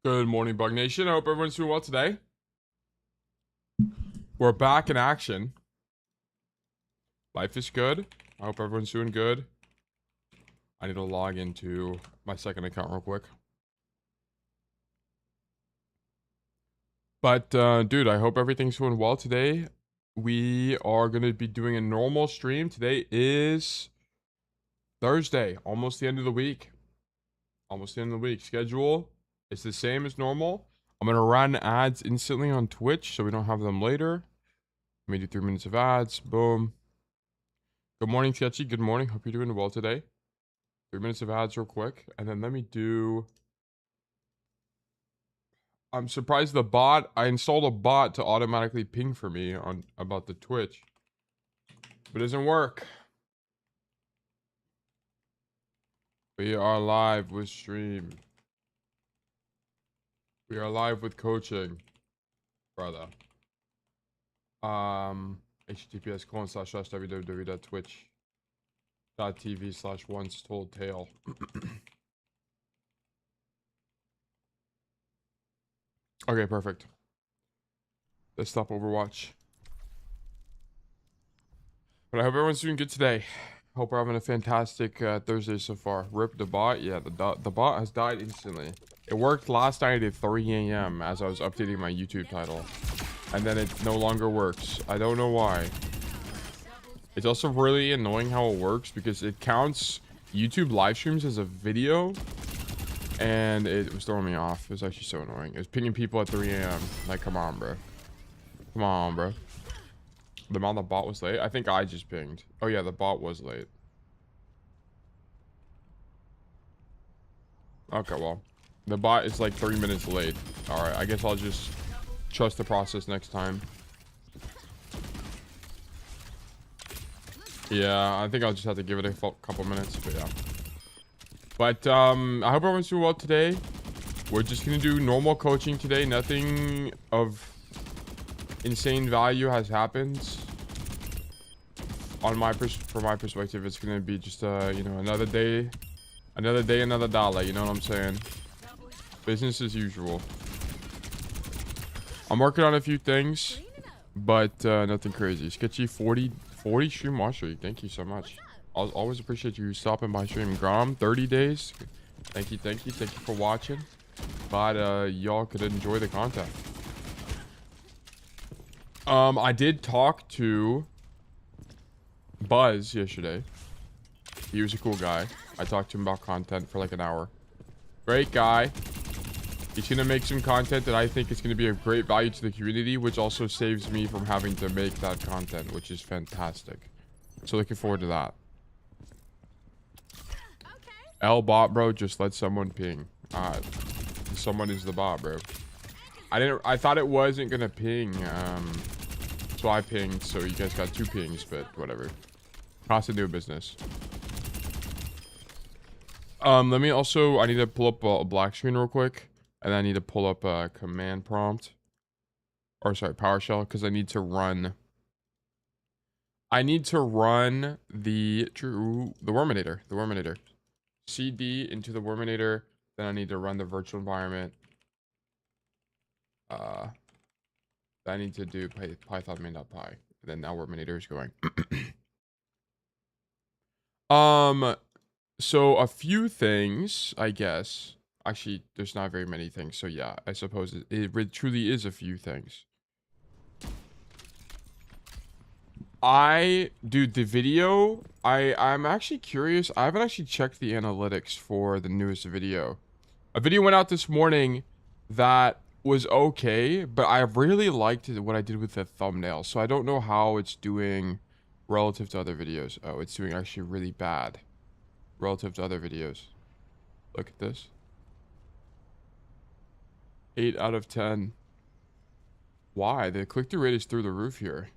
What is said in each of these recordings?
Good morning, Bug Nation. I hope everyone's doing well today. We're back in action. Life is good. I hope everyone's doing good. I need to log into my second account real quick. But, dude, I hope everything's going well today. We are going to be doing a normal stream. Today is Thursday, almost the end of the week. Almost the end of the week. Schedule is the same as normal. I'm going to run ads instantly on Twitch so we don't have them later. Let me do 3 minutes of ads. Boom. Good morning, Sketchy. Good morning. Hope you're doing well today. 3 minutes of ads real quick. And then let me do... I'm surprised the bot... I installed a bot to automatically ping for me on about the Twitch. But it doesn't work. We are live with stream. We are live with coaching. Brother. https://www.twitch.tv/once-told-tale. Okay, perfect. Let's stop Overwatch. But I hope everyone's doing good today. Hope we're having a fantastic Thursday so far. Rip the bot. Yeah, the bot has died instantly. It worked last night at 3 a.m. as I was updating my YouTube title. And then it no longer works. I don't know why. It's also really annoying how it works because it counts YouTube live streams as a video. And it was throwing me off. It was actually so annoying. It was pinging people at 3 a.m. Like, come on, bro. Come on, bro. The amount the bot was late? I think I just pinged. Oh, yeah, the bot was late. Okay, well. The bot is like 3 minutes late. Alright, I guess I'll just trust the process next time. Yeah, I think I'll just have to give it a couple minutes, but yeah. But, I hope everyone's doing well today. We're just gonna do normal coaching today. Nothing of insane value has happened. On my from my perspective, it's gonna be just you know, another day, another dollar. You know what I'm saying? Business as usual. I'm working on a few things, but nothing crazy. Sketchy 40 stream watch rate. Thank you so much. I'll always appreciate you stopping by stream. Grom 30 days. Thank you for watching. But y'all could enjoy the content. I did talk to Buzz yesterday. He was a cool guy. I talked to him about content for like an hour. Great guy. He's gonna make some content that I think is gonna be of great value to the community, which also saves me from having to make that content, which is fantastic. So looking forward to that. L bot, bro, just let someone ping. Someone is the bot, bro. I thought it wasn't gonna ping, so I pinged, so you guys got 2 pings, but whatever. Cost of doing business. Let me also, I need to pull up a black screen real quick, and I need to pull up a command prompt, or sorry, PowerShell, because I need to run the Worminator. CD into the Worminator, then I need to run the virtual environment. I need to do python main.py. Then now Worminator is going. So a few things, I guess. Actually, there's not very many things. So yeah, I suppose it truly is a few things. Dude, the video, I'm actually curious. I haven't actually checked the analytics for the newest video. A video went out this morning that was okay, but I really liked what I did with the thumbnail. So I don't know how it's doing relative to other videos. Oh, it's doing actually really bad relative to other videos. Look at this. 8 out of 10. Why? The click-through rate is through the roof here.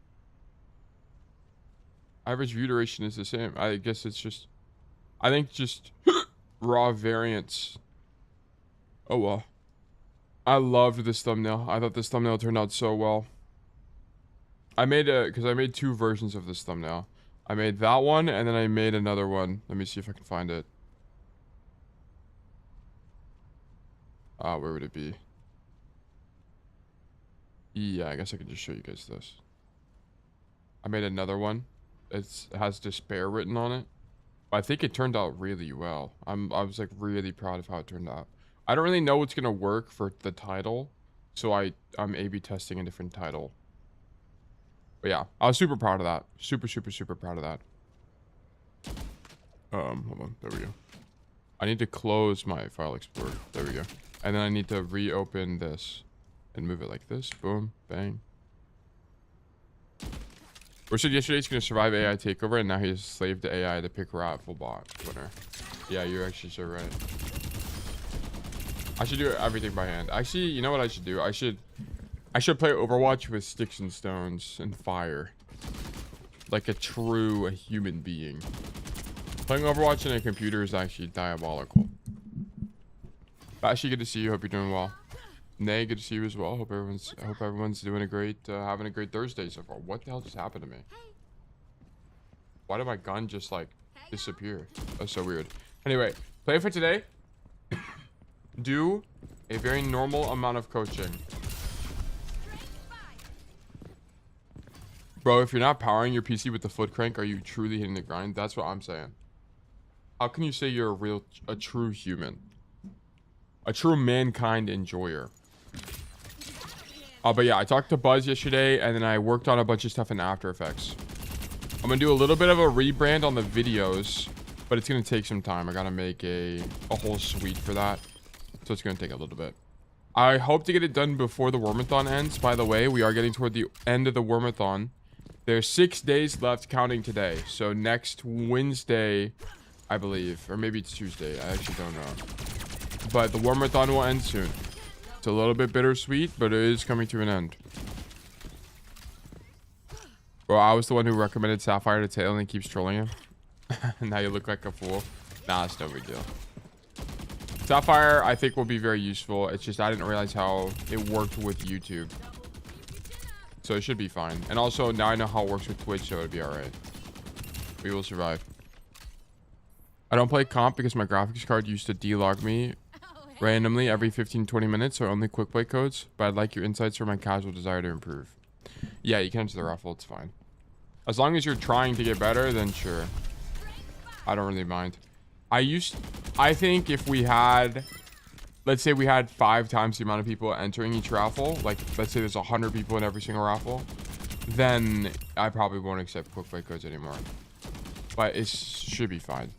Average view duration is the same. I guess it's just... I think just raw variance. Oh, well. I loved this thumbnail. I thought this thumbnail turned out so well. Because I made 2 versions of this thumbnail. I made that one, and then I made another one. Let me see if I can find it. Where would it be? Yeah, I guess I could just show you guys this. I made another one. It has despair written on it. But I think it turned out really well. I was like really proud of how it turned out. I don't really know what's gonna work for the title, so I'm A/B testing a different title. But yeah, I was super proud of that. Super proud of that. Hold on. There we go. I need to close my file explorer. There we go. And then I need to reopen this and move it like this. Boom, bang. We said yesterday he's gonna survive AI takeover, and now he's a slave to AI to pick Raffle bot winner. Yeah, you're actually so right. I should do everything by hand. Actually, you know what I should do? I should play Overwatch with sticks and stones and fire, like a true human being. Playing Overwatch on a computer is actually diabolical. Actually, good to see you. Hope you're doing well. Nay, good to see you as well. Hope everyone's doing a great, having a great Thursday so far. What the hell just happened to me? Why did my gun just like disappear? That's so weird. Anyway, play for today. Do a very normal amount of coaching. Bro, if you're not powering your PC with the foot crank, are you truly hitting the grind? That's what I'm saying. How can you say you're a true human? A true mankind enjoyer. But yeah, I talked to Buzz yesterday, and then I worked on a bunch of stuff in After Effects. I'm gonna do a little bit of a rebrand on the videos, but it's gonna take some time. I gotta make a whole suite for that, so it's gonna take a little bit. I hope to get it done before the WORMATHON ends. By the way, we are getting toward the end of the WORMATHON. There's 6 days left counting today, so next Wednesday, I believe, or maybe it's Tuesday. I actually don't know. But the WORMATHON will end soon. It's a little bit bittersweet, but it is coming to an end. Bro, I was the one who recommended Sapphire to Tail and he keeps trolling him. Now you look like a fool. Nah, it's no big deal. Sapphire, I think, will be very useful. It's just I didn't realize how it worked with YouTube. So it should be fine. And also, now I know how it works with Twitch, so it'll be alright. We will survive. I don't play comp because my graphics card used to delog me randomly every 15-20 minutes, so only quick play codes. But I'd like your insights for my casual desire to improve. Yeah, you can enter the Raffle, it's fine. As long as you're trying to get better, then sure. I don't really mind. I think if we had, let's say we had 5 times the amount of people entering each raffle, like let's say there's 100 people in every single raffle, then I probably won't accept quick play codes anymore. But it should be fine.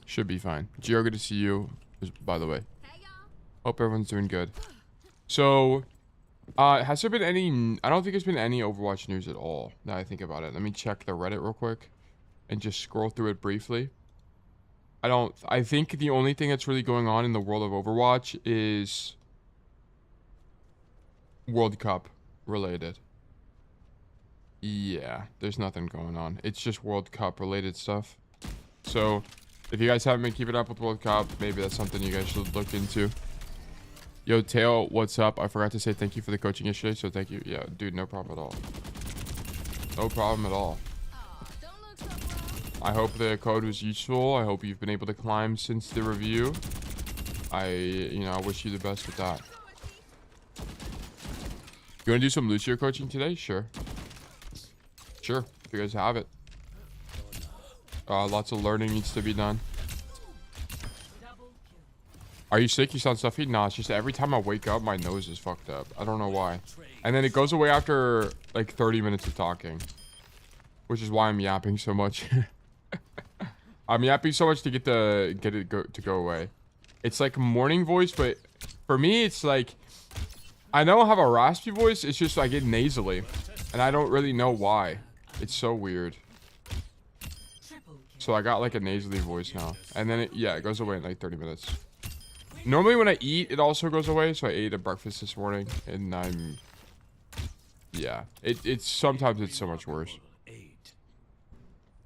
Should be fine. Gio, good to see you, by the way. Hope everyone's doing good. So, has there been any, I don't think there's been any Overwatch news at all, now I think about it. Let me check the Reddit real quick and just scroll through it briefly. I think the only thing that's really going on in the world of Overwatch is World Cup related. Yeah, there's nothing going on. It's just World Cup related stuff. So, if you guys haven't been keeping up with World Cup, maybe that's something you guys should look into. Yo, Tail, what's up? I forgot to say thank you for the coaching yesterday, so thank you. Yeah, dude, no problem at all. No problem at all. I hope the code was useful. I hope you've been able to climb since the review. I wish you the best with that. You want to do some Lucio coaching today? Sure. Sure, if you guys have it. Lots of learning needs to be done. Are you sick? You sound stuffy? Nah, it's just every time I wake up, my nose is fucked up. I don't know why. And then it goes away after like 30 minutes of talking. Which is why I'm yapping so much. I'm yapping so much to get it to go away. It's like morning voice, but for me, it's like, I know I have a raspy voice. It's just I get nasally. And I don't really know why. It's so weird. So I got like a nasally voice now. And then it goes away in like 30 minutes. Normally when I eat, it also goes away. So I ate a breakfast this morning and it's sometimes it's so much worse.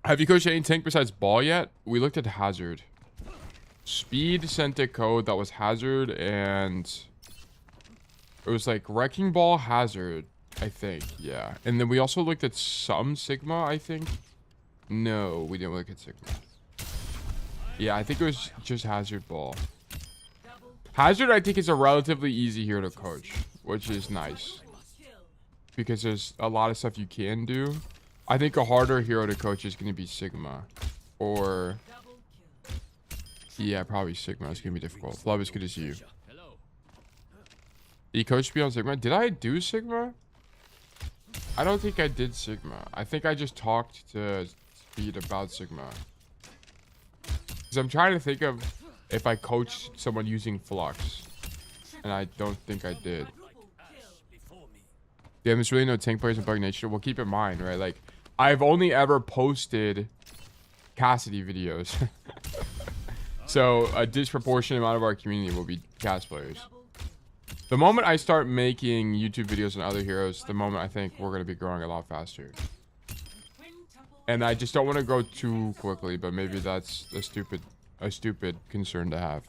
Have you coached any tank besides Ball yet? We looked at Hazard. Speed sent a code that was Hazard and it was like Wrecking Ball, Hazard, I think. Yeah. And then we also looked at some Sigma, I think. No, we didn't look at Sigma. Yeah, I think it was just Hazard Ball. Hazard, I think, is a relatively easy hero to coach, which is nice. Because there's a lot of stuff you can do. I think a harder hero to coach is going to be Sigma. Or... yeah, probably Sigma. It's going to be difficult. Love, as good as you. You coached me on Sigma? Did I do Sigma? I don't think I did Sigma. I think I just talked to Speed about Sigma. Because I'm trying to think of if I coached someone using Flux. And I don't think I did. Damn, there's really no tank players in Bug Nature. Well, keep in mind, right? Like, I've only ever posted Cassidy videos. So, a disproportionate amount of our community will be Cass players. The moment I start making YouTube videos on other heroes, the moment I think we're going to be growing a lot faster. And I just don't want to grow too quickly, but maybe that's a stupid concern to have.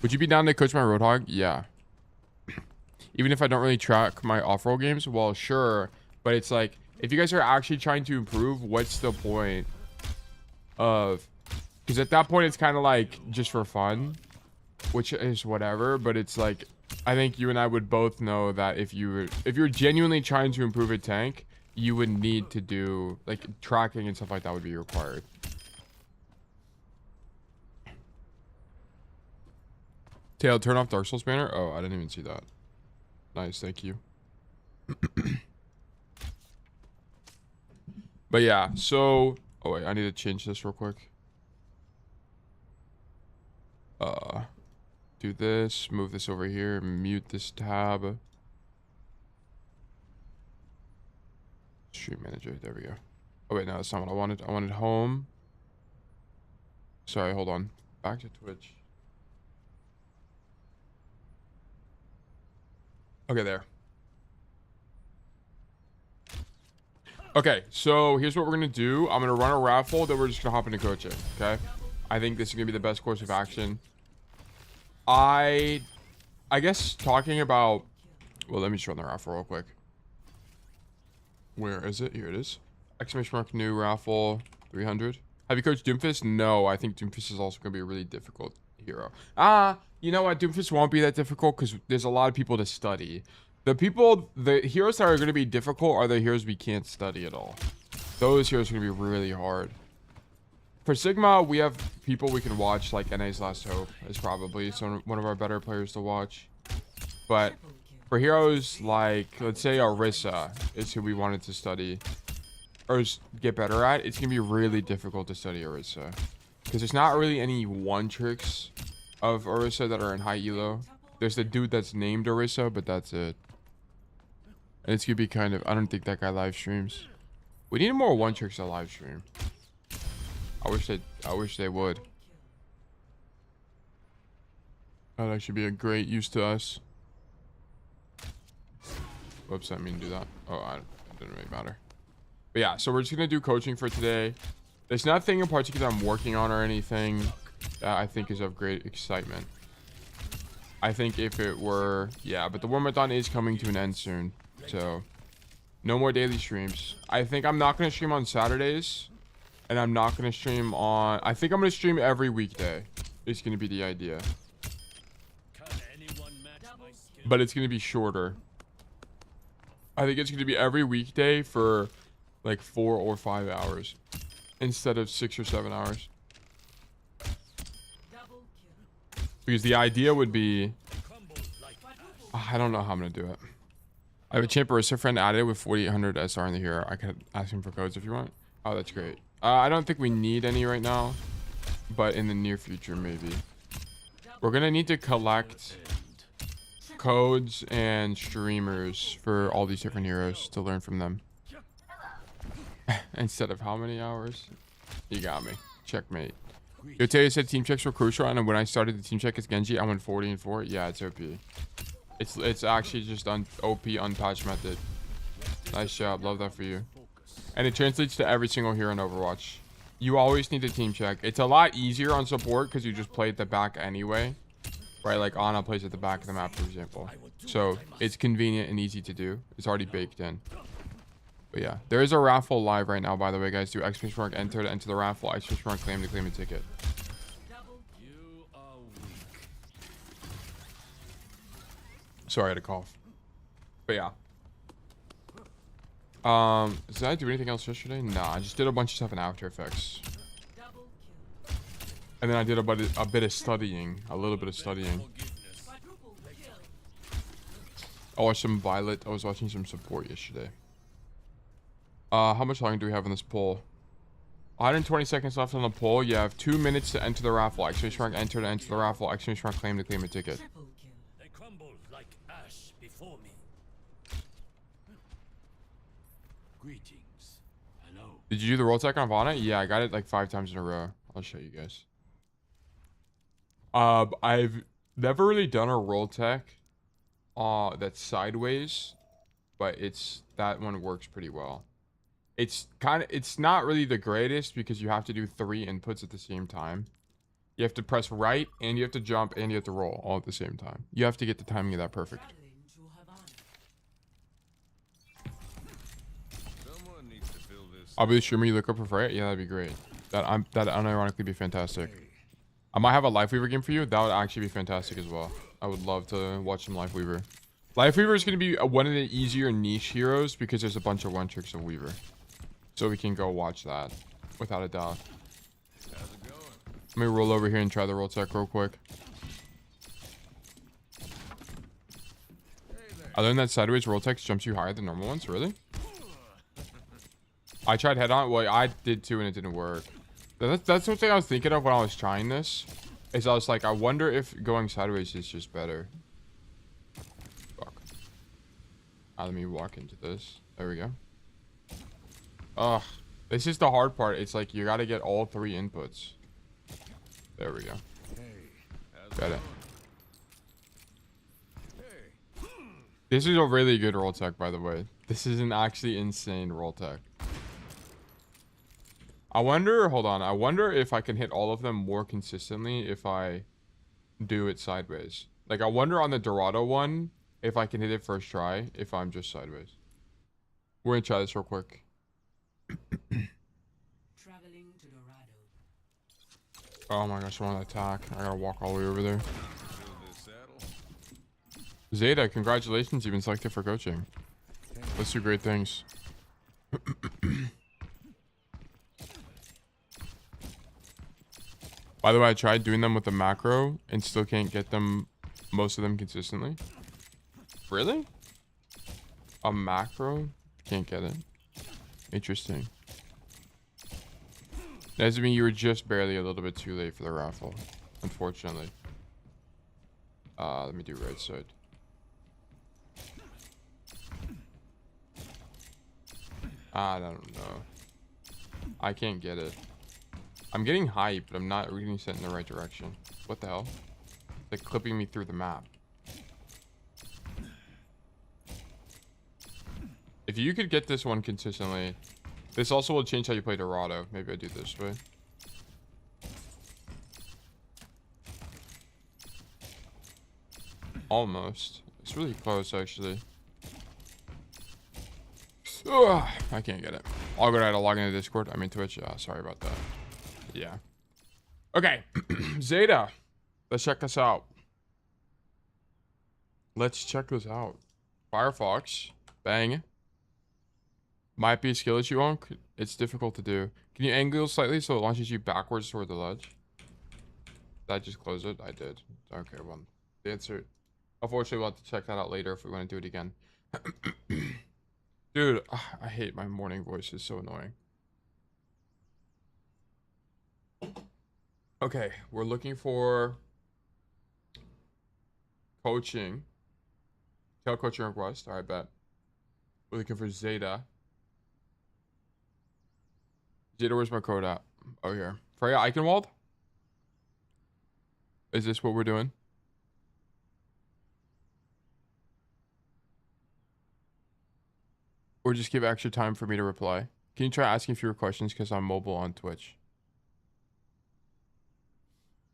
Would you be down to coach my Roadhog? Yeah. Even if I don't really track my off-roll games? Well, sure. But it's like, if you guys are actually trying to improve, what's the point of... because at that point, it's kind of like just for fun. Which is whatever. But it's like, I think you and I would both know that if you're genuinely trying to improve a tank, you would need to do... like, tracking and stuff like that would be required. Tail, turn off Dark Souls banner? Oh, I didn't even see that. Nice, thank you. But yeah, so... oh wait, I need to change this real quick. Do this, move this over here, mute this tab. Stream manager, there we go. Oh wait, no, that's not what I wanted. I wanted home. Sorry, hold on. Back to Twitch. Okay, there. Okay, so here's what we're gonna do. I'm gonna run a raffle, then we're just gonna hop into coaching. Okay, I think this is gonna be the best course of action. I guess talking about... well, let me just run the raffle real quick. Where is it? Here it is. Exclamation mark new raffle 300. Have you coached Doomfist? No, I think Doomfist is also gonna be a really difficult hero. You know what? Doomfist won't be that difficult because there's a lot of people to study. The heroes that are going to be difficult are the heroes we can't study at all. Those heroes are going to be really hard. For Sigma, we have people we can watch, like NA's Last Hope is probably one of our better players to watch. But for heroes like, let's say Orisa is who we wanted to study or get better at, it's going to be really difficult to study Orisa. Because there's not really any one tricks of Orisa that are in high elo. There's the dude that's named Orisa, but that's it. And it's gonna be kind of... I don't think that guy live streams. We need more one tricks to live stream. I wish they would. That'd actually be a great use to us. Whoops, I didn't mean to do that. Oh, it didn't really matter. But yeah, so we're just gonna do coaching for today. There's nothing in particular I'm working on or anything that I think is of great excitement. I think if it were... yeah, but the WORMATHON is coming to an end soon. So, no more daily streams. I think I'm not going to stream on Saturdays. And I'm not going to stream on... I think I'm going to stream every weekday. It's going to be the idea. But it's going to be shorter. I think it's going to be every weekday for like 4 or 5 hours. Instead of 6 or 7 hours. Because the idea would be... I don't know how I'm going to do it. I have a champ Orisa friend added with 4800 SR in the hero. I could ask him for codes if you want. Oh, that's great. I don't think we need any right now. But in the near future, maybe. We're going to need to collect codes and streamers for all these different heroes to learn from them. Instead of how many hours? You got me. Checkmate. Yotei said team checks were crucial, and when I started the team check as Genji, I went 40-4. Yeah, it's OP. It's actually just OP unpatched method. Nice job. Love that for you. And it translates to every single hero in Overwatch. You always need a team check. It's a lot easier on support because you just play at the back anyway. Right? Like Ana plays at the back of the map, for example. So it's convenient and easy to do. It's already baked in. But yeah, there is a raffle live right now, by the way, guys. Do exclamation mark enter to enter the raffle. Exclamation mark claim to claim a ticket. Sorry, I had a cough. But yeah. Did I do anything else yesterday? Nah, I just did a bunch of stuff in After Effects. And then I did a bit of studying. A little bit of studying. I watched some Violet. I was watching some support yesterday. How much longer do we have on this poll? 120 seconds left on the poll. You have 2 minutes to enter the raffle. Exclamation mark enter to enter the raffle. Exclamation mark claim to claim a ticket. They crumble like ash before me. Greetings. Hello. Did you do the roll tech on Vana? Yeah, I got it like 5 times in a row. I'll show you guys. I've never really done a roll tech that's sideways, but that one works pretty well. It's not really the greatest because you have to do 3 inputs at the same time. You have to press right, and you have to jump, and you have to roll all at the same time. You have to get the timing of that perfect. I'll be the streamer you look up for Freja? Yeah, that'd be great. That'd unironically be fantastic. I might have a Lifeweaver game for you. That would actually be fantastic as well. I would love to watch some Lifeweaver. Lifeweaver is going to be one of the easier niche heroes because there's a bunch of one tricks of Weaver. So we can go watch that without a doubt. Let me roll over here and try the roll tech real quick. I learned that sideways roll tech jumps you higher than normal ones. Really? I tried head on. Well, I did too, and it didn't work. That's something I was thinking of when I was trying this. Is I was like, I wonder if going sideways is just better. Fuck. Let me walk into this. There we go. Ugh. This is the hard part. It's like you gotta get all 3 inputs. There we go. Got it. This is a really good roll tech, by the way. This is an actually insane roll tech. I wonder, hold on. I wonder if I can hit all of them more consistently if I do it sideways. Like, I wonder on the Dorado one if I can hit it first try if I'm just sideways. We're gonna try this real quick. Traveling to Dorado. Oh my gosh, I want to attack. I gotta walk all the way over there. Zeta, congratulations. You've been selected for coaching. Let's do great things. By the way, I tried doing them with the macro and still can't get them, most of them consistently. Really? A macro? Can't get it. Interesting. That doesn't mean you were just barely a little bit too late for the raffle, unfortunately. Let me do right side. I don't know. I can't get it. I'm getting hype, but I'm not really set in the right direction. What the hell? It's like clipping me through the map. If you could get this one consistently, this also will change how you play Dorado. Maybe I do this way. Almost. It's really close, actually. Ugh, I can't get it. I'll go ahead and log into Discord. I mean Twitch. Sorry about that. Yeah. Okay. Zeta. Let's check this out. Let's check this out. Firefox. Bang. Might be a skill issue on. It's difficult to do. Can you angle slightly so it launches you backwards toward the ledge? Did I just close it? I did. Okay, well, the answer. Unfortunately, we'll have to check that out later if we want to do it again. Dude, I hate my morning voice. It's so annoying. Okay, we're looking for coaching. Tell coaching request. All right, bet. We're looking for Zeta. Zeta, where's my code at? Oh, here. Freja Eichenwalde? Is this what we're doing? Or just give extra time for me to reply? Can you try asking fewer questions because I'm mobile on Twitch?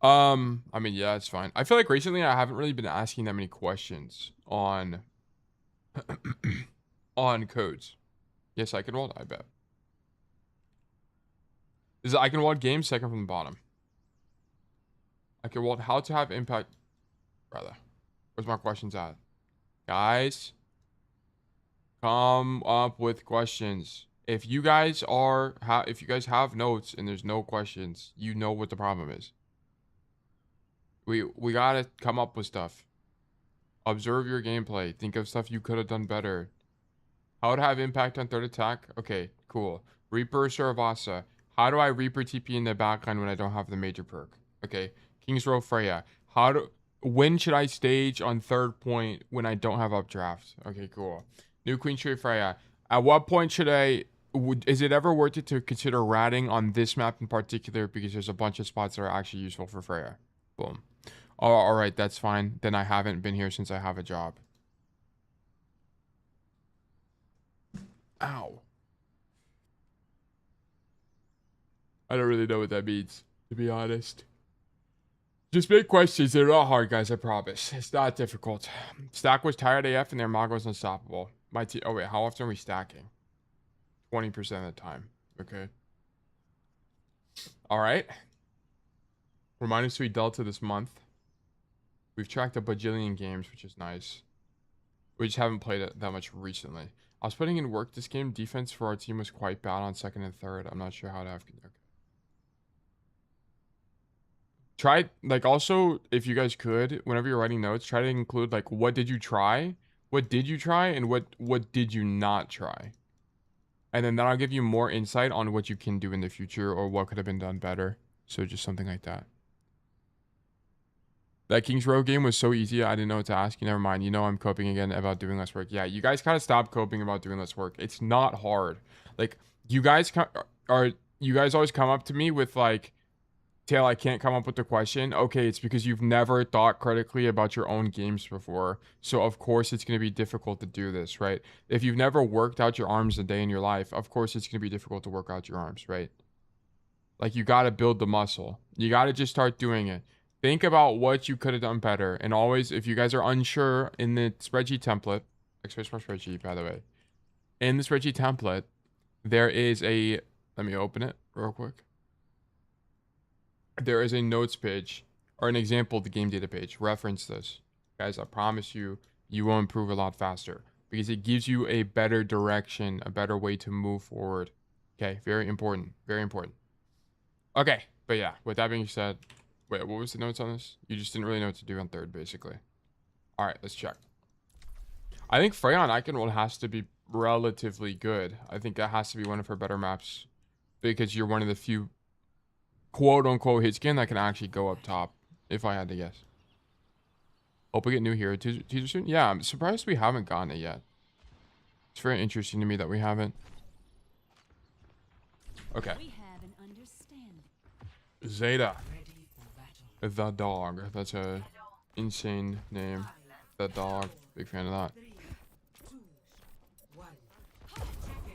I mean, yeah, it's fine. I feel like recently I haven't really been asking that many questions on on codes. Yes, Eichenwalde, I bet. This is Eichenwalde game, second from the bottom. Eichenwalde, how to have impact, rather. Where's my questions at? Guys, come up with questions. If you guys are, if you guys have notes and there's no questions, you know what the problem is. We gotta come up with stuff. Observe your gameplay. Think of stuff you could have done better. How to have impact on third attack? Okay, cool. Reaper Saravasa. How do I Reaper TP in the backline when I don't have the major perk? Okay. King's Row Freya. When should I stage on third point when I don't have updraft? Okay, cool. New Queen Tree Freya. At what point should is it ever worth it to consider ratting on this map in particular because there's a bunch of spots that are actually useful for Freya? Boom. Oh, all right, that's fine. Then I haven't been here since I have a job. Ow. I don't really know what that means, to be honest. Just make questions. They're not hard, guys, I promise. It's not difficult. Stack was tired AF and their Mago was unstoppable. Oh, wait, how often are we stacking? 20% of the time. Okay. All right. We're -3 Delta this month. We've tracked a bajillion games, which is nice. We just haven't played it that much recently. I was putting in work this game. Defense for our team was quite bad on second and third. I'm not sure how to have... Okay. Try, like, also, if you guys could, whenever you're writing notes, try to include, like, what did you try? What did you try? And what did you not try? And then that'll give you more insight on what you can do in the future or what could have been done better. So just something like that. That Kings Row game was so easy, I didn't know what to ask you. Never mind. You know I'm coping again about doing less work. Yeah, you guys gotta stop coping about doing less work. It's not hard. Like, you guys always come up to me with, like, Tail, I can't come up with the question. Okay, it's because you've never thought critically about your own games before. So, of course, it's going to be difficult to do this, right? If you've never worked out your arms a day in your life, of course, it's going to be difficult to work out your arms, right? Like, you got to build the muscle. You got to just start doing it. Think about what you could have done better. And always, if you guys are unsure in the spreadsheet template, express my spreadsheet, by the way. In the spreadsheet template, there is a... Let me open it real quick. There is a notes page or an example of the game data page. Reference this. Guys, I promise you, you will improve a lot faster because it gives you a better direction, a better way to move forward. Okay, very important. Very important. Okay, but yeah, with that being said, wait, what was the notes on this? You just didn't really know what to do on third, basically. All right, let's check. I think Freya on Eichenwalde has to be relatively good. I think that has to be one of her better maps because you're one of the few quote-unquote hit skin that can actually go up top, if I had to guess. Hope we get new hero teaser soon. Yeah, I'm surprised we haven't gotten it yet. It's very interesting to me that we haven't. Okay. Zeta. The dog. That's a insane name. The dog. Big fan of that.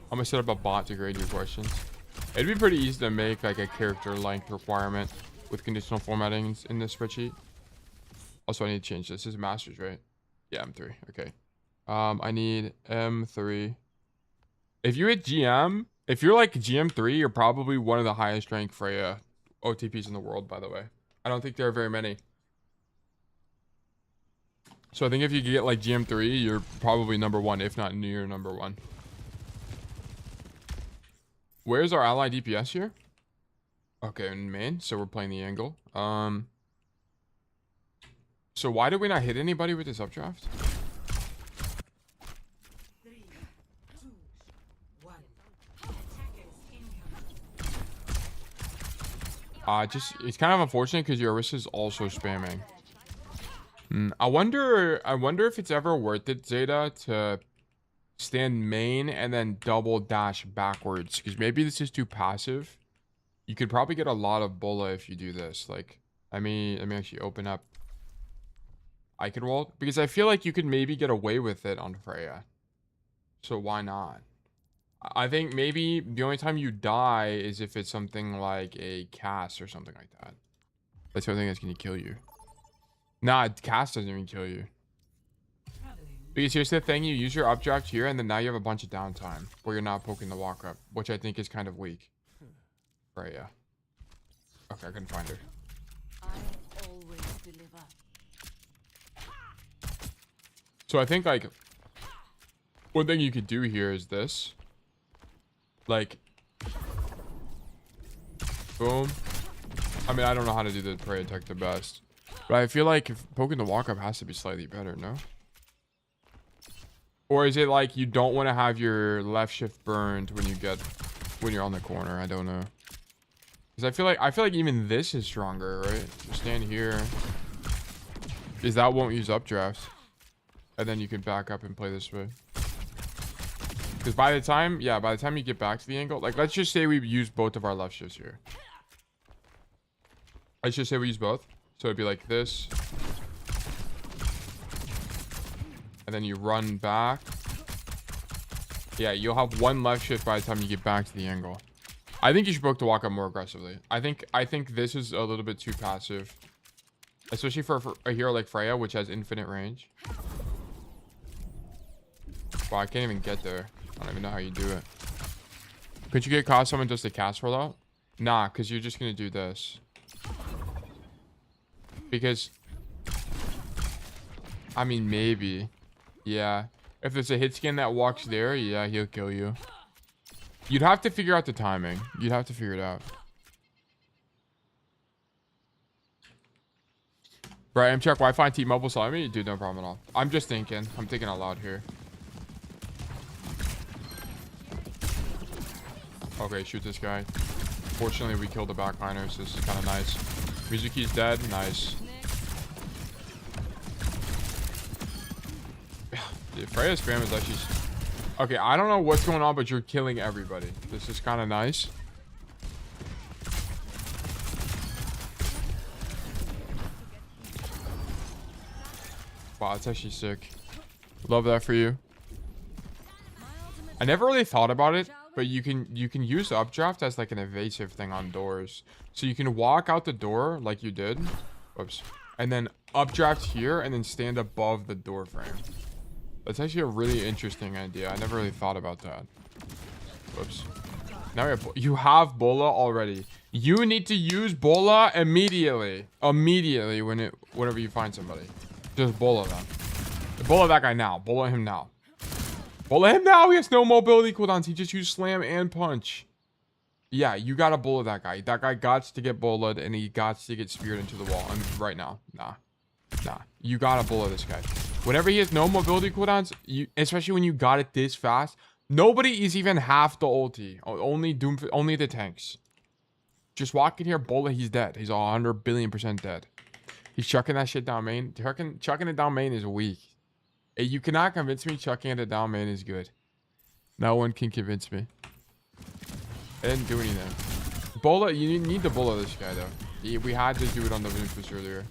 I'm gonna set up a bot to grade your questions. It'd be pretty easy to make like a character length requirement with conditional formatting in this spreadsheet. Also, I need to change this. This is Masters, right? Yeah, M3. Okay. I need M3. If you hit GM, if you're like GM3, you're probably one of the highest ranked Freya OTPs in the world, by the way. I don't think there are very many. So I think if you get like GM3, you're probably #1, if not near #1. Where's our ally DPS here? Okay, in main, so we're playing the angle. So why did we not hit anybody with this updraft? 3, 2, 1. It's kind of unfortunate because your Orisa is also spamming. I wonder if it's ever worth it, Zeta, to stand main and then double dash backwards, because maybe this is too passive. You could probably get a lot of bola if you do this. Like, let me actually open up Eichenwalde, because I feel like you could maybe get away with it on Freya. So why not? I think maybe the only time you die is if it's something like a cast or something like that. That's the only thing that's gonna kill you. Nah, cast doesn't even kill you. Because here's the thing, you use your updraft here, and then now you have a bunch of downtime where you're not poking the walk up, which I think is kind of weak. Right, yeah. Okay, I couldn't find her. I always deliver. So I think like one thing you could do here is this. Like, boom. I mean, I don't know how to do the prey attack the best, but I feel like if poking the walk up has to be slightly better, no? Or is it like you don't want to have your left shift burned when you're on the corner? I don't know. Because I feel like even this is stronger, right? So stand here. Because that won't use updrafts. And then you can back up and play this way. Because by the time you get back to the angle, like let's just say we use both of our left shifts here. Let's just say we use both. So it'd be like this. And then you run back. Yeah, you'll have one left shift by the time you get back to the angle. I think you should poke the walk up more aggressively. I think this is a little bit too passive. Especially for a hero like Freja, which has infinite range. Wow, I can't even get there. I don't even know how you do it. Could you get caught someone just to cast roll out? Nah, because you're just going to do this. Because, I mean, maybe. Yeah. If there's a hit scan that walks there, yeah, he'll kill you. You'd have to figure out the timing. You'd have to figure it out. Right, I'm check Wi-Fi and T-Mobile saw me. Dude, no problem at all. I'm just thinking. I'm thinking out loud here. Okay, shoot this guy. Fortunately, we killed the backliners. So this is kind of nice. Mizuki's dead. Nice. Dude, Freya's spam is actually... Okay, I don't know what's going on, but you're killing everybody. This is kind of nice. Wow, that's actually sick. Love that for you. I never really thought about it, but you can use updraft as like an evasive thing on doors. So you can walk out the door like you did. Whoops. And then updraft here and then stand above the door frame. That's actually a really interesting idea. I never really thought about that. Whoops. Now you have Bola already. You need to use Bola immediately. Immediately whenever you find somebody. Just Bola them. Bola that guy now. Bola him now. Bola him now. He has no mobility cooldowns. He just used slam and punch. Yeah, you gotta Bola that guy. That guy gots to get Bola'd and he gots to get speared into the wall. I mean, right now. Nah. You gotta Bola this guy. Whenever he has no mobility cooldowns, especially when you got it this fast, nobody is even half the ulti. Only the tanks. Just walk in here, Bola, he's dead. He's 100 billion% dead. He's chucking that shit down main. Chucking it down main is weak. You cannot convince me chucking it down main is good. No one can convince me. I didn't do anything. Bola, you need to Bola this guy though. We had to do it on the Moonfist earlier.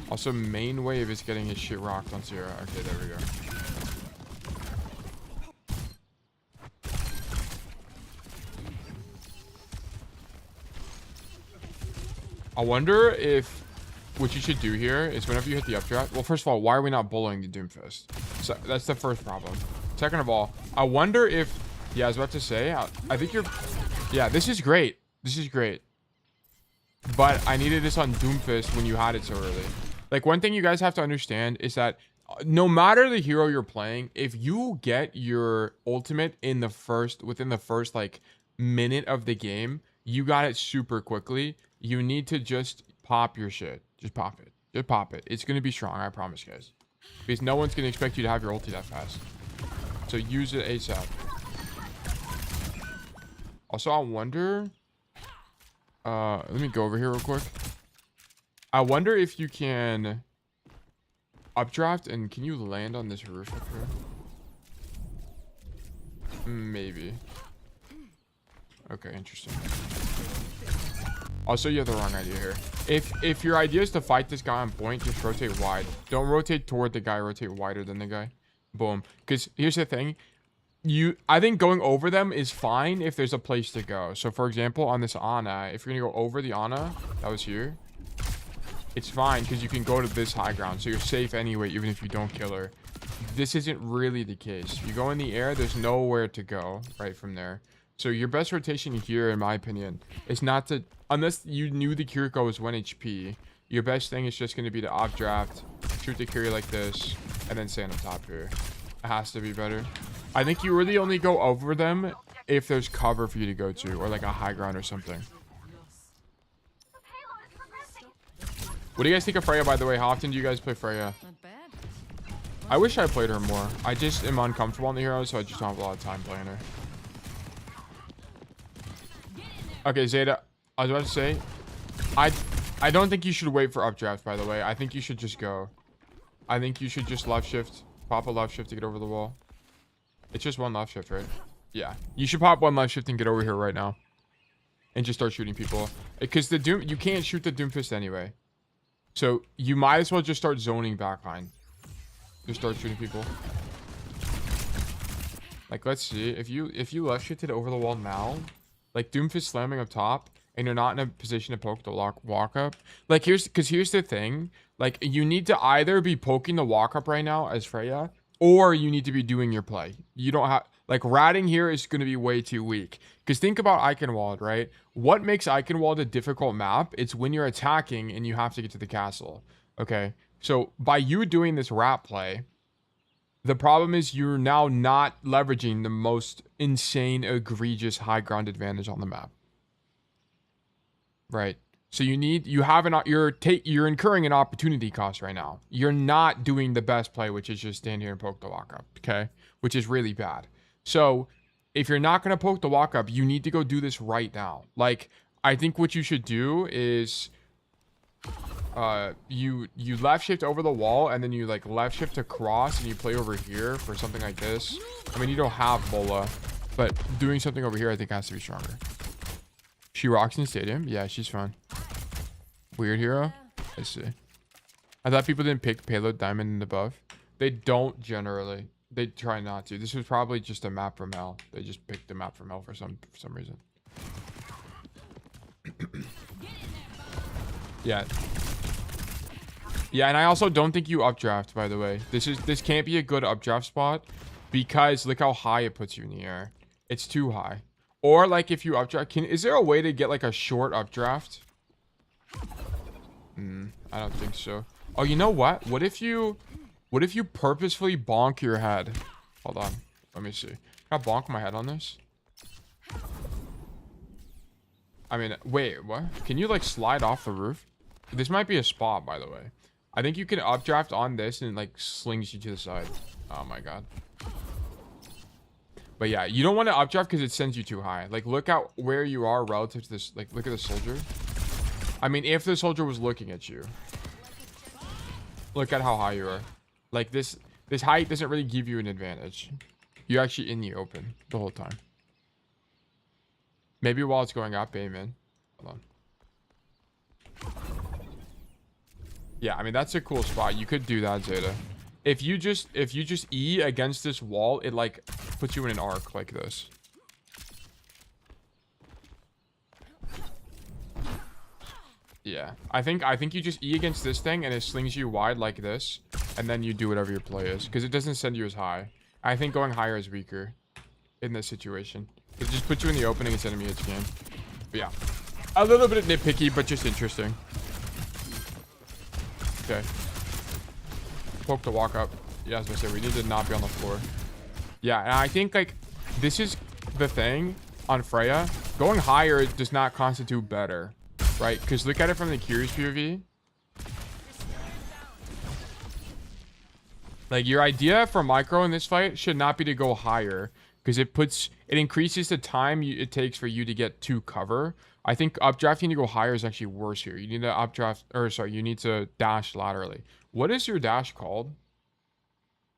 Also, main wave is getting his shit rocked on Sierra. Okay, there we go. I wonder if what you should do here is whenever you hit the updraft. Well, first of all, why are we not bullying the Doomfist? So that's the first problem. Second of all, I wonder if... Yeah, I was about to say, I think you're... Yeah, this is great. This is great. But I needed this on Doomfist when you had it so early. Like, one thing you guys have to understand is that no matter the hero you're playing, if you get your ultimate within the first, like, minute of the game, you got it super quickly. You need to just pop your shit. Just pop it. Just pop it. It's going to be strong, I promise, guys. Because no one's going to expect you to have your ulti that fast. So use it ASAP. Also, I wonder... let me go over here real quick. I wonder if you can updraft and can you land on this roof up here? Maybe. Okay, interesting. Also, you have the wrong idea here. If your idea is to fight this guy on point, just rotate wide. Don't rotate toward the guy, rotate wider than the guy. Boom. Because here's the thing. I think going over them is fine if there's a place to go. So, for example, on this Ana, if you're going to go over the Ana that was here, it's fine because you can go to this high ground. So you're safe anyway, even if you don't kill her. This isn't really the case. You go in the air, there's nowhere to go right from there. So your best rotation here, in my opinion, is not to... Unless you knew the Kiriko was 1 HP, your best thing is just going to be to updraft, shoot the carry like this, and then stand up top here. It has to be better. I think you really only go over them if there's cover for you to go to, or like a high ground or something. What do you guys think of Freja, by the way? How often do you guys play Freja? Not bad. I wish I played her more. I just am uncomfortable on the hero, so I just don't have a lot of time playing her. Okay, Zeta, I was about to say, I don't think you should wait for updraft, by the way. I think you should just go. I think you should just left shift, pop a left shift to get over the wall. It's just one left shift, right? Yeah. You should pop one left shift and get over here right now. And just start shooting people. Because the Doom, you can't shoot the Doomfist anyway. So you might as well just start zoning backline. Just start shooting people. Like, let's see. If you left shifted over the wall now, like Doomfist slamming up top, and you're not in a position to poke the walk up. Like, here's the thing. Like, you need to either be poking the walk up right now as Freja, or you need to be doing your play. You don't have, like, ratting here is going to be way too weak. Because think about Eichenwalde, right? What makes Eichenwalde a difficult map? It's when you're attacking and you have to get to the castle. Okay, so by you doing this rat play, the problem is you're now not leveraging the most insane, egregious high ground advantage on the map. Right. So you're incurring an opportunity cost right now. You're not doing the best play, which is just stand here and poke the walk up, okay? Which is really bad. So if you're not going to poke the walk up, you need to go do this right now. Like, I think what you should do is you left shift over the wall, and then you like left shift to cross, and you play over here for something like this. I mean, you don't have Bola, but doing something over here I think has to be stronger. She rocks in stadium. Yeah, she's fun. Weird hero. Let's see. I thought people didn't pick payload diamond and above. They don't generally. They try not to. This was probably just a map from hell. They just picked a map from hell for some reason. Yeah. Yeah, and I also don't think you updraft, by the way. This can't be a good updraft spot because look how high it puts you in the air. It's too high. Or like if you updraft, is there a way to get like a short updraft? I don't think so. Oh, you know what? What if you purposefully bonk your head? Hold on. Let me see. Can I bonk my head on this? I mean, wait, what? Can you like slide off the roof? This might be a spot, by the way. I think you can updraft on this and it like slings you to the side. Oh my god. But yeah, you don't want to updraft because it sends you too high. Like, look at where you are relative to this. Like, look at the soldier. I mean, if the soldier was looking at you. Look at how high you are. Like, this height doesn't really give you an advantage. You're actually in the open the whole time. Maybe while it's going up, amen. Hold on. Yeah, I mean, that's a cool spot. You could do that, Zeta. If you just E against this wall, it like puts you in an arc like this. Yeah, I think you just E against this thing and it slings you wide like this, and then you do whatever your play is because it doesn't send you as high. I think going higher is weaker in this situation. It just puts you in the opening and sending me each game. But yeah, a little bit nitpicky, but just interesting. Okay. Poke to walk up. Yeah, as I said, we need to not be on the floor. Yeah, and I think like this is the thing on Freja. Going higher does not constitute better, right? Because look at it from the Curious POV. Like your idea for micro in this fight should not be to go higher because it increases the time it takes for you to get to cover. I think updrafting to go higher is actually worse here. You need to updraft, or sorry, you need to dash laterally. What is your dash called?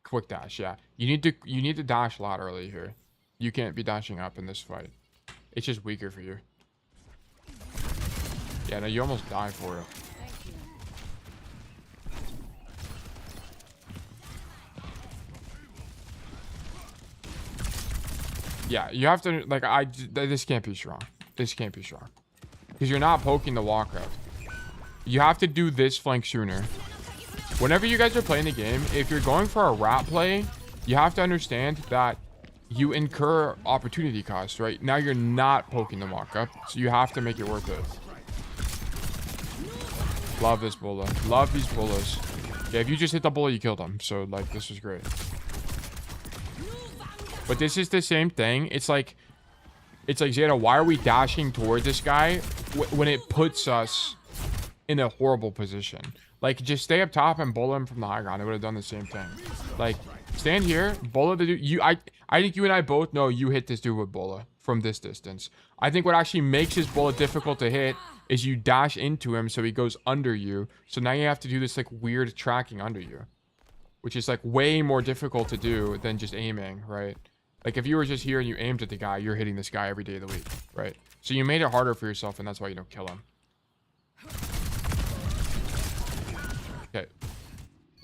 Quick dash, yeah. You need to dash laterally here. You can't be dashing up in this fight. It's just weaker for you. Yeah, no, you almost die for it. Yeah, you have to like this can't be strong. This can't be strong. Because you're not poking the walkout. You have to do this flank sooner. Whenever you guys are playing the game, if you're going for a rat play, you have to understand that you incur opportunity costs, right? Now you're not poking the walk-up, so you have to make it worth it. Love this Bola. Love these Bolas. Yeah, if you just hit the bullet, you killed him. So, like, this was great. But this is the same thing. It's like Zeta, why are we dashing towards this guy when it puts us in a horrible position? Like, just stay up top and bullet him from the high ground. I would have done the same thing. Like, stand here, bullet the dude. I think you and I both know you hit this dude with bullet from this distance. I think what actually makes his bullet difficult to hit is you dash into him so he goes under you. So now you have to do this, like, weird tracking under you, which is, like, way more difficult to do than just aiming, right? Like, if you were just here and you aimed at the guy, you're hitting this guy every day of the week, right? So you made it harder for yourself, and that's why you don't kill him. Okay.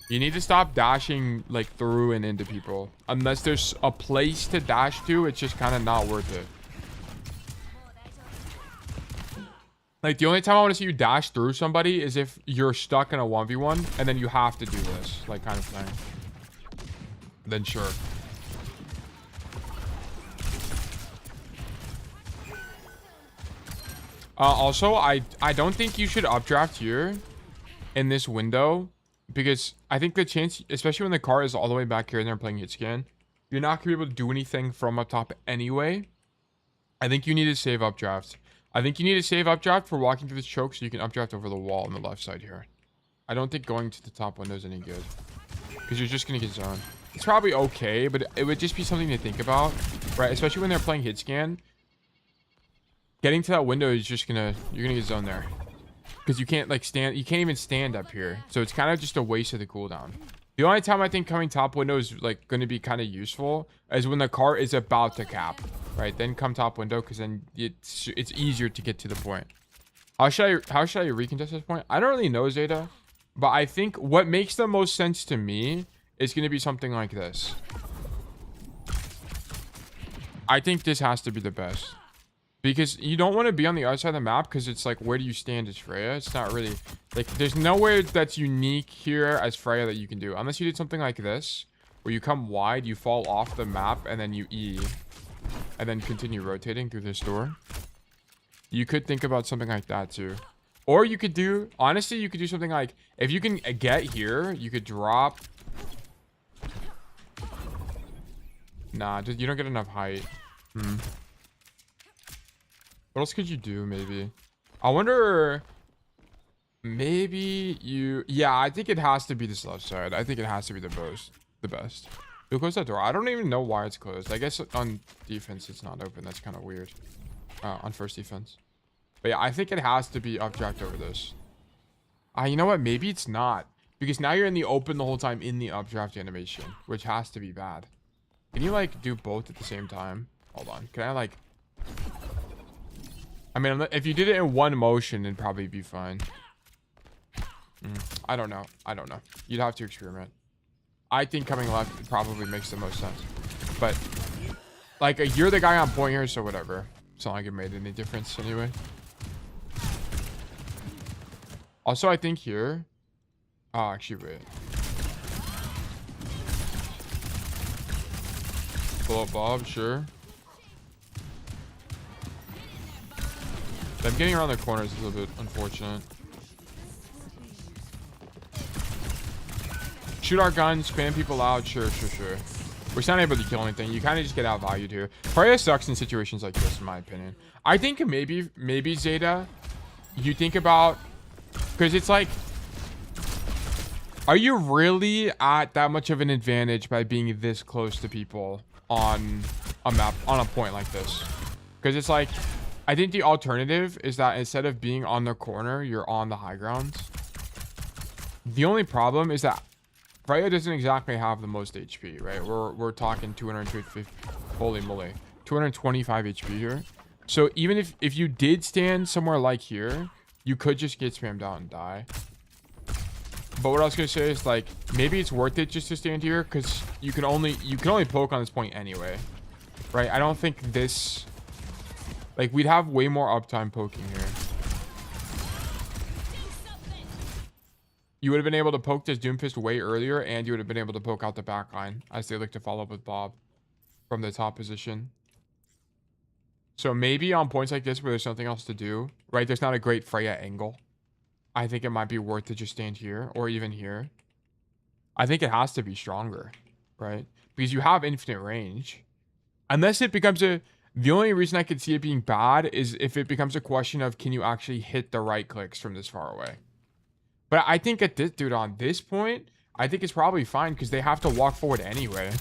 You need to stop dashing, like, through and into people. Unless there's a place to dash to, it's just kind of not worth it. Like, the only time I want to see you dash through somebody is if you're stuck in a 1v1, and then you have to do this, like, kind of thing. Then sure. Also, I don't think you should updraft here in this window, because I think the chance, especially when the car is all the way back here and they're playing hit scan, you're not gonna be able to do anything from up top anyway. I think you need to save updraft. I think you need to save updraft for walking through this choke so you can updraft over the wall on the left side here. I don't think going to the top window is any good, because you're just gonna get zoned. It's probably okay, but it would just be something to think about, right? Especially when they're playing hit scan. Getting to that window is just you're gonna get zoned there, because you can't, like, stand, you can't even stand up here, so it's kind of just a waste of the cooldown. The only time I think coming top window is, like, going to be kind of useful is when the car is about to cap, right? Then come top window, because then it's easier to get to the point. How should I recontest this point? I don't really know, Zeta, but I think what makes the most sense to me is going to be something like this. I think this has to be the best. Because you don't want to be on the other side of the map, because it's like, where do you stand as Freya? It's not really, like, there's nowhere that's unique here as Freya that you can do. Unless you did something like this, where you come wide, you fall off the map, and then you E. And then continue rotating through this door. You could think about something like that, too. Or you could do, honestly, you could do something like, if you can get here, you could drop. Nah, you don't get enough height. What else could you do, maybe? I wonder... Maybe you... Yeah, I think it has to be this left side. I think it has to be the best. Who closed that door? I don't even know why it's closed. I guess on defense it's not open. That's kind of weird. On first defense. But yeah, I think it has to be updraft over this. You know what? Maybe it's not. Because now you're in the open the whole time in the updraft animation. Which has to be bad. Can you, like, do both at the same time? Hold on. Can I, like... I mean, if you did it in one motion, it'd probably be fine. I don't know. You'd have to experiment. I think coming left probably makes the most sense. But, like, you're the guy on point here, so whatever. It's not like it made any difference anyway. Also, I think here... Oh, actually, wait. Pull up Bob, sure. Them getting around the corners is a little bit unfortunate. Shoot our guns, spam people out, sure. We're not able to kill anything. You kind of just get outvalued here. Freya sucks in situations like this, in my opinion. I think maybe Zeta, you think about, because it's like, are you really at that much of an advantage by being this close to people on a map, on a point like this? Because it's like, I think the alternative is that instead of being on the corner, you're on the high ground. The only problem is that Freya doesn't exactly have the most HP, right? We're talking 250, holy moly, 225 HP here. So even if you did stand somewhere like here, you could just get spammed out and die. But what I was gonna say is, like, maybe it's worth it just to stand here, because you can only poke on this point anyway, right? I don't think this. Like, we'd have way more uptime poking here. You would have been able to poke this Doomfist way earlier, and you would have been able to poke out the back line as they look to follow up with Bob from the top position. So maybe on points like this where there's nothing else to do, right? There's not a great Freya angle. I think it might be worth to just stand here or even here. I think it has to be stronger, right? Because you have infinite range. Unless it becomes a... The only reason I could see it being bad is if it becomes a question of can you actually hit the right clicks from this far away. But I think at this... Dude, on this point, I think it's probably fine because they have to walk forward anyway,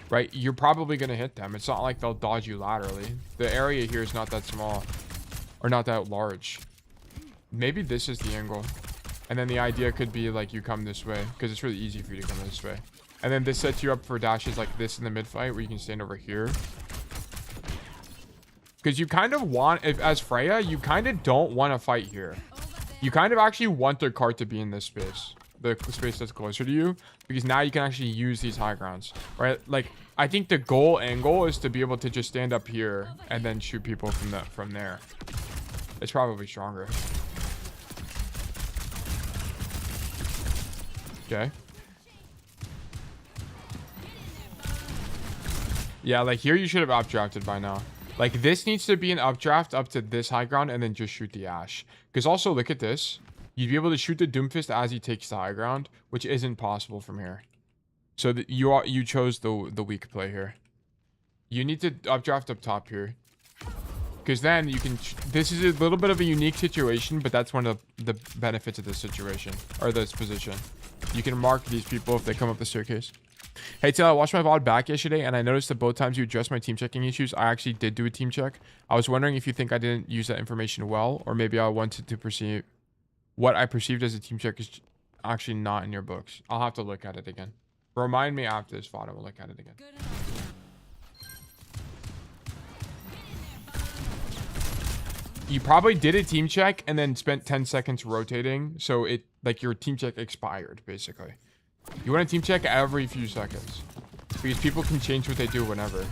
right? You're probably going to hit them. It's not like they'll dodge you laterally. The area here is not that small or not that large. Maybe this is the angle. And then the idea could be like you come this way because it's really easy for you to come this way. And then this sets you up for dashes like this in the mid fight where you can stand over here. Because you kind of want, if as Freya, you kind of don't want to fight here. You kind of actually want the cart to be in this space. The space that's closer to you. Because now you can actually use these high grounds. Right? Like, I think the goal angle is to be able to just stand up here and then shoot people from there. It's probably stronger. Okay. Yeah, like here you should have updrafted by now. Like this needs to be an updraft up to this high ground and then just shoot the Ash. Because also look at this. You'd be able to shoot the Doomfist as he takes the high ground, which isn't possible from here. So that you chose the weak play here. You need to updraft up top here. Because then you can... This is a little bit of a unique situation, but that's one of the benefits of this situation. Or this position. You can mark these people if they come up the staircase. Hey, Taylor, I watched my VOD back yesterday, and I noticed that both times you addressed my team checking issues, I actually did do a team check. I was wondering if you think I didn't use that information well, or maybe I wanted to perceive... What I perceived as a team check is actually not in your books. I'll have to look at it again. Remind me after this VOD, and we'll look at it again. You probably did a team check and then spent 10 seconds rotating, so it like your team check expired, basically. You want a team check every few seconds. Because people can change what they do whenever.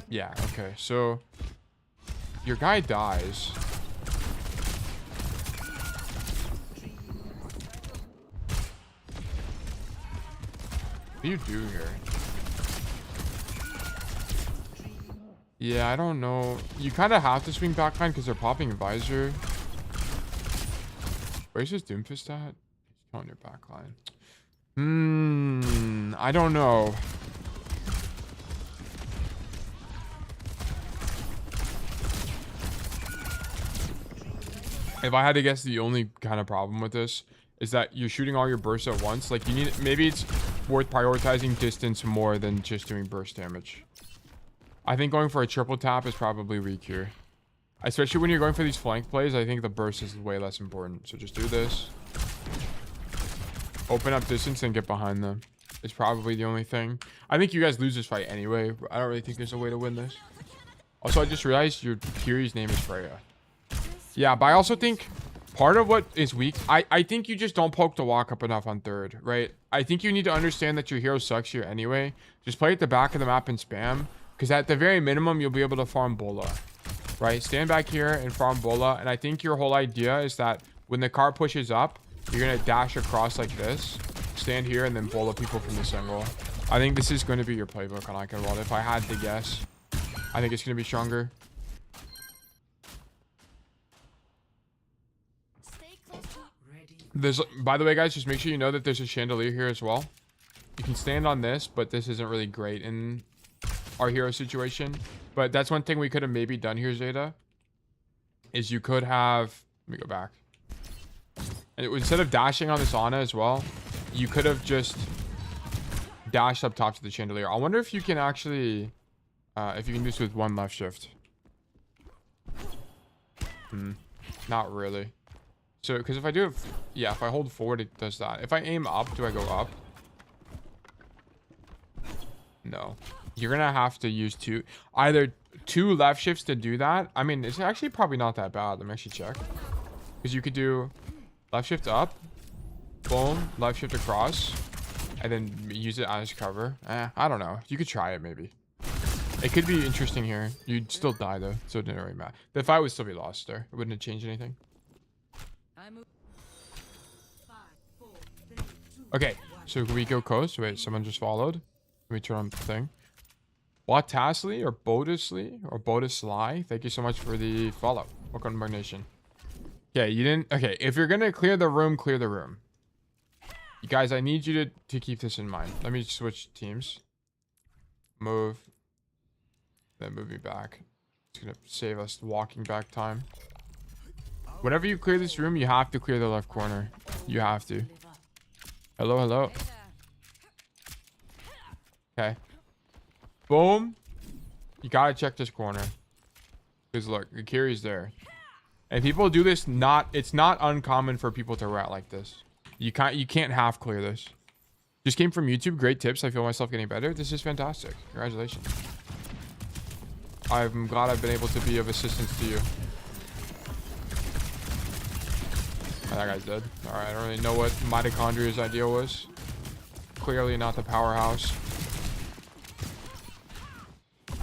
Yeah, okay. So, your guy dies. What do you do here? Yeah, I don't know. You kind of have to swing backline because they're popping visor. Where's his Doomfist at? He's on your backline. I don't know. If I had to guess, the only kind of problem with this is that you're shooting all your bursts at once. Like, you need... Maybe it's worth prioritizing distance more than just doing burst damage. I think going for a triple tap is probably weak here. Especially when you're going for these flank plays, I think the burst is way less important. So just do this. Open up distance and get behind them. It's probably the only thing. I think you guys lose this fight anyway. I don't really think there's a way to win this. Also, I just realized your Kiri's name is Freya. Yeah, but I also think part of what is weak... I think you just don't poke the walk up enough on third, right? I think you need to understand that your hero sucks here anyway. Just play at the back of the map and spam. Because at the very minimum, you'll be able to farm Bola, right? Stand back here and farm Bola. And I think your whole idea is that when the car pushes up, you're going to dash across like this. Stand here and then Bola people from this angle. I think this is going to be your playbook on Eichenwalde. If I had to guess, I think it's going to be stronger. There's, by the way, guys, just make sure you know that there's a chandelier here as well. You can stand on this, but this isn't really great in... our hero situation, but that's one thing we could have maybe done here, Zeta, is you could have... Let me go back. And instead of dashing on this Ana as well, you could have just dashed up top to the chandelier. I wonder if you can actually... if you can do this with one left shift. Not really. So, because if I do it... Yeah, if I hold forward, it does that. If I aim up, do I go up? No. You're gonna have to use either two left shifts to do that. I mean, it's actually probably not that bad. Let me actually check. Because you could do left shift up, boom, left shift across, and then use it as cover. I don't know. You could try it maybe. It could be interesting here. You'd still die though, so it didn't really matter. The fight would still be lost there. It wouldn't have changed anything. Okay, so can we go coast? Wait, someone just followed. Let me turn on the thing. Botasly or Botusly or Botusly, thank you so much for the follow. Welcome to my nation. Okay, you didn't. Okay, if you're gonna clear the room, clear the room. You guys, I need you to keep this in mind. Let me switch teams. Move. Then move me back. It's gonna save us walking back time. Whenever you clear this room, you have to clear the left corner. You have to. Hello, hello. Okay. Boom. You gotta check this corner. Because look, the Kiri's there. And people do this it's not uncommon for people to rat like this. You can't half clear this. Just came from YouTube. Great tips. I feel myself getting better. This is fantastic. Congratulations. I'm glad I've been able to be of assistance to you. Oh, that guy's dead. Alright, I don't really know what Mitochondria's idea was. Clearly not the powerhouse.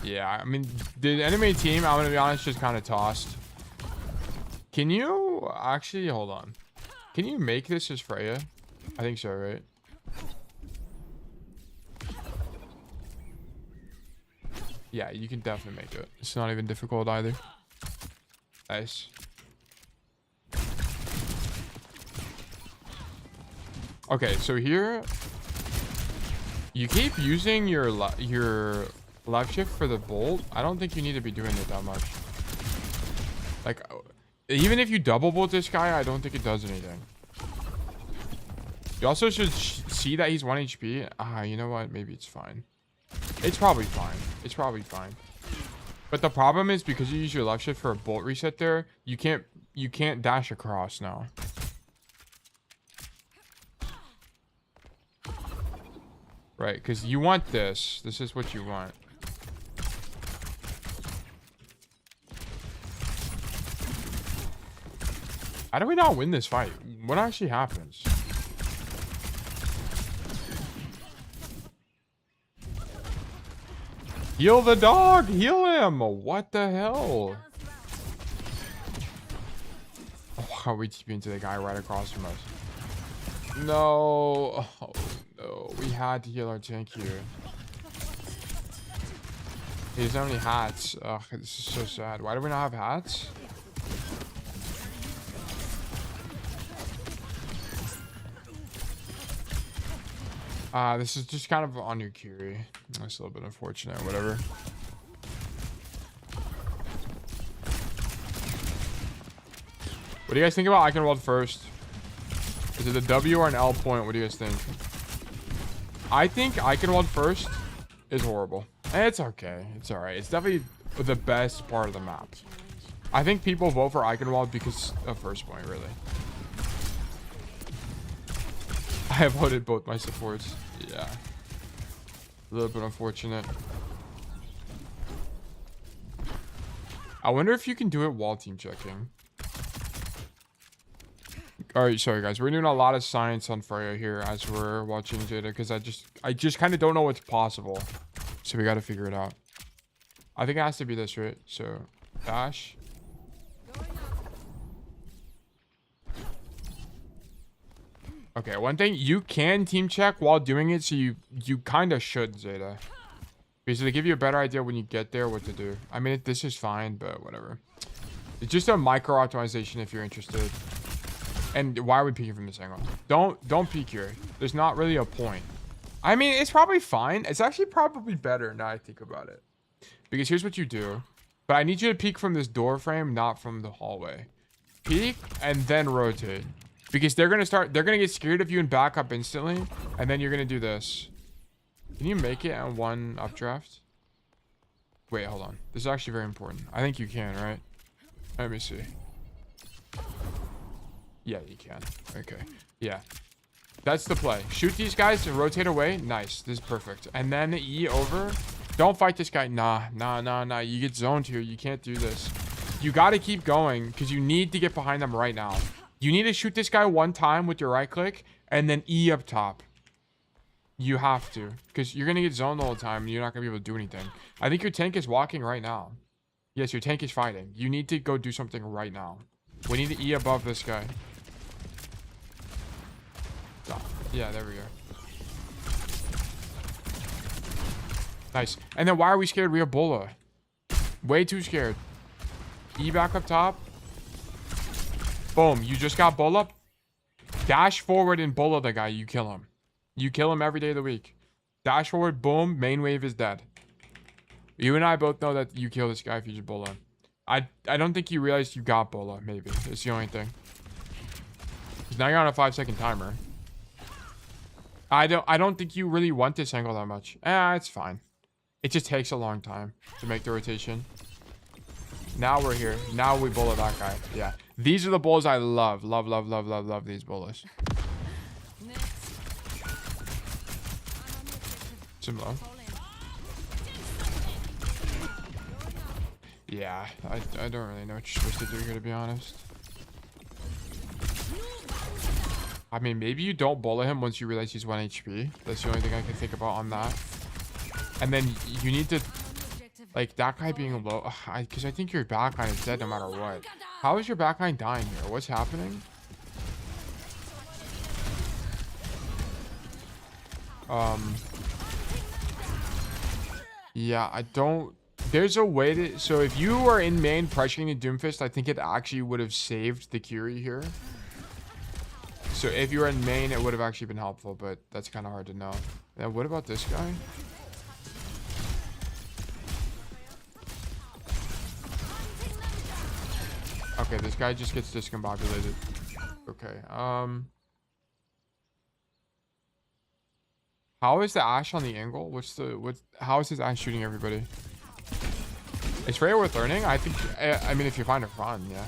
Yeah, I mean, the enemy team, I'm gonna be honest, just kind of tossed. Can you actually hold on? Can you make this as Freya? I think so, right? Yeah, you can definitely make it. It's not even difficult either. Nice. Okay, so here you keep using your left shift for the bolt. I don't think you need to be doing it that much. Like, even if you double bolt this guy, I don't think it does anything. You also should see that he's 1 HP. You know what? Maybe it's fine. It's probably fine. It's probably fine. But the problem is because you use your left shift for a bolt reset there, you can't dash across now. Right, because you want this. This is what you want. How do we not win this fight? What actually happens? Heal the dog! Heal him! What the hell? Oh, how are we TPing to the guy right across from us? No. Oh, no. We had to heal our tank here. He doesn't have any hats. Ugh, this is so sad. Why do we not have hats? This is just kind of on your Kiri. That's a little bit unfortunate. Whatever. What do you guys think about Eichenwalde first? Is it a W or an L point? What do you guys think? I think Eichenwalde first is horrible. It's okay. It's alright. It's definitely the best part of the map. I think people vote for Eichenwalde because of first point, really. I have voted both my supports. Yeah. A little bit unfortunate. I wonder if you can do it while team checking. Alright, sorry guys. We're doing a lot of science on Freya here as we're watching Jada because I just kind of don't know what's possible. So we got to figure it out. I think it has to be this, right? So, dash. Okay, one thing, you can team check while doing it, so you kind of should, Zeta. Because they give you a better idea when you get there what to do. I mean, this is fine, but whatever. It's just a micro optimization if you're interested. And why are we peeking from this angle? Don't peek here. There's not really a point. I mean, it's probably fine. It's actually probably better now I think about it. Because here's what you do. But I need you to peek from this door frame, not from the hallway. Peek and then rotate. Because they're gonna get scared of you and back up instantly. And then you're gonna do this. Can you make it on one updraft? Wait, hold on. This is actually very important. I think you can, right? Let me see. Yeah, you can. Okay. Yeah. That's the play. Shoot these guys and rotate away. Nice. This is perfect. And then E over. Don't fight this guy. Nah. You get zoned here. You can't do this. You got to keep going because you need to get behind them right now. You need to shoot this guy one time with your right click and then E up top. You have to because you're going to get zoned the whole time and you're not going to be able to do anything. I think your tank is walking right now. Yes, your tank is fighting. You need to go do something right now. We need to E above this guy. Yeah, there we go. Nice. And then why are we scared? We have Bola. Way too scared. E back up top. Boom. You just got Bola. Dash forward and Bola the guy. You kill him. You kill him every day of the week. Dash forward. Boom. Main wave is dead. You and I both know that you kill this guy if you just Bola him. I don't think you realized you got Bola. Maybe. It's the only thing. Because now you're on a 5-second timer. I don't think you really want this angle that much. It's fine. It just takes a long time to make the rotation. Now we're here. Now we bullet that guy. Yeah. These are the bulls I love. Love, love, love, love, love these bullets. Similar. Yeah. I don't really know what you're supposed to do here, to be honest. I mean, maybe you don't bullet him once you realize he's 1 HP. That's the only thing I can think about on that. And then you need to... Like, that guy being low... Because I think your backline is dead no matter what. How is your backline dying here? What's happening? Yeah, I don't... There's a way to... So if you are in main pressuring the Doomfist, I think it actually would have saved the Curie here. So if you were in main, it would have actually been helpful, but that's kind of hard to know. And what about this guy? Okay, this guy just gets discombobulated. Okay, how is the Ashe on the angle? How is his Ashe shooting everybody? Is Freja worth learning? I think, I mean, if you find her fun, yeah.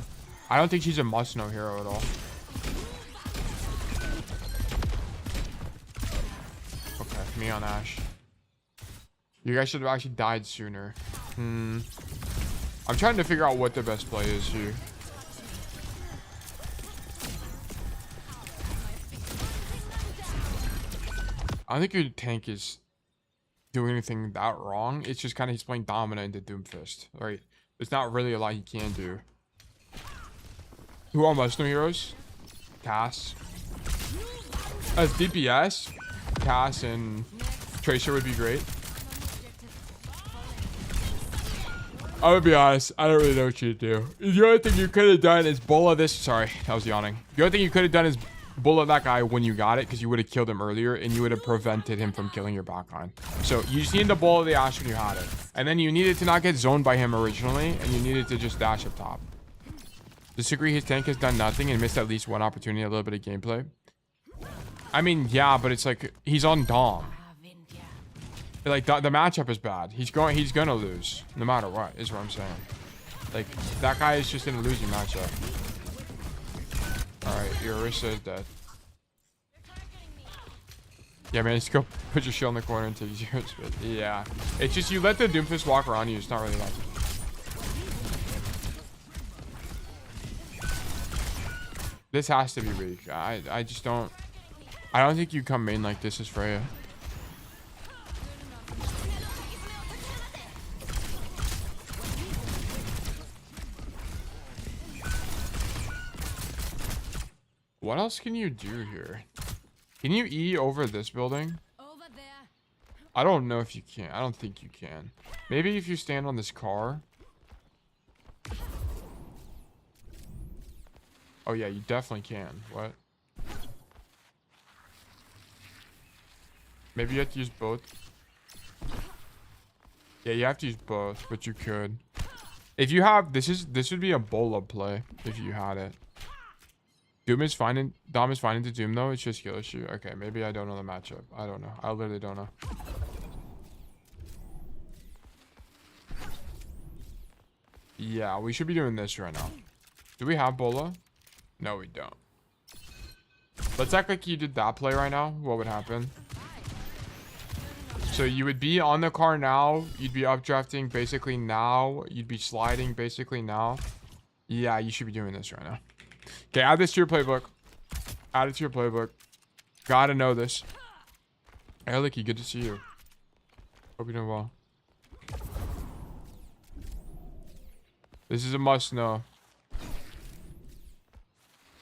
I don't think she's a must-know hero at all. Okay, me on Ashe. You guys should have actually died sooner. I'm trying to figure out what the best play is here. I don't think your tank is doing anything that wrong. It's just kind of he's playing dominant into Doomfist, right? There's not really a lot he can do. Who are must-know heroes? Cass. As DPS, Cass and Tracer would be great. I'm gonna be honest, I don't really know what you do. The only thing you could have done is bullet this. Sorry, I was yawning. The only thing you could have done is bullet that guy when you got it, because you would have killed him earlier and you would have prevented him from killing your backline. So you just needed to bullet the Ashe when you had it. And then you needed to not get zoned by him originally, and you needed to just dash up top. Disagree, his tank has done nothing and missed at least one opportunity, a little bit of gameplay. I mean, yeah, but it's like he's on Dom. Like the matchup is bad. He's gonna lose no matter what, is what I'm saying. Like that guy is just in a losing matchup. All right, your Orisa is dead. Yeah, man, just go put your shield in the corner and take zero spit. Yeah, it's just you let the Doomfist walk around you. It's not really that. This has to be weak. I just don't. I don't think you come main like this as Freja. What else can you do here? Can you E over this building? Over there. I don't know if you can. I don't think you can. Maybe if you stand on this car. Oh yeah, you definitely can. What? Maybe you have to use both. Yeah, you have to use both, but you could. If you have this would be a Bola play if you had it. Dom is fine into Doom though. It's just skill issue. Okay, maybe I don't know the matchup. I don't know. I literally don't know. Yeah, we should be doing this right now. Do we have Bola? No, we don't. Let's act like you did that play right now. What would happen? So you would be on the car now. You'd be updrafting basically now. You'd be sliding basically now. Yeah, you should be doing this right now. Okay, add this to your playbook. Add it to your playbook. Gotta know this. Hey, Licky, good to see you. Hope you're doing well. This is a must know.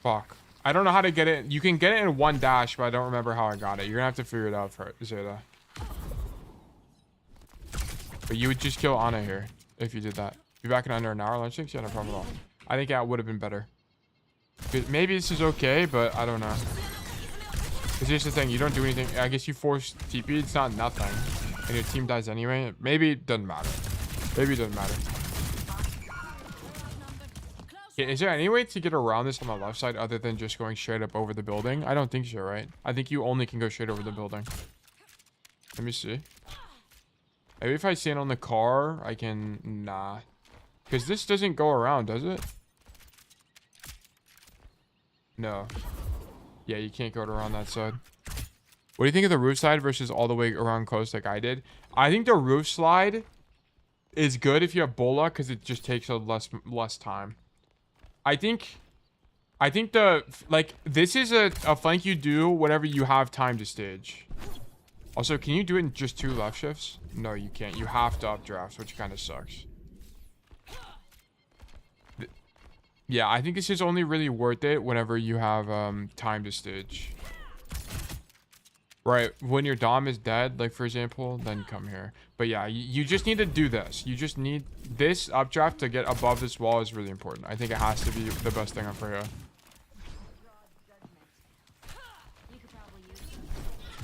Fuck. I don't know how to get it. You can get it in one dash, but I don't remember how I got it. You're gonna have to figure it out for Zeta. But you would just kill Ana here if you did that. Be back in under an hour, lunch 6? Yeah, no problem at all. I think that would have been better. Maybe this is okay, but I don't know. Because here's the thing, you don't do anything. I guess you force TP, it's not nothing. And your team dies anyway. Maybe it doesn't matter. Maybe it doesn't matter. Okay, is there any way to get around this on the left side other than just going straight up over the building? I don't think so, right? I think you only can go straight over the building. Let me see. Maybe if I stand on the car, I can... Nah. Because this doesn't go around, does it? No. Yeah, you can't go around that side. What do you think of the roof slide versus all the way around close like I did? I think the roof slide is good if you have Bola because it just takes a less time. I think the like this is a flank you do whenever you have time to stage. Also, can you do it in just 2 left shifts? No, you can't. You have to updraft, which kind of sucks. Yeah, I think this is only really worth it whenever you have time to stage. Right, when your Dom is dead, like for example, then come here. But yeah, you just need to do this. You just need this updraft to get above this wall is really important. I think it has to be the best thing on Freja.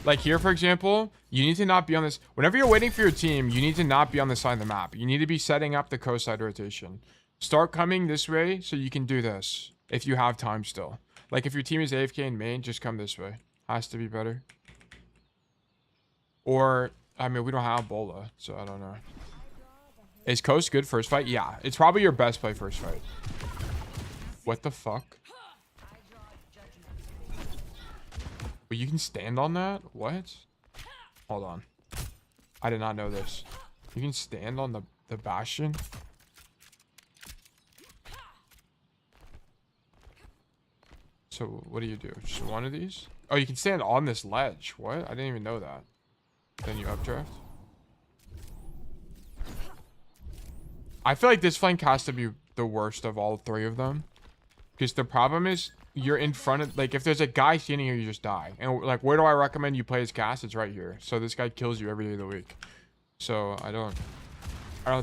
Like here, for example, you need to not be on this. Whenever you're waiting for your team, you need to not be on this side of the map. You need to be setting up the coast side rotation. Start coming this way so you can do this if you have time still. Like if your team is AFK in main, just come this way. Has to be better. Or, I mean, we don't have Bola, so I don't know. Is Coast good first fight? Yeah, it's probably your best play first fight. What the fuck? But you can stand on that? What? Hold on. I did not know this. You can stand on the Bastion? So, what do? Just one of these? Oh, you can stand on this ledge. What? I didn't even know that. Then you updraft. I feel like this flank has to be the worst of all 3 of them. Because the problem is, you're in front of... Like, if there's a guy standing here, you just die. And, like, where do I recommend you play as Cass? It's right here. So this guy kills you every day of the week. So, I don't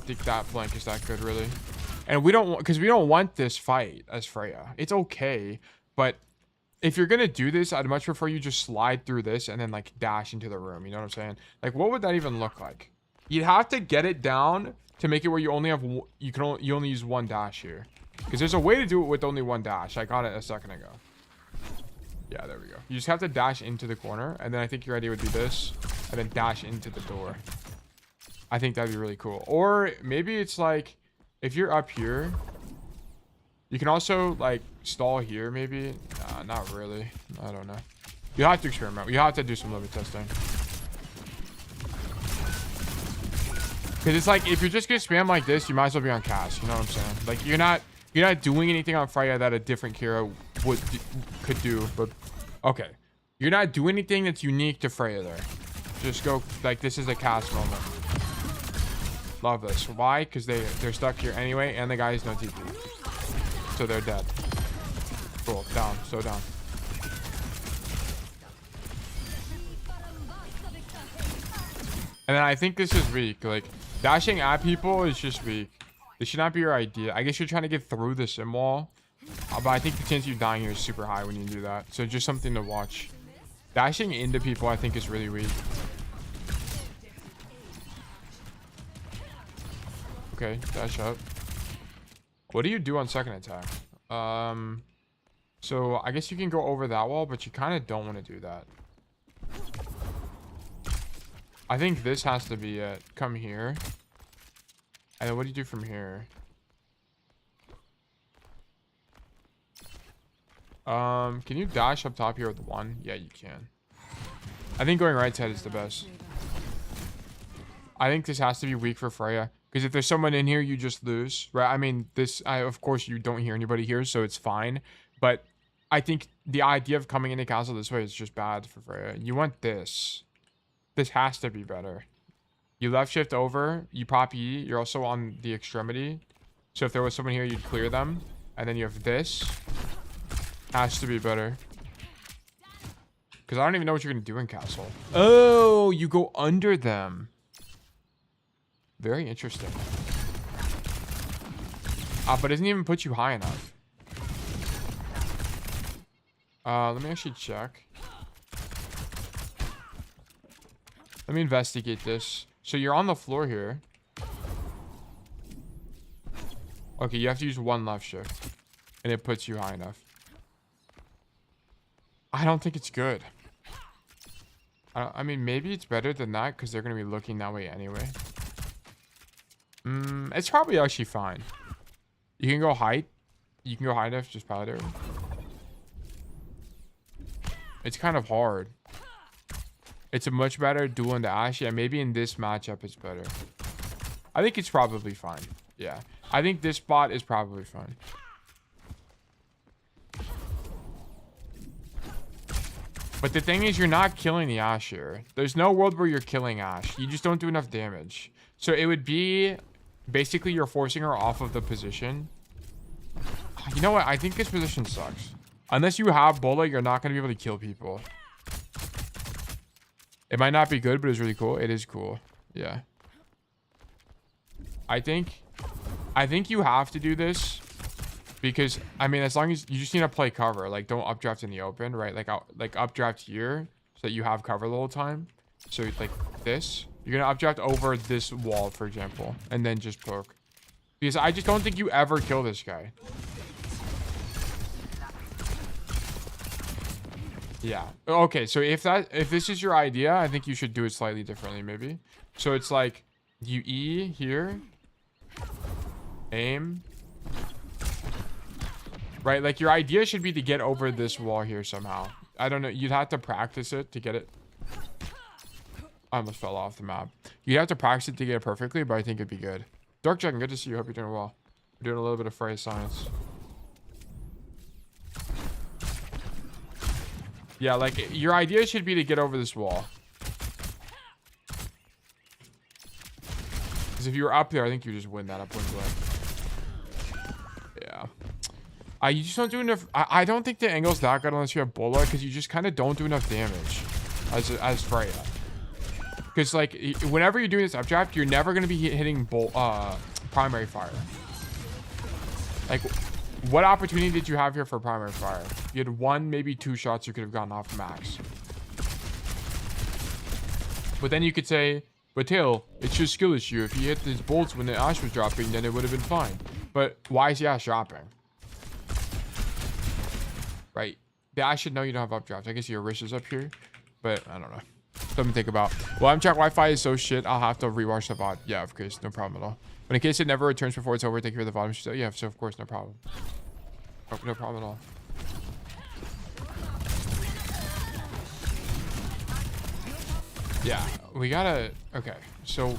think that flank is that good, really. And we don't... Because we don't want this fight as Freja. It's okay. But... If you're gonna do this, I'd much prefer you just slide through this and then like dash into the room. You know what I'm saying? Like, what would that even look like? You'd have to get it down to make it where you only have you only use 1 dash here. Because there's a way to do it with only 1 dash. I got it a second ago. Yeah, there we go. You just have to dash into the corner, and then I think your idea would be this, and then dash into the door. I think that'd be really cool. Or maybe it's like if you're up here. You can also, like, stall here, maybe. Nah, not really. I don't know. You have to experiment. You have to do some limit testing. Because it's like, if you're just going to spam like this, you might as well be on Cass. You know what I'm saying? Like, you're not doing anything on Freja that a different Kira could do. But, okay. You're not doing anything that's unique to Freja there. Just go, like, this is a Cass moment. Love this. Why? Because they're stuck here anyway, and the guy has no TP. So they're dead. Cool. Down. So down. And then I think this is weak. Like, dashing at people is just weak. This should not be your idea. I guess you're trying to get through the sim wall. But I think the chance of you dying here is super high when you do that. So just something to watch. Dashing into people, I think, is really weak. Okay. Dash up. What do you do on second attack? So I guess you can go over that wall, but you kind of don't want to do that. I think this has to be it. Come here. And then what do you do from here? Can you dash up top here with 1? Yeah, you can. I think going right side is the best. I think this has to be weak for Freja. Because if there's someone in here, you just lose, right? I mean, of course, you don't hear anybody here, so it's fine. But I think the idea of coming into castle this way is just bad for Freja. You want this. This has to be better. You left shift over, you pop E, you're also on the extremity. So if there was someone here, you'd clear them. And then you have this. Has to be better. Because I don't even know what you're going to do in castle. Oh, you go under them. Very interesting. But it doesn't even put you high enough. Let me actually check. Let me investigate this. So you're on the floor here. Okay, you have to use one left shift. And it puts you high enough. I don't think it's good. I mean, maybe it's better than that because they're going to be looking that way anyway. It's probably actually fine. You can go height. You can go high enough, just powder. It's kind of hard. It's a much better duel in the Ashe. Yeah, maybe in this matchup it's better. I think it's probably fine. Yeah. I think this spot is probably fine. But the thing is, you're not killing the Ashe here. There's no world where you're killing Ashe. You just don't do enough damage. So it would be... Basically, you're forcing her off of the position. You know what? I think this position sucks. Unless you have Bola, you're not going to be able to kill people. It might not be good, but it's really cool. It is cool. Yeah. I think you have to do this. Because, I mean, as long as you just need to play cover. Like, don't updraft in the open, right? Like updraft here so that you have cover the whole time. So, like this. You're going to updraft over this wall, for example. And then just poke. Because I just don't think you ever kill this guy. Yeah. Okay, so if this is your idea, I think you should do it slightly differently, maybe. So it's like, you E here. Aim. Right, like your idea should be to get over this wall here somehow. I don't know. You'd have to practice it to get it. I almost fell off the map. You'd have to practice it to get it perfectly, but I think it'd be good. Dark Dragon, good to see you. Hope you're doing well. We're doing a little bit of Freja science. Yeah, like your idea should be to get over this wall. Because if you were up there, I think you just win that up point blank. Yeah. You just don't do enough. I don't think the angle's that good unless you have Bola, because you just kind of don't do enough damage as Freja. Because like whenever you're doing this updraft, you're never going to be hitting primary fire. Like, what opportunity did you have here for primary fire? You had one, maybe two shots you could have gotten off max. But then you could say, but Tail, it's just skill issue. If he hit his bolts when the Ashe was dropping, then it would have been fine. But why is the Ashe dropping? Right. The Ashe should know you don't have updraft. I guess your wrist is up here, but I don't know. Something to think about. Well, I'm check Wi-Fi is so shit. I'll have to rewatch the VOD. Yeah, of course, no problem at all. But in case it never returns before it's over, take care of the VOD. So yeah, so of course, no problem. Oh, no problem at all. Yeah, we gotta. Okay, so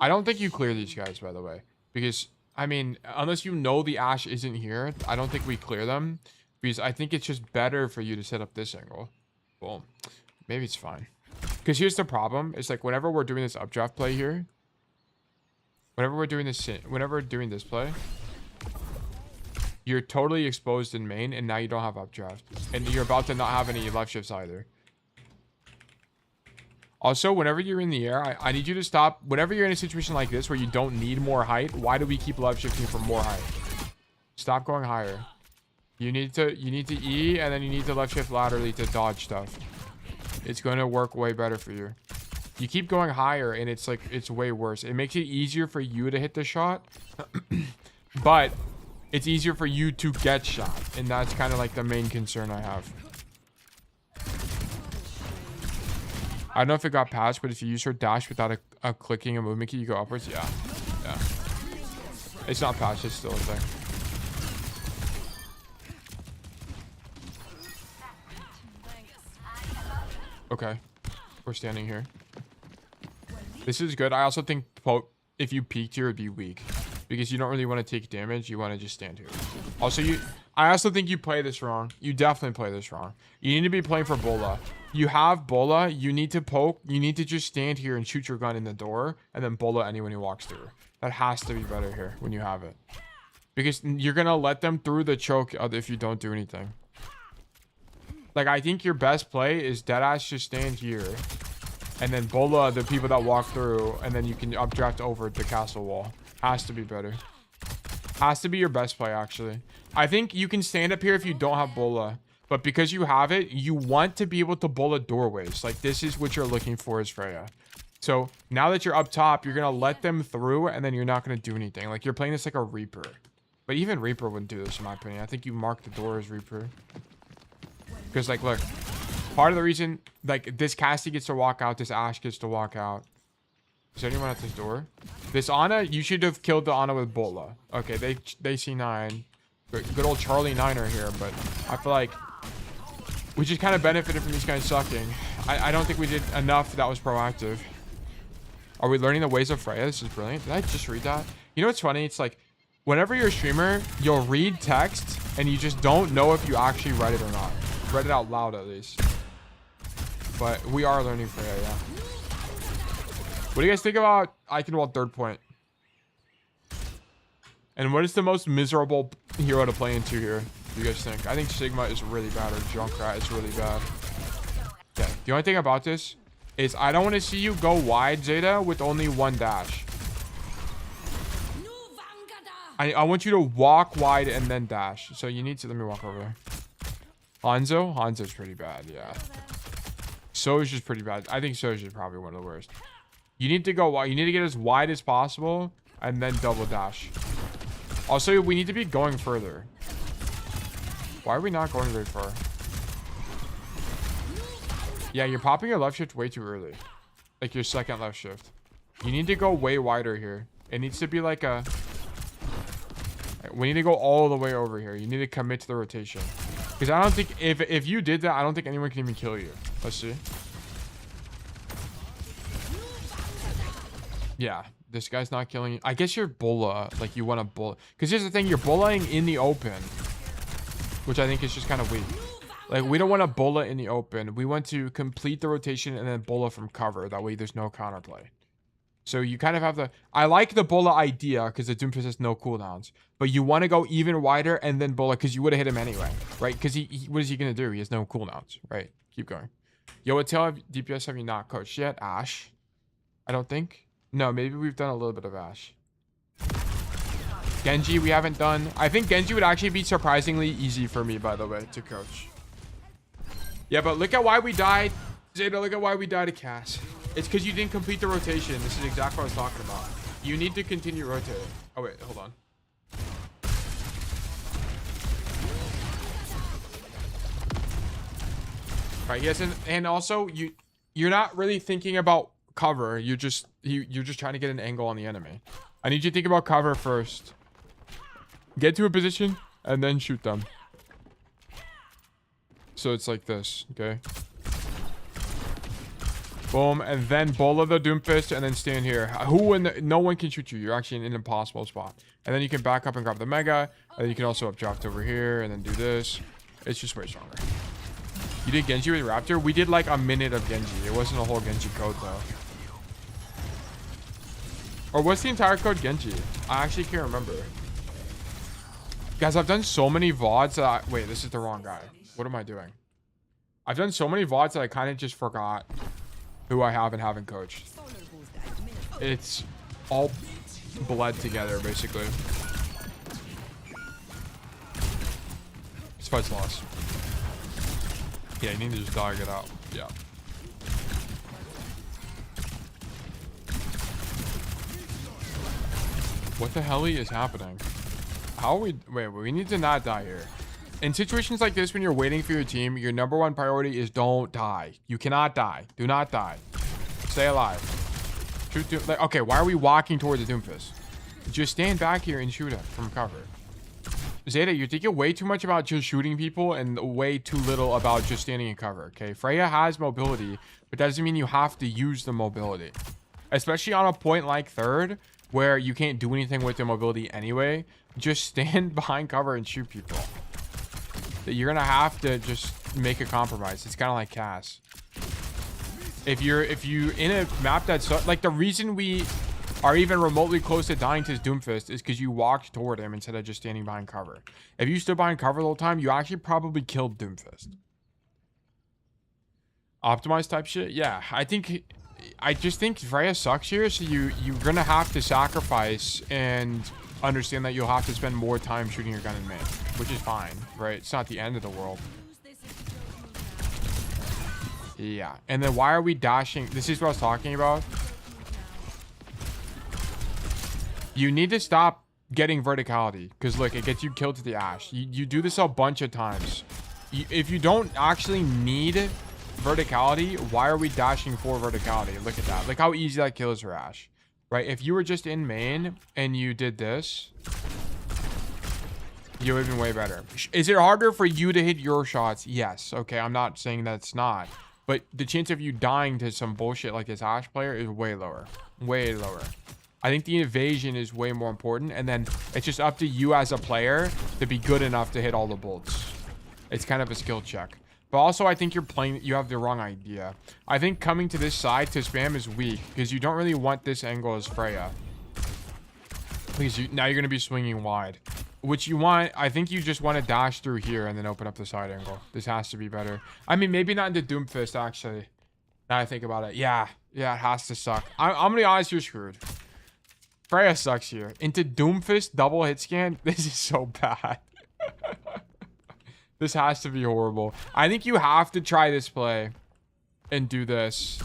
I don't think you clear these guys, by the way, because I mean, unless you know the Ashe isn't here, I don't think we clear them. Because I think it's just better for you to set up this angle. Boom. Maybe it's fine. Because here's the problem. It's like whenever we're doing this updraft play here. Whenever we're doing this play. You're totally exposed in main. And now you don't have updraft. And you're about to not have any left shifts either. Also, whenever you're in the air, I need you to stop. Whenever you're in a situation like this where you don't need more height. Why do we keep left shifting for more height? Stop going higher. You need to E, and then you need to left shift laterally to dodge stuff. It's going to work way better for you. You keep going higher, and it's like, it's way worse. It makes it easier for you to hit the shot, but it's easier for you to get shot. And that's kind of like the main concern I have. I don't know if it got patched, but if you use her dash without a clicking a movement key, you go upwards. Yeah. Yeah. It's not patched. It's still a thing. Okay, we're standing here. This is good. I also think if you peeked here, it'd be weak because you don't really want to take damage. You want to just stand here. Also, I also think you play this wrong. You definitely play this wrong. You need to be playing for Bola. You have Bola. You need to poke. You need to just stand here and shoot your gun in the door and then Bola anyone who walks through. That has to be better here when you have it. Because you're going to let them through the choke if you don't do anything. Like, I think your best play is deadass just stand here. And then Bola the people that walk through. And then you can updraft over the castle wall. Has to be better. Has to be your best play, actually. I think you can stand up here if you don't have bola. But because you have it, you want to be able to bola doorways. Like, this is what you're looking for as Freja. So, now that you're up top, you're going to let them through, and then you're not going to do anything. Like, you're playing this like a Reaper. But even Reaper wouldn't do this, in my opinion. I think you mark the door as Reaper. Because, like, look. Part of the reason, like, this Cassidy gets to walk out, this Ashe gets to walk out. Is there anyone at this door? This Ana, you should have killed the Ana with bola. Okay, they see 9. Good old Charlie Niner here, but I feel like we just kind of benefited from these guys sucking. I don't think we did enough that was proactive. Are we learning the ways of Freja? This is brilliant. Did I just read that? You know what's funny? It's like, whenever you're a streamer, you'll read text, and you just don't know if you actually read it or not. Read it out loud, at least. But we are learning Freja, yeah. What do you guys think about Eichenwalde 3rd point? And what is the most miserable hero to play into here? Do you guys think? I think Sigma is really bad, or Junkrat is really bad. Yeah. The only thing about this is I don't want to see you go wide, Zeta, with only 1 dash. I want you to walk wide and then dash. So you need to... Let me walk over there. Hanzo? Hanzo's pretty bad, yeah. Soj is pretty bad. I think Soj is probably one of the worst. You need to go wide. You need to get as wide as possible and then double dash. Also, we need to be going further. Why are we not going very far? Yeah, you're popping your left shift way too early. Like your second left shift. You need to go way wider here. It needs to be like a... We need to go all the way over here. You need to commit to the rotation. Because I don't think... If you did that, I don't think anyone can even kill you. Let's see. Yeah, this guy's not killing you. I guess you're bola. Like, you want to bola. Because here's the thing. You're bolaing in the open. Which I think is just kind of weak. Like, we don't want to bola in the open. We want to complete the rotation and then bola from cover. That way there's no counterplay. So you kind of have the... I like the bola idea because the Doomfist has no cooldowns. But you want to go even wider and then bola because you would have hit him anyway. Right? Because what is he going to do? He has no cooldowns. Right? Keep going. Yo, what tail DPS have you not coached yet? Ashe? I don't think. No, maybe we've done a little bit of Ashe. Genji, we haven't done. I think Genji would actually be surprisingly easy for me, by the way, to coach. Yeah, but look at why we died. Zeta, look at why we died to Cass. It's because you didn't complete the rotation. This is exactly what I was talking about. You need to continue rotating. Oh, wait, hold on. Right, yes, and also you're not really thinking about cover. You're just trying to get an angle on the enemy. I need you to think about cover first. Get to a position and then shoot them. So it's like this, okay? Boom, and then bola the Doomfist and then stand here. No one can shoot you. You're actually in an impossible spot. And then you can back up and grab the Mega. And then you can also up draft over here and then do this. It's just way stronger. You did Genji with Raptor? We did like a minute of Genji. It wasn't a whole Genji code though. Or what's the entire code Genji? I actually can't remember. Guys, I've done so many VODs that wait, this is the wrong guy. What am I doing? I've done so many VODs that I kind of just forgot who I have and haven't coached. It's all bled together, basically. This fight's lost. Yeah, you need to just dog it out. Yeah. What the hell is happening? How are we... Wait, we need to not die here. In situations like this, when you're waiting for your team, your #1 priority is don't die. You cannot die. Do not die. Stay alive. Shoot Doom... Like, okay, why are we walking towards the Doomfist? Just stand back here and shoot him from cover. Zeta, you're thinking way too much about just shooting people and way too little about just standing in cover, okay? Freja has mobility, but that doesn't mean you have to use the mobility. Especially on a point like 3rd, where you can't do anything with the mobility anyway. Just stand behind cover and shoot people. You're gonna have to just make a compromise. It's kind of like Cass. If you in a map that's like, the reason we are even remotely close to dying to his Doomfist is because you walked toward him instead of just standing behind cover. If you stood behind cover the whole time, you actually probably killed Doomfist. Optimized type shit? Yeah, I think I just think Freya sucks here, so you're gonna have to sacrifice and understand that you'll have to spend more time shooting your gun in main, which is fine, right? It's not the end of the world. Yeah, and then why are we dashing? This is what I was talking about. You need to stop getting verticality, because look, it gets you killed to the Ash. You do this a bunch of times. If you don't actually need verticality, why are we dashing for verticality? Look at that. Look how easy that kills her Ash, right? If you were just in main and you did this, you would have been way better. Is it harder for you to hit your shots? Yes. Okay, I'm not saying that it's not, but the chance of you dying to some bullshit like this Ash player is way lower. Way lower. I think the evasion is way more important, and then it's just up to you as a player to be good enough to hit all the bolts. It's kind of a skill check. But also, I think you have the wrong idea. I think coming to this side to spam is weak, because you don't really want this angle as Freya. Because now you're going to be swinging wide. Which you want, I think you just want to dash through here and then open up the side angle. This has to be better. I mean, maybe not into Doomfist, actually. Now I think about it. Yeah, it has to suck. I'm going to be honest, you're screwed. Freya sucks here. Into Doomfist, double hit scan. This is so bad. This has to be horrible. I think you have to try this play and do this.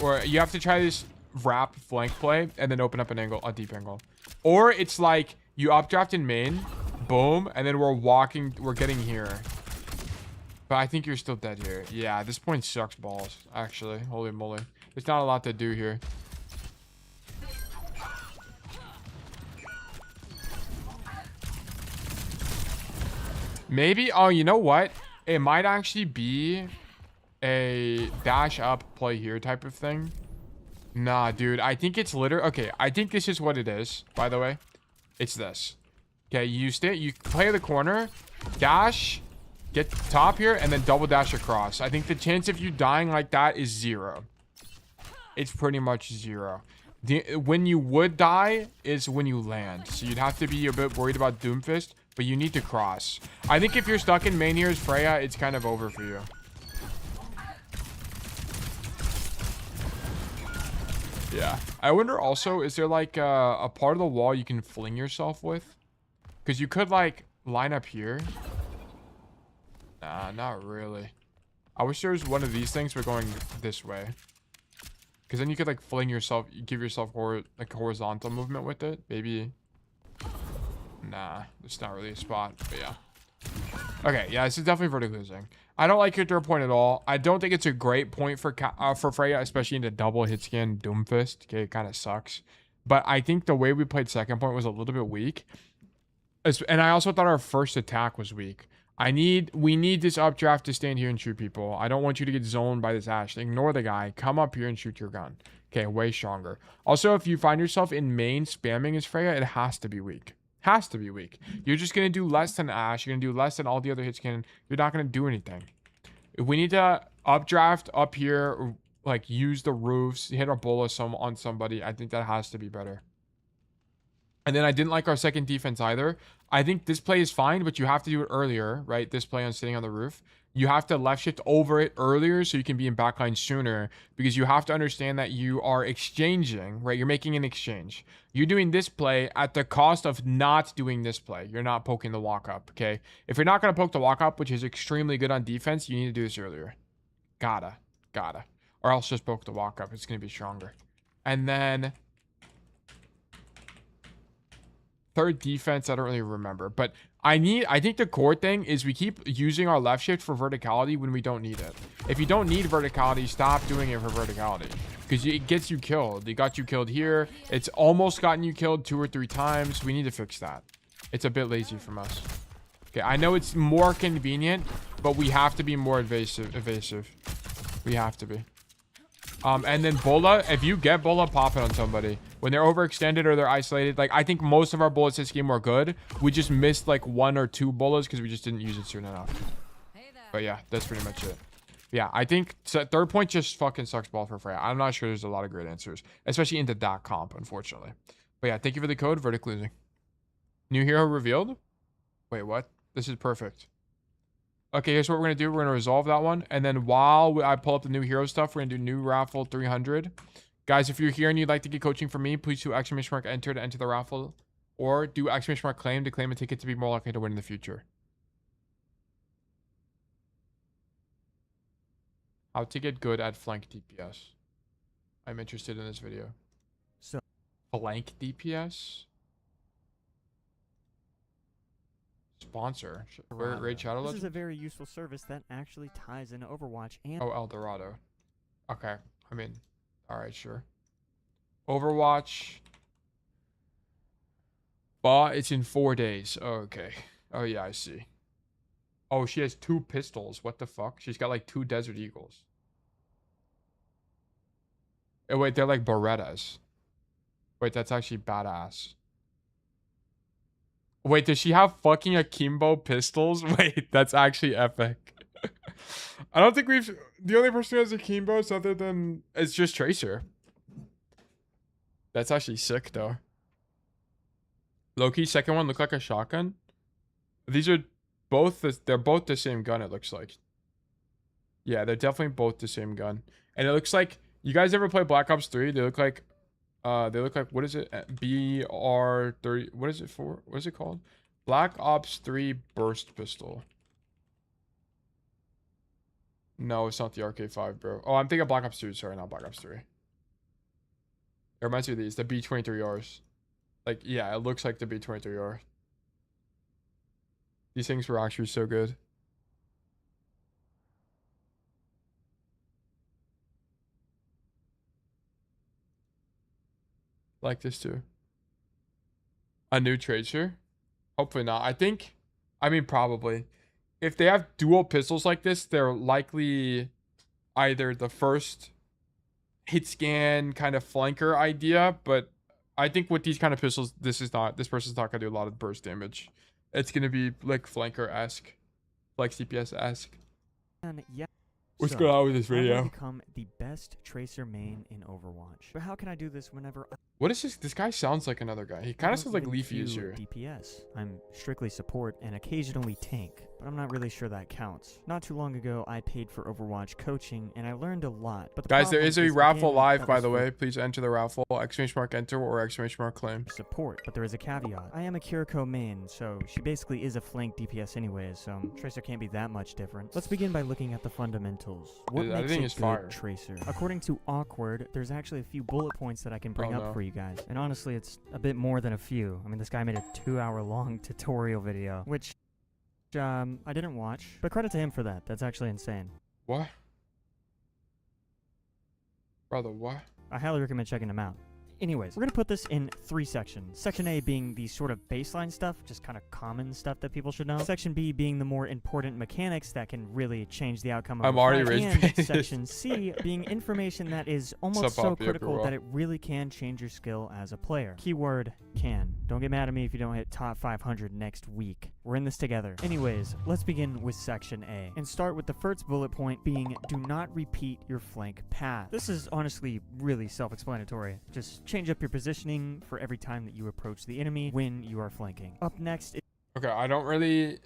Or you have to try this wrap flank play and then open up an angle, a deep angle. Or it's like you updraft in main, boom, and then we're getting here. But I think you're still dead here. Yeah, this point sucks balls, actually. Holy moly. There's not a lot to do here. Maybe, oh, you know what? It might actually be a dash up, play here type of thing. Nah, dude. I think it's literally... Okay, I think this is what it is, by the way. It's this. Okay, you play the corner, dash, get top here, and then double dash across. I think the chance of you dying like that is 0. It's pretty much 0. When you would die is when you land. So you'd have to be a bit worried about Doomfist. But you need to cross. I think if you're stuck in main here as Freya, it's kind of over for you. Yeah. I wonder also, is there like a part of the wall you can fling yourself with? Because you could like line up here. Nah, not really. I wish there was one of these things but going this way. Because then you could like fling yourself, give yourself like horizontal movement with it. Maybe... Nah, it's not really a spot, but yeah. Okay, yeah, this is definitely vertically losing. I don't like your third point at all. I don't think it's a great point for Freya, especially into double hit scan Doomfist. Okay, it kind of sucks. But I think the way we played second point was a little bit weak. And I also thought our first attack was weak. We need this updraft to stand here and shoot people. I don't want you to get zoned by this Ash. Ignore the guy. Come up here and shoot your gun. Okay, way stronger. Also, if you find yourself in main spamming as Freya, it has to be weak. Has to be weak. You're just going to do less than Ash. You're going to do less than all the other hits can. You're not going to do anything. If we need to updraft up here, like use the roofs, hit a bullet on somebody, I think that has to be better. And then I didn't like our second defense either. I think this play is fine, but you have to do it earlier, right? This play on sitting on the roof. You have to left shift over it earlier so you can be in backline sooner, because you have to understand that you are exchanging, right? You're making an exchange. You're doing this play at the cost of not doing this play. You're not poking the walk up, okay? If you're not going to poke the walk up, which is extremely good on defense, you need to do this earlier. Gotta. Or else just poke the walk up. It's going to be stronger. And then... third defense, I don't really remember, but I think the core thing is we keep using our left shift for verticality when we don't need it. If you don't need verticality, stop doing it for verticality, because it gets you killed. It got you killed here. It's almost gotten you killed 2 or 3 times. We need to fix that. It's a bit lazy from us. Okay, I know it's more convenient, but we have to be more evasive. We have to be. And then Bola, if you get Bola, pop it on somebody. When they're overextended or they're isolated, like, I think most of our bullets this game were good. We just missed, like, 1 or 2 Bolas because we just didn't use it soon enough. But yeah, that's pretty much it. Yeah, I think third point just fucking sucks ball for Freya. I'm not sure there's a lot of great answers, especially into that comp, unfortunately. But yeah, thank you for the code. Verdict losing. New hero revealed? Wait, what? This is perfect. Okay, here's what we're gonna do. We're gonna resolve that one, and then while I pull up the new hero stuff, we're gonna do new raffle 300. Guys, if you're here and you'd like to get coaching from me, please do !enter to enter the raffle, or do !claim to claim a ticket to be more likely to win in the future. How to get good at flank DPS. I'm interested in this video. So Flank DPS? Sponsor. Raid Shadow this Legends? is a very useful service that actually ties into Overwatch and Oh, El Dorado. Okay. I mean, alright, sure. Overwatch. But it's in 4 days. Okay. Oh, yeah, I see. Oh, she has 2 pistols. What the fuck? She's got like 2 Desert Eagles. Oh, wait, they're like Berettas. Wait, that's actually badass. Wait, does she have fucking akimbo pistols? Wait, that's actually epic. I don't think we've... The only person who has akimbos other than... It's just Tracer. That's actually sick, though. Loki, second one look like a shotgun. These are both... They're both the same gun, it looks like. Yeah, they're definitely both the same gun. And it looks like... You guys ever play Black Ops 3? They look like... what is it? BR30. What is it for? What is it called? Black Ops 3 Burst Pistol. No, it's not the RK5, bro. Oh, I'm thinking of Black Ops 2. Sorry, not Black Ops 3. It reminds me of these. The B23Rs. Like, yeah, it looks like the B23R. These things were actually so good. Like this too. A new Tracer? Hopefully not. I mean, probably. If they have dual pistols like this, they're likely either the first hit scan kind of flanker idea, but I think with these kind of pistols, this person's not gonna do a lot of burst damage. It's gonna be like flanker-esque, like CPS-esque. yeah. What's going on with this I video? want to become the best Tracer main in Overwatch. But how can I do this whenever What is this? This guy sounds like another guy. He kind of don't sounds like even Leafy is do here. DPS. I'm strictly support and occasionally tank, but I'm not really sure that counts. Not too long ago, I paid for Overwatch coaching, and I learned a lot. But Guys, there is a raffle again, live, that by was the for way. Please enter the raffle. !enter or !claim. support, but there is a caveat. I am a Kiriko main, so she basically is a flank DPS anyways, so Tracer can't be that much different. Let's begin by looking at the fundamentals. What Dude, makes think a it's good fire. Tracer? According to Awkward, there's actually a few bullet points that I can bring Oh, up no. for you guys. And honestly, it's a bit more than a few. I mean, this guy made a 2-hour-long tutorial video, which I didn't watch, but credit to him for that. That's actually insane. What? Brother, what? I highly recommend checking him out. Anyways, we're going to put this in 3 sections. Section A being the sort of baseline stuff, just kind of common stuff that people should know. Section B being the more important mechanics that can really change the outcome of I'm a already fight. rage And baited. Section C being information that is almost Sup, so Poppy? Hope you're critical well. that it really can change your skill as a player. Keyword can. Don't get mad at me if you don't hit top 500 next week. We're in this together. Anyways, let's begin with Section A and start with the first bullet point being do not repeat your flank path. This is honestly really self-explanatory. Just change up your positioning for every time that you approach the enemy when you are flanking. Up next Okay, I don't really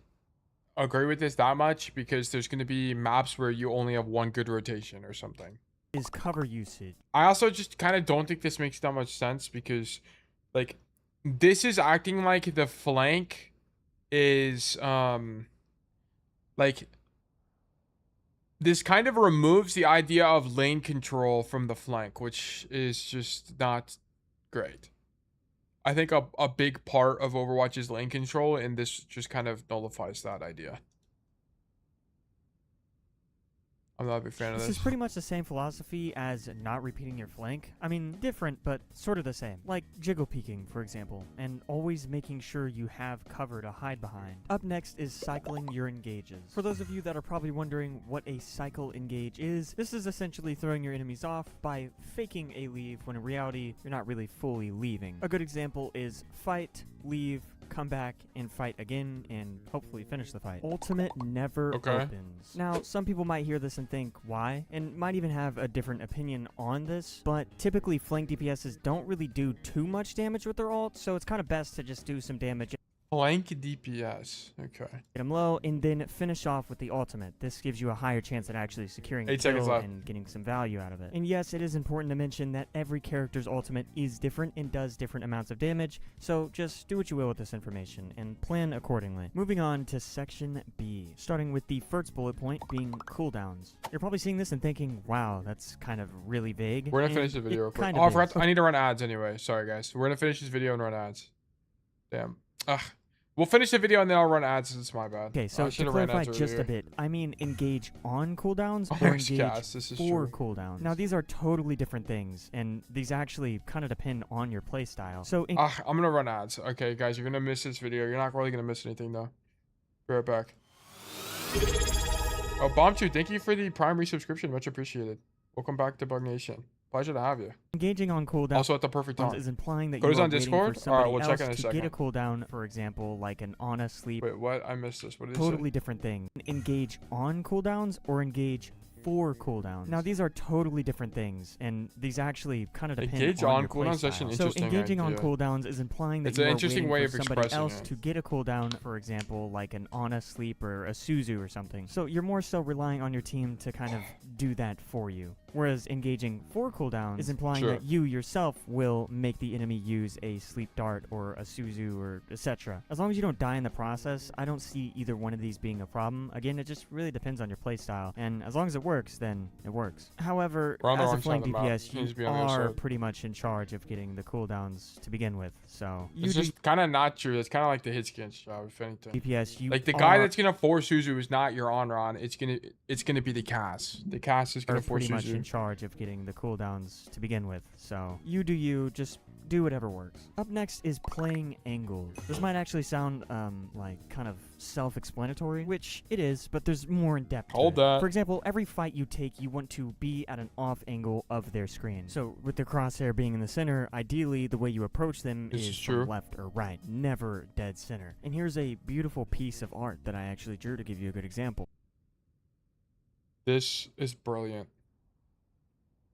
agree with this that much because there's going to be maps where you only have one good rotation or something. is cover usage. I also just kind of don't think this makes that much sense because, like, this is acting like the flank is, like, this kind of removes the idea of lane control from the flank, which is just not great. I think a big part of Overwatch is lane control, and this just kind of nullifies that idea. I'm not a big fan of This this. is pretty much the same philosophy as not repeating your flank. I mean, different, but sort of the same. Like jiggle peeking, for example, and always making sure you have cover to hide behind. Up next is cycling your engages. For those of you that are probably wondering what a cycle engage is, this is essentially throwing your enemies off by faking a leave when in reality, you're not really fully leaving. A good example is fight, leave, come back and fight again and hopefully finish the fight. Ultimate never opens. Now, some people might hear this and think, why? And might even have a different opinion on this, but typically flank DPSs don't really do too much damage with their ult, so it's kind of best to just do some damage. Flank DPS. Okay. Get him low, and then finish off with the ultimate. This gives you a higher chance at actually securing a 8 seconds kill left. and getting some value out of it. And yes, it is important to mention that every character's ultimate is different and does different amounts of damage, so just do what you will with this information and plan accordingly. Moving on to section B, starting with the first bullet point being cooldowns. You're probably seeing this and thinking, wow, that's kind of really vague. We're gonna and finish the video real it quick. kind Oh, I of forgot. is. I need to run ads anyway. Sorry, guys. We're gonna finish this video and run ads. Damn. Ugh. We'll finish the video and then I'll run ads. It's my bad. Okay, so I to should've ran clarify ads just a earlier. bit, I mean engage on cooldowns Oh, or yes, engage this is for true. cooldowns. Now these are totally different things, and these actually kind of depend on your playstyle. So I'm gonna run ads. Okay, guys, you're gonna miss this video. You're not really gonna miss anything though. Be right back. Oh, Bomb2, thank you for the primary subscription. Much appreciated. Welcome back to Bug Nation. Pleasure to have you. engaging on cooldowns Also at the perfect time. is implying that Code you is are on waiting Discord? for Alright, somebody we'll check else in a to second. get a cooldown, for example, like an on a sleep. Wait, what? I missed this. What did he Totally say? different thing. Engage on cooldowns or engage for cooldowns. Now these are totally different things, and these actually kind of depend Engage on on your cooldowns? That's an playstyle. So interesting engaging on idea. cooldowns is implying that It's you an are interesting waiting way for of somebody expressing else it. to get a cooldown, for example, like an on a sleep or a Suzu or something. So you're more so relying on your team to kind of do that for you. Whereas engaging for cooldowns is implying Sure. that you yourself will make the enemy use a sleep dart or a Suzu or etc. As long as you don't die in the process, I don't see either one of these being a problem. Again, it just really depends on your playstyle, and as long as it works, then it works. However, We're on the as a wrong side of flank the map. DPS, He needs to be you on the other are side. pretty much in charge of getting the cooldowns to begin with. So you It's do just kind of not true. It's kind of like the hit skin's job, if anything. DPS. You Like the guy are that's gonna force Suzu is not your Onron. It's gonna be the Cass. The Cass is gonna force pretty much in Suzu. charge of getting the cooldowns to begin with. So you do you, just do whatever works. Up next is playing angles. This might actually sound like kind of self-explanatory, which it is, but there's more in depth. to Hold it. that. For example, every fight you take, you want to be at an off angle of their screen. So with the crosshair being in the center, ideally the way you approach them This is is from true. left or right, never dead center. And here's a beautiful piece of art that I actually drew to give you a good example. This is brilliant.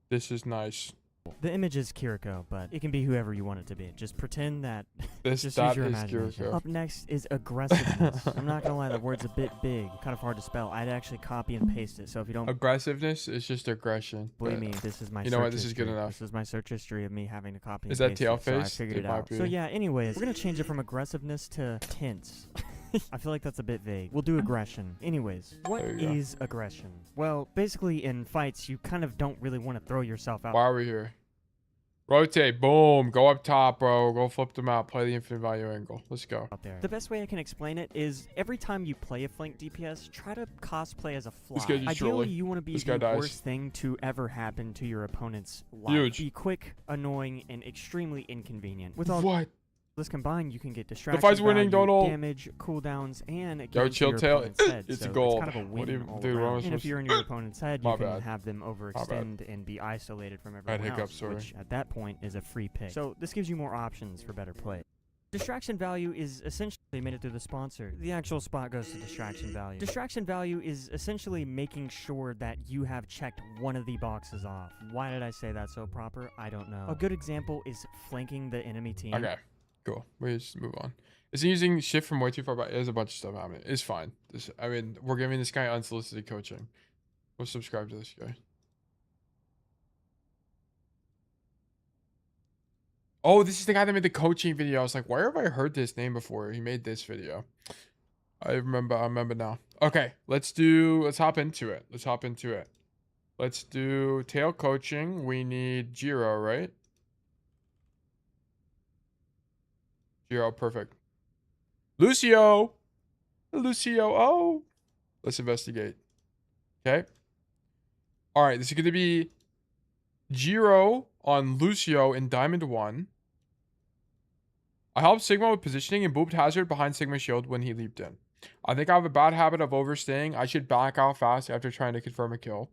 This is nice. The image is Kiriko, but it can be whoever you want it to be. Just pretend that. This Just use that your is imagination. Kiriko. Up next is aggressiveness. I'm not gonna lie, that word's a bit big, kind of hard to spell. I'd actually copy and paste it. So if you don't Aggressiveness is just aggression. believe but me, this is my. you know what, search this is good history. enough. This is my search history of me having to copy. Is and that paste tail it, so I face? figured It it might out. be. So yeah. Anyways, we're gonna change it from aggressiveness to tense. I feel like that's a bit vague. We'll do aggression. Anyways, what There you go. is aggression? Well, basically in fights, you kind of don't really want to throw yourself out. Why are we here? Rotate. Boom. Go up top, bro. Go flip them out. Play the infinite value angle. Let's go. Out there. The best way I can explain it is every time you play a flank DPS, try to cosplay as a fly. This guy just Ideally, trolling. you want to be This guy the dies. worst thing to ever happen to your opponent's life. Huge. Be quick, annoying, and extremely inconvenient. With all What? this combined, you can get distraction, fight's winning, value, don't ult. damage, cooldowns, and get Yo, into chill your tail. opponent's head. It's so gold. It's kind of a What do win you- all dude, what am I around. And if supposed you're in your opponent's head, My you can bad. have them overextend and be isolated from had everyone hiccups, else, sorry. which at that point is a free pick. So this gives you more options for better play. Distraction value is essentially made it through the sponsor. The actual spot goes to distraction value. Distraction value is essentially making sure that you have checked one of the boxes off. Why did I say that so proper? I don't know. A good example is flanking the enemy team. Okay. Cool. We just move on. Is he using shift from way too far back? There's a bunch of stuff happening. It's fine. I mean, we're giving this guy unsolicited coaching. We'll subscribe to this guy. Oh, this is the guy that made the coaching video. I was like, where have I heard this name before? He made this video. I remember now. Okay, let's hop into it. Let's do tail coaching. We need Jiro, right? Jiro, perfect. Lucio. Oh. Let's investigate. Okay. All right, this is going to be Jiro on Lucio in Diamond 1. I helped Sigma with positioning and booped Hazard behind Sigma's shield when he leaped in. I think I have a bad habit of overstaying. I should back out fast after trying to confirm a kill.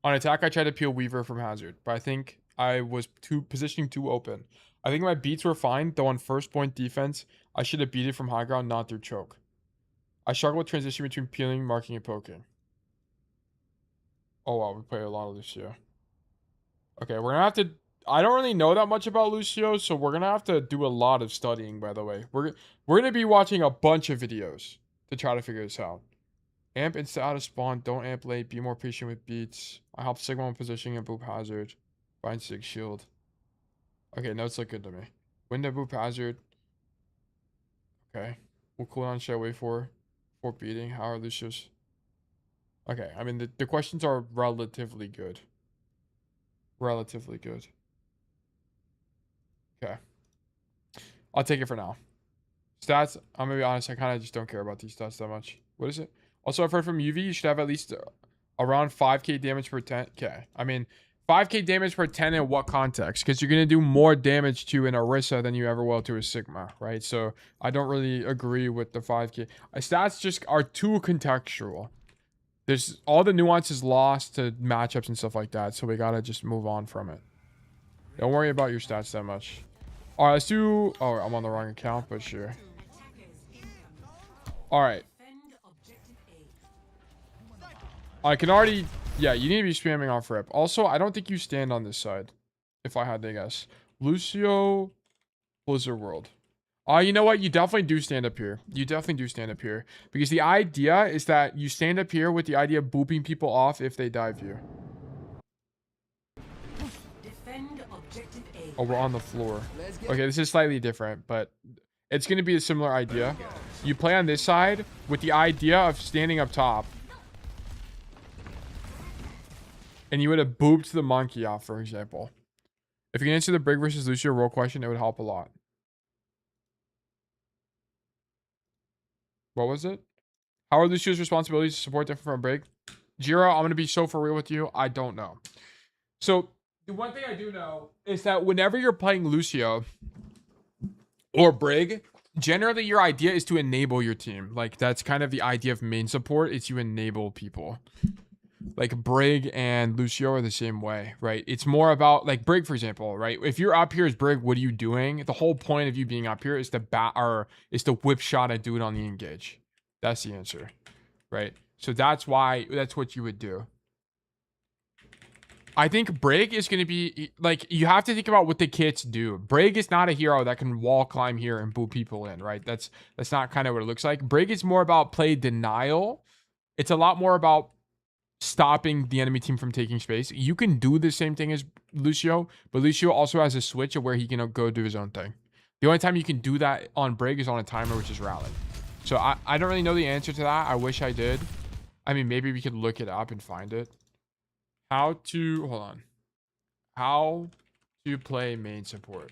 On attack, I tried to peel Weaver from Hazard, but I think I was positioning too open. I think my beats were fine, though on first point defense, I should have beat it from high ground, not through choke. I struggle with transition between peeling, marking, and poking. Oh wow, we play a lot of Lucio. Okay, we're gonna have to... I don't really know that much about Lucio, so we're gonna have to do a lot of studying, by the way. We're gonna be watching a bunch of videos to try to figure this out. Amp insta out of spawn, don't amp late, be more patient with beats. I help Sigma when positioning and boop hazard. Find Sig shield. Okay, notes look good to me. Window boop hazard. Okay. What cooldown should I wait for? For beating? How are Lucio's? Okay, I mean the questions are relatively good. Relatively good. Okay. I'll take it for now. Stats, I'm gonna be honest, I kind of just don't care about these stats that much. What is it? Also, I've heard from UV, you should have at least around 5k damage per 10k. I mean, 5k damage per 10 in what context? Because you're going to do more damage to an Orisa than you ever will to a Sigma, right? So I don't really agree with the 5k. Stats just are too contextual. There's all the nuances lost to matchups and stuff like that. So we got to just move on from it. Don't worry about your stats that much. All right, let's do... Oh, I'm on the wrong account, but sure. All right. I can already... Yeah, you need to be spamming off rip. Also, I don't think you stand on this side. If I had to guess. Lucio, Blizzard World. You know what? You definitely do stand up here. You definitely do stand up here. Because the idea is that you stand up here with the idea of booping people off if they dive you. Defend objective A. Oh, we're on the floor. Okay, this is slightly different, but it's going to be a similar idea. You play on this side with the idea of standing up top. And you would have booped the monkey off, for example. If you can answer the Brig versus Lucio role question, it would help a lot. What was it? How are Lucio's responsibilities to support different from Brig? Jiro, I'm going to be so for real with you. I don't know. So, the one thing I do know is that whenever you're playing Lucio or Brig, generally your idea is to enable your team. Like, that's kind of the idea of main support, is you enable people. Like Brig and Lucio are the same way, right? It's more about like Brig, for example, right? If you're up here as Brig, what are you doing? The whole point of you being up here is to whip shot a dude on the engage. That's the answer, right? So that's what you would do. I think Brig is going to be like, you have to think about what the kits do. Brig is not a hero that can wall climb here and boot people in, right? That's not kind of what it looks like. Brig is more about play denial. It's a lot more about stopping the enemy team from taking space. You can do the same thing as Lucio, but Lucio also has a switch of where he can go do his own thing. The only time you can do that on Brig is on a timer, which is rally. So I don't really know the answer to that. I wish I did. I mean, maybe we could look it up and find it. How to play main support.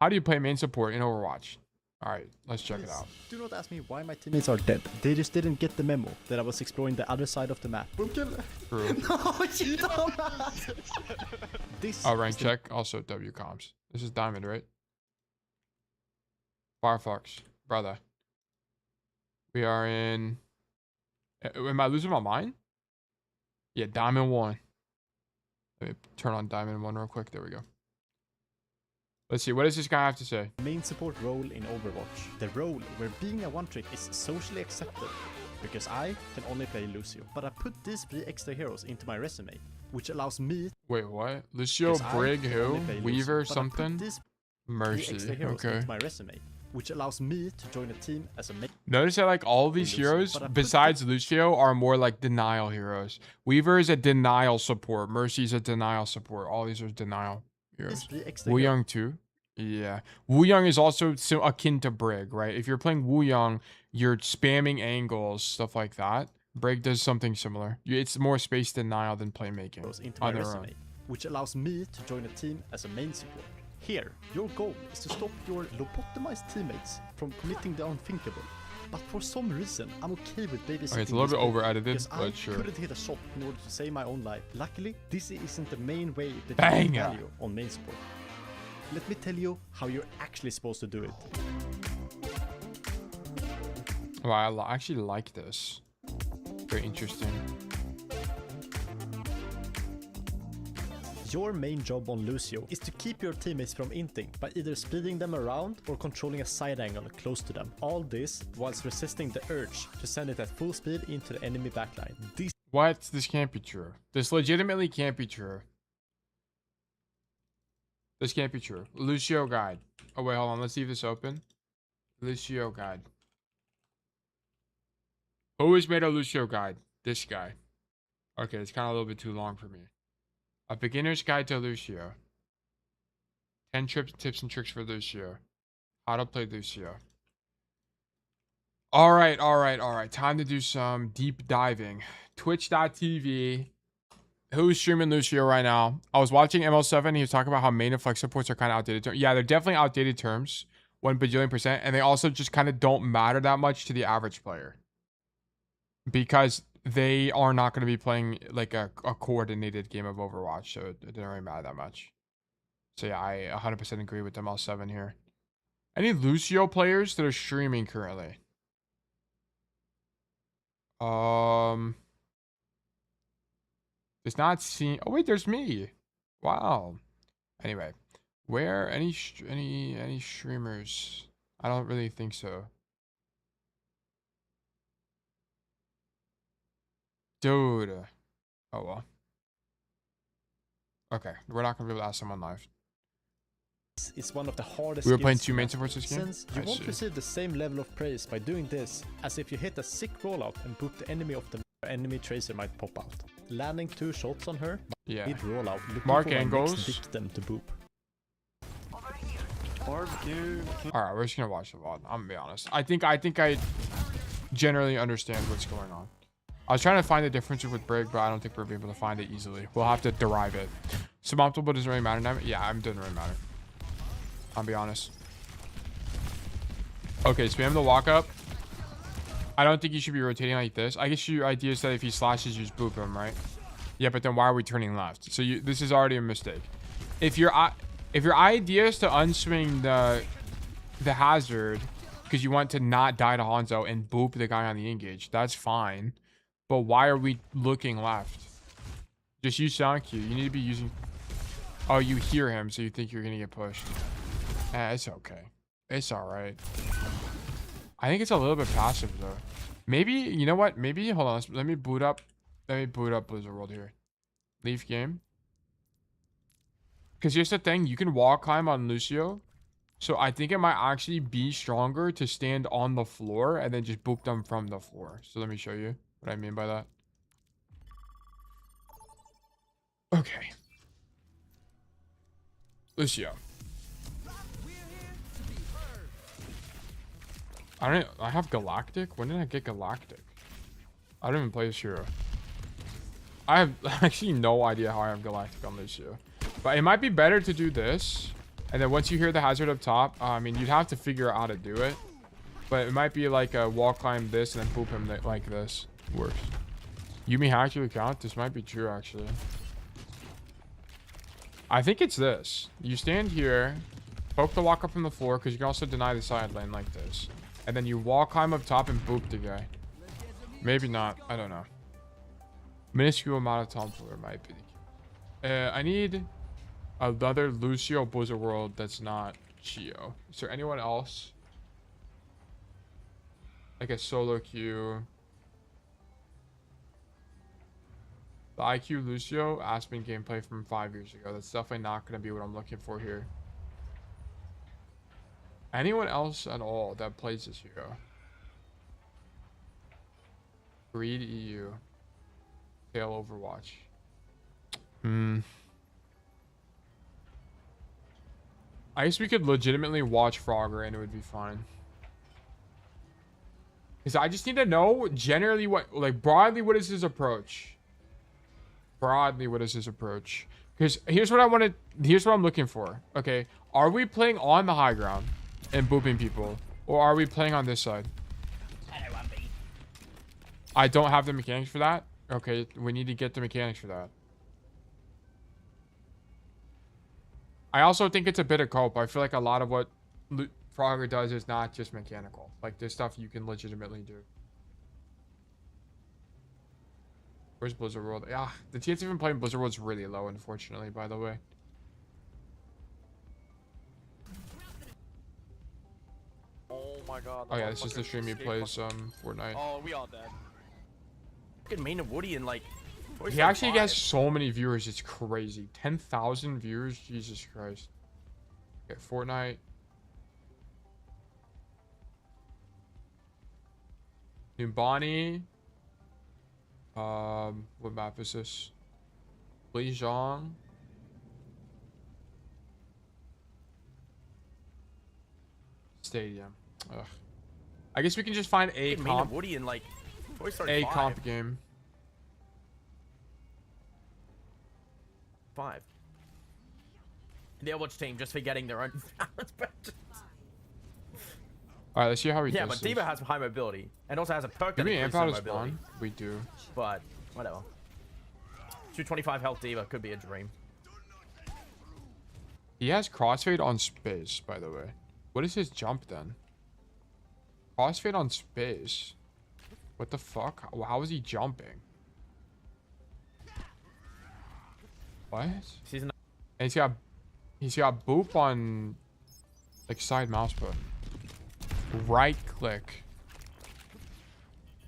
How do you play main support in Overwatch? All right, let's check it out. Do not ask me why my teammates are dead. They just didn't get the memo that I was exploring the other side of the map. Boom kill. True. No, you dumbass. This. Oh, rank check. Also W comms. This is Diamond, right? Firefox, brother. We are in. Am I losing my mind? Yeah, Diamond 1. Let me turn on Diamond 1 real quick. There we go. Let's see. What does this guy have to say? Main support role in Overwatch. The role where being a one-trick is socially accepted. Because I can only play Lucio. But I put these 3 extra heroes into my resume. Which allows me... Wait, what? Lucio, Brig, who? Weaver, something? Mercy. Okay. Into my resume. Which allows me to join a team as a main. Notice that like all of these heroes, besides Lucio, are more like denial heroes. Weaver is a denial support. Mercy is a denial support. All these are denial heroes. Wu Young too. Yeah. Wu Young is also akin to Brig, right? If you're playing Wu Young, you're spamming angles, stuff like that. Brig does something similar. It's more space denial than playmaking on their own. Which allows me to join a team as a main support. Here, your goal is to stop your lobotomized teammates from committing the unthinkable. But for some reason, I'm okay with babysitting. Okay, it's a little bit over-edited, but sure. I couldn't hit a shot in order to save my own life. Luckily, this isn't the main way that Bang! you value on main support. Let me tell you how you're actually supposed to do it. Well, I actually like this. Very interesting. Your main job on Lucio is to keep your teammates from inting by either speeding them around or controlling a side angle close to them. All this whilst resisting the urge to send it at full speed into the enemy backline. What? This can't be true. This legitimately can't be true. This can't be true. Lucio guide. Oh, wait, hold on. Let's leave this open. Lucio guide. Who has made a Lucio guide? This guy. Okay, it's kind of a little bit too long for me. A beginner's guide to Lucio. 10 tips and tricks for Lucio. How to play Lucio. All right. Time to do some deep diving. Twitch.tv. Who's streaming Lucio right now? I was watching ML7. He was talking about how main and flex supports are kind of outdated terms. Yeah, they're definitely outdated terms. 1 bajillion %. And they also just kind of don't matter that much to the average player. Because they are not going to be playing like a coordinated game of Overwatch. So it didn't really matter that much. So yeah, I 100% agree with ML7 here. Any Lucio players that are streaming currently? It's not seen. Oh wait, there's me. Wow. Anyway, where any streamers? I don't really think so. Dude. Oh well. Okay, we're not gonna be able to ask someone live. Is one of the hardest. We were playing skills 2 to main master, supports this game. since you won't receive the same level of praise by doing this as if you hit a sick rollout and boop the enemy off the enemy tracer might pop out. Landing 2 shots on her, Yeah. mid rollout, looking Mark for my angles. next victim to boop. Barbecue. All right, we're just gonna watch the VOD. I'm gonna be honest. I think I generally understand what's going on. I was trying to find the differences with Brig, but I don't think we'll be able to find it easily. We'll have to derive it. Suboptimal doesn't really matter now. Yeah, it doesn't really matter. I'll be honest. Okay, spam the walk up. I don't think you should be rotating like this. I guess your idea is that if he slashes, you just boop him, right? Yeah, but then why are we turning left? So this is already a mistake. If your idea is to unswing the hazard because you want to not die to Hanzo and boop the guy on the engage, that's fine. But why are we looking left? Just use sound cue. You need to be using... Oh, you hear him, so you think you're gonna get pushed. It's okay. It's alright. I think it's a little bit passive, though. Maybe, you know what? Maybe, hold on. Let me boot up. Let me boot up Blizzard World here. Leave game. Because here's the thing. You can wall climb on Lucio. So I think it might actually be stronger to stand on the floor and then just boop them from the floor. So let me show you what I mean by that. Okay. Lucio. I have Galactic? When did I get Galactic? I don't even play this hero. I have actually no idea how I have Galactic on Lucio. But it might be better to do this. And then once you hear the hazard up top, I mean, you'd have to figure out how to do it. But it might be like a wall climb this and then poop him like this. Works. Yumi hacked your account? This might be true, actually. I think it's this. You stand here, poke the walk up from the floor, because you can also deny the side lane like this. And then you wall climb up top and boop the guy. Maybe not. I don't know. Minuscule amount of time for it might be. I need another Lucio Blizzard World that's not Chio. Is there anyone else? Like a solo queue. The IQ Lucio Aspen gameplay from 5 years ago. That's definitely not going to be what I'm looking for here. Anyone else at all that plays this hero? Breed EU. Tail Overwatch. I guess we could legitimately watch Frogger and it would be fine. Because I just need to know generally what, like broadly, what is his approach? Broadly, what is his approach? Because here's what I want to, here's what I'm looking for. Okay. Are we playing on the high ground and booping people? Or are we playing on this side? I don't have the mechanics for that. Okay. We need to get the mechanics for that. I also think it's a bit of cope. I feel like a lot of what Frogger does is not just mechanical. Like, there's stuff you can legitimately do. Where's Blizzard World? Yeah, the chance of even playing Blizzard World is really low, unfortunately, by the way. Oh my god. Oh yeah, this is the stream he plays Fortnite. Oh, we all dead. fucking main of Woody and like. He actually gets so many viewers. It's crazy. 10,000 viewers. Jesus Christ. Okay, Fortnite. Numbani. What map is this? Lijiang. Stadium. Ugh. I guess we can just find a comp. Woody and like. A comp game. 5. The Overwatch team just forgetting their own balance patches. Alright, let's see how he Yeah, does but this. Diva has high mobility and also has a perk Do that we amp increases out his mobility. spawn? We do. But whatever. 225 health Diva could be a dream. He has crossfade on space, by the way. What is his jump then? Crossfade on space. What the fuck? How is he jumping? What? Season. And he's got boop on like side mouse button. Right click.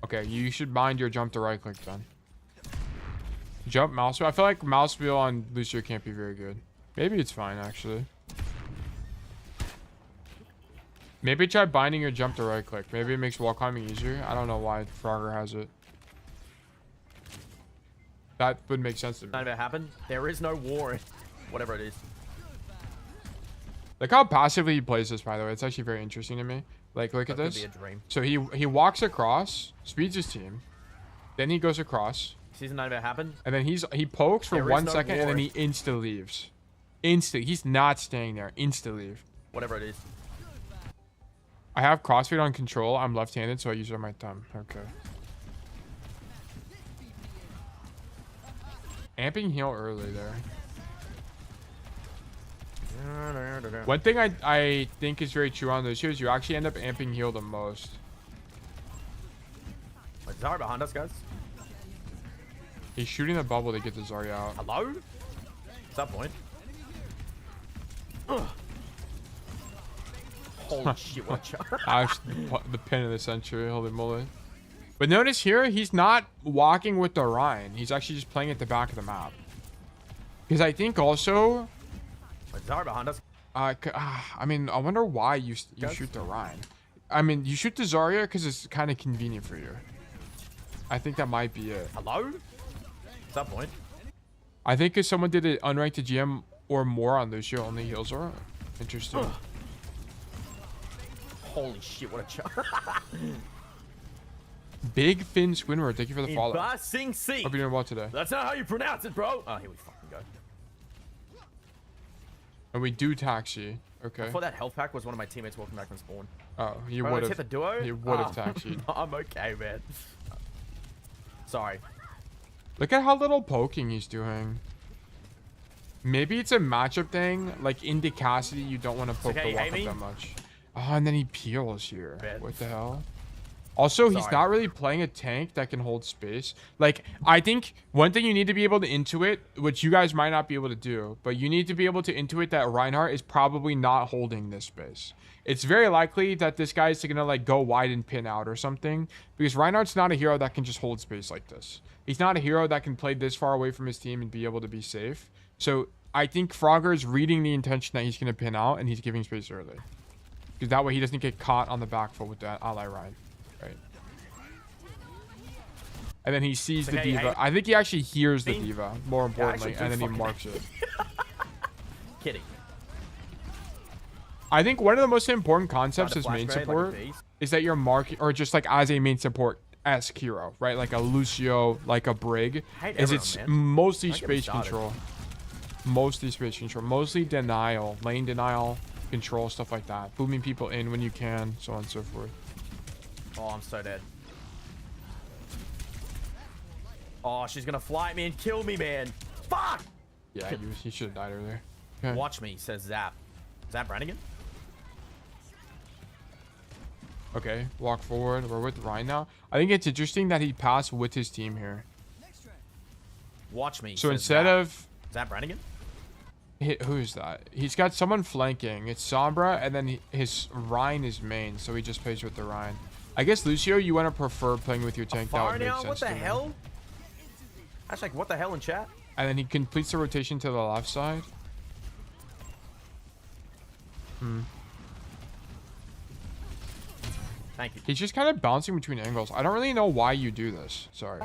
Okay, you should mind your jump to right click then. Jump mouse wheel. I feel like mouse wheel on Lucio can't be very good. Maybe it's fine actually. Maybe try binding your jump to right click. Maybe it makes wall climbing easier. I don't know why Frogger has it. That would make sense to me. None of it happened. There is no war. Whatever it is. Look how passively he plays this, by the way. It's actually very interesting to me. Like, look at That could this. be a dream. So he walks across, speeds his team, then he goes across, Season 9 of it happened. and then he pokes for There is 1 no second, and then war. he insta leaves. Insta. He's not staying there. Insta leave. Whatever it is. I have crossfade on control. I'm left-handed, so I use it on my thumb. Okay. Amping heal early there. One thing I think is very true on those is you actually end up amping heal the most. Wait, Zarya behind us, guys. He's shooting the bubble to get the Zarya out. Hello? What's that point? Ugh. Holy shit, what a shot. Actually, the pin of the century. Holy moly. But notice here, he's not walking with the Rhine. He's actually just playing at the back of the map. Because I think also... Wait, Zarya behind us. I mean, I wonder why you shoot the Rhine. I mean, you shoot the Zarya because it's kind of convenient for you. I think that might be it. Hello? What's that point? I think if someone did an unranked GM or more on Lucio, only heals are interesting. Ugh. Holy shit, what a shot. Big Finn Squidward, thank you for the follow. Ba Sing Si. Hope you're doing well today. That's not how you pronounce it, bro. Oh, here we fucking go. And we do taxi. Okay. I thought that health pack was one of my teammates walking back from spawn. Oh, you Bro, would let's have. hit the duo? You would have Oh, taxied. I'm okay, man. Sorry. Look at how little poking he's doing. Maybe it's a matchup thing. Like into Cassidy, you don't want to poke okay, the you walk hate up me? that much. Oh, and then he peels here. Bad. What the hell? Also, he's Sorry. not really playing a tank that can hold space. Like, I think one thing you need to be able to intuit, which you guys might not be able to do, but you need to be able to intuit that Reinhardt is probably not holding this space. It's very likely that this guy is gonna like go wide and pin out or something, because Reinhardt's not a hero that can just hold space like this. He's not a hero that can play this far away from his team and be able to be safe. So I think Frogger is reading the intention that he's gonna pin out and he's giving space early, because that way he doesn't get caught on the back foot with that ally Ryan. Right. And then he sees the Okay, diva. hey. I think he actually hears the Fiend? diva, more importantly, actually and do then he fucking- marks it. Kidding. I think one of the most important concepts Trying as to main flash grenade support like a beast. is that you're marking, or just like as a main support-esque hero, right? Like a Lucio, like a Brig, hate is everyone, it's man. mostly Don't get me space started. control. Mostly space control. Mostly denial, lane denial, control, stuff like that. Booming people in when you can, so on and so forth. Oh, I'm so dead. Oh, she's gonna fly at me and kill me, man. Fuck! Yeah, he should have died earlier. Okay. Watch me, says Zap. Zap Brannigan? Okay, walk forward. We're with Ryan now. I think it's interesting that he passed with his team here. Watch me. So says instead Zap. of... Zap Brannigan? Who is that? He's got someone flanking. It's Sombra, and then his Ryan is main, so he just plays with the Ryan. I guess, Lucio, you want to prefer playing with your tank. That Far would make now? sense What the to me. hell? Hashtag what the hell in chat? And then he completes the rotation to the left side. Thank you. He's just kind of bouncing between angles. I don't really know why you do this. Sorry.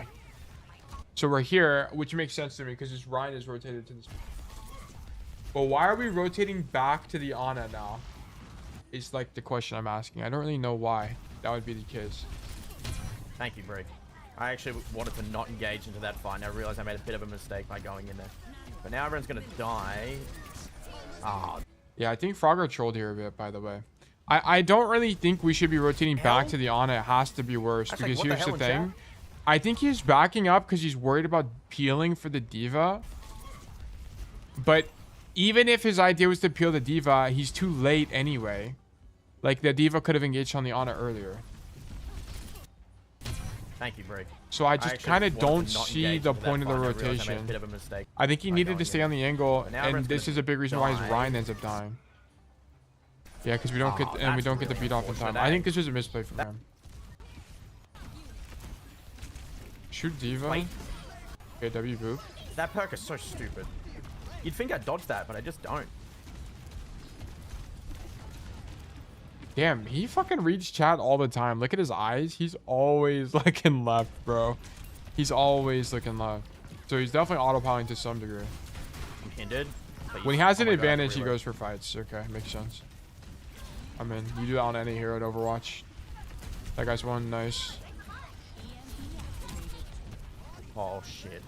So we're here, which makes sense to me because this Ryan is rotated to this. But why are we rotating back to the Ana now? Is like the question I'm asking. I don't really know why that would be the case. Thank you, Brig. I actually wanted to not engage into that fight. And I realized I made a bit of a mistake by going in there. But now everyone's gonna die. Ah. Yeah, I think Frogger trolled here a bit, by the way. I don't really think we should be rotating back to the Ana. It has to be worse. That's Because like, what here's the the hell in thing. I think he's backing up because he's worried about peeling for the Diva. But even if his idea was to peel the Diva, he's too late anyway. Like, the Diva could have engaged on the Ana earlier. Thank you, Brig. So I just kind of don't see the point of the I realized I made a rotation. bit of a mistake. I think he by needed going to stay in. on the angle, But now and everyone's this gonna is a big reason why his die. Ryan ends up dying. Yeah, because we don't get and we that's don't get the really beat off in time. unfortunate, I eh? think this was a misplay for him. Shoot Diva. Wait. Okay, W boop. That perk is so stupid. You'd think I'd dodge that, but I just don't. Damn, he fucking reads chat all the time. Look at his eyes. He's always looking left, bro. He's always looking left. So he's definitely autopiloting to some degree. I'm hindered. but When he you- has oh an my God, advantage, he reload. goes for fights. Okay, makes sense. I mean, you do that on any hero at Overwatch. That guy's one. Nice. Oh shit.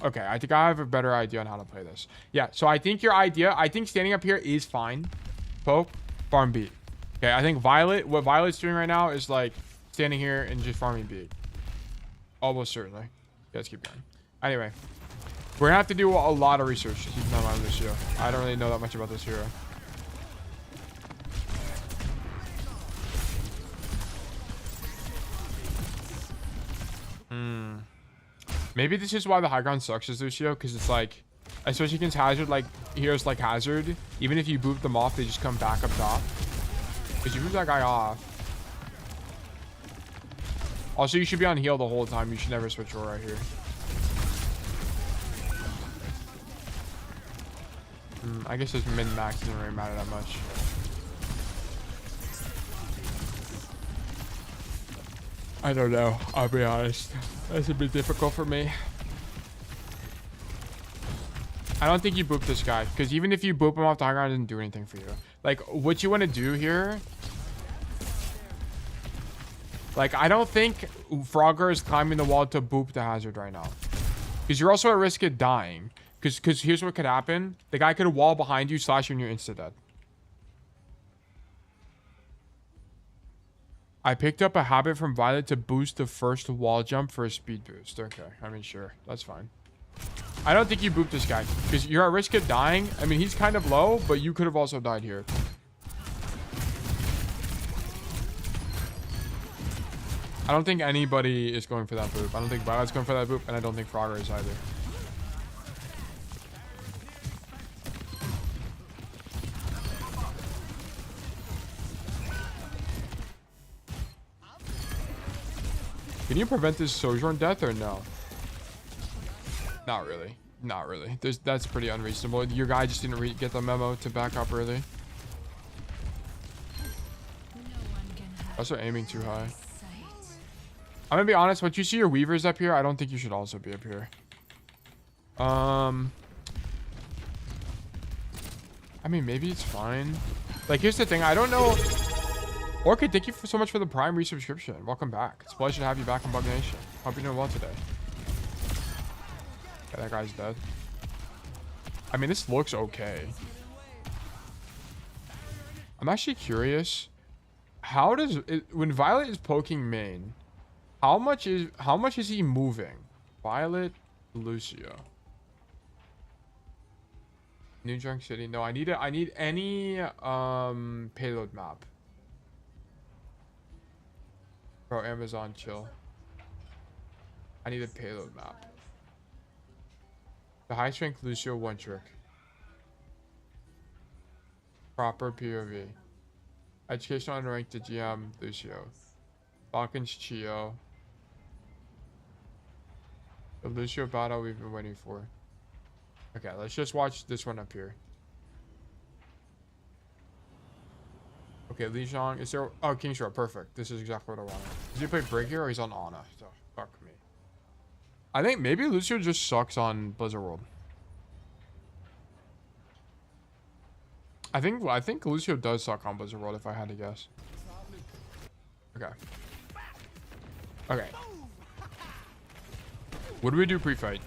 Okay, I think I have a better idea on how to play this. Yeah, so I think your idea, I think standing up here is fine. Poke, farm beat. Okay, I think Violet, what Violet's doing right now is like standing here and just farming beat. Almost certainly. Let's keep going. Anyway, we're gonna have to do a lot of research to keep in mind this hero. I don't really know that much about this hero. Maybe this is why the high ground sucks as Lucio, because it's like, especially against Hazard, like heroes like Hazard, even if you boot them off, they just come back up top. Because you boot that guy off. Also, you should be on heal the whole time. You should never switch role right here. I guess this min-max doesn't really matter that much. I don't know. I'll be honest. That's a bit difficult for me. I don't think you boop this guy, because even if you boop him off the high ground, it doesn't do anything for you. Like, what you want to do here... Like, I don't think Frogger is climbing the wall to boop the Hazard right now. Because you're also at risk of dying. Because here's what could happen. The guy could wall behind you, slash you, and you're insta-dead. I picked up a habit from Violet to boost the first wall jump for a speed boost. Okay, I mean, sure. That's fine. I don't think you boop this guy. Because you're at risk of dying. I mean, he's kind of low, but you could have also died here. I don't think anybody is going for that boop. I don't think Violet's going for that boop, and I don't think Frogger is either. Can you prevent this Sojourn death or no? Not really. Not really. That's pretty unreasonable. Your guy just didn't get the memo to back up early. Also aiming too high. I'm gonna be honest, once you see your weavers up here, I don't think you should also be up here. I mean, maybe it's fine. Like, here's the thing, I don't know. Orchid, thank you so much for the Prime resubscription. Welcome back. It's a pleasure to have you back on Bug Nation. Hope you're doing well today. Okay, that guy's dead. I mean, this looks okay. I'm actually curious. How does it, when Violet is poking main, how much is he moving? Violet, Lucio. New Junk City. No, I need any payload map. Bro, Amazon, chill. I need a payload map. The high strength Lucio one trick. Proper POV. Educational unranked to GM Lucio. Falcons Chio. The Lucio battle we've been waiting for. Okay, let's just watch this one up here. Okay, Li Zhang. Is there... Oh, King Shroud. Perfect. This is exactly what I wanted. Does he play Break here or he's on Ana? So, fuck me. I think maybe Lucio just sucks on Blizzard World. I think Lucio does suck on Blizzard World if I had to guess. Okay. Okay. What do we do pre-fight?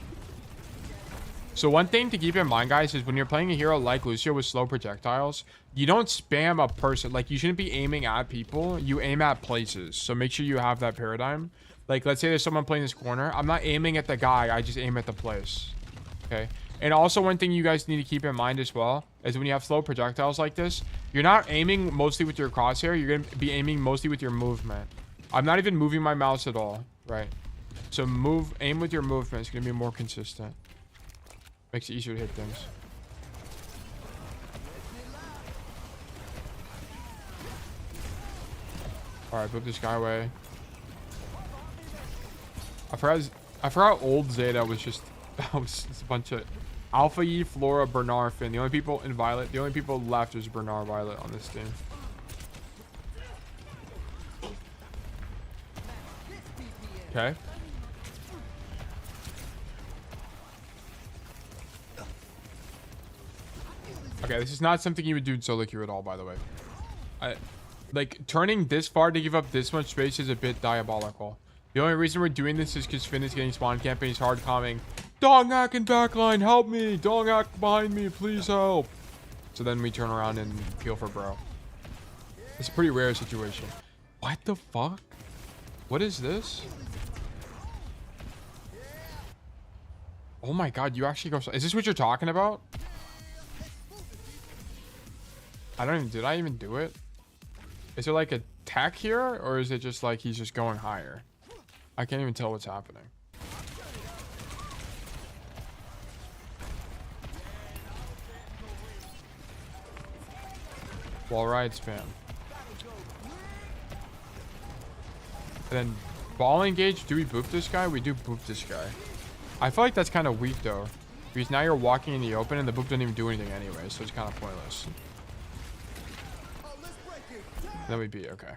So one thing to keep in mind, guys, is when you're playing a hero like Lucio with slow projectiles, you don't spam a person. Like, you shouldn't be aiming at people. You aim at places. So make sure you have that paradigm. Like, let's say there's someone playing this corner. I'm not aiming at the guy. I just aim at the place. Okay? And also one thing you guys need to keep in mind as well is when you have slow projectiles like this, you're not aiming mostly with your crosshair. You're going to be aiming mostly with your movement. I'm not even moving my mouse at all. Right? So aim with your movement. It's going to be more consistent. Makes it easier to hit things. Alright, put this guy away. I forgot old Zeta was just... That was just a bunch of... Alpha E, Flora, Bernard, Finn. The only people in Violet... The only people left is Bernard Violet on this team. Okay. Okay, this is not something you would do in solo queue at all, by the way. Like, turning this far to give up this much space is a bit diabolical. The only reason we're doing this is because Finn is getting spawn camped and he's hard coming. Dongak in backline, help me! Dongak behind me, please help! So then we turn around and peel for bro. It's a pretty rare situation. What the fuck? What is this? Oh my god, you actually go... Is this what you're talking about? Did I even do it? Is there like a tech here? Or is it just like he's just going higher? I can't even tell what's happening. Wall ride spam. And then ball engage. Do we boop this guy? We do boop this guy. I feel like that's kind of weak though. Because now you're walking in the open and the boop doesn't even do anything anyway. So it's kind of pointless. Then we beat, okay.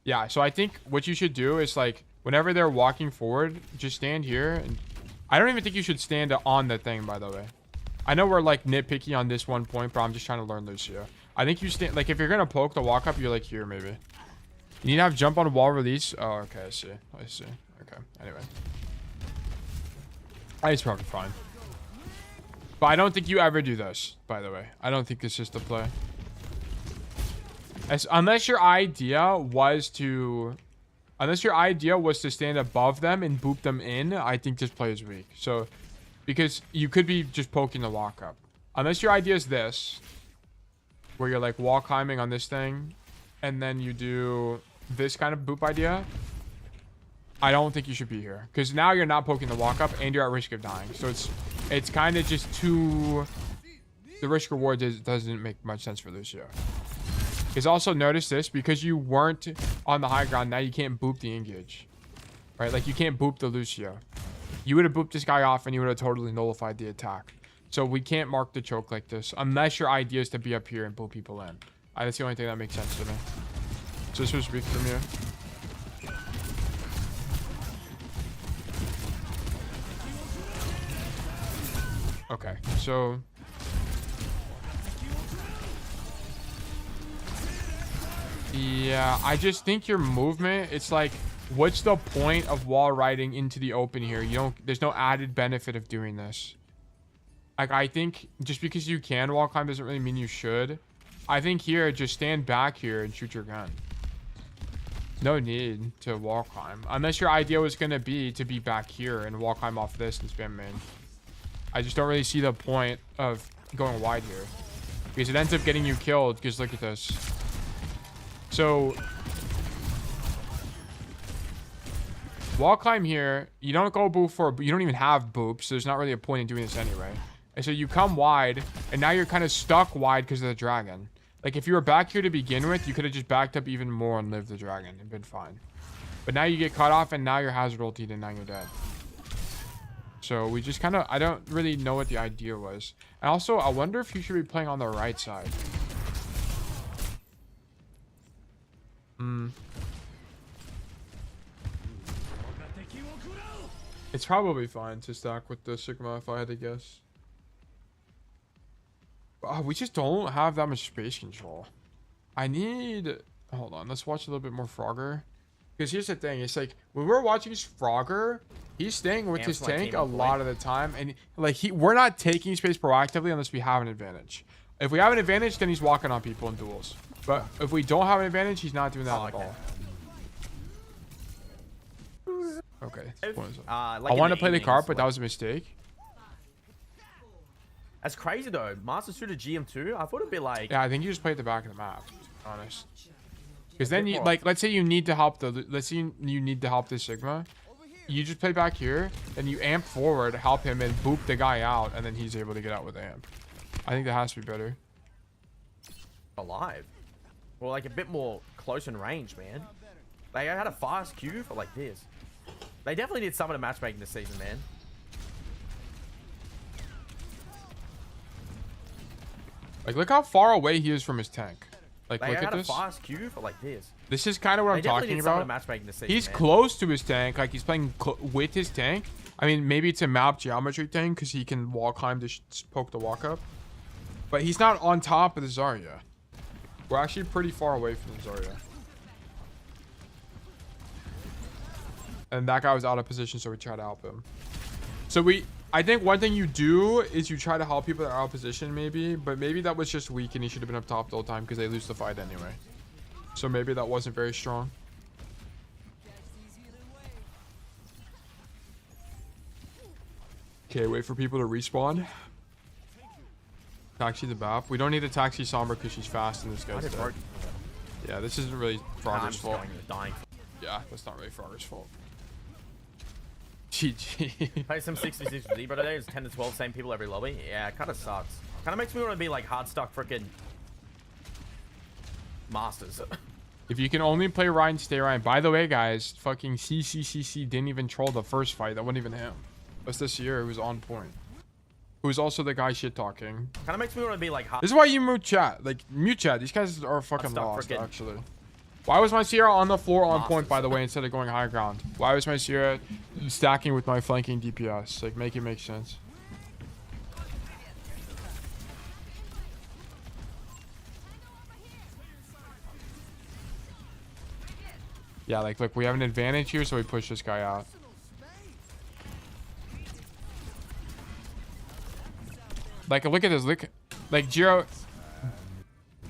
Yeah, so I think what you should do is like, whenever they're walking forward, just stand here. And I don't even think you should stand on the thing, by the way. I know we're like nitpicky on this one point, but I'm just trying to learn Lucio. I think you stand, like if you're going to poke the walk up, you're like here maybe. You need to have jump on wall release. Oh, okay, I see. I see. Okay, anyway. It's probably fine. But I don't think you ever do this, by the way. I don't think this is the play. Unless your idea was to stand above them and boop them in, I think this play is weak. So, because you could be just poking the walk up. Unless your idea is this, where you're like wall climbing on this thing, and then you do this kind of boop idea, I don't think you should be here. Because now you're not poking the walk up, and you're at risk of dying. So it's kind of just too... The risk reward doesn't make much sense for Lucio. Because also notice this, because you weren't on the high ground, now you can't boop the engage. Right? Like you can't boop the Lucio. You would have booped this guy off and you would have totally nullified the attack. So we can't mark the choke like this unless your idea is to be up here and pull people in. That's the only thing that makes sense to me. So this was weak from you. Okay, so... Yeah, I just think your movement, it's like, what's the point of wall riding into the open here? There's no added benefit of doing this. Like, I think just because you can wall climb doesn't really mean you should. I think here, just stand back here and shoot your gun. No need to wall climb. Unless your idea was going to be back here and wall climb off this and spam main. I just don't really see the point of going wide here. Because it ends up getting you killed, because look at this. So, wall climb here, you don't go boop for, you don't even have boops, so there's not really a point in doing this anyway. And so you come wide, and now you're kind of stuck wide because of the dragon. Like, if you were back here to begin with, you could have just backed up even more and lived the dragon and been fine. But now you get cut off, and now you're hazard ultied, and now you're dead. So we just kind of, I don't really know what the idea was. And also, I wonder if you should be playing on the right side. It's probably fine to stack with the Sigma if I had to guess. We just don't have that much space control. I need... Hold on, let's watch a little bit more Frogger. Because here's the thing, it's like, when we're watching Frogger, he's staying with his tank a lot of the time. And like, we're not taking space proactively unless we have an advantage. If we have an advantage, then he's walking on people in duels. But if we don't have an advantage, he's not doing that at all. Okay. I wanted to play the card, but that was a mistake. That's crazy though. Master Suited GM2? I thought it'd be like... Yeah, I think you just play at the back of the map, to be honest. Because then you, like, let's say you need to help the... Let's say you need to help the Sigma. You just play back here, and you amp forward, help him, and boop the guy out, and then he's able to get out with amp. I think that has to be better. Alive. Well, like a bit more close in range, man. Like, I had a fast Q for like this. They definitely did some of the matchmaking this season, man. Like, look how far away he is from his tank. Like, They look had at a this. fast Q for like this. This is kind of what I'm talking about. Some of the matchmaking this season, He's man. close to his tank. Like, he's playing with his tank. I mean, maybe it's a map geometry thing because he can wall climb to poke the walk up. But he's not on top of the Zarya. We're actually pretty far away from the Zarya. And that guy was out of position, so we try to help him. So I think one thing you do is you try to help people that are out of position, maybe. But maybe that was just weak and he should have been up top the whole time because they lose the fight anyway. So maybe that wasn't very strong. Okay, wait for people to respawn. Taxi the BAP. We don't need to taxi Sombra because she's fast and this guy's dead. Yeah, this isn't really Frogger's fault. Yeah, that's not really Frogger's fault. GG. Play some 66 Z, but today it's 10 to 12, same people every lobby. Yeah, it kind of sucks. Kind of makes me want to be like hard stuck freaking Masters. If you can only play Ryan, stay Ryan. By the way, guys, fucking CCCC didn't even troll the first fight. That wasn't even him. That's this year. It was on point. Who was also the guy shit talking. Kind of makes me want to be like hard. This is why you mute chat. Like, mute chat. These guys are fucking lost, actually. Why was my Sierra on the floor on point, by the way, instead of going high ground? Why was my Sierra stacking with my flanking DPS? Like, make it make sense. Yeah, like, look, we have an advantage here, so we push this guy out. Like, look at this. Look, like, Jiro...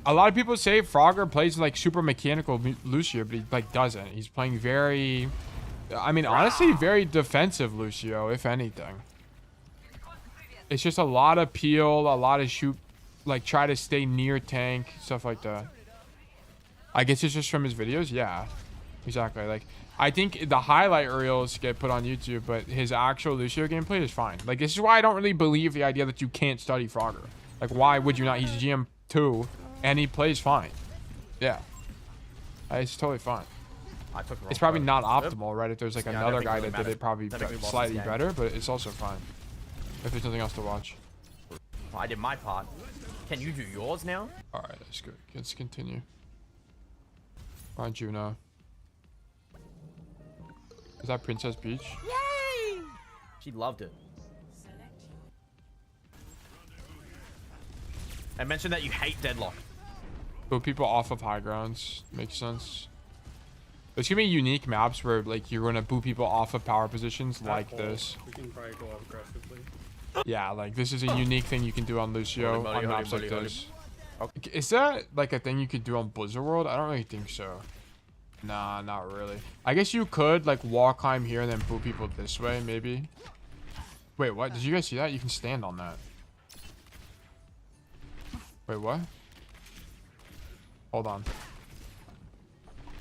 A lot of people say Frogger plays like super mechanical Lucio, but he like doesn't. He's playing very, I mean, honestly, very defensive Lucio, if anything. It's just a lot of peel, a lot of shoot, like try to stay near tank, stuff like that. I guess it's just from his videos. Yeah, exactly. Like, I think the highlight reels get put on YouTube, but his actual Lucio gameplay is fine. Like, this is why I don't really believe the idea that you can't study Frogger. Like, why would you not? He's GM2. And he plays fine. Yeah. It's totally fine. It's probably not optimal, right? If there's like another guy that did it probably slightly better, but it's also fine. If there's nothing else to watch. Well, I did my part. Can you do yours now? Alright, that's good. Let's continue. On Juno. Is that Princess Beach? Yay! She loved it. I mentioned that you hate deadlock. Put people off of high grounds. Makes sense. There's gonna be unique maps where like you're gonna boot people off of power positions like this. We can probably go off aggressively. Yeah, like this is a unique thing you can do on Lucio on maps like this. Okay. Is that like a thing you could do on Blizzard World? I don't really think so. Nah, not really. I guess you could like wall climb here and then boot people this way, maybe. Wait, what? Did you guys see that? You can stand on that. Wait, what? Hold on.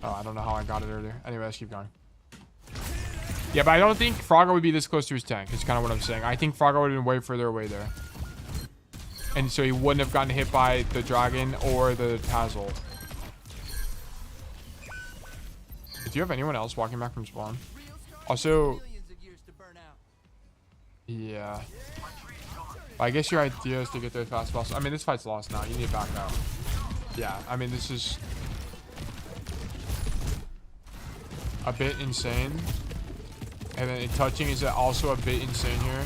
Oh, I don't know how I got it earlier. Anyway, let's keep going. Yeah, but I don't think Frogger would be this close to his tank. It's kind of what I'm saying. I think Frogger would have been way further away there. And so he wouldn't have gotten hit by the dragon or the Tazzle. Do you have anyone else walking back from spawn? Also... Yeah. I guess your idea is to get there as fast as possible. I mean, this fight's lost now. You need to back out. Yeah, I mean, this is a bit insane. And then touching is also a bit insane here.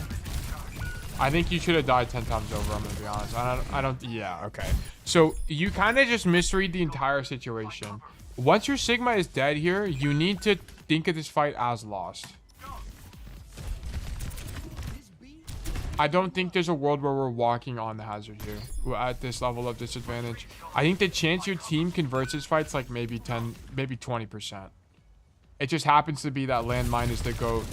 I think you should have died 10 times over, I'm going to be honest. I don't, yeah, okay. So you kind of just misread the entire situation. Once your Sigma is dead here, you need to think of this fight as lost. I don't think there's a world where we're walking on the hazard here. We're at this level of disadvantage. I think the chance your team converts this fight's like maybe 10, maybe 20%. It just happens to be that landmine is the GOAT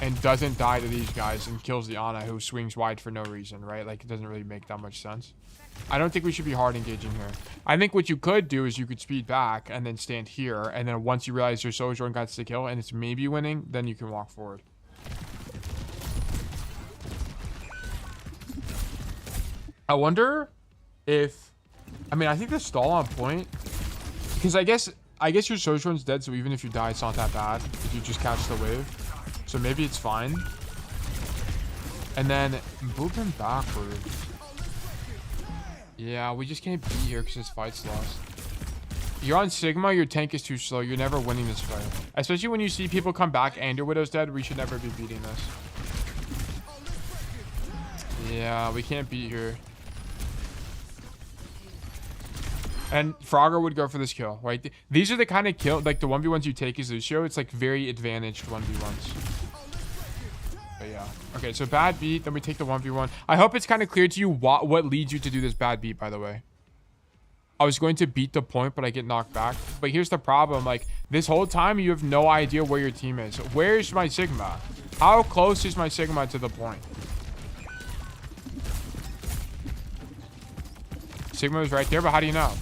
and doesn't die to these guys and kills the Ana who swings wide for no reason, right? Like, it doesn't really make that much sense. I don't think we should be hard engaging here. I think what you could do is you could speed back and then stand here, and then once you realize your Sojourn got the kill and it's maybe winning, then you can walk forward. I wonder if... I mean, I think the stall on point... Because I guess your Sojourn's dead, so even if you die, it's not that bad. If you just catch the wave. So maybe it's fine. And then move him backwards. Yeah, we just can't be here because this fight's lost. You're on Sigma, your tank is too slow. You're never winning this fight. Especially when you see people come back and your Widow's dead, we should never be beating this. Yeah, we can't beat here. And Frogger would go for this kill, right? These are the kind of kill, like the 1v1s you take as Lucio. It's like very advantaged 1v1s. But yeah. Okay, so bad beat. Then we take the 1v1. I hope it's kind of clear to you what leads you to do this bad beat, by the way. I was going to beat the point, but I get knocked back. But here's the problem. Like, this whole time, you have no idea where your team is. Where's my Sigma? How close is my Sigma to the point? Sigma was right there, but how do you know?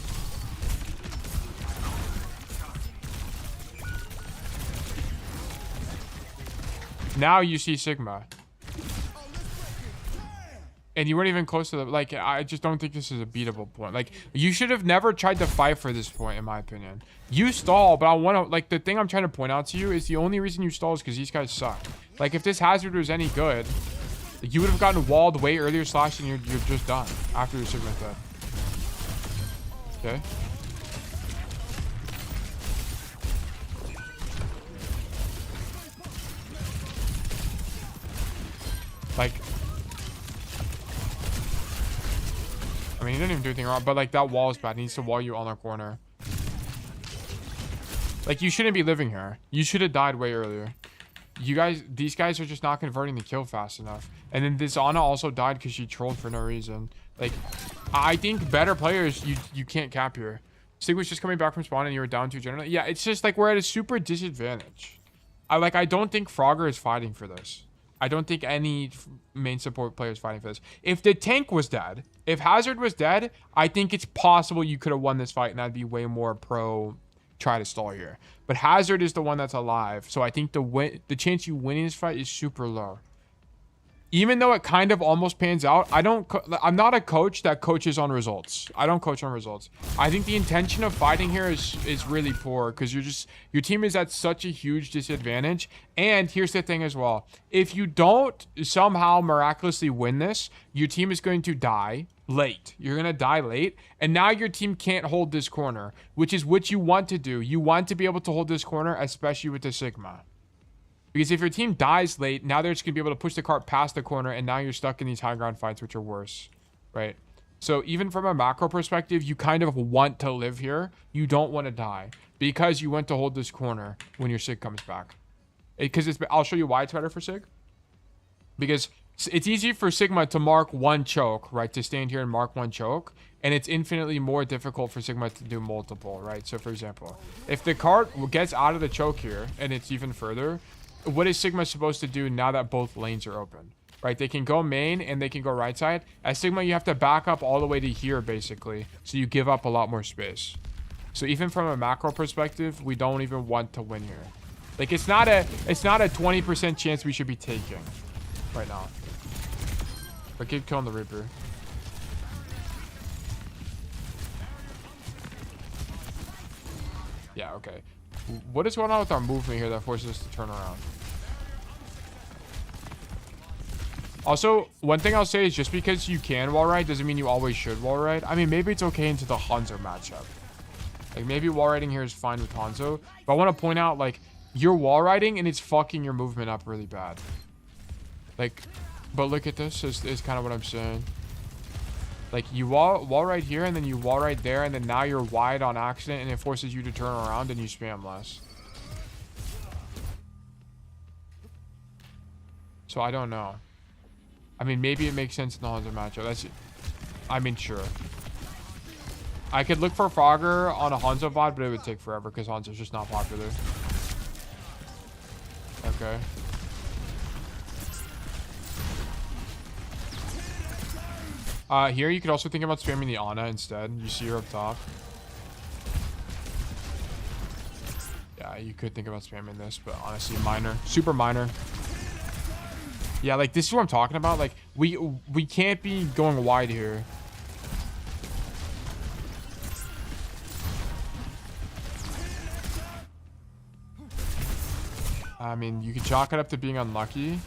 Now you see Sigma. And you weren't even close to the... Like, I just don't think this is a beatable point. Like, you should have never tried to fight for this point, in my opinion. You stall, but I want to... Like, the thing I'm trying to point out to you is the only reason you stall is because these guys suck. Like, if this hazard was any good, you would have gotten walled way earlier slash and you're just done after your Sigma's dead. Okay. Like, I mean, he didn't even do anything wrong, but like that wall is bad. He needs to wall you on the corner. Like, you shouldn't be living here. You should have died way earlier. You guys, these guys are just not converting the kill fast enough. And then this Ana also died because she trolled for no reason. Like, I think better players, you can't cap here. Sig was just coming back from spawn and you were down 2 generally. Yeah, it's just like we're at a super disadvantage. I don't think Frogger is fighting for this. I don't think any main support player is fighting for this. If the tank was dead, if Hazard was dead, I think it's possible you could have won this fight and I'd be way more pro try to stall here. But Hazard is the one that's alive, so I think the chance you winning this fight is super low. Even though it kind of almost pans out, I'm not a coach that coaches on results. I don't coach on results. I think the intention of fighting here is really poor because your team is at such a huge disadvantage. And here's the thing as well. If you don't somehow miraculously win this, your team is going to die late. You're going to die late. And now your team can't hold this corner, which is what you want to do. You want to be able to hold this corner, especially with the Sigma. Because if your team dies late, now they're just going to be able to push the cart past the corner, and now you're stuck in these high ground fights, which are worse, right? So even from a macro perspective, you kind of want to live here. You don't want to die because you want to hold this corner when your Sig comes back. I'll show you why it's better for Sig. Because it's easy for Sigma to mark one choke, right? To stand here and mark one choke. And it's infinitely more difficult for Sigma to do multiple, right? So for example, if the cart gets out of the choke here and it's even further, what is Sigma supposed to do now that both lanes are open, right? They can go main and they can go right side. As Sigma, you have to back up all the way to here, basically. So you give up a lot more space. So even from a macro perspective, we don't even want to win here. Like, it's not a 20% chance we should be taking right now. But keep killing the Reaper. Yeah, okay. What is going on with our movement here that forces us to turn around? Also, one thing I'll say is just because you can wall ride doesn't mean you always should wall ride. I mean, maybe it's okay into the Hanzo matchup. Like, maybe wall riding here is fine with Hanzo. But I want to point out, like, you're wall riding and it's fucking your movement up really bad. Like, but look at this is kind of what I'm saying. Like, you wall ride here and then you wall ride there and then now you're wide on accident and it forces you to turn around and you spam less. So I don't know. I mean, maybe it makes sense in the Hanzo matchup. That's, I mean, sure. I could look for Frogger on a Hanzo VOD, but it would take forever because Hanzo's just not popular. Okay. Here you could also think about spamming the Ana instead. You see her up top. Yeah, you could think about spamming this, but honestly, minor. Super minor. Yeah, like, this is what I'm talking about. Like, we can't be going wide here. I mean, you can chalk it up to being unlucky.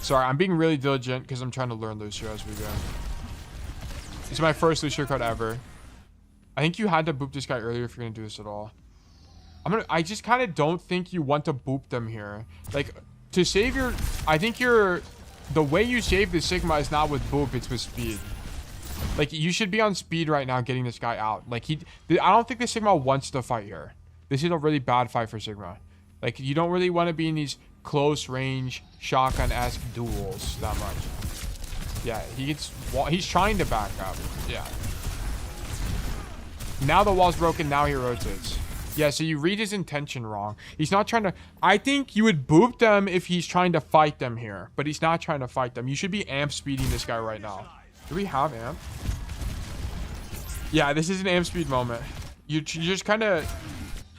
Sorry, I'm being really diligent because I'm trying to learn Lucio as we go. This is my first Lucio card ever. I think you had to boop this guy earlier if you're gonna do this at all. I just kind of don't think you want to boop them here. Like, to save your, I think the way you save the Sigma is not with boop, it's with speed. Like, you should be on speed right now getting this guy out. Like, I don't think the Sigma wants to fight here. This is a really bad fight for Sigma. Like, you don't really want to be in these close range shotgun-esque duels that much. Yeah, he's trying to back up. Yeah. Now the wall's broken, now he rotates. Yeah, so you read his intention wrong. He's not trying to... I think you would boop them if he's trying to fight them here. But he's not trying to fight them. You should be amp speeding this guy right now. Do we have amp? Yeah, this is an amp speed moment. You just kind of...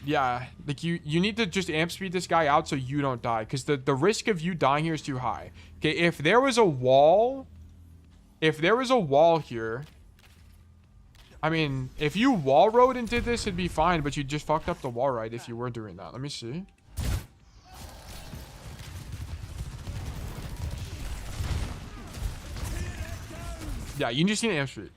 Yeah, like you need to just amp speed this guy out so you don't die. Because the risk of you dying here is too high. Okay, if there was a wall... If there was a wall here... I mean, if you wall rode and did this, it'd be fine. But you just fucked up the wall ride if you were doing that. Let me see. Yeah, you just need an amp speed.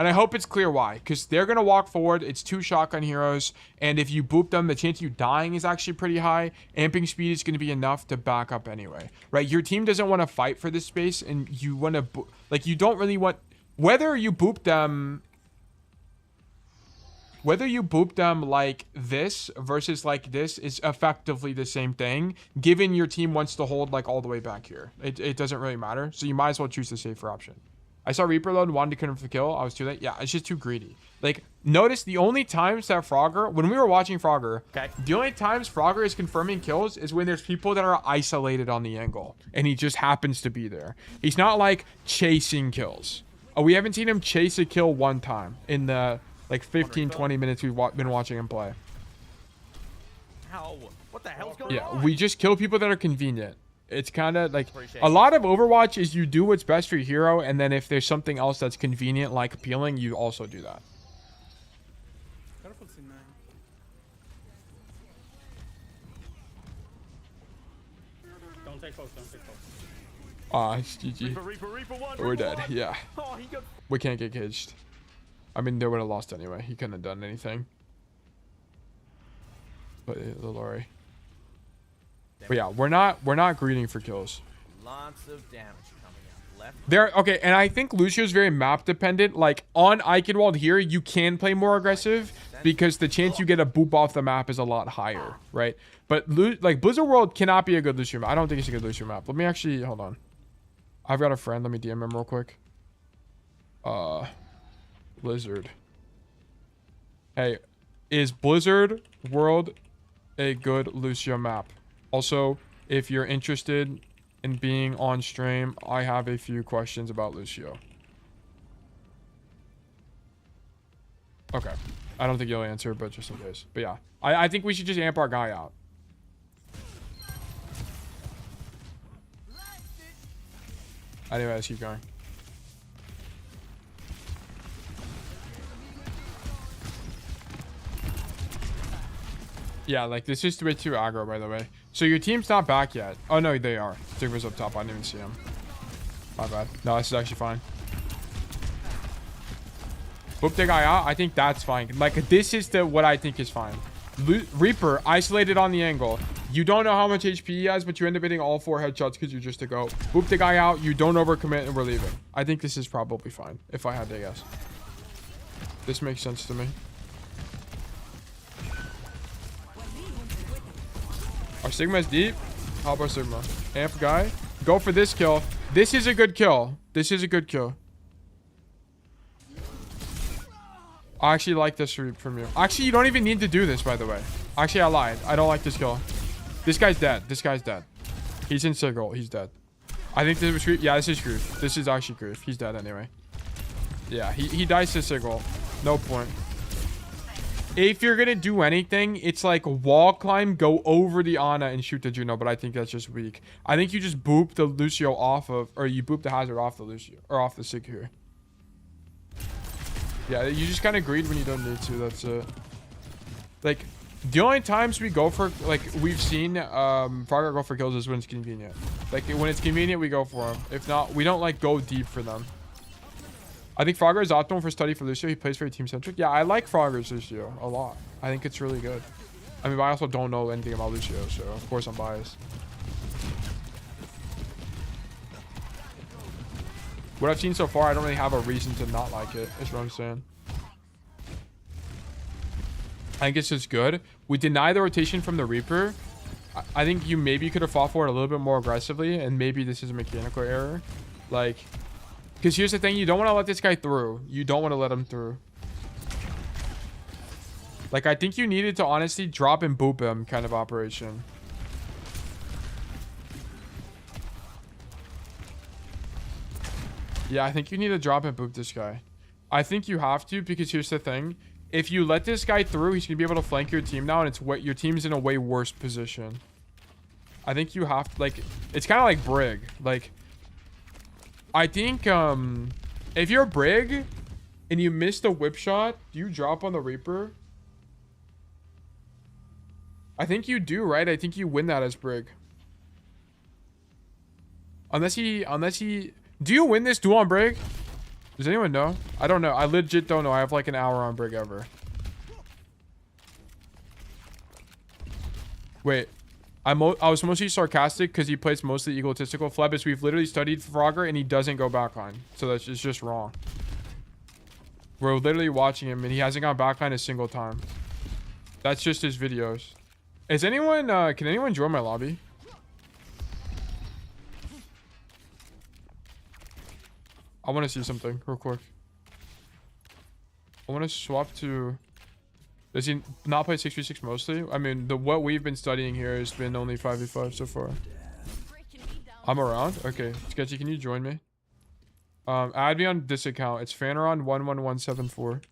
And I hope it's clear why. Because they're going to walk forward. It's 2 shotgun heroes. And if you boop them, the chance of you dying is actually pretty high. Amping speed is going to be enough to back up anyway. Right? Your team doesn't want to fight for this space. And you want to... Like, you don't really want... Whether you boop them... Whether you boop them like this versus like this is effectively the same thing, given your team wants to hold like all the way back here. It doesn't really matter. So you might as well choose the safer option. I saw Reaper load, wanted to confirm the kill. I was too late. Yeah, it's just too greedy. Like, notice the only times that Frogger, when we were watching Frogger, the only times Frogger is confirming kills is when there's people that are isolated on the angle. And he just happens to be there. He's not like chasing kills. Oh, we haven't seen him chase a kill one time in the... like 15-20 minutes we've been watching him play. How? What the hell's going on? Yeah, we just kill people that are convenient. It's kind of like a lot of Overwatch is you do what's best for your hero, and then if there's something else that's convenient like appealing, you also do that. Don't take close, don't take close. It's GG. We're dead. Yeah. Oh, We can't get caged. I mean, they would have lost anyway. He couldn't have done anything. But the lorry. But yeah, we're not greeting for kills. Lots of damage coming out. Left. There, okay, and I think Lucio's very map dependent. Like on Eichenwalde here, you can play more aggressive because the chance you get a boop off the map is a lot higher, right? But like Blizzard World cannot be a good Lucio map. I don't think it's a good Lucio map. Let me actually hold on. I've got a friend. Let me DM him real quick. Blizzard. Hey, is Blizzard World a good Lucio map? Also, if you're interested in being on stream, I have a few questions about Lucio. Okay. I don't think you'll answer, but just in case. But yeah, I think we should just amp our guy out. Anyway, let's keep going. Yeah, like this is way too aggro, by the way. So your team's not back yet. Oh, no, they are. Sigma's up top. I didn't even see him. My bad. No, this is actually fine. Boop the guy out. I think that's fine. Like, this is what I think is fine. Reaper, isolated on the angle. You don't know how much HP he has, but you end up hitting all 4 headshots because you're just a go. Boop the guy out. You don't overcommit, and we're leaving. I think this is probably fine, if I had to guess. This makes sense to me. Our Sigma is deep. How about Sigma? Amp guy. Go for this kill. This is a good kill. This is a good kill. I actually like this from you. Actually, you don't even need to do this, by the way. Actually, I lied. I don't like this kill. This guy's dead. This guy's dead. He's in circle. He's dead. I think this was grief. Yeah, this is grief. This is actually grief. He's dead anyway. Yeah, he dies to Sigil. No point. If you're gonna do anything, it's like wall climb, go over the Ana and shoot the Juno, but I think that's just weak. I think you just boop the Lucio off of, or you boop the Hazard off the Lucio, or off the Sig here. Yeah, you just kind of greed when you don't need to. That's it. Like, the only times we go for, like, we've seen Frogger go for kills is when it's convenient. Like, when it's convenient, we go for them. If not, we don't, like, go deep for them. I think Frogger is optimal for study for Lucio. He plays very team-centric. Yeah, I like Frogger's Lucio a lot. I think it's really good. I mean, but I also don't know anything about Lucio, so of course I'm biased. What I've seen so far, I don't really have a reason to not like it. That's what I'm saying. I think it's just good. We deny the rotation from the Reaper. I think you maybe could have fought for it a little bit more aggressively, and maybe this is a mechanical error. Like, because here's the thing, you don't want to let this guy through. You don't want to let him through. Like, I think you needed to honestly drop and boop him kind of operation. Yeah, I think you need to drop and boop this guy. I think you have to, because here's the thing. If you let this guy through, he's going to be able to flank your team now, and it's what your team's in a way worse position. I think you have to, like, it's kind of like Brig. Like, I think if you're Brig and you miss the whip shot, do you drop on the Reaper? I think you do, right? I think you win that as Brig. Unless he do you win this duel on Brig? Does anyone know? I don't know. I legit don't know. I have like an hour on Brig ever. Wait. I was mostly sarcastic because he plays mostly egotistical. Flebus, we've literally studied Frogger and he doesn't go backline. So that's just wrong. We're literally watching him and he hasn't gone backline a single time. That's just his videos. Is anyone, can anyone join my lobby? I want to see something real quick. I want to swap to... Does he not play 6v6 mostly? I mean, what we've been studying here has been only 5v5 so far. I'm around? Okay. Sketchy, can you join me? Add me on this account. It's Faneron11174.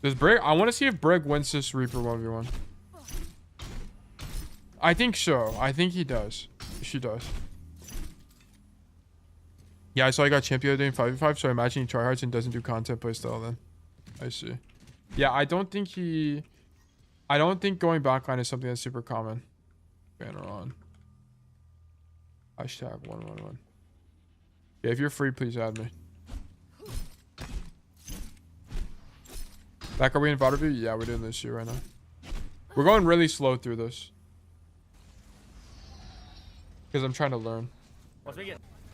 Does Brig... I want to see if Brig wins this Reaper 1v1. I think so. I think he does. She does. Yeah, I saw he got champion doing 5v5, so I imagine he tryhards and doesn't do content playstyle then. I see. Yeah, I don't think going backline is something that's super common. Banner on. Hashtag 111. Yeah, if you're free, please add me. Back, are we in VOD review? Yeah, we're doing this shit right now. We're going really slow through this. Because I'm trying to learn.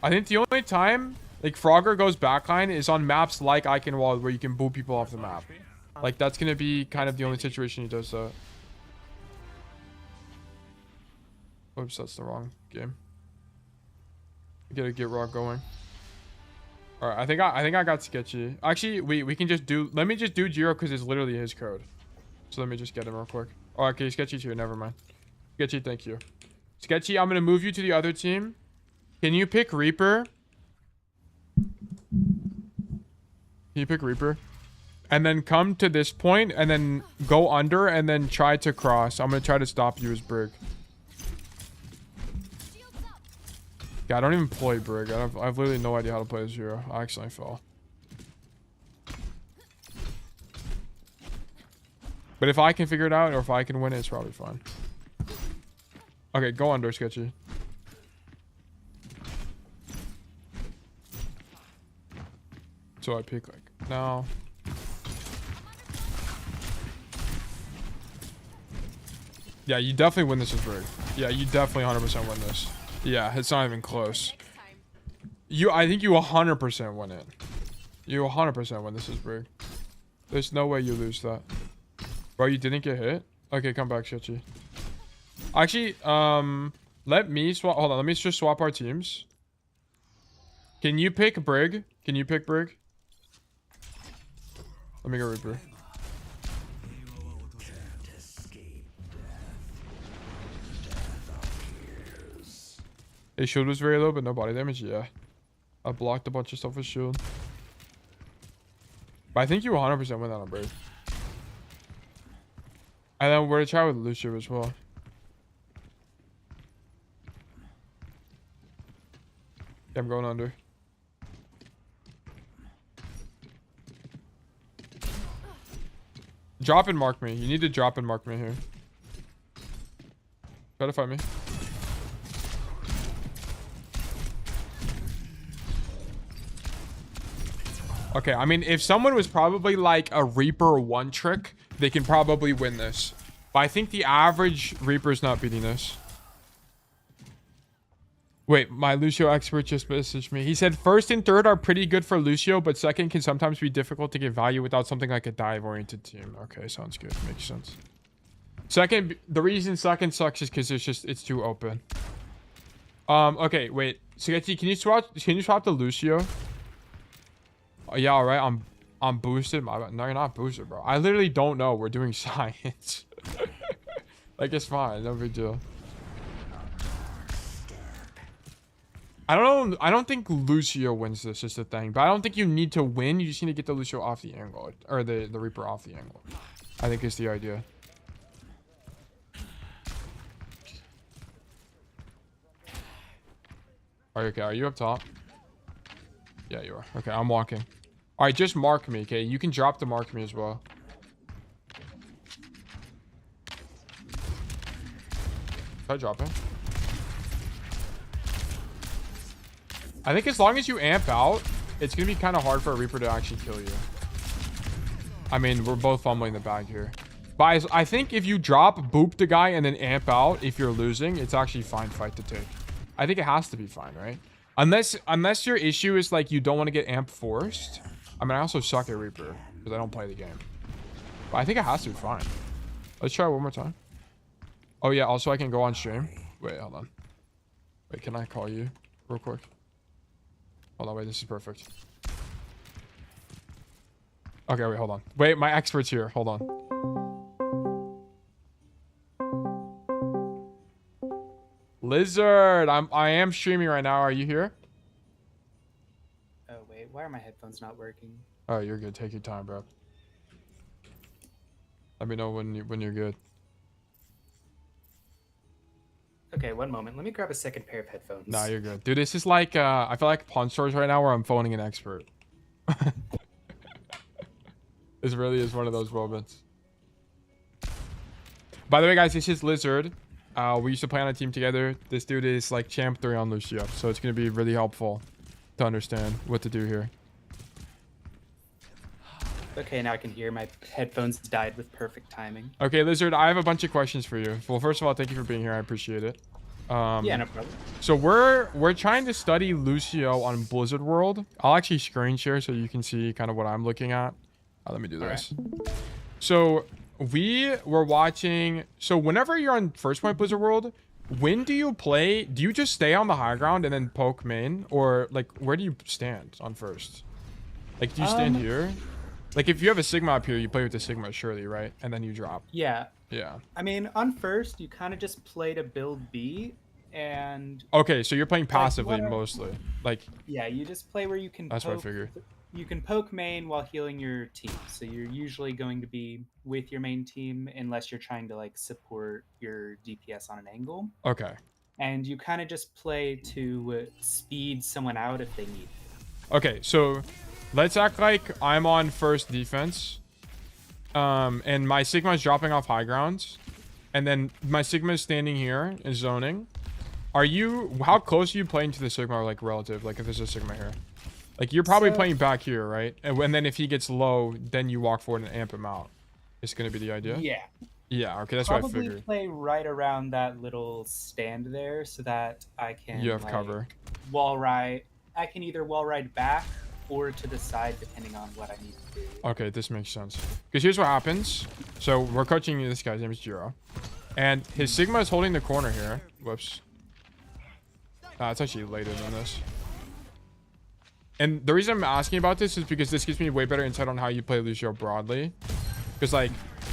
I think the only time like Frogger goes backline is on maps like Eichenwalde where you can boot people off the map. Like that's gonna be kind of the only situation he does that. Oops, that's the wrong game. We gotta get Raw going. Alright, I think I got Sketchy. Actually, we can just do, let me just do Jiro because it's literally his code. So let me just get him real quick. Oh, okay, Sketchy's here, never mind. Sketchy, thank you. Sketchy, I'm gonna move you to the other team. Can you pick Reaper? Can you pick Reaper? And then come to this point and then go under and then try to cross. I'm gonna try to stop you as Brig. Yeah, I don't even play Brig. I have literally no idea how to play Zero. I accidentally fell. But if I can figure it out or if I can win it, it's probably fine. Okay, go under, Sketchy. So I pick like now. Yeah, you definitely win this as Brig. Yeah, you definitely 100% win this. Yeah, it's not even close. I think you 100% win it. You 100% win this as Brig. There's no way you lose that. Bro, you didn't get hit? Okay, come back, Sketchy. Actually, let me swap. Hold on, let me just swap our teams. Can you pick Brig? Can you pick Brig? Let me go Reaper. His shield was very low, but no body damage. Yeah, I blocked a bunch of stuff with shield. But I think you 100% win that on Brig. And then we're gonna try with Lucio as well. Yeah, I'm going under. Drop and mark me. You need to drop and mark me here. Try to find me. Okay, I mean, if someone was probably like a Reaper one trick, they can probably win this. But I think the average Reaper's not beating this. Wait, my Lucio expert just messaged me. He said first and third are pretty good for Lucio, but second can sometimes be difficult to get value without something like a dive-oriented team. Okay, sounds good. Makes sense. Second, the reason second sucks is because it's too open. Okay, wait. Sketchy, can you swap the Lucio? Oh, yeah, all right. I'm boosted. No, you're not boosted, bro. I literally don't know. We're doing science. Like, it's fine. No big deal. I don't think Lucio wins this is the thing. But I don't think you need to win. You just need to get the Lucio off the angle. Or the Reaper off the angle. I think is the idea. Okay, are you up top? Yeah, you are. Okay, I'm walking. All right, just mark me, okay? You can drop the mark me as well. Try dropping. I think as long as you amp out, it's going to be kind of hard for a Reaper to actually kill you. I mean, we're both fumbling the bag here. But I think if you drop, boop the guy, and then amp out, if you're losing, it's actually fine fight to take. I think it has to be fine, right? Unless your issue is like you don't want to get amp forced. I mean, I also suck at Reaper because I don't play the game. But I think it has to be fine. Let's try one more time. Oh, yeah. Also, I can go on stream. Wait, hold on. Wait, can I call you real quick? Hold on. Wait, this is perfect. Okay, wait, hold on. Wait, my expert's here. Hold on. Lizard, I am streaming right now. Are you here? Oh wait, why are my headphones not working? Oh, you're good. Take your time, bro. Let me know when you're good. Okay, one moment. Let me grab a second pair of headphones. Nah, you're good, dude. This is like I feel like pawn stores right now where I'm phoning an expert. This really is one of those moments. By the way, guys, this is Lizard. We used to play on a team together. This dude is like champ 3 on Lucio, so it's gonna be really helpful to understand what to do here. Okay, now I can hear. My headphones died with perfect timing. Okay, Lizard, I have a bunch of questions for you. Well, first of all, thank you for being here. I appreciate it. Yeah, no problem. So we're trying to study Lucio on Blizzard World. I'll actually screen share so you can see kind of what I'm looking at. Let me do this. Right. So we were watching. So whenever you're on First Point Blizzard World, when do you play? Do you just stay on the high ground and then poke main, or like where do you stand on first? Like, do you stand here? Like, if you have a Sigma up here, you play with the Sigma, surely, right? And then you drop. Yeah. Yeah. I mean, on first, you kind of just play to build B, and... Okay, so you're playing passively mostly. Like... Yeah, you just play where you can That's what I figured. You can poke main while healing your team. So you're usually going to be with your main team unless you're trying to, like, support your DPS on an angle. Okay. And you kind of just play to speed someone out if they need it. Okay, so... Let's act like I'm on first defense. and my Sigma is dropping off high grounds, and then my Sigma is standing here and zoning, how close are you playing to the Sigma, like relative, like if there's a Sigma here? Like you're probably playing back here, right? And then if he gets low, then you walk forward and amp him out. It's gonna be the idea? Yeah. Yeah, okay, that's what I Probably figured. play right around that little stand there so that I can You have cover. wall ride. I can either wall ride back or to the side depending on what I need to do. Okay, this makes sense. Because here's what happens. So we're coaching this guy's name is Jiro. And his Sigma is holding the corner here. Whoops. It's actually later than this. And the reason I'm asking about this is because this gives me way better insight on how you play Lucio broadly. Because like,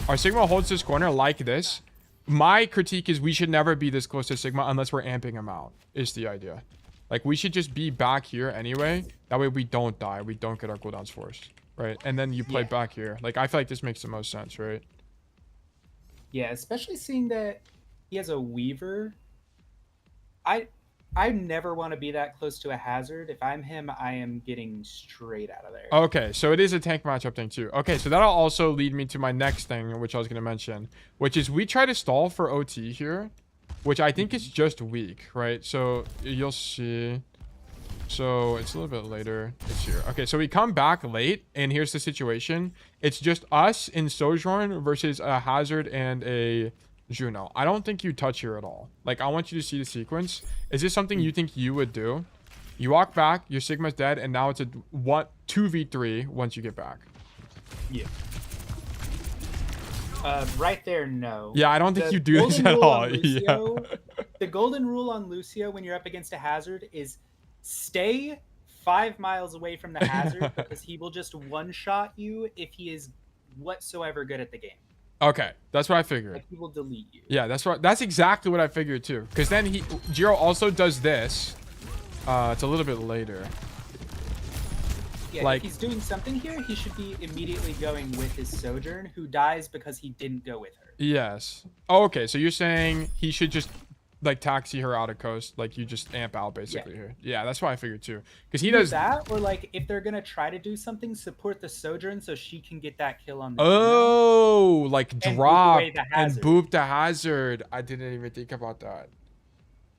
our Sigma holds this corner like this. My critique is we should never be this close to Sigma unless we're amping him out, is the idea. Like, we should just be back here anyway. That way we don't die. We don't get our cooldowns forced, right? And then you play back here. Like, I feel like this makes the most sense, right? Yeah, especially seeing that he has a Weaver. I never want to be that close to a hazard. If I'm him, I am getting straight out of there. Okay, so it is a tank matchup thing too. Okay, so that'll also lead me to my next thing, which I was going to mention, which is we try to stall for OT here, which I think is just weak, right? So you'll see. So it's a little bit later. It's here. Okay, so we come back late, and here's the situation. It's just us in Sojourn versus a Hazard and a Juno. I don't think you touch here at all. Like, I want you to see the sequence. Is this something you think you would do? You walk back, your Sigma's dead, and now it's a 2v3 once you get back. Yeah. Right there, no. Yeah, I don't think you do this at all. Lucio, the golden rule on Lucio when you're up against a hazard is stay 5 miles away from the hazard because he will just one-shot you if he is whatsoever good at the game. Okay, that's what I figured. Like, he will delete you. Yeah, that's right. That's exactly what I figured too. Because then Jiro also does this. It's a little bit later. Yeah, like, if he's doing something here, he should be immediately going with his Sojourn, who dies because he didn't go with her. Yes. Oh, okay, so you're saying he should just like taxi her out of coast, like you just amp out basically here. Yeah, that's what I figured too. Because he does that, or like if they're gonna try to do something, support the Sojourn so she can get that kill on the like and drop boop and boop the hazard. I didn't even think about that.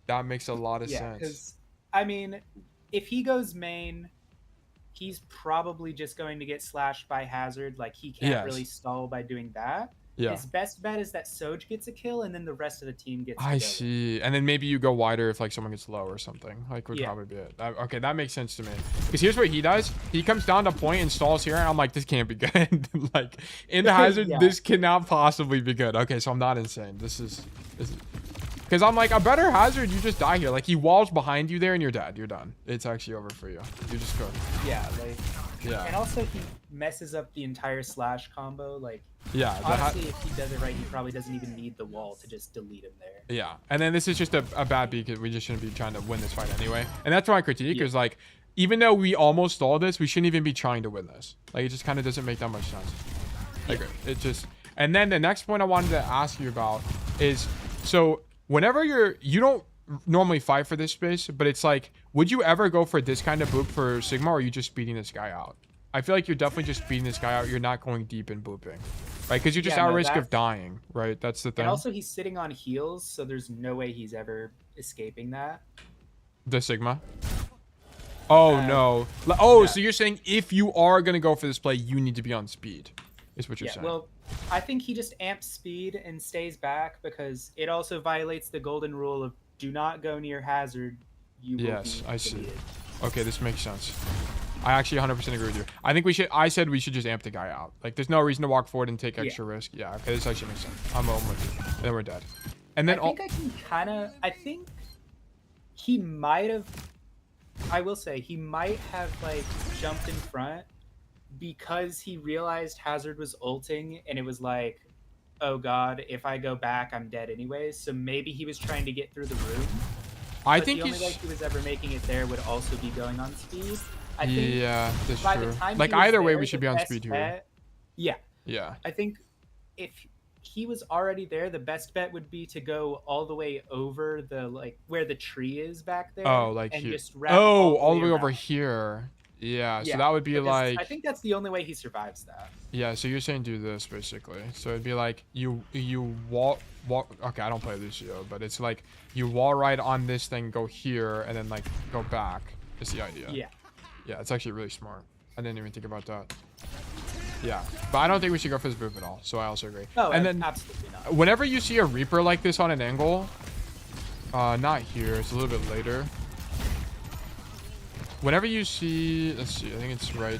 That makes a lot of sense. Because I mean, if he goes main, he's probably just going to get slashed by hazard. Like, he can't really stall by doing that. Yeah. His best bet is that Soj gets a kill, and then the rest of the team gets. I see. And then maybe you go wider if like someone gets low or something. Like, would probably be it. Okay, that makes sense to me. Because here's what he does. He comes down to point and stalls here, and I'm like, this can't be good. Like, in the hazard, this cannot possibly be good. Okay, so I'm not insane. This is because I'm like, a better hazard, you just die here. Like, he walls behind you there, and you're dead. You're done. It's actually over for you. You just go. Yeah, like. Yeah. And also, he messes up the entire slash combo. Like, yeah. Honestly, if he does it right, he probably doesn't even need the wall to just delete him there. Yeah. And then this is just a bad beat because we just shouldn't be trying to win this fight anyway. And that's my critique is like, even though we almost stalled this, we shouldn't even be trying to win this. Like, it just kind of doesn't make that much sense. Like, it just. And then the next point I wanted to ask you about is, so whenever you don't normally fight for this space, but it's like, would you ever go for this kind of boop for Sigma, or are you just beating this guy out? I feel like you're definitely just beating this guy out. You're not going deep in booping, right? Because you're just at risk of dying, right? That's the thing. And also, he's sitting on heals, so there's no way he's ever escaping that. The Sigma? Oh, no. Oh, so you're saying if you are going to go for this play, you need to be on speed, is what you're saying. Well, I think he just amps speed and stays back because it also violates the golden rule of do not go near hazard. Yes, I see. Okay, this makes sense. I actually 100% agree with you. I think I said we should just amp the guy out. Like, there's no reason to walk forward and take extra risk. Yeah, okay, this actually makes sense. I'm with you. And then we're dead. And then I think he might have, I will say, he might have, like, jumped in front because he realized hazard was ulting and it was like, oh god, if I go back, I'm dead anyways. So maybe he was trying to get through the room. I think the only way he was ever making it there would also be going on speed. I think yeah, that's by true. The time like, either way, we should be on speed here. Yeah. Yeah. I think if he was already there, the best bet would be to go all the way over the, like, where the tree is back there. Oh, like and here. just wrap all the way around. over here. Yeah, so that would be because like... I think that's the only way he survives that. Yeah, so you're saying do this, basically. So it'd be like, you wall... Okay, I don't play Lucio, but it's like, you wall ride on this thing, go here, and then, like, go back, is the idea. Yeah. Yeah, it's actually really smart. I didn't even think about that. Yeah, but I don't think we should go for this move at all, so I also agree. Oh, and then, absolutely not. whenever you see a Reaper like this on an angle, not here, it's a little bit later. Whenever you see, let's see, I think it's right.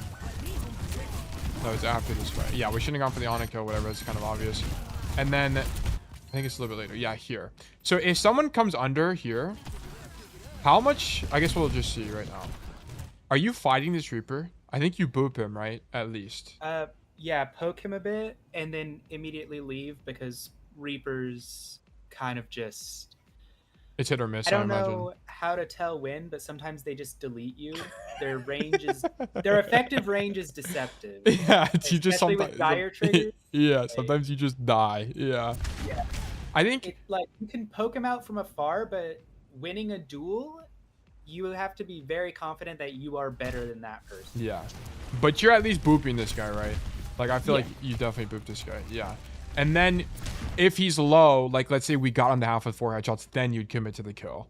No, it's after this fight. Yeah, we shouldn't have gone for the honor kill, whatever, it's kind of obvious. And then, I think it's a little bit later. Yeah, here. So if someone comes under here, how much, I guess we'll just see right now. Are you fighting this Reaper? I think you boop him, right? At least. Yeah, poke him a bit and then immediately leave because Reapers kind of just... It's hit or miss, I don't imagine. know how to tell when, but sometimes they just delete you. Their range is... Their effective range is deceptive. Yeah, it's, you just Especially sometimes... with dire triggers. Yeah, sometimes you just die. Yeah. Yeah. I think... It's like, you can poke him out from afar, but winning a duel... You have to be very confident that you are better than that person. Yeah. But you're at least booping this guy, right? Like, I feel Yeah. like you definitely booped this guy. Yeah. And then, if he's low, like, let's say we got him to half with 4 headshots, then you'd commit to the kill.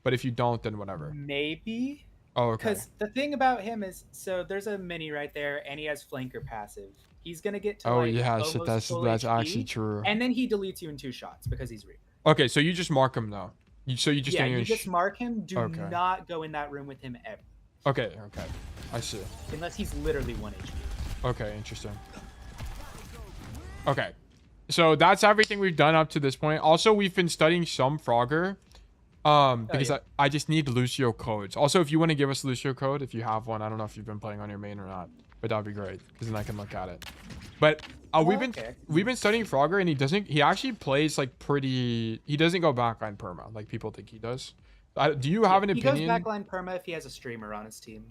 But if you don't, then whatever. Maybe. Oh, okay. Because the thing about him is, so there's a mini right there, and he has flanker passive. He's going to get to, Oh, like, yeah, almost shit, that's full actually HP, true. And then he deletes you in 2 shots because he's Reaper. Okay, so you just mark him, though. So you just Yeah, stand here you and just mark him. Do Okay. not go in that room with him ever. Okay, okay. I see. Unless he's literally 1 HP. Okay, interesting. Okay. So that's everything we've done up to this point. Also, we've been studying some Frogger. Because yeah. I just need Lucio codes. Also, if you want to give us Lucio code, if you have one, I don't know if you've been playing on your main or not, but that'd be great because then I can look at it. But we've been studying Frogger, and he actually plays like pretty. He doesn't go backline perma like people think he does. Do you have an opinion? He goes backline perma if he has a streamer on his team.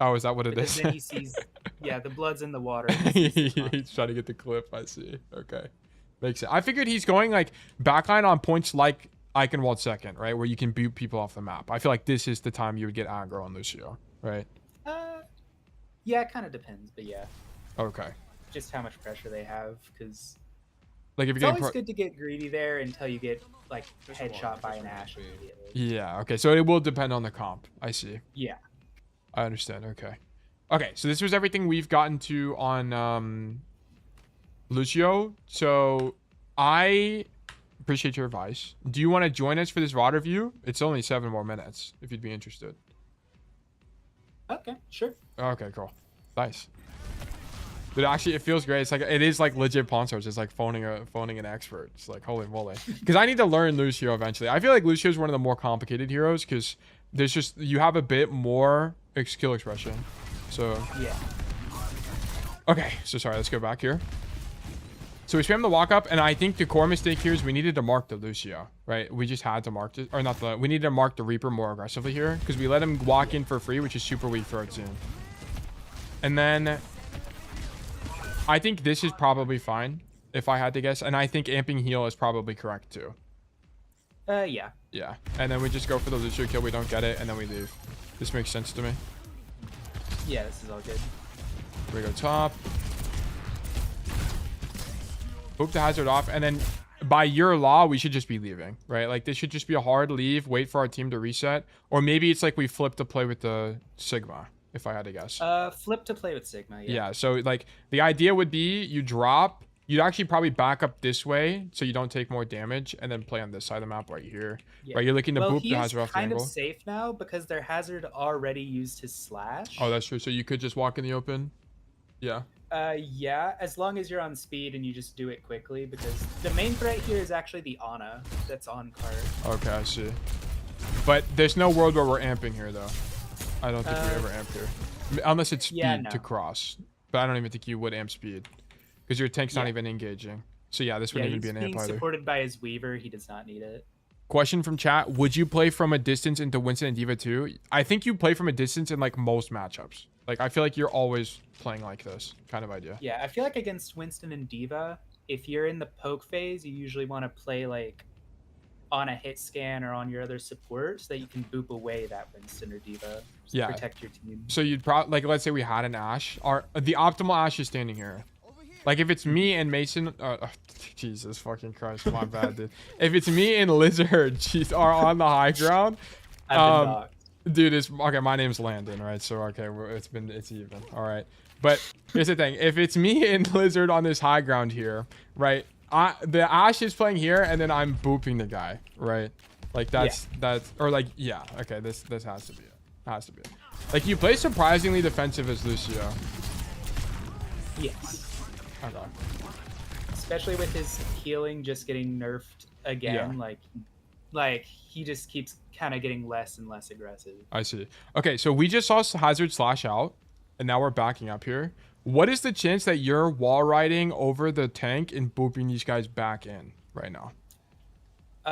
Oh, is that what it Because is? then he sees, yeah, the blood's in the water. He's trying to get the clip. I see. Okay, makes sense. I figured he's going like backline on points like Eichenwalde second, right, where you can boot people off the map. I feel like this is the time you would get aggro on Lucio, right? Yeah, it kind of depends, but yeah. Okay. Just how much pressure they have, because like if it's you're always good to get greedy there until you get like headshot by an Ashe immediately. Yeah. Okay. So it will depend on the comp. I see. Yeah. I understand. Okay. Okay. So this was everything we've gotten to on Lucio. So I appreciate your advice. Do you want to join us for this VOD review? It's only 7 more minutes if you'd be interested. Okay, sure. Okay, cool. Nice. But actually, it feels great. It's like it is like legit pawn stars. It's like phoning an expert. It's like holy moly. Because I need to learn Lucio eventually. I feel like Lucio is one of the more complicated heroes because there's just you have a bit more skill expression. So yeah. Okay, so sorry. Let's go back here. So we spam the walk up, and I think the core mistake here is we needed to mark the Lucio, right? We just had to mark it, or not the. We needed to mark the Reaper more aggressively here because we let him walk in for free, which is super weak for our team. And then I think this is probably fine if I had to guess, and I think amping heal is probably correct too. Yeah. Yeah, and then we just go for the Lucio kill. We don't get it, and then we leave. This makes sense to me. Yeah, this is all good. We go top. Boop the hazard off, and then by your law we should just be leaving, right? Like this should just be a hard leave, wait for our team to reset, or maybe it's like we flip to play with the Sigma, if I had to guess. Flip to play with Sigma. Yeah, so like the idea would be you drop, you'd actually probably back up this way so you don't take more damage, and then play on this side of the map right here. Yeah. Right, you're looking to well, boop the hazard off the kind angle. of safe now because their hazard already used his slash. Oh, that's true. So you could just walk in the open. Yeah. Yeah, as long as you're on speed and you just do it quickly, because the main threat here is actually the Ana that's on cart. Okay, I see. But there's no world where we're amping here, though. I don't think we ever amp here. Unless it's speed to cross. But I don't even think you would amp speed. Because your tank's not even engaging. So yeah, this wouldn't even be an amp being either. supported by his Weaver, he does not need it. Question from chat. Would you play from a distance into Winston and Diva 2? I think you play from a distance in like most matchups. Like I feel like you're always playing like this kind of idea. Yeah, I feel like against Winston and Diva, if you're in the poke phase, you usually want to play like on a hit scan or on your other support so that you can boop away that Winston or Diva. Just Yeah. protect your team. So you'd probably, like, let's say we had an Ashe. The optimal Ashe is standing here. Like, if it's me and Mason, Jesus fucking Christ, my bad, dude. If it's me and Lizard, are on the high ground. I've been docked. Dude, it's okay. My name's Landon, right? So okay, it's even. All right. But here's the thing: if it's me and Lizard on this high ground here, right? The Ashe is playing here, and then I'm booping the guy, right? Like that's or like yeah. Okay, this has to be it. Has to be it. Like you play surprisingly defensive as Lucio. Yes. Okay. Especially with his healing just getting nerfed again, like he just keeps kind of getting less and less aggressive. I see. Okay, so we just saw Hazard slash out, and now we're backing up here. What is the chance that you're wall riding over the tank and booping these guys back in right now?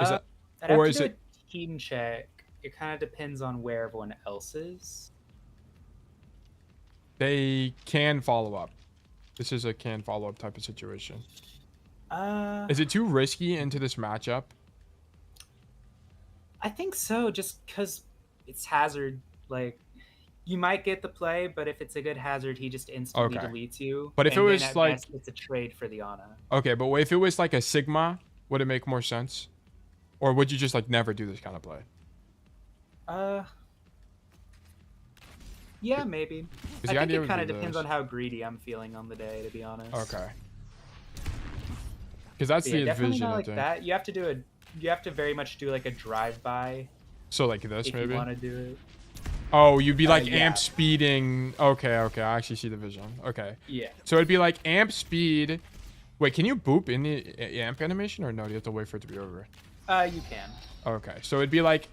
Is that, I'd have to do a team check. It kind of depends on where everyone else is. They can follow up. This is a can follow up type of situation. Is it too risky into this matchup? I think so, just because it's Hazard. Like, you might get the play, but if it's a good Hazard, he just instantly deletes you. But if it was like, it's a trade for the Ana. Okay, but if it was like a Sigma, would it make more sense? Or would you just like never do this kind of play? Yeah, maybe. I think it kind of depends on how greedy I'm feeling on the day, to be honest. Okay. Because that's the definitely vision. not like that. You have to very much do like a drive-by. So like this, if maybe. You want to do it. Oh, you'd be like amp speeding. Okay, I actually see the vision. Okay. Yeah. So it'd be like amp speed. Wait, can you boop in the amp animation or no? You have to wait for it to be over. You can. Okay, so it'd be like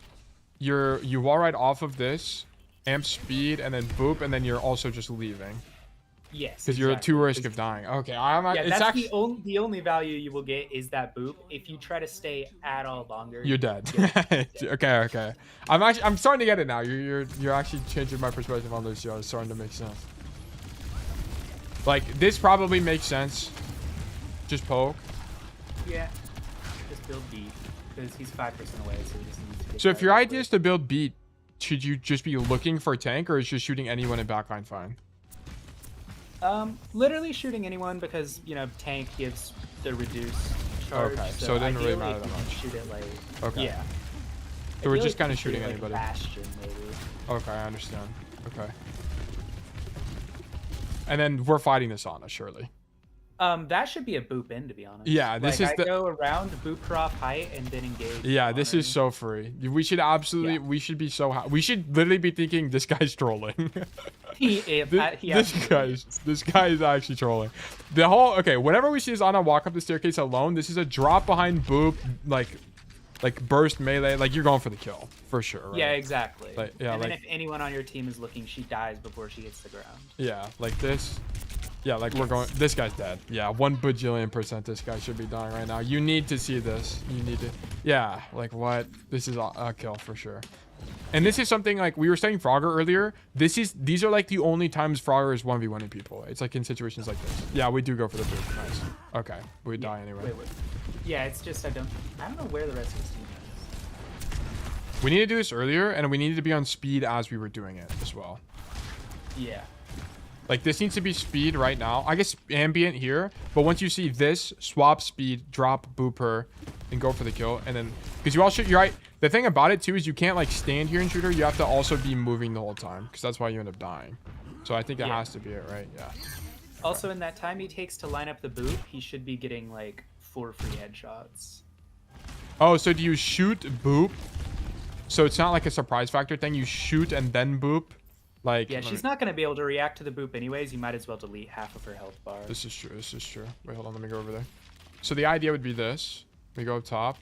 you wall ride off of this, amp speed, and then boop, and then you're also just leaving. Yes. Because you're at too risk of dying. Okay, that's actually the only value you will get is that boop. If you try to stay at all longer, you're dead. Okay. I'm starting to get it now. You're actually changing my perspective on Lucio. It's starting to make sense. Like this probably makes sense. Just poke. Yeah. Just build beat because he's 5% away, so he just needs to get. So if your idea is to build beat, should you just be looking for a tank, or is just shooting anyone in backline fine? Literally shooting anyone because tank gives the reduced charge. Okay, so it doesn't really matter that much. Shoot it like. Okay. Yeah. So we're just kind of shooting like anybody. Bastion, maybe. Okay, I understand. Okay. And then we're fighting this Ana, surely. That should be a boop in, to be honest. Yeah, this is I go around, boop her off height, and then engage. Yeah, this is so free. We should absolutely, we should be so we should literally be thinking this guy's trolling. This guy is actually trolling. The whole, okay, whenever we see this Ana walk up the staircase alone, this is a drop behind boop, like burst melee, like you're going for the kill for sure, right? Yeah, exactly. Like, and then if anyone on your team is looking, she dies before she hits the ground. Yeah, like this. Yeah, like we're going, this guy's dead. Yeah, 1 bajillion% this guy should be dying right now. You need to see this. You need to, yeah, like what? This is a kill for sure. And this is something like we were saying Frogger earlier. These are like the only times Frogger is 1v1ing people. It's like in situations like this. Yeah, we do go for the boot. Nice. Okay, we die anyway. Wait. Yeah, it's just I don't know where the rest of his team is. We need to do this earlier, and we needed to be on speed as we were doing it as well. Yeah. Like this needs to be speed right now. I guess ambient here, but once you see this, swap speed, drop booper, and go for the kill. And then, because you all shoot, you're right. The thing about it too is you can't like stand here and shoot her. You have to also be moving the whole time, because that's why you end up dying. So I think that has to be it, right? Yeah. Also, in that time he takes to line up the boop, he should be getting like 4 free headshots. Oh, so do you shoot boop? So it's not like a surprise factor thing. You shoot and then boop. Like, yeah, she's not going to be able to react to the boop anyways. You might as well delete half of her health bar. This is true. This is true. Wait, hold on. Let me go over there. So the idea would be this. We go up top.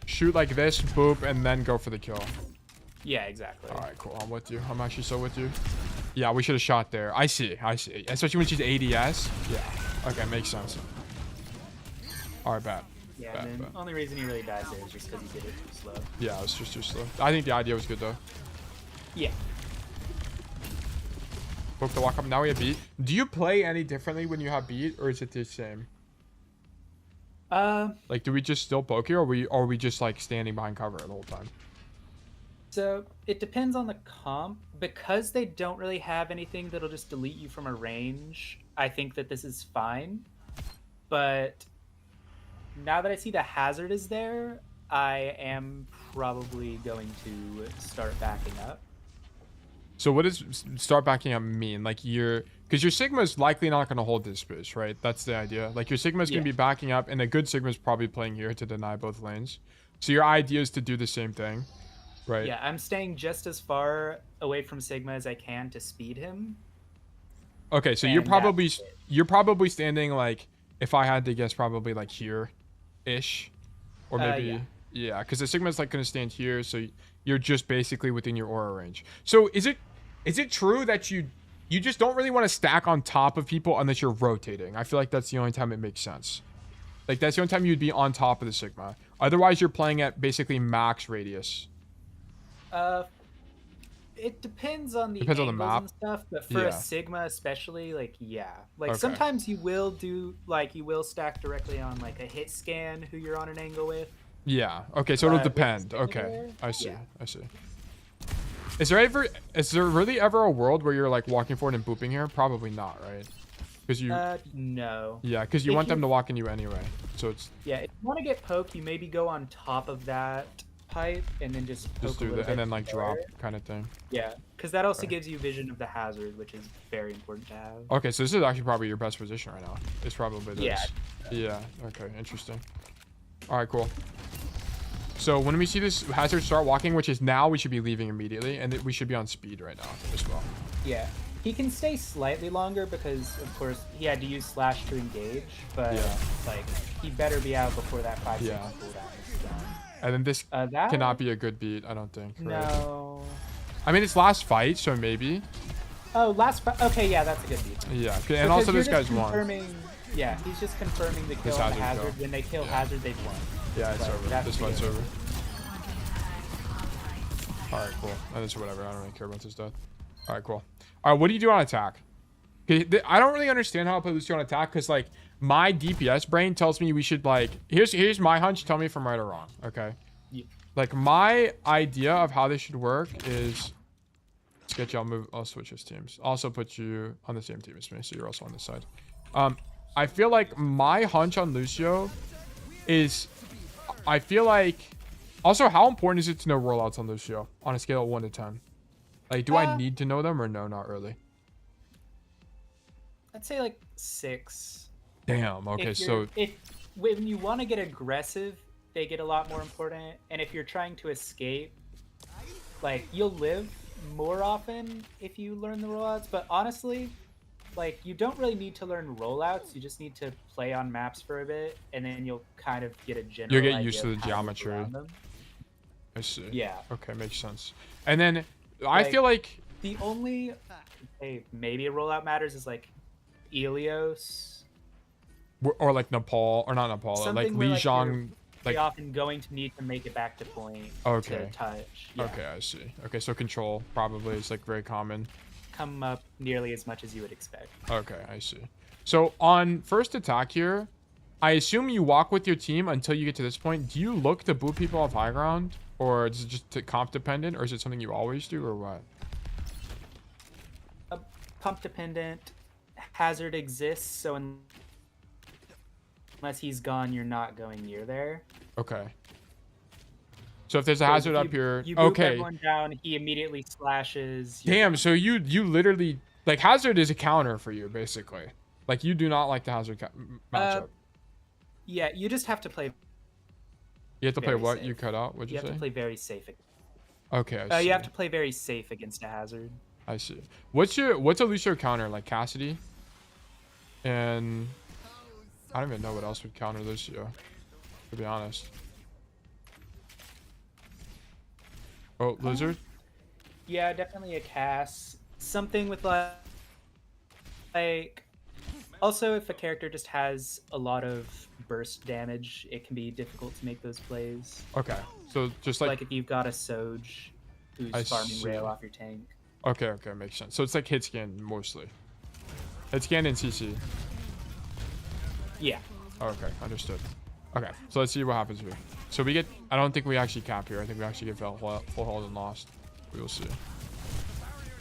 Shoot like this, boop, and then go for the kill. Yeah, exactly. All right, cool. I'm with you. I'm actually so with you. Yeah, we should have shot there. I see. Especially when she's ADS. Yeah. Okay, makes sense. All right, bad. Yeah, and then the only reason he really dies there is just because he did it too slow. Yeah, it was just too slow. I think the idea was good, though. Yeah. Book the walk up. Now we have beat. Do you play any differently when you have beat, or is it the same? Like, do we just still poke here, or are we just like standing behind cover the whole time? So it depends on the comp. Because they don't really have anything that'll just delete you from a range, I think that this is fine. But now that I see the hazard is there, I am probably going to start backing up. So what does start backing up mean? Like because your Sigma is likely not going to hold this space, right? That's the idea. Like your Sigma is going to be backing up, and a good Sigma is probably playing here to deny both lanes. So your idea is to do the same thing, right? Yeah, I'm staying just as far away from Sigma as I can to speed him. Okay, so And you're probably standing like, if I had to guess, probably like here-ish, or maybe yeah, because the Sigma is like going to stand here, so you're just basically within your aura range. So is it true that you just don't really want to stack on top of people unless you're rotating? I feel like that's the only time it makes sense. Like that's the only time you'd be on top of the Sigma. Otherwise, you're playing at basically max radius. It depends on the Depends on the angles map. and stuff, but for a Sigma especially, like like Okay. sometimes you will stack directly on like a hit scan who you're on an angle with. Yeah. Okay. So it'll with depend. standing Okay. there, I see. yeah. I see. Is there really ever a world where you're like walking forward and booping here? Probably not, right? Because you. No. Yeah, because you If want them you- to walk in you anyway. So it's Yeah, if you want to get poked, you maybe go on top of that pipe and then just poke just a do little that and bit then like lower. drop kind of thing. Yeah, because that also Okay. gives you vision of the hazard, which is very important to have. Okay, so this is actually probably your best position right now. It's probably this. Yeah. Yeah. Okay. Interesting. All right. Cool. So when we see this hazard start walking, which is now, we should be leaving immediately, and we should be on speed right now as well. Yeah, he can stay slightly longer because, of course, he had to use slash to engage, but Yeah. like he better be out before that 5 Yeah. second cooldown is done. And then this That cannot be a good beat, I don't think. Right? No. I mean, it's last fight, so maybe. Oh, okay, yeah, that's a good beat. Yeah. And Because also you're this just guy's won. confirming- Yeah, he's just confirming the kill This on the hazard hazard. kill. When they kill Yeah. hazard, they've won. Yeah, it's Like, over. that's This the fight's game. over. Alright, cool. That is whatever. I don't really care about this death. Alright, cool. Alright, what do you do on attack? Okay, I don't really understand how to play Lucio on attack, because like my DPS brain tells me we should like here's my hunch, tell me if I'm right or wrong. Okay. Yeah. Like my idea of how this should work is, let's get y'all move. I'll switch his teams. Also put you on the same team as me, so you're also on this side. I feel like my hunch on Lucio is, I feel like, also how important is it to know rollouts on Lucio on a scale of 1 to 10? Like, do I need to know them or no, not really? I'd say like 6. Damn. Okay, so when you want to get aggressive, they get a lot more important, and if you're trying to escape, like you'll live more often if you learn the rollouts. But honestly, like you don't really need to learn rollouts. You just need to play on maps for a bit, and then you'll kind of get a general. you'll get idea used to of the how to move geometry. around them. I see. Yeah. Okay, makes sense. And then I Like, feel like The only, maybe a rollout matters is like Elios. or like Nepal, or not Nepal, like Something where, like, Lijiang. They Like, often going to need to make it back to point Okay. to touch. Yeah. okay, I see. Okay, so control probably is like very common. Come up nearly as much as you would expect. Okay, I see. So on first attack here, I assume you walk with your team until you get to this point. Do you look to boot people off high ground, or is it just comp dependent, or is it something you always do, or what? Pump dependent. Hazard exists, so unless he's gone, you're not going near there. Okay. So if there's a So hazard if up here, You boot okay. everyone down. He immediately slashes. you're Damn. done. So you literally, like, hazard is a counter for you basically. Like you do not like the hazard matchup. Yeah, you just have to play. You have to play very what? safe. You cut out? What'd You you have say? to play very safe. Okay, I see. You have to play very safe against a hazard. I see. What's a Lucio counter, like Cassidy? And I don't even know what else would counter Lucio, to be honest. Oh, lizard? Yeah, definitely a Cass. Something with like. Also, if a character just has a lot of burst damage, it can be difficult to make those plays. Okay, so just Like, like, if you've got a Soj who's I farming see. rail off your tank. okay, makes sense. So it's like hit scan mostly. Hit scan and CC. Yeah. Okay, understood. Okay, so let's see what happens here. So we get, I don't think we actually cap here. I think we actually get full hold and lost. We will see.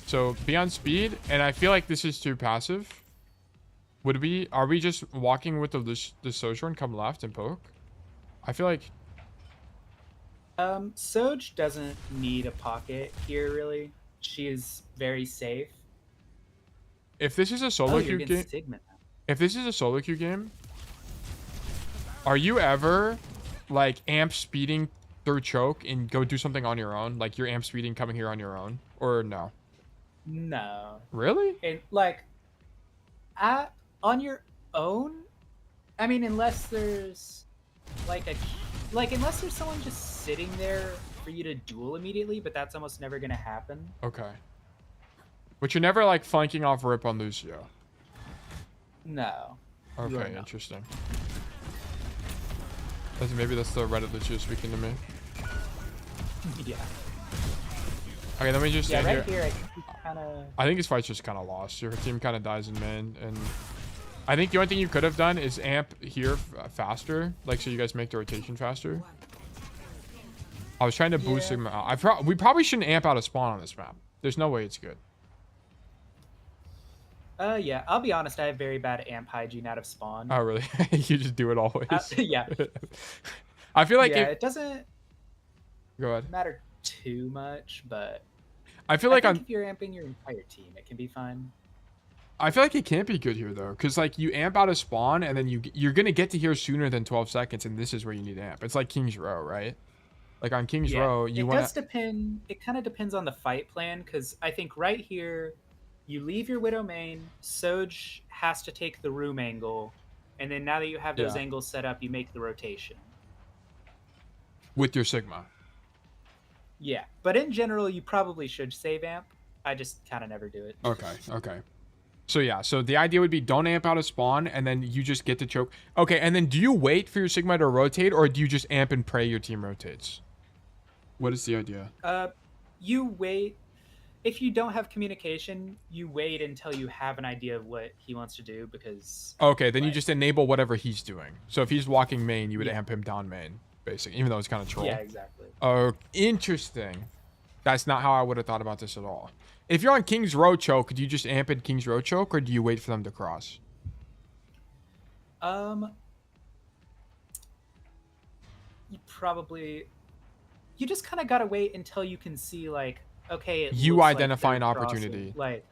So be on speed, and I feel like this is too passive. Are we just walking with the Sojourn, come left and poke? I feel like... Soj doesn't need a pocket here, really. She is very safe. If this is a solo queue you're game... against Sigma now. If this is a solo queue game, are you ever, like, amp speeding through choke and go do something on your own? Like, you're amp speeding coming here on your own? Or no? No. Really? And, like, on your own? I mean, unless there's, unless there's someone just sitting there for you to duel immediately, but that's almost never going to happen. Okay. But you're never, like, flanking off Rip on Lucio? No. Okay, interesting. Maybe that's the Reddit Lucio speaking to me. Yeah. Okay, let me just stand right here. here, I think we kind of... I think this fight's just kind of lost. Your team kind of dies in main, and I think the only thing you could have done is amp here faster, like so you guys make the rotation faster. I was trying to boost Sigma out. We probably shouldn't amp out of spawn on this map. There's no way it's good. Yeah, I'll be honest, I have very bad amp hygiene out of spawn. Oh, really? You just do it always? Yeah. I feel like it doesn't Go ahead. matter too much, but I feel like if you're amping your entire team, it can be fine. I feel like it can't be good here though, because like you amp out of spawn and then you're gonna get to here sooner than 12 seconds, and this is where you need amp. It's like King's Row, right? Like on King's Row, you want. It does depend. It kind of depends on the fight plan, because I think right here, you leave your Widow main. Soj has to take the room angle, and then now that you have those angles set up, you make the rotation with your Sigma. Yeah, but in general, you probably should save amp. I just kind of never do it. Okay. So yeah, so the idea would be don't amp out of spawn, and then you just get to choke. Okay, and then do you wait for your Sigma to rotate, or do you just amp and pray your team rotates? What is the idea? You wait. If you don't have communication, you wait until you have an idea of what he wants to do, because... Okay, then you just enable whatever he's doing. So if he's walking main, you would amp him down main, basically, even though it's kind of troll. Yeah, exactly. Oh, interesting. That's not how I would have thought about this at all. If you're on King's Row choke, do you just amp in King's Row choke, or do you wait for them to cross? You probably... You just kind of gotta wait until you can see, like, okay, you identify an opportunity. Like,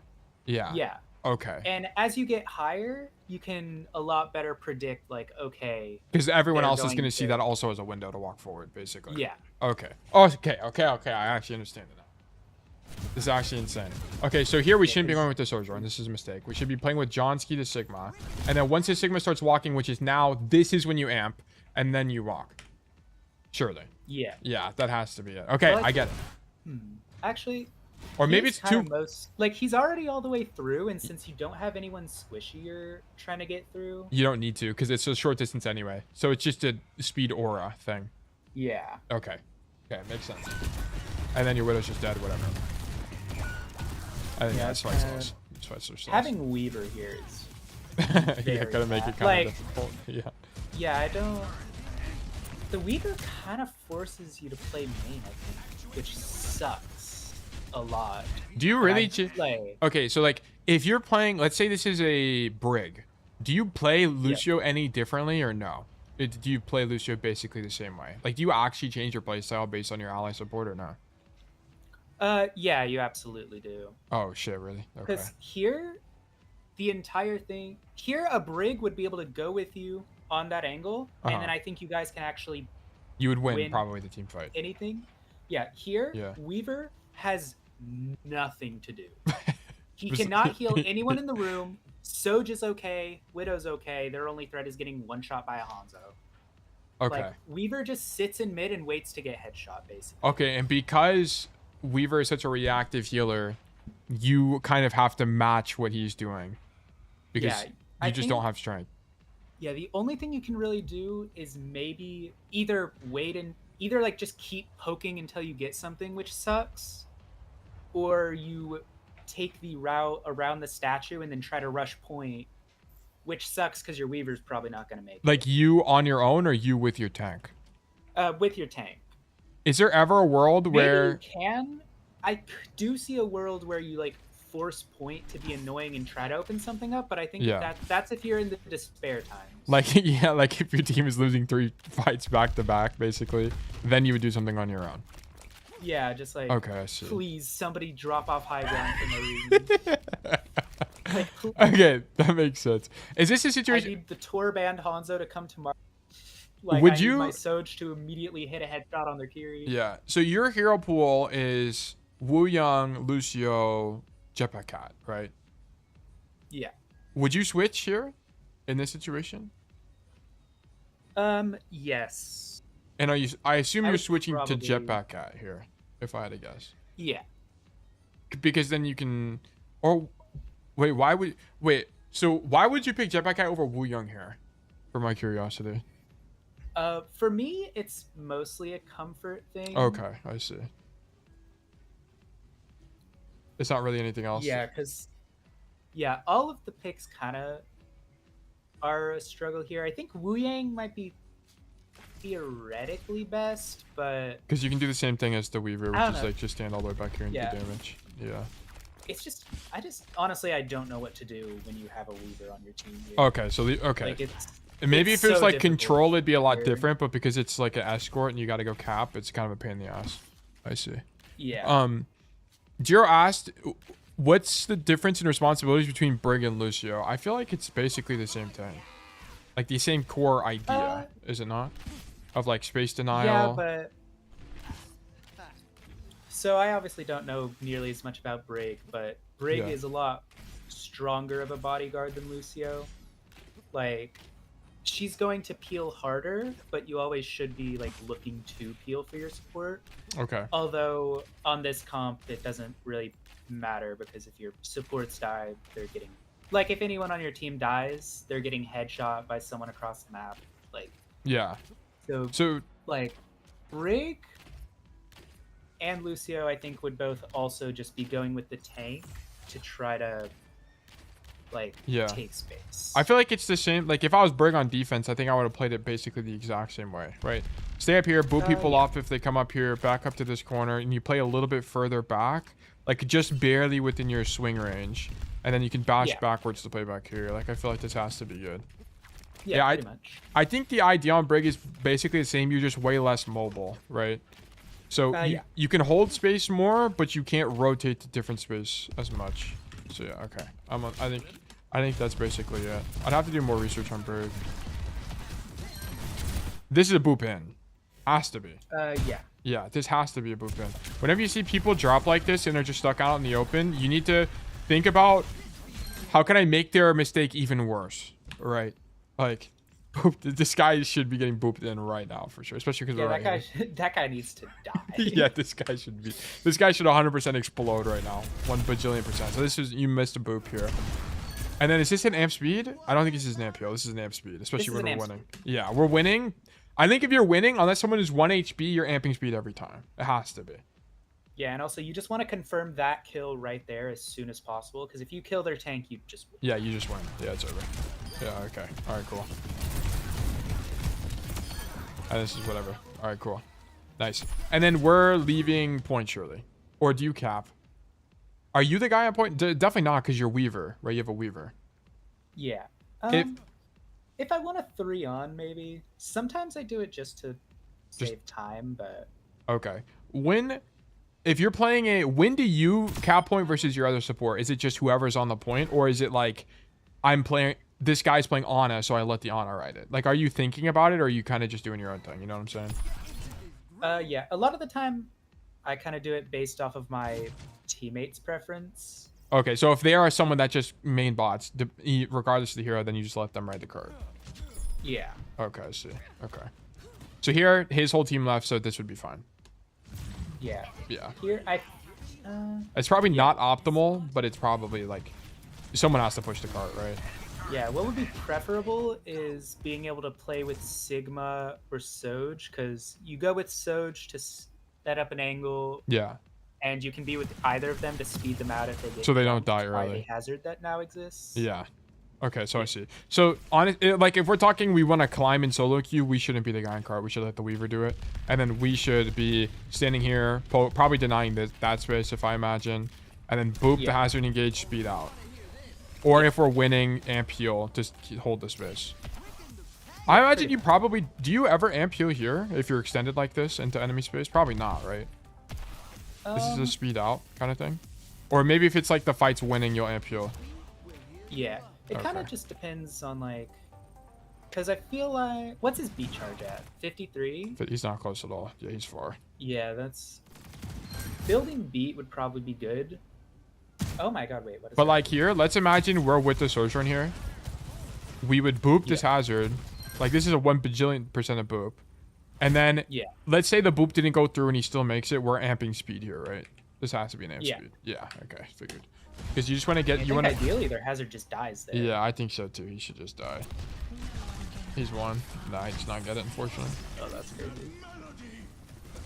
yeah. Okay. And as you get higher, you can a lot better predict, like, okay. Because everyone else is going to see that also as a window to walk forward, basically. Yeah. Okay. Okay. I actually understand it now. This is actually insane. Okay, so here we shouldn't be going with the Sojourn. This is a mistake. We should be playing with Johnski to Sigma. And then once the Sigma starts walking, which is now, this is when you amp, and then you walk. Surely. Yeah. Yeah, that has to be it. Okay, I get it. Actually... Or maybe it's too... Like, he's already all the way through, and since you don't have anyone squishy you're trying to get through... You don't need to, because it's a short distance anyway. So it's just a speed aura thing. Yeah. Okay, makes sense. And then your Widow's just dead, whatever. I think that's fight's lost. This fight's so having Weaver here is yeah, gotta make it kind of difficult. Yeah, I don't... The Weaver kind of forces you to play main, I think, which sucks a lot. Do you really... Okay, so like, if you're playing... Let's say this is a Brig. Do you play Lucio any differently or no? Do you play Lucio basically the same way? Like, do you actually change your playstyle based on your ally support or no? Yeah, you absolutely do. Oh, shit, really? Okay. Because here, the entire thing... Here, a Brig would be able to go with you on that angle, and then I think you guys can actually... You would win probably the team fight. Anything. Yeah, here, Weaver has nothing to do. He cannot heal anyone in the room. Soj is okay. Widow's okay. Their only threat is getting one shot by a Hanzo. Okay. Like, Weaver just sits in mid and waits to get headshot, basically. Okay, and because Weaver is such a reactive healer, you kind of have to match what he's doing. Because you just don't have strength. Yeah, the only thing you can really do is maybe either wait and... Either, like, just keep poking until you get something, which sucks. Or you take the route around the statue and then try to rush point which sucks because your Weaver's probably not going to make Like you on your own or you with your tank? it. With your tank. Is there ever a world Maybe where you can. I do see a world where you like force point to be annoying and try to open something up, but I think Yeah. that's if you're in the despair times. like yeah, like if your team is losing 3 fights back to back, basically, then you would do something on your own. Yeah, just like Okay, I see. please somebody drop off high ground for no reason. Like, please, Okay, that makes sense. Is this a I situation? need the tour band Hanzo to come tomorrow. Like, Would I need you- my Soj to immediately hit a headshot on their Kiri. Yeah. So your hero pool is Wu Young, Lucio, Jetpack Cat, right? Yeah. Would you switch here in this situation? Yes. And are you? I assume I you're would switching probably- to Jetpack Cat here, if I had to guess. Yeah. Because then you can. Or wait, why would So why would you pick Jetpack Cat over Wu Young here? For my curiosity. For me, it's mostly a comfort thing. Okay, I see. It's not really anything else. Yeah, because all of the picks kind of are a struggle here. I think Wu Yang might be theoretically best, but Because you can do the same thing as the Weaver, which I don't is know. like just stand all the way back here and Yeah. do damage. Yeah. it's just honestly I don't know what to do when you have a Weaver on your team here. Okay, so okay. Like it's And maybe it's if it was so like difficult control, it'd be a lot here. different. But because it's like an escort and you got to go cap, it's kind of a pain in the ass. I see. yeah. Jiro asked, "What's the difference in responsibilities between Brig and Lucio?" I feel like it's basically the same thing, like the same core idea, is it not? Of like space denial. Yeah, but so I obviously don't know nearly as much about Brig, but Brig Yeah. is a lot stronger of a bodyguard than Lucio. Like, she's going to peel harder, but you always should be like looking to peel for your support. Okay. Although on this comp, it doesn't really matter because if your supports die, they're getting like if anyone on your team dies, they're getting headshot by someone across the map. Like, Yeah. So like Brig and Lucio, I think would both also just be going with the tank to try to like Yeah. take space. I feel like it's the same. Like if I was Brig on defense, I think I would have played it basically the exact same way, right? Stay up here, boot people yeah. off if they come up here, back up to this corner, and you play a little bit further back, like just barely within your swing range, and then you can bash Yeah. backwards to play back here. Like I feel like this has to be good. yeah, yeah, pretty much. I think the idea on Brig is basically the same. You're just way less mobile, right? So Yeah. you can hold space more, but you can't rotate to different space as much. So yeah, okay. I think that's basically it. I'd have to do more research on Brig. This is a boop in. Has to be. Yeah. Yeah, this has to be a boop in. Whenever you see people drop like this and they're just stuck out in the open, you need to think about how can I make their mistake even worse, right? Like, this guy should be getting booped in right now for sure, especially because Yeah, right that guy needs to die. yeah, this guy should 100% explode right now, 1 bajillion percent. So this is, you missed a boop here. And then is this an amp speed? I don't think this is an amp heal. This is an amp speed, especially This is when an we're amp winning. Yeah, we're winning. I think if you're winning, unless someone is 1 HP, you're amping speed every time. It has to be. Yeah, and also you just want to confirm that kill right there as soon as possible, because if you kill their tank, you just win. Yeah, you just win. Yeah, it's over. Yeah, okay. All right, cool. And this is whatever. All right, cool. Nice. And then we're leaving point surely. Or do you cap? Are you the guy on point? Definitely not, because you're Weaver, right? You have a Weaver. Yeah. If- If I want a 3-on, maybe. Sometimes I do it just to save time, but Okay. If you're playing when do you cap point versus your other support? Is it just whoever's on the point, or is it like this guy's playing Ana, so I let the Ana ride it? Like, are you thinking about it, or are you kind of just doing your own thing? You know what I'm saying? yeah, a lot of the time I kind of do it based off of my teammates' preference. Okay, so if they are someone that just main bots, regardless of the hero, then you just let them ride the card. Yeah. Okay, I see. Okay. So here, his whole team left, so this would be fine. Yeah. Yeah. Here It's probably not optimal, but it's probably like someone has to push the cart, right? yeah, what would be preferable is being able to play with Sigma or Soj, because you go with Soj to set up an angle, Yeah. and you can be with either of them to speed them out if they get So they don't jumped die by early. the hazard that now exists. Yeah. Okay, so I see. So like if we're talking we want to climb in solo queue, we shouldn't be the guy in cart. We should let the Weaver do it, and then we should be standing here, probably denying that space if I imagine, and then boop the hazard engage, speed out. Or if we're winning, amp heal, just hold the space. I imagine you probably... Do you ever amp heal here if you're extended like this into enemy space? Probably not, right? This is a speed out kind of thing? Or maybe if it's like the fight's winning, you'll amp heal. Yeah. It kind of just depends on like... Because I feel like... What's his beat charge at? 53? He's not close at all. Yeah, he's far. Yeah, that's... Building beat would probably be good. Oh my god, wait, what is But that? like here, let's imagine we're with the Sojourn here. We would boop this hazard. Like this is a 1 bajillion % of boop. And then let's say the boop didn't go through and he still makes it. We're amping speed here, right? This has to be an amp speed. Yeah, okay, figured. Because you just want to get... Ideally, their hazard just dies there. Yeah, I think so too. He should just die. He's one. Nah, he does not get it, unfortunately. Oh, that's crazy.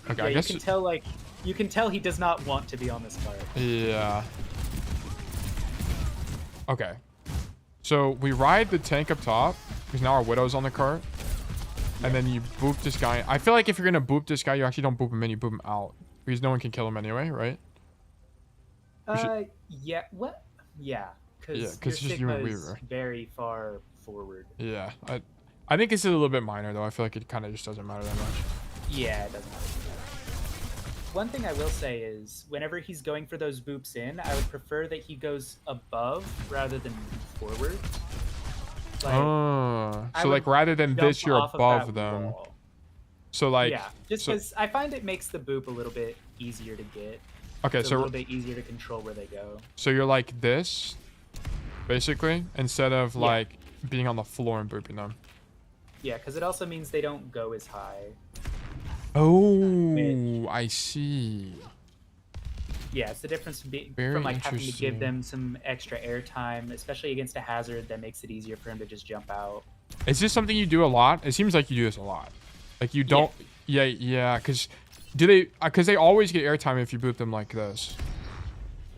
Okay, yeah, I guess... You can tell, like... You can tell he does not want to be on this card. Yeah. Okay. So we ride the tank up top because now our Widow's on the cart. And then you boop this guy. I feel like if you're going to boop this guy, you actually don't boop him in, you boop him out. Because no one can kill him anyway, right? Yeah, what? Yeah. Because your it's just you and Sigma is Weaver. very far forward. Yeah. I think it's a little bit minor, though. I feel like it kind of just doesn't matter that much. Yeah, it doesn't matter. One thing I will say is, whenever he's going for those boops in, I would prefer that he goes above rather than forward. Like, so like rather than this, you're above them. wall. So like... Yeah, just because I find it makes the boop a little bit easier to get. Okay, so a little bit easier to control where they go. So you're like this, basically, instead of like being on the floor and booping them. Yeah, because it also means they don't go as high. Oh, I see. Yeah, it's the difference Very from like having to interesting. give them some extra airtime, especially against a hazard that makes it easier for him to just jump out. Is this something you do a lot? It seems like you do this a lot. Like you don't... Yeah, because... Do they... Because they always get airtime if you boop them like this.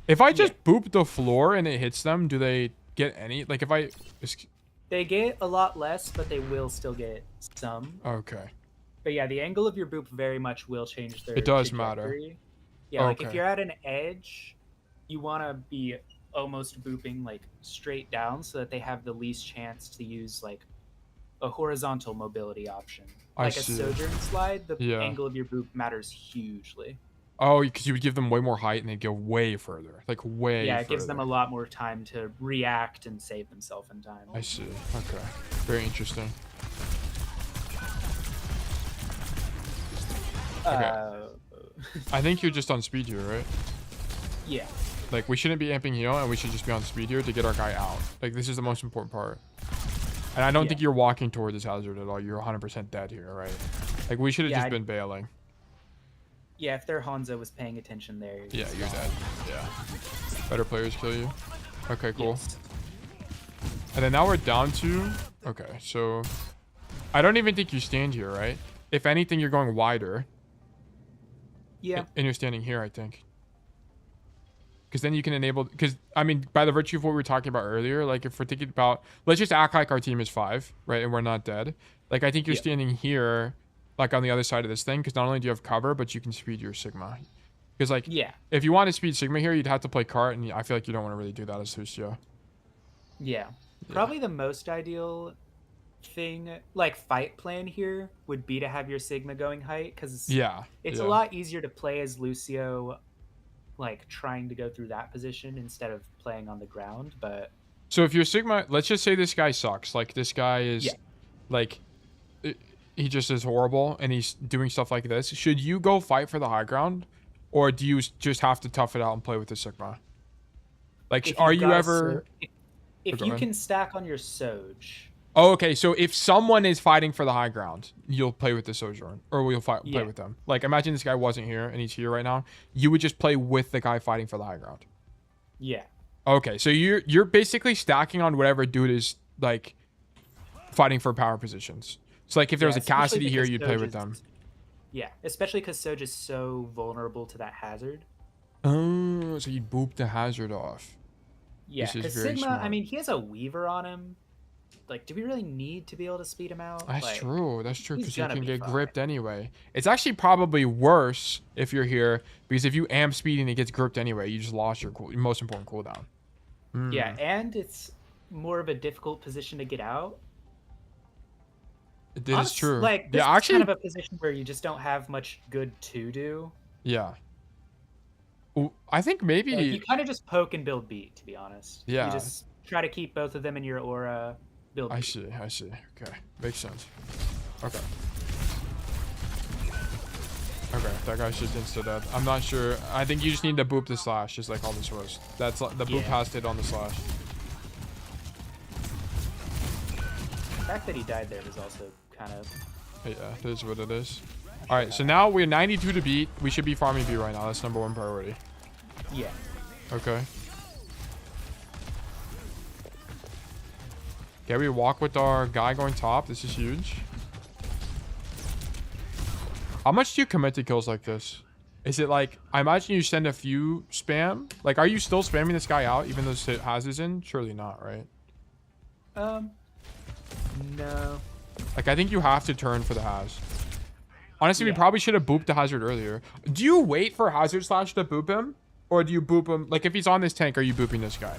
If I just boop the floor and it hits them, do they get any... Like if I... They get a lot less, but they will still get some. Okay. But yeah, the angle of your boop very much will change their It does matter. trajectory. Yeah, like if you're at an edge, you want to be almost booping like straight down so that they have the least chance to use like a horizontal mobility option. Like a Sojourn slide, the angle of your boop matters hugely. Oh, because you would give them way more height and they'd go way further. Like way Yeah, it further. gives them a lot more time to react and save themselves in time. I see. Okay. Very interesting. Okay. I think you're just on speed here, right? Yeah. Like, we shouldn't be amping heal, and we should just be on speed here to get our guy out. Like, this is the most important part. And I don't think you're walking toward this hazard at all. You're 100% dead here, right? Like, we should have just been bailing. Yeah, if their Hanzo was paying attention there. Yeah, you're dead. Yeah. Better players kill you. Okay, cool. Yes. And then now we're down to... Okay, so... I don't even think you stand here, right? If anything, you're going wider. Yeah. And you're standing here, I think. Because then you can enable... Because, I mean, by the virtue of what we were talking about earlier, like, if we're thinking about... Let's just act like our team is 5, right? And we're not dead. Like, I think you're standing here, like, on the other side of this thing. Because not only do you have cover, but you can speed your Sigma. Because, like, if you want to speed Sigma here, you'd have to play cart. And I feel like you don't want to really do that as Lucio. Yeah. Probably the most ideal thing, like, fight plan here would be to have your Sigma going height. Because it's a lot easier to play as Lucio... like trying to go through that position instead of playing on the ground. But so if your Sigma, let's just say this guy sucks, like this guy is like he just is horrible and he's doing stuff like this, should you go fight for the high ground, or do you just have to tough it out and play with the Sigma? Like, are you ever if you can stack on your Soj? Oh, okay. So if someone is fighting for the high ground, you'll play with the Sojourn, or we'll play with them. Like, imagine this guy wasn't here and he's here right now. You would just play with the guy fighting for the high ground. Yeah. Okay, so you're basically stacking on whatever dude is like fighting for power positions. So like if there was a Cassidy here, you'd play with them. Yeah, especially because Soj is so vulnerable to that hazard. Oh, so you'd boop the hazard off. Yeah, This is because very Sigma, smart. I mean, he has a Weaver on him. Like, do we really need to be able to speed him out? That's Like, true. That's true he's because you gonna can be get fine. gripped anyway. It's actually probably worse if you're here because if you amp speed and it gets gripped anyway, you just lost your most important cooldown. Yeah, and it's more of a difficult position to get out. It is true. Like, this Yeah, is actually, kind of a position where you just don't have much good to do. yeah. Ooh, I think maybe. Like, you kind of just poke and build beat, to be honest. Yeah. You just try to keep both of them in your aura. Build. I Beat. see. I see. Okay, makes sense. Okay. Okay, that guy's just insta dead. I'm not sure. I think you just need to boop the slash, just like all this was. That's the boop has to hit on the slash. The fact that he died there was also kind of. Yeah, it is what it is. All right, so now we're 92 to beat. We should be farming beat right now. That's #1 priority. Yeah. Okay. Okay, we walk with our guy going top. This is huge. How much do you commit to kills like this? Is it like, I imagine you send a few spam? Like, are you still spamming this guy out even though it has his in? Surely not, right? No. Like, I think you have to turn for the Haz. Honestly, we Yeah. probably should have booped the Hazard earlier. Do you wait for Hazard Slash to boop him? Or do you boop him? Like, if he's on this tank, are you booping this guy?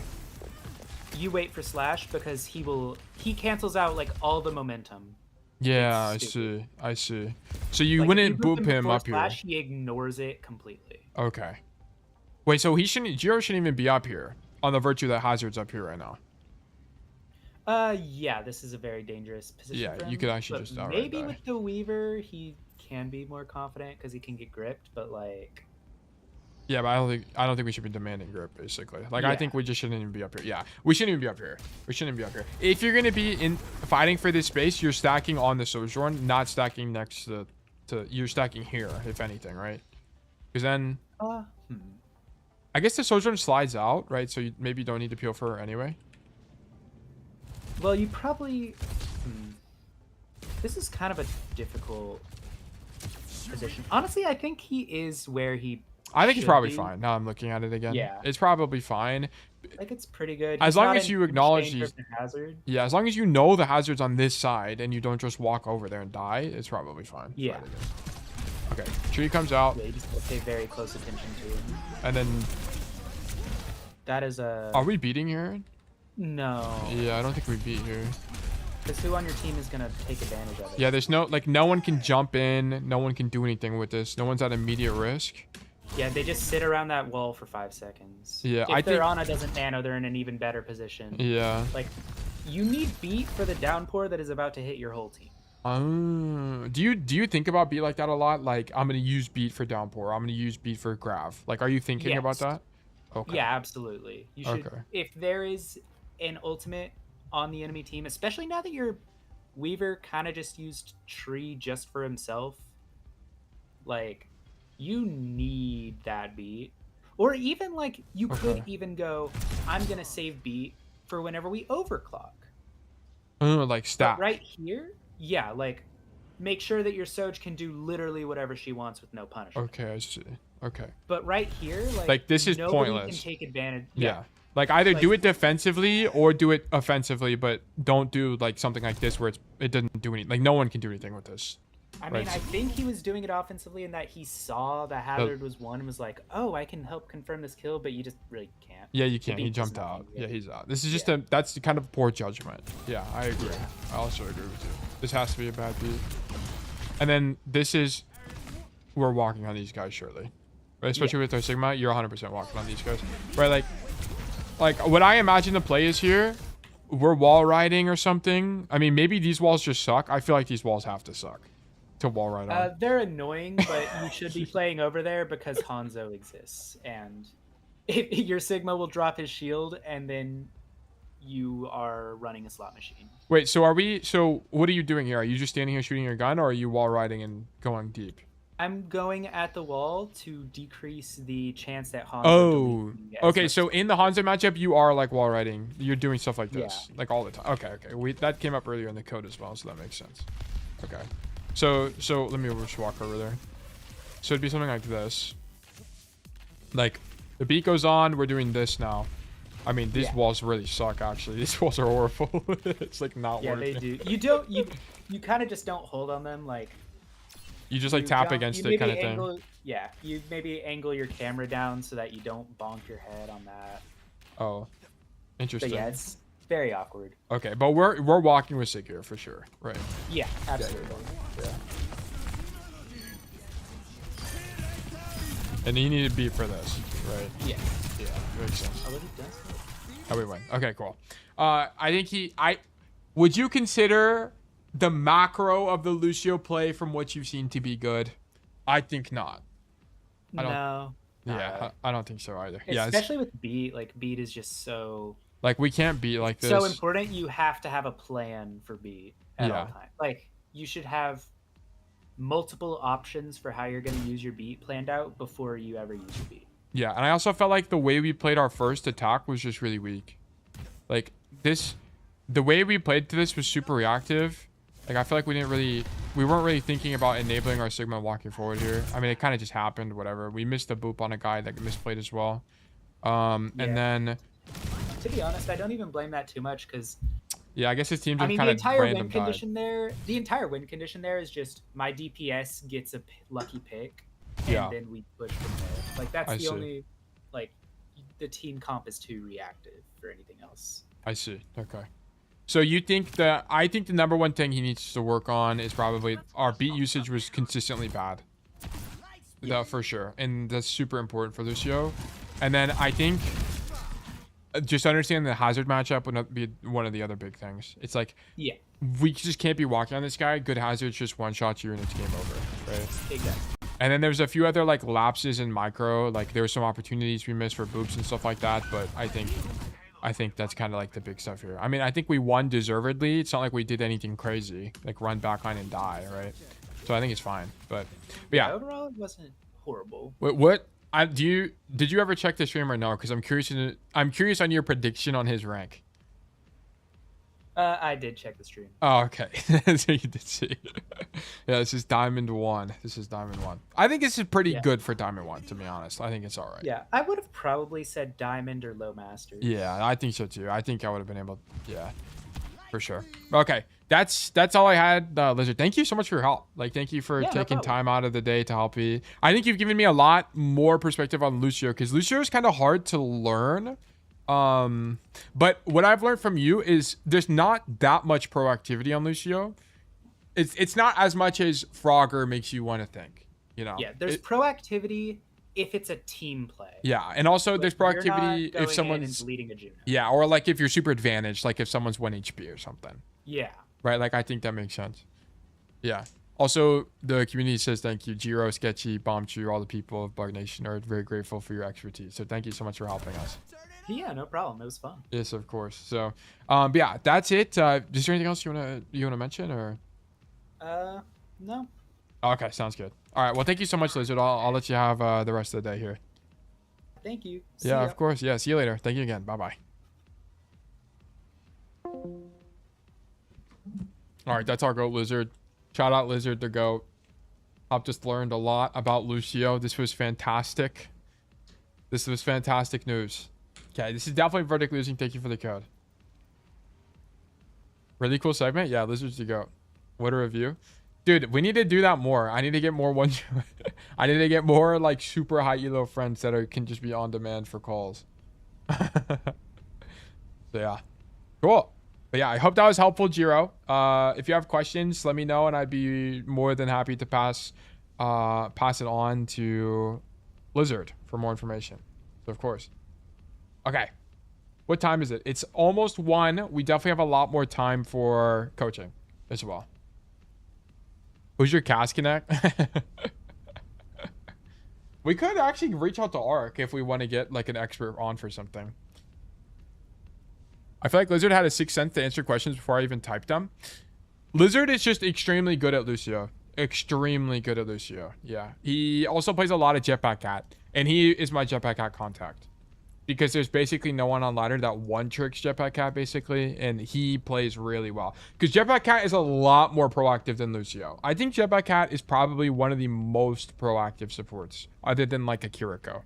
You wait for Slash because he cancels out like all the momentum. Yeah, I It's see. I see. So you Like, if wouldn't you boop him before up here. Slash, he ignores it completely. Okay. Wait, so he shouldn't, Jiro shouldn't even be up here on the virtue that Hazard's up here right now. Yeah, this is a very dangerous position. Yeah, for you him, could actually but just outright maybe die. with the Weaver he can be more confident because he can get gripped, but like. Yeah, but I don't think we should be demanding grip, basically. Like, I Yeah. think we just shouldn't even be up here. Yeah, we shouldn't even be up here. We shouldn't be up here. If you're gonna be in fighting for this space, you're stacking on the Sojourn, not stacking next to you're stacking here, if anything, right? Because then I guess the Sojourn slides out, right? So you maybe don't need to peel for her anyway. Well, you probably. This is kind of a difficult position. Honestly, I think he is where he. I think it's should probably be. fine. Now I'm looking at it again. Yeah. It's probably fine. Like it's pretty good. As He's long not as in you acknowledge danger these- of the hazard. Yeah, as long as you know the Hazard's on this side and you don't just walk over there and die, it's probably fine. Yeah. Okay, tree comes out, Yeah, you just gotta pay very close attention to him. and then That is a. are we beating here? No. Yeah, I don't think we beat here. Because who on your team is gonna take advantage of it? Yeah, there's no one can jump in, no one can do anything with this. No one's at immediate risk. Yeah, they just sit around that wall for 5 seconds. Yeah, if I their think- Ana doesn't nano, they're in an even better position. Yeah. Like, you need beat for the downpour that is about to hit your whole team. Do you think about beat like that a lot? Like, I'm gonna use beat for downpour. I'm gonna use beat for grav. Like, are you thinking about Yes. that? Okay. Yeah, absolutely. You should. Okay. If there is an ultimate on the enemy team, especially now that your Weaver kind of just used Tree just for himself, like, you need that beat. Or even, like, you could Okay. even go, I'm going to save beat for whenever we overclock. Like But stack. right here, yeah, like, make sure that your Soj can do literally whatever she wants with no punishment. Okay, I see. Okay. But right here, Like, this is nobody pointless. can take advantage. Yeah. Like, either do Like- it defensively or do it offensively, but don't do like something like this where it doesn't do anything. Like, no one can do anything with this. I mean, Right. I think he was doing it offensively in that he saw the hazard was one and was like, "Oh, I can help confirm this kill," but you just really can't. Yeah, you can't. beat He does jumped nothing, out. yeah. Yeah, he's out. This is just Yeah. that's kind of poor judgment. Yeah, I agree. I also agree with you. This has to be a bad beat. And then this is we're walking on these guys surely. Right? Especially with our Sigma, you're 100% walking on these guys. Right, like what I imagine the play is here, we're wall riding or something. I mean, maybe these walls just suck. I feel like these walls have to suck to wall ride on. They're annoying, but you should be playing over there because Hanzo exists, and your Sigma will drop his shield, and then you are running a slot machine. Wait, so what are you doing here? Are you just standing here shooting your gun, or are you wall riding and going deep? I'm going at the wall to decrease the chance that Hanzo. Oh, deletes me as okay. much So as- in the Hanzo matchup, you are like wall riding. You're doing stuff like this, like all the time. Okay. That came up earlier in the code as well, so that makes sense. Okay. So let me just walk over there. So it'd be something like this. Like the beat goes on, we're doing this now. I mean, these Yeah. walls really suck, actually. These walls are horrible. It's like not Yeah, working. they do. You kind of just don't hold on them like. You just like you tap jump- against you it kind maybe of angle, thing. Yeah, you maybe angle your camera down so that you don't bonk your head on that. Oh, But interesting. yeah, it's very awkward. Okay, but we're walking with Sig here for sure, right? Yeah, absolutely. Yeah. And you need to beat for this, right? Yeah. Yeah, makes sense. Oh, what it does? Oh, we win. Okay, cool. I think would you consider the macro of the Lucio play from what you've seen to be good? I think not. I don't- No. not Yeah, really. I don't think so either. Yeah, it's, Especially with beat, like beat is just so like we can't beat like this. so important. You have to have a plan for beat at all Yeah. times. Like you should have multiple options for how you're going to use your beat planned out before you ever use your beat. Yeah, and I also felt like the way we played our first attack was just really weak. Like the way we played to this was super reactive. Like I feel like we weren't really thinking about enabling our Sigma walking forward here. I mean, it kind of just happened, whatever. We missed a boop on a guy that misplayed as well. And then, To be honest, I don't even blame that too much because yeah, I guess his team I just mean kind the of entire random win died. condition there. The entire win condition there is just my DPS gets a lucky pick, and Yeah. then we push from there. Like that's I the see. only like the team comp is too reactive for anything else. I see. Okay. So you think I think the number one thing he needs to work on is probably our beat usage was consistently bad. That for sure. And that's super important for Lucio. And then I think just understanding the hazard matchup would not be one of the other big things. It's like Yeah, we just can't be walking on this guy. Good hazards just one shot you and it's game over. Right. exactly. And then there's a few other like lapses in micro. Like there were some opportunities we missed for boops and stuff like that. But I think that's kind of like the big stuff here. I mean, I think we won deservedly. It's not like we did anything crazy, like run backline and die, right? So I think it's fine. But yeah. Overall, it wasn't horrible. What did you ever check the stream or no? Because I'm curious on your prediction on his rank. I did check the stream. Oh, okay. So you did see. Yeah, this is Diamond 1. This is Diamond 1. I think this is pretty Yeah. good for Diamond 1, to be honest. I think it's all right. Yeah, I would have probably said diamond or low master. Yeah, I think so too. I think I would have been able. Yeah, for sure. Okay, that's all I had, Lizard. Thank you so much for your help. Like, thank you for Yeah, no taking problem. time out of the day to help me. I think you've given me a lot more perspective on Lucio because Lucio is kind of hard to learn. But what I've learned from you is there's not that much proactivity on Lucio. It's not as much as Frogger makes you want to think. You know. Yeah, there's It- proactivity if it's a team play. yeah, and also there's Like, you're not proactivity going if in someone's. and leading a Juno. Yeah, or like if you're super advantaged, like if someone's 1 HP or something, Yeah. right? Like I think that makes sense. Yeah. Also, the community says thank you. Jiro, Sketchy, Bombchu, all the people of Bug Nation are very grateful for your expertise. So thank you so much for helping us. Yeah, no problem. It was fun. Yes, of course. So, but yeah, that's it. Is there anything else you wanna mention or? No. Okay, sounds good. All right. Well, thank you so much, Lizard. I'll let you have the rest of the day here. Thank you. See Yeah, ya. of course. Yeah. See you later. Thank you again. Bye bye. All right, that's our goat, Lizard. Shout out Lizard the goat. I've just learned a lot about Lucio. This was fantastic. This was fantastic news. Okay, this is definitely verdict losing. Thank you for the code. Really cool segment. Yeah, Lizard's the goat. What a review. Dude, we need to do that more. I need to get more I need to get more like super high elo friends that can just be on demand for calls. So yeah. Cool. But yeah, I hope that was helpful, Jiro. If you have questions, let me know and I'd be more than happy to pass it on to Lizard for more information. So of course. Okay. What time is it? It's almost 1. We definitely have a lot more time for coaching as well. Who's your cast connect? We could actually reach out to Ark if we want to get like an expert on for something. I feel like Lizard had a 6th sense to answer questions before I even typed them. Lizard is just extremely good at Lucio. Extremely good at Lucio. Yeah. He also plays a lot of Jetpack Cat. And he is my Jetpack Cat contact. Because there's basically no one on ladder that one tricks Jetpack Cat basically. And he plays really well. Because Jetpack Cat is a lot more proactive than Lucio. I think Jetpack Cat is probably one of the most proactive supports. Other than like a Kiriko.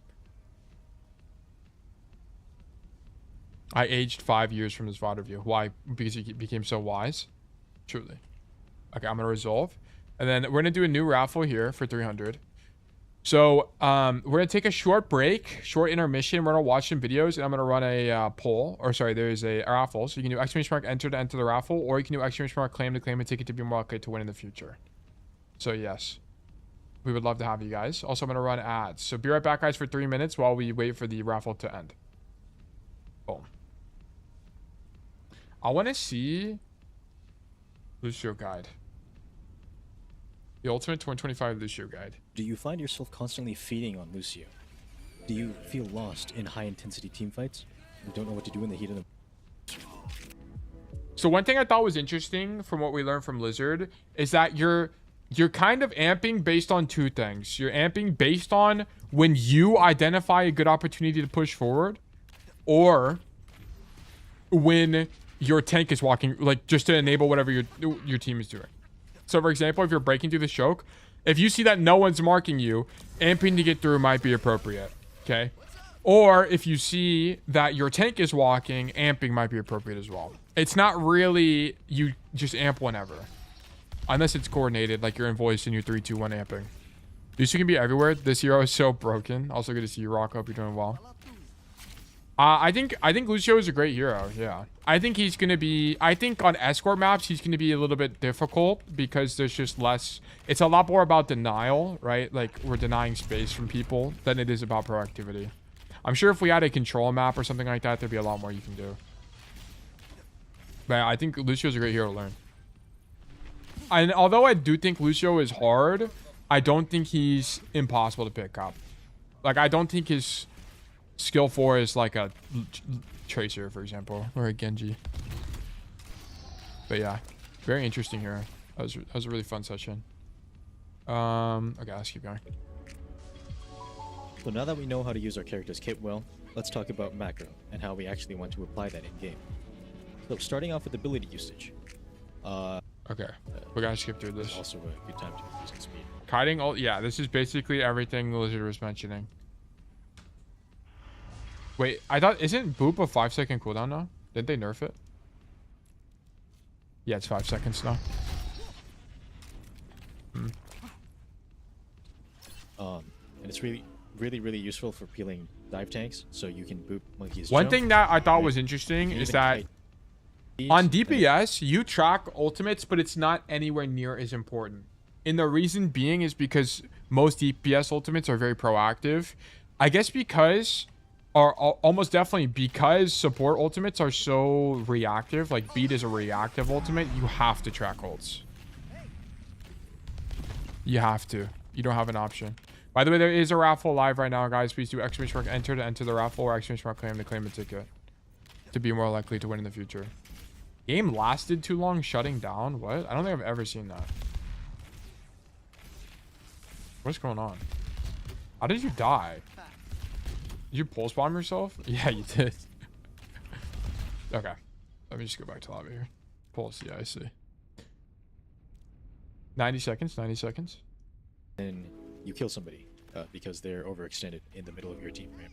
I aged 5 years from this VOD review. Why? Because he became so wise. Truly. Okay, I'm gonna resolve, and then we're gonna do a new raffle here for 300. So we're gonna take a short break, short intermission. We're gonna watch some videos, and I'm gonna run a poll, or sorry, there's a raffle. So you can do exclamation mark enter to enter the raffle, or you can do exclamation mark claim to claim a ticket to be more likely to win in the future. So yes, we would love to have you guys. Also, I'm gonna run ads. So be right back, guys, for 3 minutes while we wait for the raffle to end. Boom. I want to see Lucio guide. The ultimate 2025 Lucio guide. Do you find yourself constantly feeding on Lucio? Do you feel lost in high-intensity teamfights and don't know what to do in the heat of the... So one thing I thought was interesting from what we learned from Lizard is that you're kind of amping based on two things. You're amping based on when you identify a good opportunity to push forward, or when your tank is walking, like just to enable whatever your team is doing. So for example, if you're breaking through the choke, if you see that no one's marking you, amping to get through might be appropriate. Okay. Or if you see that your tank is walking, amping might be appropriate as well. It's not really you just amp whenever. Unless it's coordinated, like you're in voice and you're 3, 2, 1 amping. Lucio can be everywhere. This hero is so broken. Also good to see you, Rock. Hope you're doing well. I think Lucio is a great hero. Yeah. I think he's going to be... I think on escort maps, he's going to be a little bit difficult because there's just less... It's a lot more about denial, right? Like, we're denying space from people than it is about proactivity. I'm sure if we had a control map or something like that, there'd be a lot more you can do. But I think Lucio's a great hero to learn. And although I do think Lucio is hard, I don't think he's impossible to pick up. Like, I don't think his skill 4 is like a Tracer, for example, or a Genji. But yeah, very interesting hero. That was a really fun session. Okay, let's keep going. So now that we know how to use our character's kit well, let's talk about macro and how we actually want to apply that in game. So starting off with ability usage. Okay, we're gonna skip through this. Also a good time to use its speed. Kiting all, yeah, this is basically everything the Lizard was mentioning. Wait, I thought, isn't Boop a 5-second cooldown now? Didn't they nerf it? Yeah, it's 5 seconds now. And it's really useful for peeling dive tanks, so you can boop Monkey's One jump. thing that I thought was interesting is that on DPS, you track ultimates, but it's not anywhere near as important. And the reason being is because most DPS ultimates are very proactive. I guess because... Are almost definitely because support ultimates are so reactive, like beat is a reactive ultimate, you have to track ults. You have to. You don't have an option. By the way, there is a raffle live right now, guys. Please do exclamation mark enter to enter the raffle, or exclamation mark claim to claim a ticket to be more likely to win in the future. Game lasted too long shutting down? What? I don't think I've ever seen that. What's going on? How did you die? Did you pulse bomb yourself? Yeah, you did. Okay. Let me just go back to lobby here. Pulse, yeah, I see. 90 seconds, 90 seconds. And you kill somebody because they're overextended in the middle of your team ramp.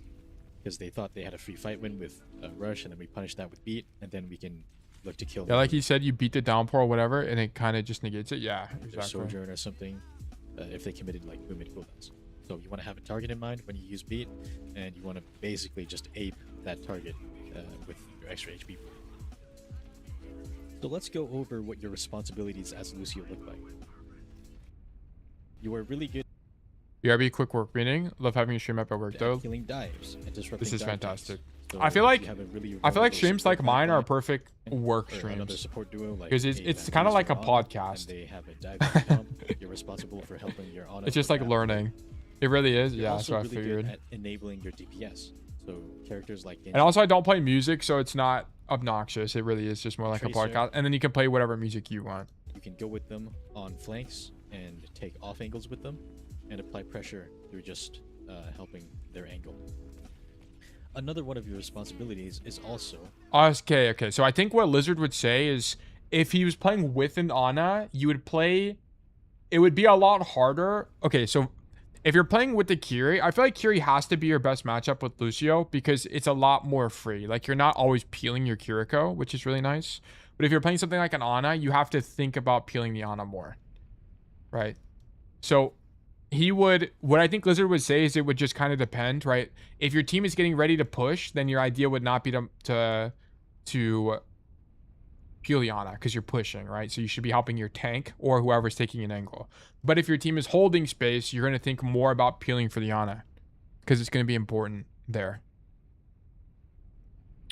Because they thought they had a free fight win with Rush, and then we punish that with beat, and then we can look to kill them. Yeah, like he said, you beat the downpour or whatever, and it kind of just negates it. Yeah, exactly. Sojourn or something, if they committed like movement cooldowns. So you want to have a target in mind when you use beat, and you want to basically just ape that target with your extra HP. So let's go over what your responsibilities as Lucio look like. You are really good. BRB, quick work meeting. Love having you stream up at work though. Killing dives and disrupting This is dive fantastic. So I feel like streams support like mine are backline perfect work or another streams support duo like because it's kind of like a podcast. They have a dive dump. You're responsible for helping your auto. It's just like learning. It really is. You're Yeah, also so I really figured. good at enabling your DPS. So characters like And also, I don't play music, so it's not obnoxious. It really is just more like Tracer. a podcast. And then you can play whatever music you want. You can go with them on flanks and take off angles with them and apply pressure through just helping their angle. Another one of your responsibilities is also... Okay. So I think what Lizard would say is if he was playing with an Ana, you would play... It would be a lot harder. Okay, so if you're playing with the Kiri, I feel like Kiri has to be your best matchup with Lucio because it's a lot more free. Like, you're not always peeling your Kiriko, which is really nice. But if you're playing something like an Ana, you have to think about peeling the Ana more. Right? So, what I think Lizard would say is it would just kind of depend, right? If your team is getting ready to push, then your idea would not be to peel the Ana because you're pushing, right? So you should be helping your tank or whoever's taking an angle. But if your team is holding space, you're going to think more about peeling for the Ana because it's going to be important there.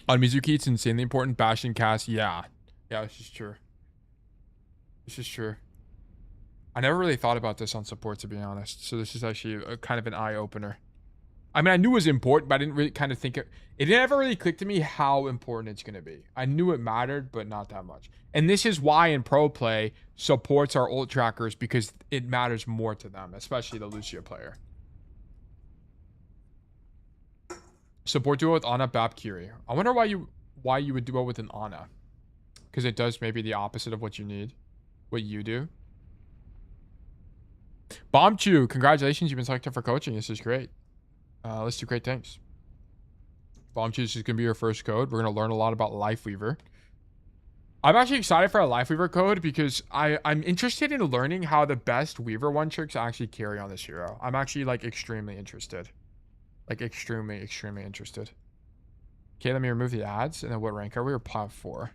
On Mizuki, it's insanely important. Bash and Cass, yeah. Yeah, this is true. This is true. I never really thought about this on support, to be honest. So this is actually a kind of an eye-opener. I mean, I knew it was important, but I didn't really kind of think it never really clicked to me how important it's going to be. I knew it mattered, but not that much. And this is why in pro play, supports are ult trackers because it matters more to them, especially the Lucio player. Support duo with Ana, Bap, Kiri. I wonder why you would duo with an Ana. Because it does maybe the opposite of what you need. What you do. Bombchu, congratulations. You've been selected for coaching. This is great. Let's do great things. Bombchu, this is going to be your first code. We're going to learn a lot about Lifeweaver. I'm actually excited for a Lifeweaver code because I'm interested in learning how the best Weaver one tricks actually carry on this hero. I'm actually like extremely interested. Like extremely interested. Okay, let me remove the ads. And then what rank are we? Or plat 4.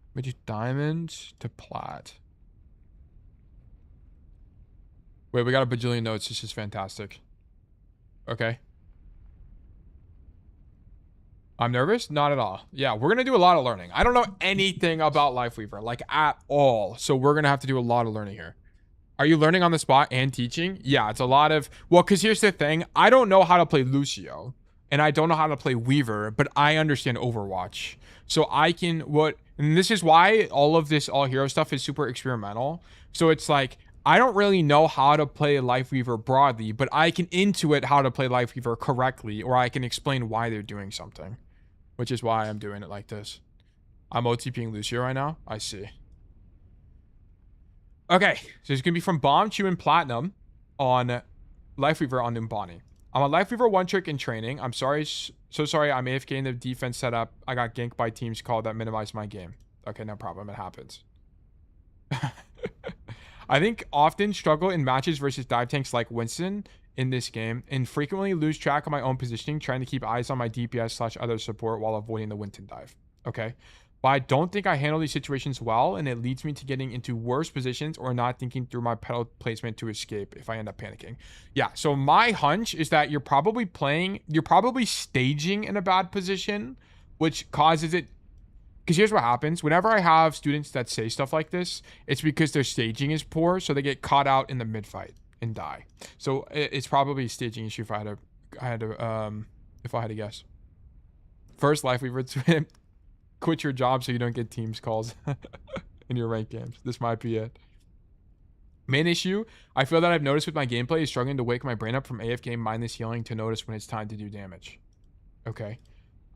Let me do diamond to plat. Wait, we got a bajillion notes. This is fantastic. Okay. I'm nervous? Not at all. Yeah, we're going to do a lot of learning. I don't know anything about Lifeweaver, like at all. So we're going to have to do a lot of learning here. Are you learning on the spot and teaching? Yeah, it's a lot of... Well, because here's the thing. I don't know how to play Lucio. And I don't know how to play Weaver, but I understand Overwatch. So I can... And this is why all hero stuff is super experimental. So it's like... I don't really know how to play Lifeweaver broadly, but I can intuit how to play Lifeweaver correctly, or I can explain why they're doing something, which is why I'm doing it like this. I'm OTPing Lucio right now. I see. Okay, so it's going to be from Bomb, Chew, and Platinum on Lifeweaver on Numbani. I'm a Lifeweaver one trick in training. I'm sorry. So sorry. I'm AFK in the defense setup. I got ganked by teams called that minimized my game. Okay, no problem. It happens. I think often struggle in matches versus dive tanks like Winston in this game and frequently lose track of my own positioning trying to keep eyes on my DPS / other support while avoiding the Winston dive. Okay. But I don't think I handle these situations well and it leads me to getting into worse positions or not thinking through my pedal placement to escape if I end up panicking. Yeah, so my hunch is that you're probably staging in a bad position, which causes it. Because here's what happens. Whenever I have students that say stuff like this, it's because their staging is poor, so they get caught out in the mid-fight and die. So it's probably a staging issue if I had to guess. First, Lifeweaver, quit your job so you don't get teams calls in your ranked games. This might be it. Main issue, I feel that I've noticed with my gameplay is struggling to wake my brain up from AFK mindless healing to notice when it's time to do damage. Okay.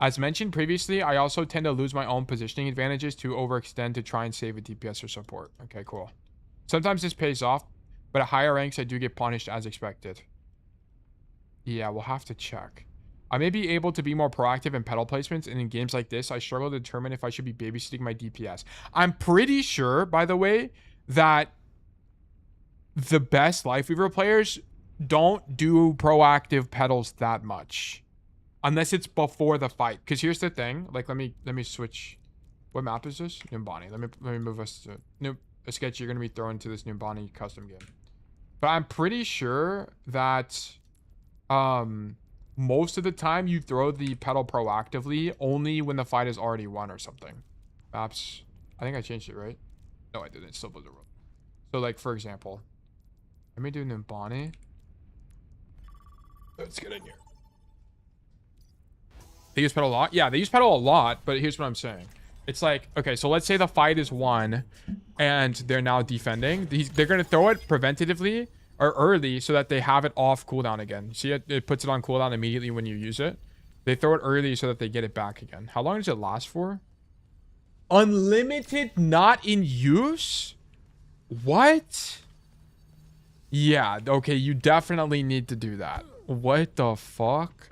As mentioned previously, I also tend to lose my own positioning advantages to overextend to try and save a DPS or support. Okay, cool. Sometimes this pays off, but at higher ranks, I do get punished as expected. Yeah, we'll have to check. I may be able to be more proactive in pedal placements, and in games like this, I struggle to determine if I should be babysitting my DPS. I'm pretty sure, by the way, that the best Lifeweaver players don't do proactive pedals that much. Unless it's before the fight. Because here's the thing. Like, let me switch. What map is this? Numbani. Let me move us to... a sketch you're going to be thrown to this Numbani custom game. But I'm pretty sure that... most of the time you throw the pedal proactively only when the fight is already won or something. Maps... I think I changed it, right? No, I didn't. It's still Blizzard World. So, like, for example... Let me do Numbani. Let's get in here. They use pedal a lot? Yeah, they use pedal a lot, but here's what I'm saying. It's like, okay, so let's say the fight is won and they're now defending. They're going to throw it preventatively or early so that they have it off cooldown again. See, it puts it on cooldown immediately when you use it. They throw it early so that they get it back again. How long does it last for? Unlimited, not in use? What? Yeah, okay, you definitely need to do that. What the fuck?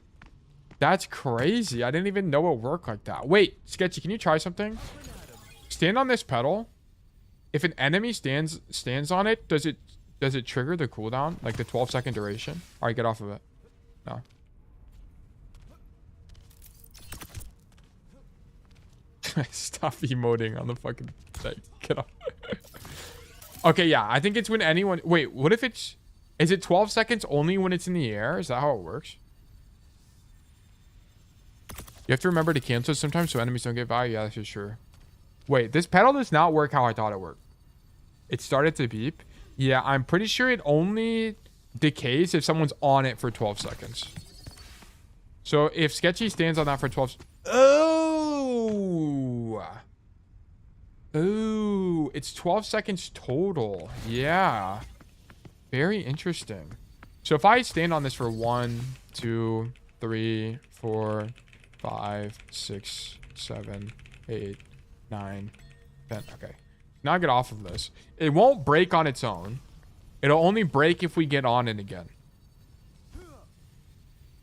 That's crazy. I didn't even know it worked like that. Wait, Sketchy, can you try something? Stand on this pedal. If an enemy stands on it, does it trigger the cooldown? Like the 12-second duration? Alright, get off of it. No. Stop emoting on the fucking thing. Get off. Okay, yeah. I think it's when anyone... Wait, what if it's... Is it 12 seconds only when it's in the air? Is that how it works? You have to remember to cancel sometimes so enemies don't get value. Yeah, that's for sure. Wait, this pedal does not work how I thought it worked. It started to beep. Yeah, I'm pretty sure it only decays if someone's on it for 12 seconds. So if Sketchy stands on that for 12... Oh! Ooh, it's 12 seconds total. Yeah. Very interesting. So if I stand on this for 1, 2, 3, 4, 5, 6, 7, 8, 9, 10. Okay. Now I get off of this. It won't break on its own. It'll only break if we get on it again.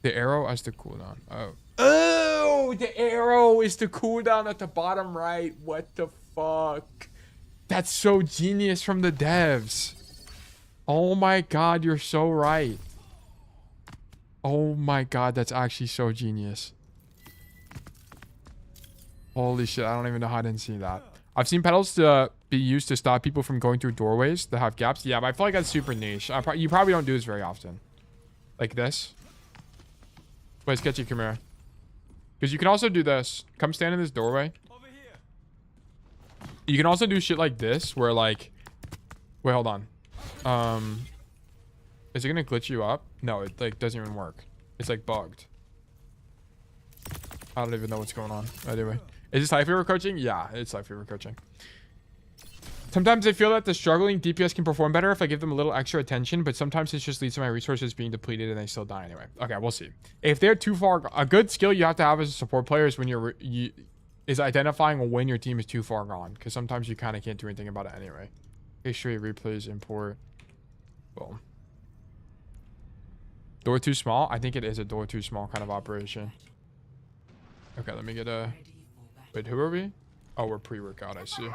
The arrow as the cooldown. Oh. Oh, the arrow is the cooldown at the bottom right. What the fuck? That's so genius from the devs. Oh my god, you're so right. Oh my god, that's actually so genius. Holy shit, I don't even know how I didn't see that. I've seen pedals to be used to stop people from going through doorways that have gaps. Yeah, but I feel like that's super niche. You probably don't do this very often. Like this. Wait, Sketchy, come here. Because you can also do this. Come stand in this doorway. You can also do shit like this where like... Wait, hold on. Is it gonna glitch you up? No, it like doesn't even work. It's like bugged. I don't even know what's going on. Anyway. Is this Lifeweaver coaching? Yeah, it's Lifeweaver coaching. Sometimes I feel that the struggling DPS can perform better if I give them a little extra attention, but sometimes it just leads to my resources being depleted and they still die anyway. Okay, we'll see. If they're too far... A good skill you have to have as a support player is when is identifying when your team is too far gone, because sometimes you kind of can't do anything about it anyway. History, replays, import. Boom. Door too small? I think it is a door too small kind of operation. Okay, let me get a... Wait, who are we? Oh, we're pre-workout, I see.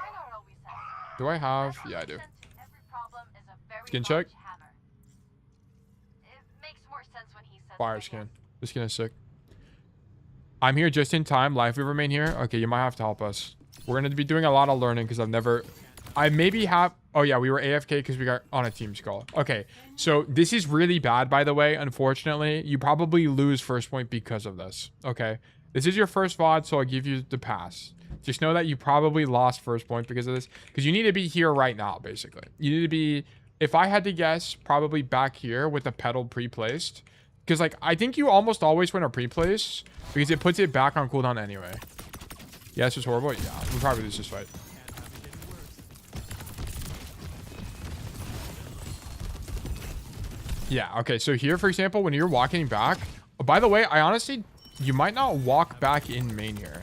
Do I have... Yeah, I do. Skin check? Fire skin. This skin is sick. I'm here just in time. Lifeweaver main here. Okay, you might have to help us. We're going to be doing a lot of learning because I've never... I maybe have... Oh, yeah, we were AFK because we got on a team call. Okay, so this is really bad, by the way. Unfortunately, you probably lose first point because of this. Okay, this is your first VOD, so I'll give you the pass. Just know that you probably lost first point because of this. Because you need to be here right now, basically. You need to be... If I had to guess, probably back here with the pedal pre-placed. Because, like, I think you almost always win a pre-place. Because it puts it back on cooldown anyway. Yeah, this is horrible. Yeah, we probably lose this fight. Yeah, okay, so here, for example, when you're walking back... Oh, by the way, I honestly... You might not walk back in main here.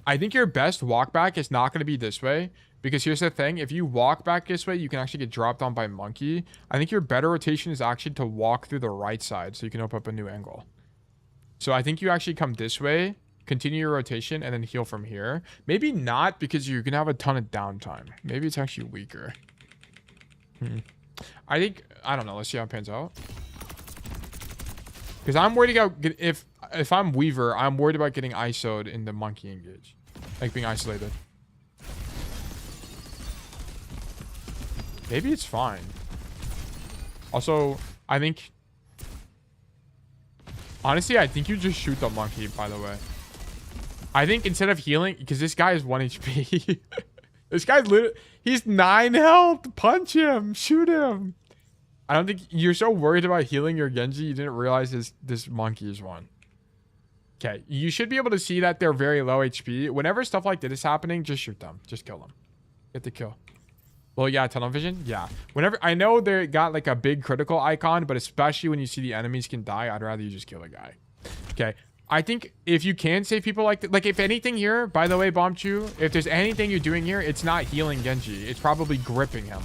I think your best walk back is not going to be this way. Because here's the thing. If you walk back this way, you can actually get dropped on by Monkey. I think your better rotation is actually to walk through the right side so you can open up a new angle. So I think you actually come this way, continue your rotation, and then heal from here. Maybe not because you're going to have a ton of downtime. Maybe it's actually weaker. I think... I don't know. Let's see how it pans out. Because I'm worried about... If I'm Weaver, I'm worried about getting ISO'd in the Monkey engage. Like being isolated. Maybe it's fine. Also, I think... Honestly, I think you just shoot the Monkey, by the way. I think instead of healing... Because this guy is 1 HP. This guy's literally... He's 9 health. Punch him. Shoot him. I don't think... You're so worried about healing your Genji, you didn't realize this Monkey is 1. Okay. You should be able to see that they're very low HP. Whenever stuff like this is happening, just shoot them. Just kill them. Get the kill. Well, yeah, tunnel vision. Yeah. Whenever... I know they got like a big critical icon, but especially when you see the enemies can die, I'd rather you just kill a guy. Okay. I think if you can save people like that... Like, if anything here, by the way, Bombchu, if there's anything you're doing here, it's not healing Genji. It's probably gripping him.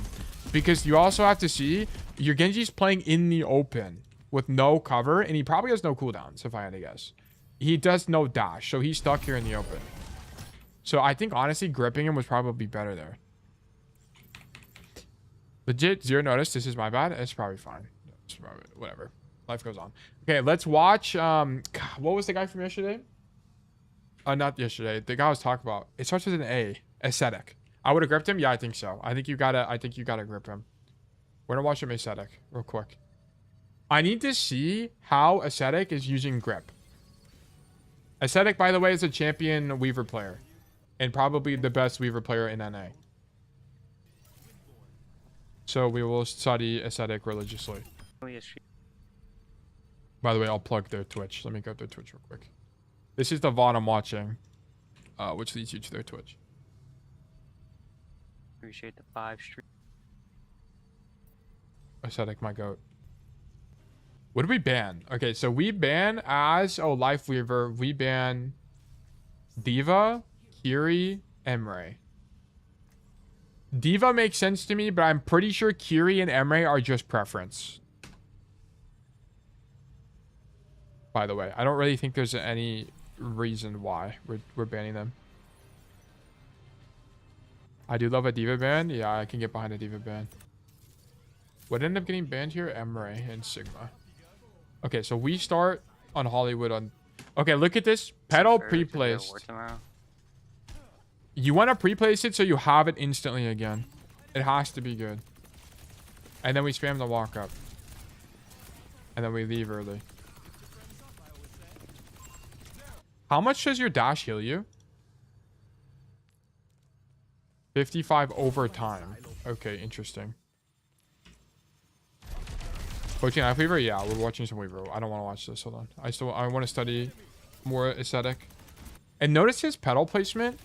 Because you also have to see your Genji's playing in the open with no cover, and he probably has no cooldowns, if I had to guess. He does no dash, so he's stuck here in the open. So I think, honestly, gripping him was probably better there. Legit, zero notice. This is my bad. It's probably fine. It's probably, whatever. Life goes on. Okay, let's watch. God, what was the guy from yesterday? Not yesterday. The guy I was talking about. It starts with an A. Ascetic. I would have gripped him. Yeah, I think so. I think you gotta grip him. We're gonna watch him Ascetic real quick. I need to see how Ascetic is using grip. Ascetic, by the way, is a champion Weaver player. And probably the best Weaver player in NA. So we will study Ascetic religiously. By the way, I'll plug their Twitch. Let me go to their Twitch real quick. This is the VOD I'm watching. Which leads you to their Twitch. Appreciate the 5 stream. Ascetic, my goat. What did we ban? Okay, so we ban as... Oh, Lifeweaver. We ban Diva, Kiri, Emre. Diva makes sense to me, but I'm pretty sure Kiri and Emre are just preference. By the way, I don't really think there's any reason why we're banning them. I do love a Diva ban. Yeah, I can get behind a Diva ban. What ended up getting banned here? Emre and Sigma. Okay, so we start on Hollywood on... Okay, look at this. Pedal pre-placed. You want to pre-place it so you have it instantly again. It has to be good. And then we spam the walk up. And then we leave early. How much does your dash heal you? 55 over time. Okay, interesting. Watching Lifeweaver? Yeah, we're watching some Weaver. I don't want to watch this. Hold on. I want to study more Ascetic. And notice his pedal placement.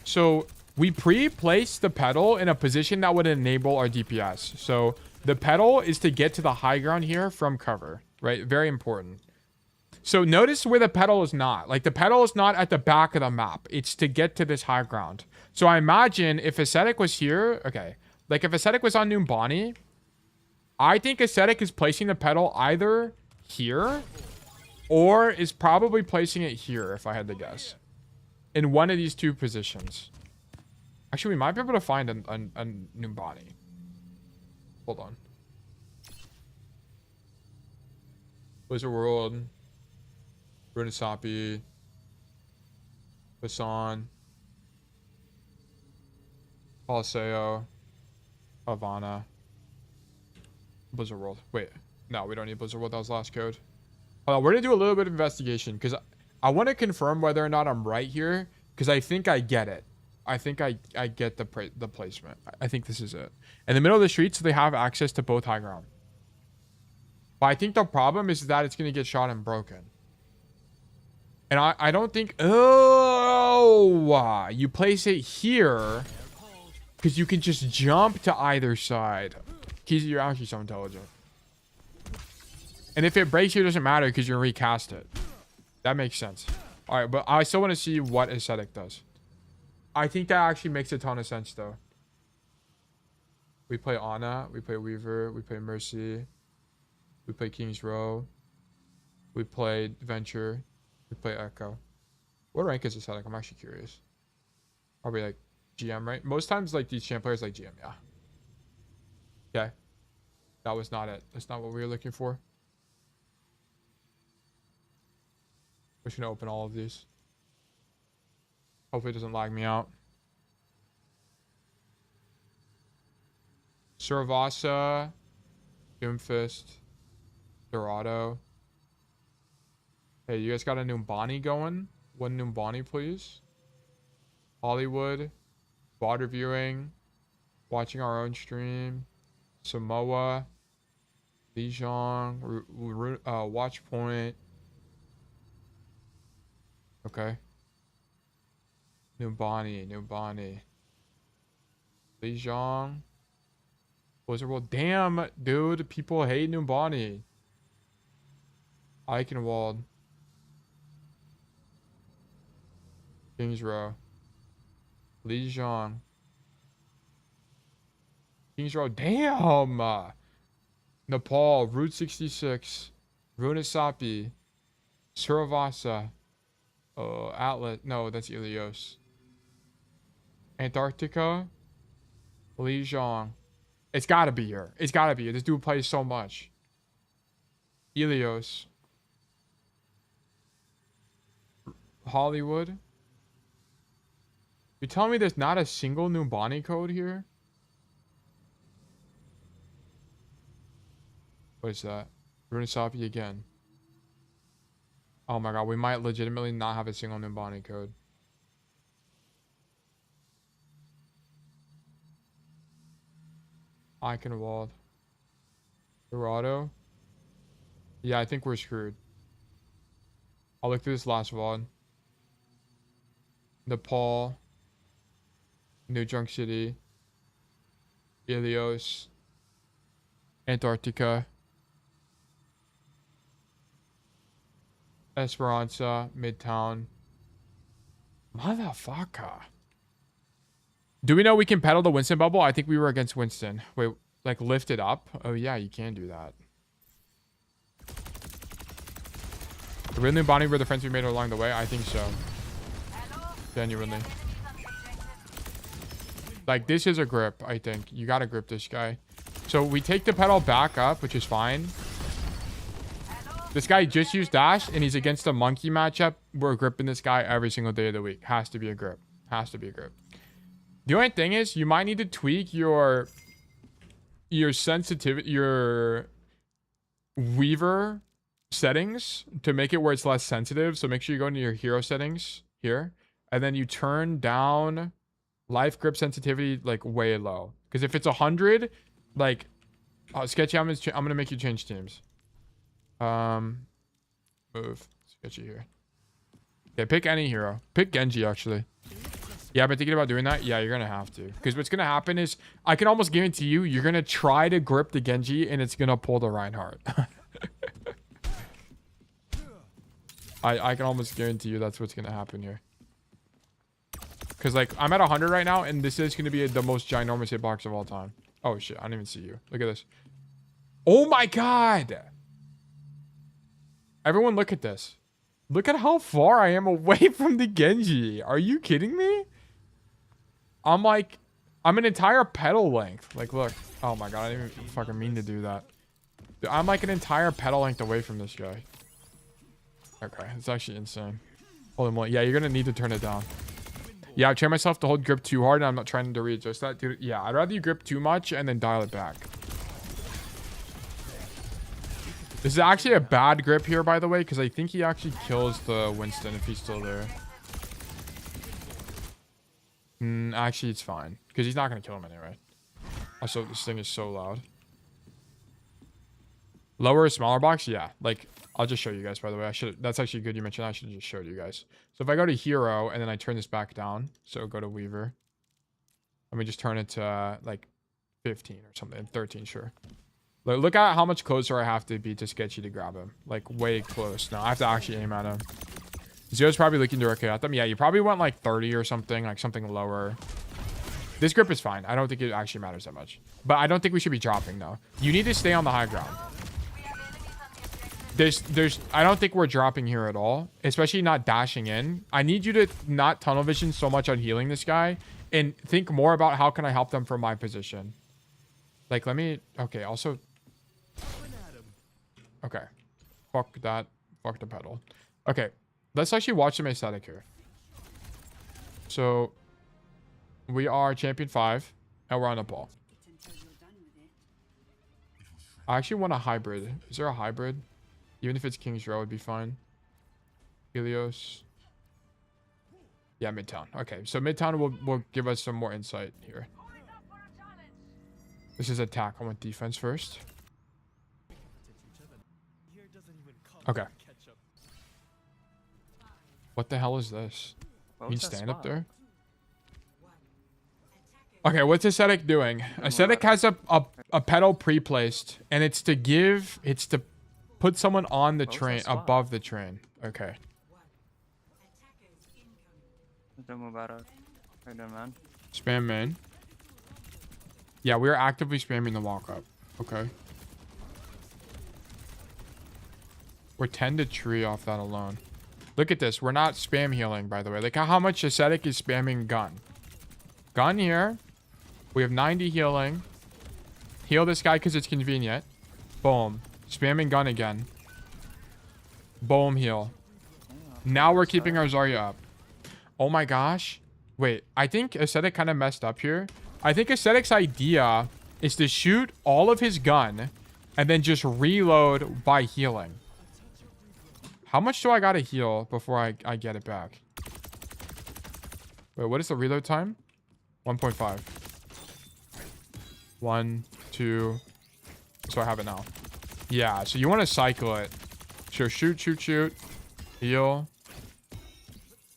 So we pre-place the pedal in a position that would enable our DPS. So the pedal is to get to the high ground here from cover, right? Very important. So notice where the pedal is not. Like the pedal is not at the back of the map. It's to get to this high ground. So I imagine if Ascetic was here, okay. Like if Ascetic was on Numbani, I think Ascetic is placing the pedal either here or is probably placing it here, if I had to guess. In one of these two positions. Actually, we might be able to find a Numbani. Hold on. Blizzard World. Runasapi. Basan. Coliseo. Havana. Blizzard World. Wait. No, we don't need Blizzard World. That was last code. Hold on. We're going to do a little bit of investigation because I want to confirm whether or not I'm right here because I think I get it. I think I get the placement. I think this is it. In the middle of the street, so they have access to both high ground. But I think the problem is that it's going to get shot and broken. And I don't think... Oh! You place it here because you can just jump to either side. Keezy, you're actually so intelligent. And if it breaks here, it doesn't matter because you recast it. That makes sense. All right, but I still want to see what Ascetic does. I think that actually makes a ton of sense, though. We play Ana. We play Weaver. We play Mercy. We play King's Row. We play Venture. We play Echo. What rank is Ascetic? I'm actually curious. Probably like GM, right? Most times, like these champ players like GM, yeah. Okay. That was not it. That's not what we were looking for. We're just gonna open all of these. Hopefully it doesn't lag me out. Suravasa, Doomfist, Dorado. Hey, you guys got a Numbani going? One Numbani, please. Hollywood, water viewing, watching our own stream, Samoa, Lijiang, Watch Point. Okay. Numbani. Lijiang. Blizzard World. Damn, dude. People hate Numbani. Eichenwalde. King's Row. Lijiang. Kings Row. Damn. Nepal. Route 66. Runasapi. Suravasa. Atlas. No, that's Ilios. Antarctica. Lijiang. It's gotta be here. It's gotta be here. This dude plays so much. Ilios. Hollywood. You telling me there's not a single Numbani code here? What is that? Runasapi again. Oh my god, we might legitimately not have a single Numbani code. Eichenwalde. Dorado. Yeah, I think we're screwed. I'll look through this last one. Nepal. New Junk City. Ilios. Antarctica. Esperanza. Midtown. Motherfucker. Do we know we can pedal the Winston bubble? I think we were against Winston. Wait, like lift it up? Oh yeah, you can do that. The real Numbani were the friends we made along the way? I think so. Genuinely. Like, this is a grip, I think. You gotta grip this guy. So we take the pedal back up, which is fine. This guy just used dash, and he's against a monkey matchup. We're gripping this guy every single day of the week. Has to be a grip. Has to be a grip. The only thing is, you might need to tweak your sensitivity, your Weaver settings to make it where it's less sensitive. So make sure you go into your hero settings here, and then you turn down life grip sensitivity like way low. Because if it's 100, like, Sketchy, I'm gonna make you change teams. Move Sketchy here. Okay, pick any hero. Pick Genji actually. Yeah, I've been thinking about doing that. Yeah, you're gonna have to. Because what's gonna happen is, I can almost guarantee you, you're gonna try to grip the Genji and it's gonna pull the Reinhardt. I can almost guarantee you that's what's gonna happen here. Because, like, I'm at 100 right now, and this is gonna be the most ginormous hitbox of all time. Oh shit, I didn't even see you. Look at this. Oh my god! Everyone look at this. Look at how far I am away from the Genji. Are you kidding me? I'm like, I'm an entire pedal length. Like, look. Oh my god, I didn't even fucking mean to do that. Dude, I'm like an entire pedal length away from this guy. Okay, it's actually insane. Holy moly. Yeah, you're gonna need to turn it down. Yeah, I trained myself to hold grip too hard, and I'm not trying to readjust that. Dude, yeah, I'd rather you grip too much and then dial it back. This is actually a bad grip here, by the way, because I think he actually kills the Winston if he's still there. Actually, it's fine, because he's not going to kill him anyway. Also, this thing is so loud. Lower or smaller box? Yeah, like, I'll just show you guys, by the way. I should. That's actually good you mentioned that. I should have just showed you guys. So if I go to hero, and then I turn this back down, so go to Weaver. Let me just turn it to, like, 15 or something. 13, sure. Look at how much closer I have to be to Sketchy to grab him. Like, way close. Now I have to actually aim at him. Zero's probably looking directly at them. Yeah, you probably want like 30 or something. Like something lower. This grip is fine. I don't think it actually matters that much. But I don't think we should be dropping, though. You need to stay on the high ground. I don't think we're dropping here at all. Especially not dashing in. I need you to not tunnel vision so much on healing this guy. And think more about how can I help them from my position. Like, let me... Okay, also... Okay. Fuck that. Fuck the pedal. Okay. Let's actually watch some aesthetic here. So, we are champion 5, and we're on the ball. I actually want a hybrid. Is there a hybrid? Even if it's King's Row, it'd be fine. Helios. Yeah, Midtown. Okay, so Midtown will give us some more insight here. This is attack. I want defense first. Okay. What the hell is this? You can stand up there? Okay, what's Aesthetic doing? Aesthetic has a pedal pre-placed, and it's to put someone on the train, above the train. Okay. Don't move out of. I don't, man. Spam main. Yeah, we are actively spamming the walk up. Okay. We're 10 to tree off that alone. Look at this. We're not spam healing, by the way. Look at how much Ascetic is spamming gun. Gun here. We have 90 healing. Heal this guy because it's convenient. Boom. Spamming gun again. Boom, heal. Now we're keeping our Zarya up. Oh my gosh. Wait, I think Ascetic kind of messed up here. I think Ascetic's idea is to shoot all of his gun and then just reload by healing. How much do I gotta heal before I get it back? Wait, what is the reload time? 1.5. 1, 2. So I have it now. Yeah, so you want to cycle it. So shoot, shoot, shoot. Heal.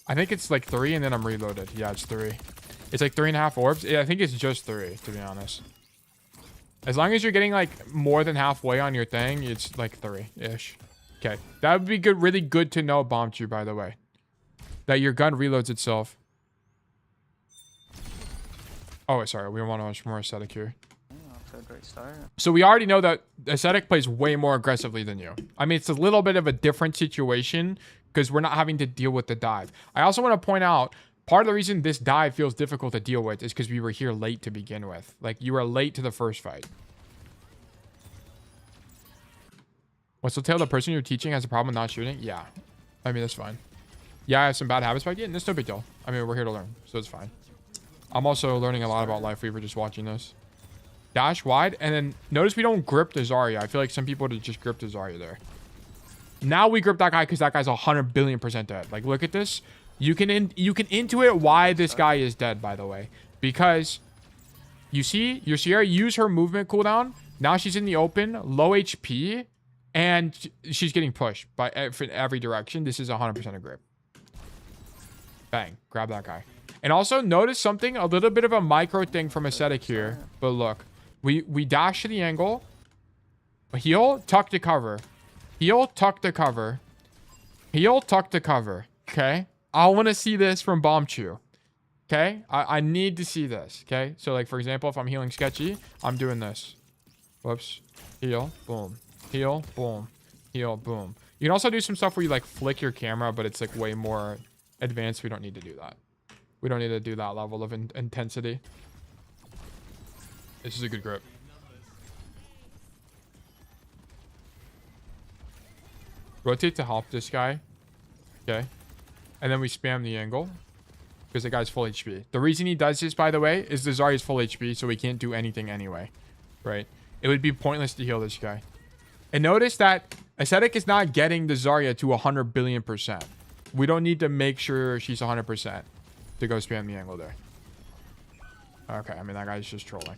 I think it's like 3 and then I'm reloaded. Yeah, it's 3. It's like 3.5 orbs. Yeah, I think it's just 3, to be honest. As long as you're getting like more than halfway on your thing, it's like 3-ish. Okay, that would be good. Really good to know, Bombchu, by the way. That your gun reloads itself. Oh, sorry. We want to watch more Ascetic here. Great start. So we already know that Ascetic plays way more aggressively than you. I mean, it's a little bit of a different situation because we're not having to deal with the dive. I also want to point out, part of the reason this dive feels difficult to deal with is because we were here late to begin with. Like, you were late to the first fight. What's the tale? The person you're teaching has a problem with not shooting? Yeah. I mean, that's fine. Yeah, I have some bad habits, but yeah, that's no big deal. I mean, we're here to learn, so it's fine. I'm also learning a lot about Lifeweaver just watching this. Dash wide, and then notice we don't grip the Zarya. I feel like some people would have just gripped the Zarya there. Now we grip that guy because that guy's 100 billion% dead. Like, look at this. You can intuit why this guy is dead, by the way. Because you see your Sierra use her movement cooldown. Now she's in the open, low HP, and she's getting pushed by every direction. This is 100% a grip. Bang. Grab that guy. And also notice something, a little bit of a micro thing from Ascetic here. But look. We dash to the angle. Heal, tuck to cover. Heal, tuck to cover. Heal, tuck to cover. Okay? I want to see this from Bombchu. Okay? I need to see this. Okay? So, like, for example, if I'm healing Sketchy, I'm doing this. Whoops. Heal, boom. Heal, boom. Heal, boom. You can also do some stuff where you, like, flick your camera, but it's, like, way more advanced. We don't need to do that. We don't need to do that level of intensity. This is a good grip. Rotate to help this guy. Okay. And then we spam the angle. Because the guy's full HP. The reason he does this, by the way, is the Zarya's full HP, so he can't do anything anyway. Right? It would be pointless to heal this guy. And notice that Ascetic is not getting the Zarya to 100 billion%. We don't need to make sure she's 100% to go spam the angle there. Okay, I mean, that guy's just trolling.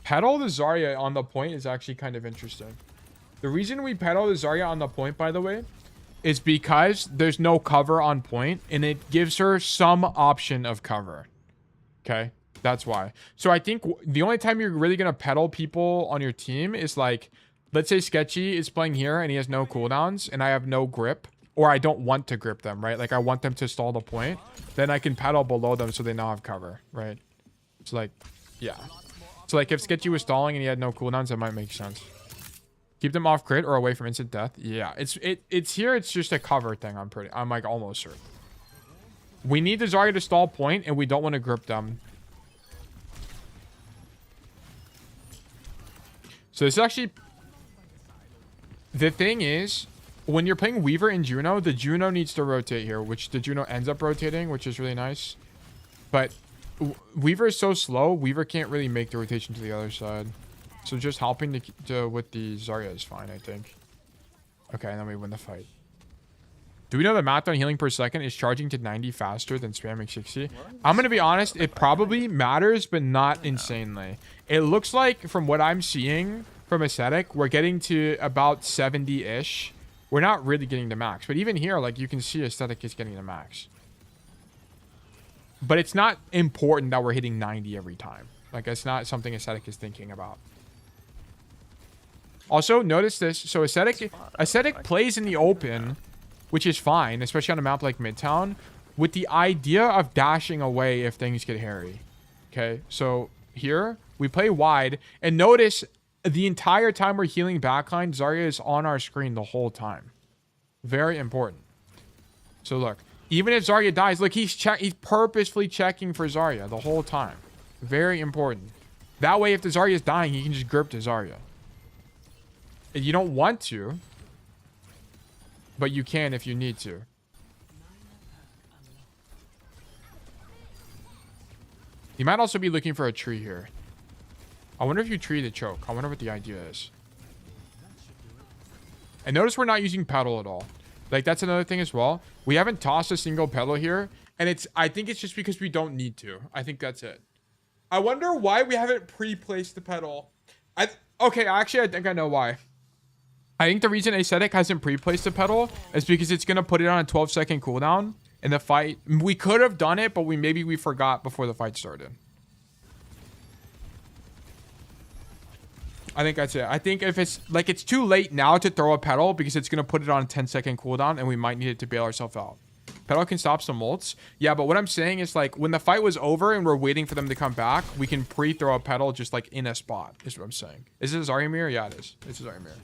Pedal the Zarya on the point is actually kind of interesting. The reason we pedal the Zarya on the point, by the way, is because there's no cover on point, and it gives her some option of cover. Okay? That's why. So I think the only time you're really going to pedal people on your team is like, let's say Sketchy is playing here and he has no cooldowns and I have no grip, or I don't want to grip them, right? Like I want them to stall the point. Then I can pedal below them so they now have cover, right? It's like, yeah. So like if Sketchy was stalling and he had no cooldowns, that might make sense. Keep them off crit or away from instant death. Yeah, it's here. It's just a cover thing. I'm like almost certain. We need the Zarya to stall point and we don't want to grip them. So this is actually, the thing is, when you're playing Weaver and Juno, the Juno needs to rotate here, which the Juno ends up rotating, which is really nice. But Weaver is so slow, Weaver can't really make the rotation to the other side. So just helping with the Zarya is fine, I think. Okay, and then we win the fight. Do we know that Midtown healing per second is charging to 90 faster than spamming 60? I'm going to be honest, it probably matters, but not insanely. It looks like, from what I'm seeing from Ascetic, we're getting to about 70-ish. We're not really getting to max. But even here, like, you can see Ascetic is getting to max. But it's not important that we're hitting 90 every time. Like, it's not something Ascetic is thinking about. Also, notice this. So Ascetic plays in the open, which is fine, especially on a map like Midtown. with the idea of dashing away if things get hairy. Okay, so here we play wide, and notice the entire time we're healing backline, Zarya is on our screen the whole time. Very important. So look, even if Zarya dies, look, he's purposefully checking for Zarya the whole time. Very important. That way, if the Zarya is dying, he can just grip the Zarya. And you don't want to, but you can if you need to. He might also be looking for a tree here. I wonder if you tree the choke. I wonder what the idea is. And notice we're not using pedal at all. Like, that's another thing as well. We haven't tossed a single pedal here. And I think it's just because we don't need to. I think that's it. I wonder why we haven't pre-placed the pedal. Okay, actually, I think I know why. I think the reason Ascetic hasn't pre-placed the pedal is because it's going to put it on a 12-second cooldown in the fight. We could have done it, but maybe we forgot before the fight started. I think that's it. I think if it's like, it's too late now to throw a pedal because it's going to put it on a 10-second cooldown and we might need it to bail ourselves out. Pedal can stop some ults. Yeah, but what I'm saying is, like, when the fight was over and we're waiting for them to come back, we can pre-throw a pedal just like in a spot, is what I'm saying. Is this Zarya mirror? Yeah, it is. It's a Zarya mirror.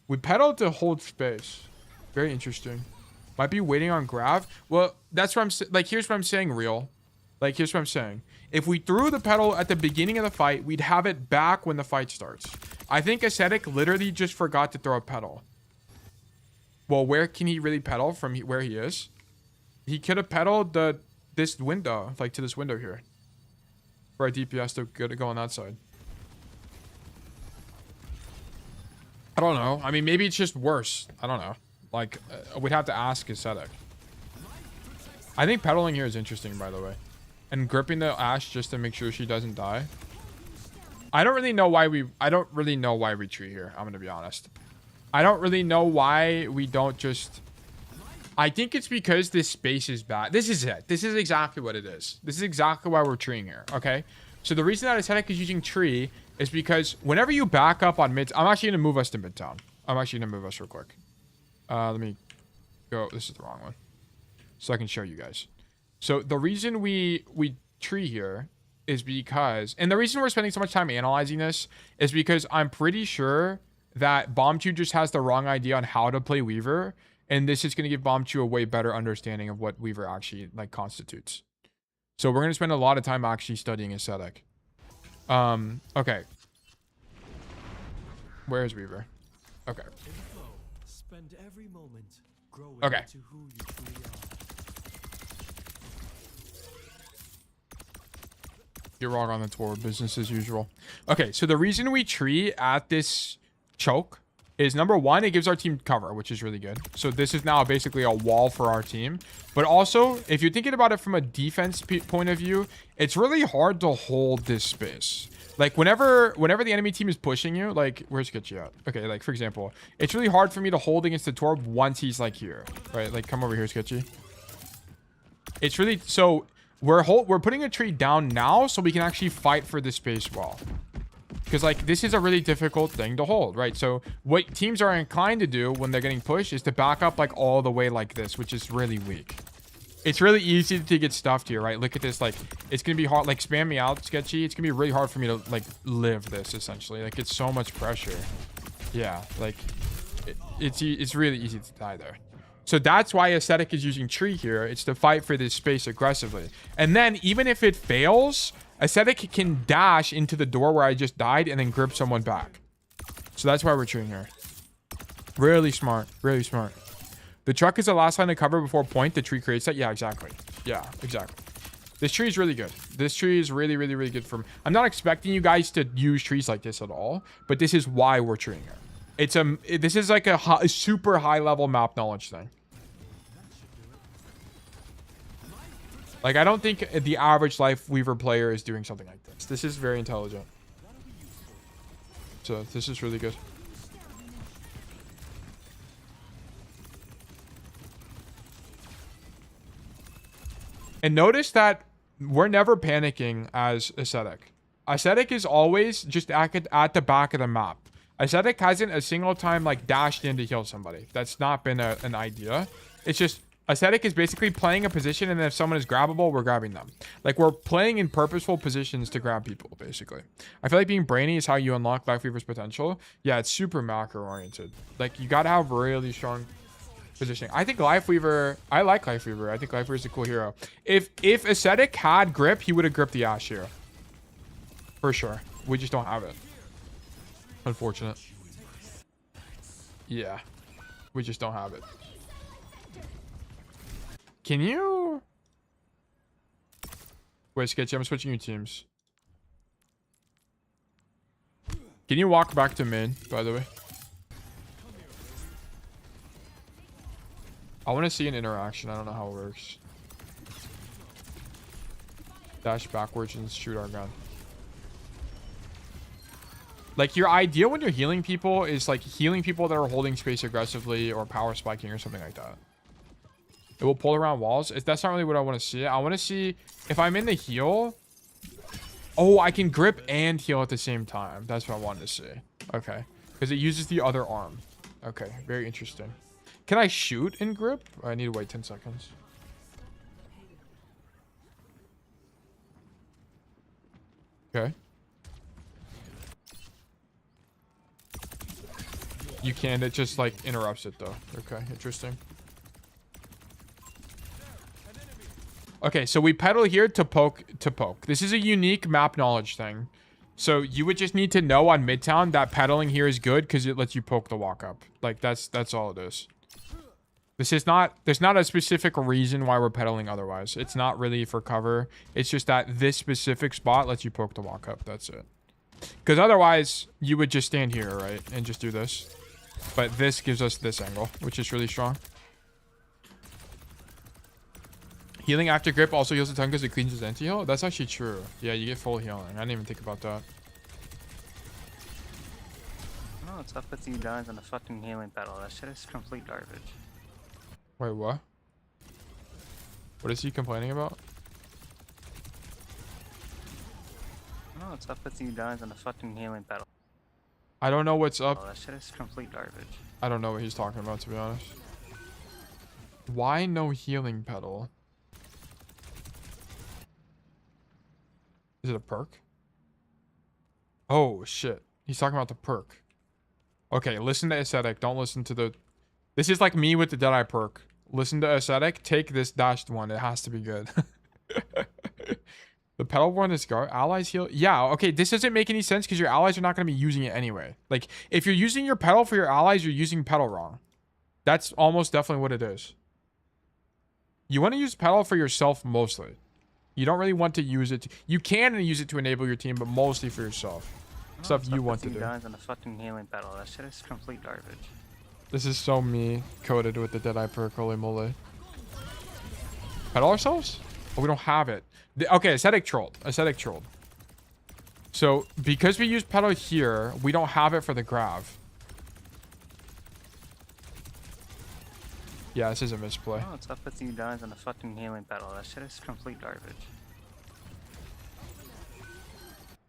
We pedaled to hold space. Very interesting. Might be waiting on Grav. Well, that's what I'm like. Here's what I'm saying, real. Like, here's what I'm saying. If we threw the pedal at the beginning of the fight, we'd have it back when the fight starts. I think Ascetic literally just forgot to throw a pedal. Well, where can he really pedal from where he is? He could have pedaled this window, like to this window here, for a DPS to go on that side. I don't know. I mean, maybe it's just worse. I don't know. Like, we'd have to ask Ascetic. I think pedaling here is interesting, by the way. And gripping the Ashe just to make sure she doesn't die. I don't really know why we tree here. I'm going to be honest. I don't really know why we don't just... I think it's because this space is bad. This is it. This is exactly what it is. This is exactly why we're treeing here, okay? So the reason that Ascetic is using tree is because whenever you back up on mid... I'm actually going to move us to Midtown. I'm actually going to move us real quick. Let me go... This is the wrong one. So I can show you guys. So the reason we tree here is because... And the reason we're spending so much time analyzing this is because I'm pretty sure that Bombchu just has the wrong idea on how to play Weaver. And this is going to give Bombchu a way better understanding of what Weaver actually, like, constitutes. So we're going to spend a lot of time actually studying Ascetic. Okay. Where is Weaver? Okay. Spend every moment growing Okay. into who you truly are. You're wrong on the tour. Business as usual. Okay, so the reason we tree at this choke is, number one, it gives our team cover, which is really good. So this is now basically a wall for our team. But also, if you're thinking about it from a defense point of view, it's really hard to hold this space. Like, whenever the enemy team is pushing you, like, where's Sketchy at? Okay, like, for example, it's really hard for me to hold against the Torb once he's, like, here. Right? Like, come over here, Sketchy. It's really... So, we're putting a tree down now so we can actually fight for this space well. Because, like, this is a really difficult thing to hold, right? So, what teams are inclined to do when they're getting pushed is to back up, like, all the way like this, which is really weak. It's really easy to get stuffed here, right? Look at this. Like, it's going to be hard. Like, spam me out, Sketchy. It's going to be really hard for me to, like, live this, essentially. Like, it's so much pressure. Yeah, like, it's really easy to die there. So that's why Ascetic is using tree here. It's to fight for this space aggressively. And then, even if it fails, Ascetic can dash into the door where I just died and then grip someone back. So that's why we're treeing here. Really smart. Really smart. The truck is the last line of cover before point. The tree creates that. Yeah, exactly. Yeah, exactly. This tree is really good. This tree is really, really, really good for me. I'm not expecting you guys to use trees like this at all, but this is why we're treeing here. This is like a super high level map knowledge thing. Like, I don't think the average Lifeweaver player is doing something like this. This is very intelligent. So this is really good. And notice that we're never panicking as Ascetic. Ascetic is always just at the back of the map. Ascetic hasn't a single time, like, dashed in to heal somebody. That's not been an idea. It's just Ascetic is basically playing a position, and then if someone is grabbable, we're grabbing them. Like, we're playing in purposeful positions to grab people, basically. I feel like being brainy is how you unlock Lifeweaver's potential. Yeah, it's super macro-oriented. Like, you gotta have really strong positioning. I think Lifeweaver... I like Lifeweaver. I think Lifeweaver is a cool hero. If Ascetic had grip, he would have gripped the Ashe here. For sure. We just don't have it. Unfortunate. Yeah. We just don't have it. Can you... Wait, Sketchy, I'm switching your teams. Can you walk back to mid, by the way? I want to see an interaction. I don't know how it works. Dash backwards and shoot our gun. Like, your ideal when you're healing people is, like, healing people that are holding space aggressively or power spiking or something like that. It will pull around walls. That's not really what I want to see. I want to see if I'm in the heal. Oh, I can grip and heal at the same time. That's what I wanted to see. Okay. Because it uses the other arm. Okay. Very interesting. Can I shoot and grip? I need to wait 10 seconds. Okay. You can. It just, like, interrupts it, though. Okay. Interesting. Okay, so we pedal here to poke. This is a unique map knowledge thing. So you would just need to know on Midtown that pedaling here is good because it lets you poke the walk up. Like, that's all it is. This is not... There's not a specific reason why we're pedaling otherwise. It's not really for cover. It's just that this specific spot lets you poke the walk up. That's it. Because otherwise, you would just stand here, right? And just do this. But this gives us this angle, which is really strong. Healing after grip also heals a ton because it cleans his anti-heal. That's actually true. Yeah, you get full healing. I didn't even think about that. No, it's up with you guys on the fucking healing pedal. That shit is complete garbage. Wait, what? What is he complaining about? No, it's up with you guys on the fucking healing pedal. I don't know what's up. Oh, that shit is complete garbage. I don't know what he's talking about, to be honest. Why no healing pedal? Is it a perk? Oh, shit. He's talking about the perk. Okay, listen to Ascetic. Don't listen to the... This is like me with the Deadeye perk. Listen to Ascetic. Take this dashed one. It has to be good. The pedal one is guard. Allies heal. Yeah, okay. This doesn't make any sense because your allies are not going to be using it anyway. Like, if you're using your pedal for your allies, you're using pedal wrong. That's almost definitely what it is. You want to use pedal for yourself mostly. You don't really want to use it. You can use it to enable your team, but mostly for yourself. No, Stuff you want to do. Guys on the fucking healing pedal. That shit is complete garbage. This is so me coded with the Deadeye perk. Holy moly. Pedal ourselves? Oh, we don't have it. Okay, Ascetic trolled. Ascetic trolled. So, because we use pedal here, we don't have it for the grav. Yeah, this is a misplay. No, it's up with you guys on the fucking healing pedal. That shit is complete garbage.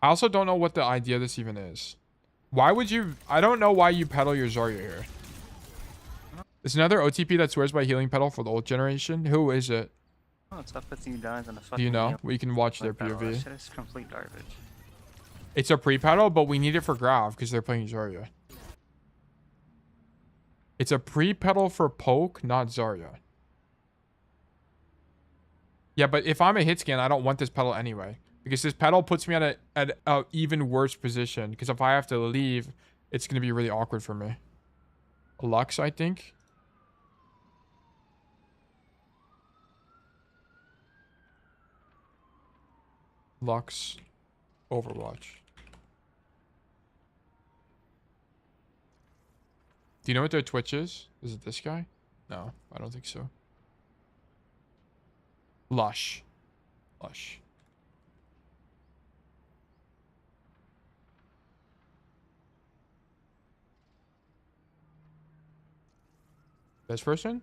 I also don't know what the idea of this even is. Why would you... I don't know why you pedal your Zarya here. There's another OTP that swears by healing pedal for the old generation. Who is it? No, it's up with you guys on the fucking Do you know? We can watch their pedal. That POV. shit is complete garbage. It's a pre-pedal, but we need it for grav because they're playing Zarya. It's a pre-pedal for poke, not Zarya. Yeah, but if I'm a hit scan, I don't want this pedal anyway. Because this pedal puts me at a even worse position. Because if I have to leave, it's going to be really awkward for me. Lux, I think. Lux. Overwatch. Do you know what their Twitch is? Is it this guy? No, I don't think so. Lush. Lush. This person?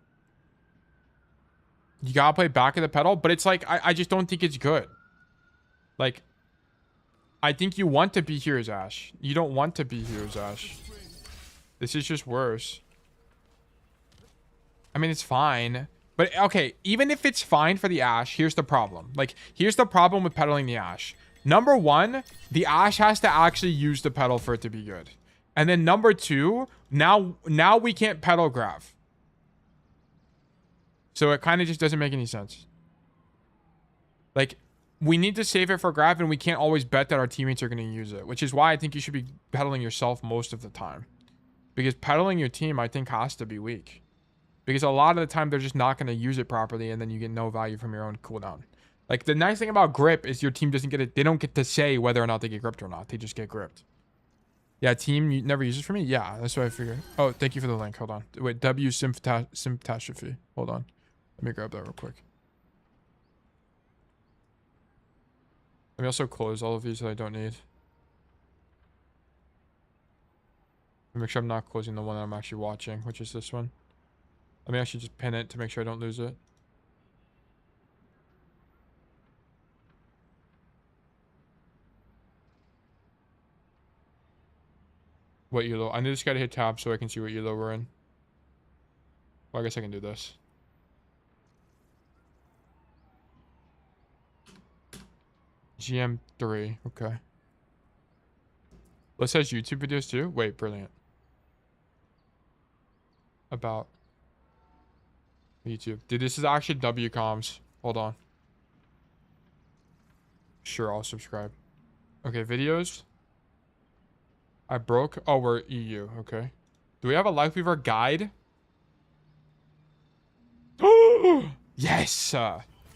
You gotta play back of the pedal, but it's like, I just don't think it's good. Like, I think you want to be Hero's Ash. You don't want to be Hero's Ash. This is just worse. I mean, it's fine. But, okay, even if it's fine for the Ashe, here's the problem. Like, here's the problem with pedaling the Ashe. Number one, the Ashe has to actually use the pedal for it to be good. And then number two, now we can't pedal Grav. So it kind of just doesn't make any sense. Like, we need to save it for Grav, and we can't always bet that our teammates are going to use it. Which is why I think you should be pedaling yourself most of the time. Because pedaling your team, I think, has to be weak. Because a lot of the time, they're just not going to use it properly, and then you get no value from your own cooldown. Like, the nice thing about grip is your team doesn't get it. They don't get to say whether or not they get gripped or not. They just get gripped. Yeah, team, you never use it for me? Yeah, that's what I figured. Oh, thank you for the link. Hold on. Wait, W sympatastrophe. Hold on. Let me grab that real quick. Let me also close all of these that I don't need. Make sure I'm not closing the one that I'm actually watching, which is this one. Let me actually just pin it to make sure I don't lose it. What elo? I just gotta hit tab so I can see what elo we're in. Well, I guess I can do this. GM3, okay. This has YouTube videos too? Wait, brilliant. About YouTube. Dude, this is actually WComs. Hold on. Sure, I'll subscribe. Okay, videos. I broke. Oh, we're EU. Okay. Do we have a Lifeweaver guide? Yes!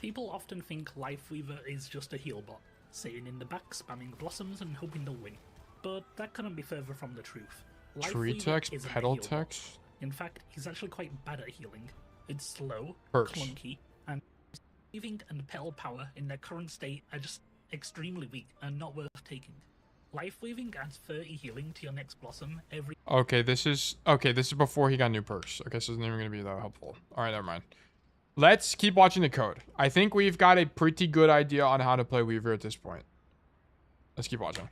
People often think Lifeweaver is just a heal bot, sitting in the back spamming blossoms and hoping to win. But that couldn't be further from the truth. Tree text, pedal text. In fact, he's actually quite bad at healing. It's slow, Perks. clunky, and weaving and pedal power in their current state are just extremely weak and not worth taking. Life weaving adds 30 healing to your next blossom every. Okay, this is before he got new perks. Okay, so it's not even gonna be that helpful. All right, never mind. Let's keep watching the code. I think we've got a pretty good idea on how to play Weaver at this point. Let's keep watching.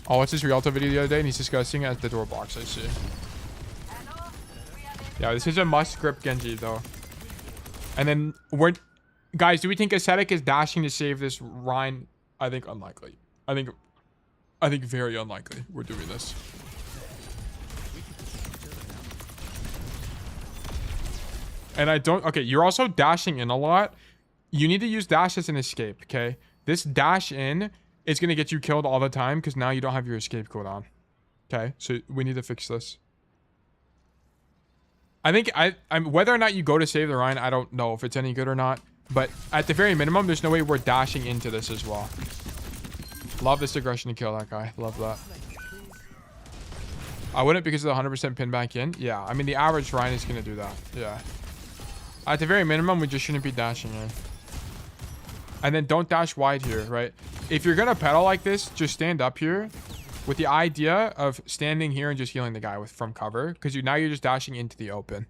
Oh, what's his Rialto video the other day? And he's discussing at the door box, I see. Yeah, this is a must grip Genji, though. And then, guys, do we think Ascetic is dashing to save this Rhine? I think unlikely. I think very unlikely we're doing this. And I don't... Okay, you're also dashing in a lot. You need to use dash as an escape, okay? This dash in is going to get you killed all the time because now you don't have your escape cooldown. Okay, so we need to fix this. I think I'm whether or not you go to save the Rhine, I don't know if it's any good or not. But at the very minimum, there's no way we're dashing into this as well. Love this aggression to kill that guy. Love that. I wouldn't because of the 100% pin back in. Yeah, I mean, the average Rhine is going to do that. Yeah. At the very minimum, we just shouldn't be dashing in. And then don't dash wide here, right? If you're going to pedal like this, just stand up here with the idea of standing here and just healing the guy from cover. Because now you're just dashing into the open.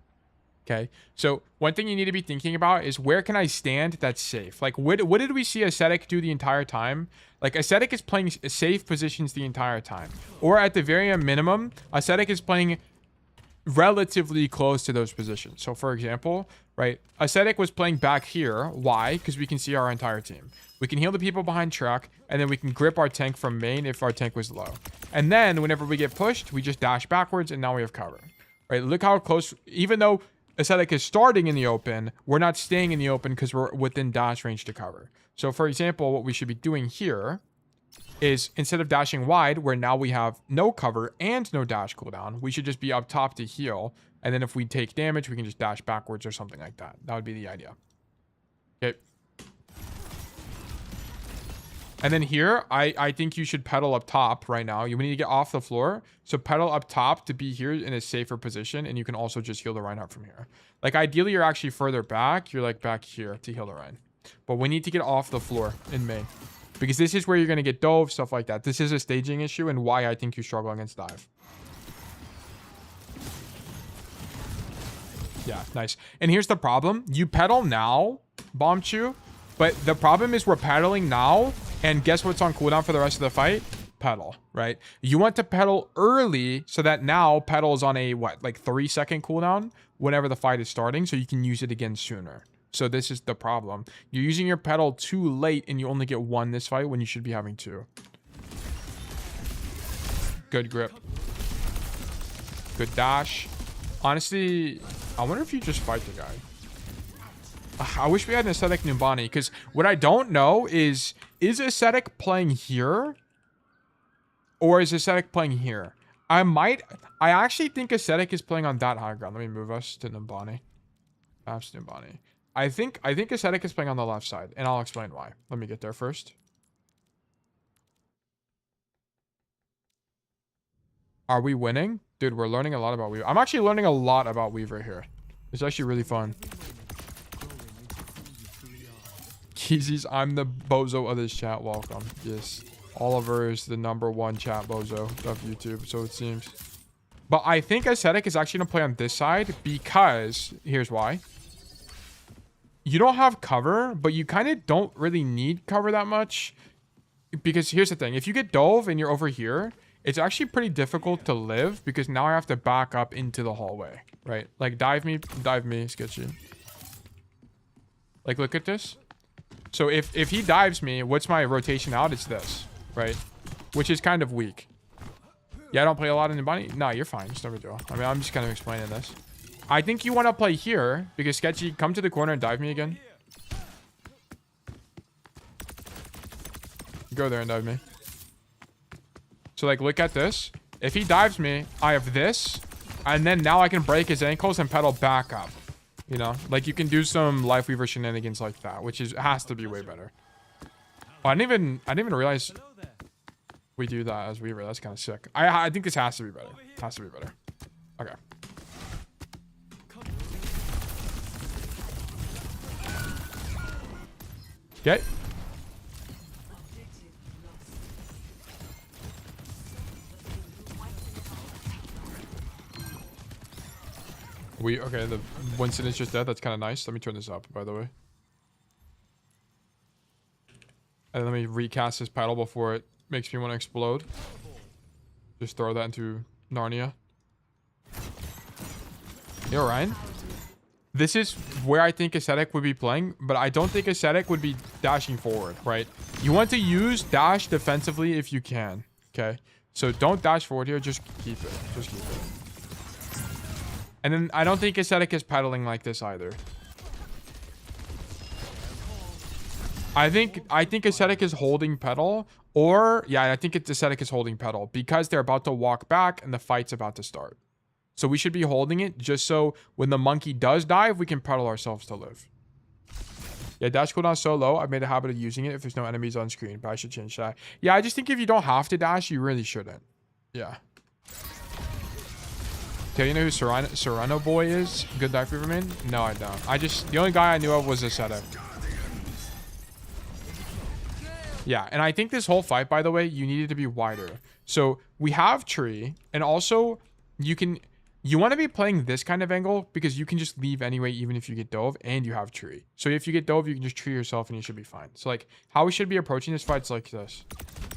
Okay? So one thing you need to be thinking about is where can I stand that's safe? Like, what did we see Ascetic do the entire time? Like, Ascetic is playing safe positions the entire time. Or at the very minimum, Ascetic is playing relatively close to those positions. So for example, right, Ascetic was playing back here. Why? Because we can see our entire team. We can heal the people behind truck, and then we can grip our tank from main if our tank was low. And then whenever we get pushed, we just dash backwards, and now we have cover. Right? Look how close, even though Ascetic is starting in the open, we're not staying in the open because we're within dash range to cover. So for example, what we should be doing here is instead of dashing wide, where now we have no cover and no dash cooldown, we should just be up top to heal. And then if we take damage, we can just dash backwards or something like that. That would be the idea. Okay. And then here, I think you should pedal up top right now. You need to get off the floor. So pedal up top to be here in a safer position. And you can also just heal the Reinhardt from here. Like ideally, you're actually further back. You're like back here to heal the Rein. But we need to get off the floor in main. Because this is where you're going to get dove, stuff like that. This is a staging issue and why I think you struggle against dive. Yeah, nice. And here's the problem. You pedal now, Bombchu. But the problem is we're pedaling now. And guess what's on cooldown for the rest of the fight? pedal, right? You want to pedal early so that now pedal is on a, what, like 3-second cooldown whenever the fight is starting, so you can use it again sooner. So this is the problem. You're using your pedal too late and you only get 1 this fight when you should be having 2. Good grip. Good dash. Honestly, I wonder if you just fight the guy. I wish we had an Ascetic Numbani, because what I don't know is Ascetic playing here? Or is Ascetic playing here? I actually think Ascetic is playing on that high ground. Let me move us to Numbani. That's Numbani. I think Ascetic is playing on the left side, and I'll explain why. Let me get there first. Are we winning? Dude, we're learning a lot about Weaver. I'm actually learning a lot about Weaver here. It's actually really fun. Keezy's, I'm the bozo of this chat. Welcome. Yes. Oliver is the #1 chat bozo of YouTube, so it seems. But I think Ascetic is actually going to play on this side because, here's why. You don't have cover, but you kind of don't really need cover that much. Because here's the thing. If you get dove and you're over here, it's actually pretty difficult to live because now I have to back up into the hallway, right? Like, dive me, sketchy. Like, look at this. So if he dives me, what's my rotation out? It's this, right? Which is kind of weak. Yeah, I don't play a lot in Numbani. No, you're fine. It's no big deal. I mean, I'm just kind of explaining this. I think you want to play here because sketchy, come to the corner and dive me again. Go there and dive me. So, like, look at this. If he dives me, I have this. And then now I can break his ankles and pedal back up. You know? Like, you can do some Lifeweaver shenanigans like that, which has to be way better. Oh, I didn't even realize we do that as Weaver. That's kind of sick. I think this has to be better. Has to be better. Okay. Okay. Okay, the Winston is just dead. That's kind of nice. Let me turn this up, by the way. And let me recast this paddle before it makes me want to explode. Just throw that into Narnia. Yo, Ryan. This is where I think Ascetic would be playing, but I don't think Ascetic would be dashing forward, right? You want to use dash defensively if you can, okay? So don't dash forward here. Just keep it. Just keep it. And then I don't think Ascetic is pedaling like this either. I think Ascetic is holding pedal, or yeah, I think Ascetic is holding pedal because they're about to walk back and the fight's about to start. So we should be holding it just so when the monkey does dive, we can pedal ourselves to live. Yeah, dash cooldown is so low. I've made a habit of using it if there's no enemies on screen, but I should change that. Yeah, I just think if you don't have to dash, you really shouldn't. Yeah. Okay, you know who Serrano Boy is? Good Lifeweaver main? No, I don't. The only guy I knew of was Ascetic. Yeah, and I think this whole fight, by the way, you needed to be wider. So we have tree, and also you want to be playing this kind of angle because you can just leave anyway, even if you get dove, and you have tree. So if you get dove, you can just tree yourself and you should be fine. So like how we should be approaching this fight is like this.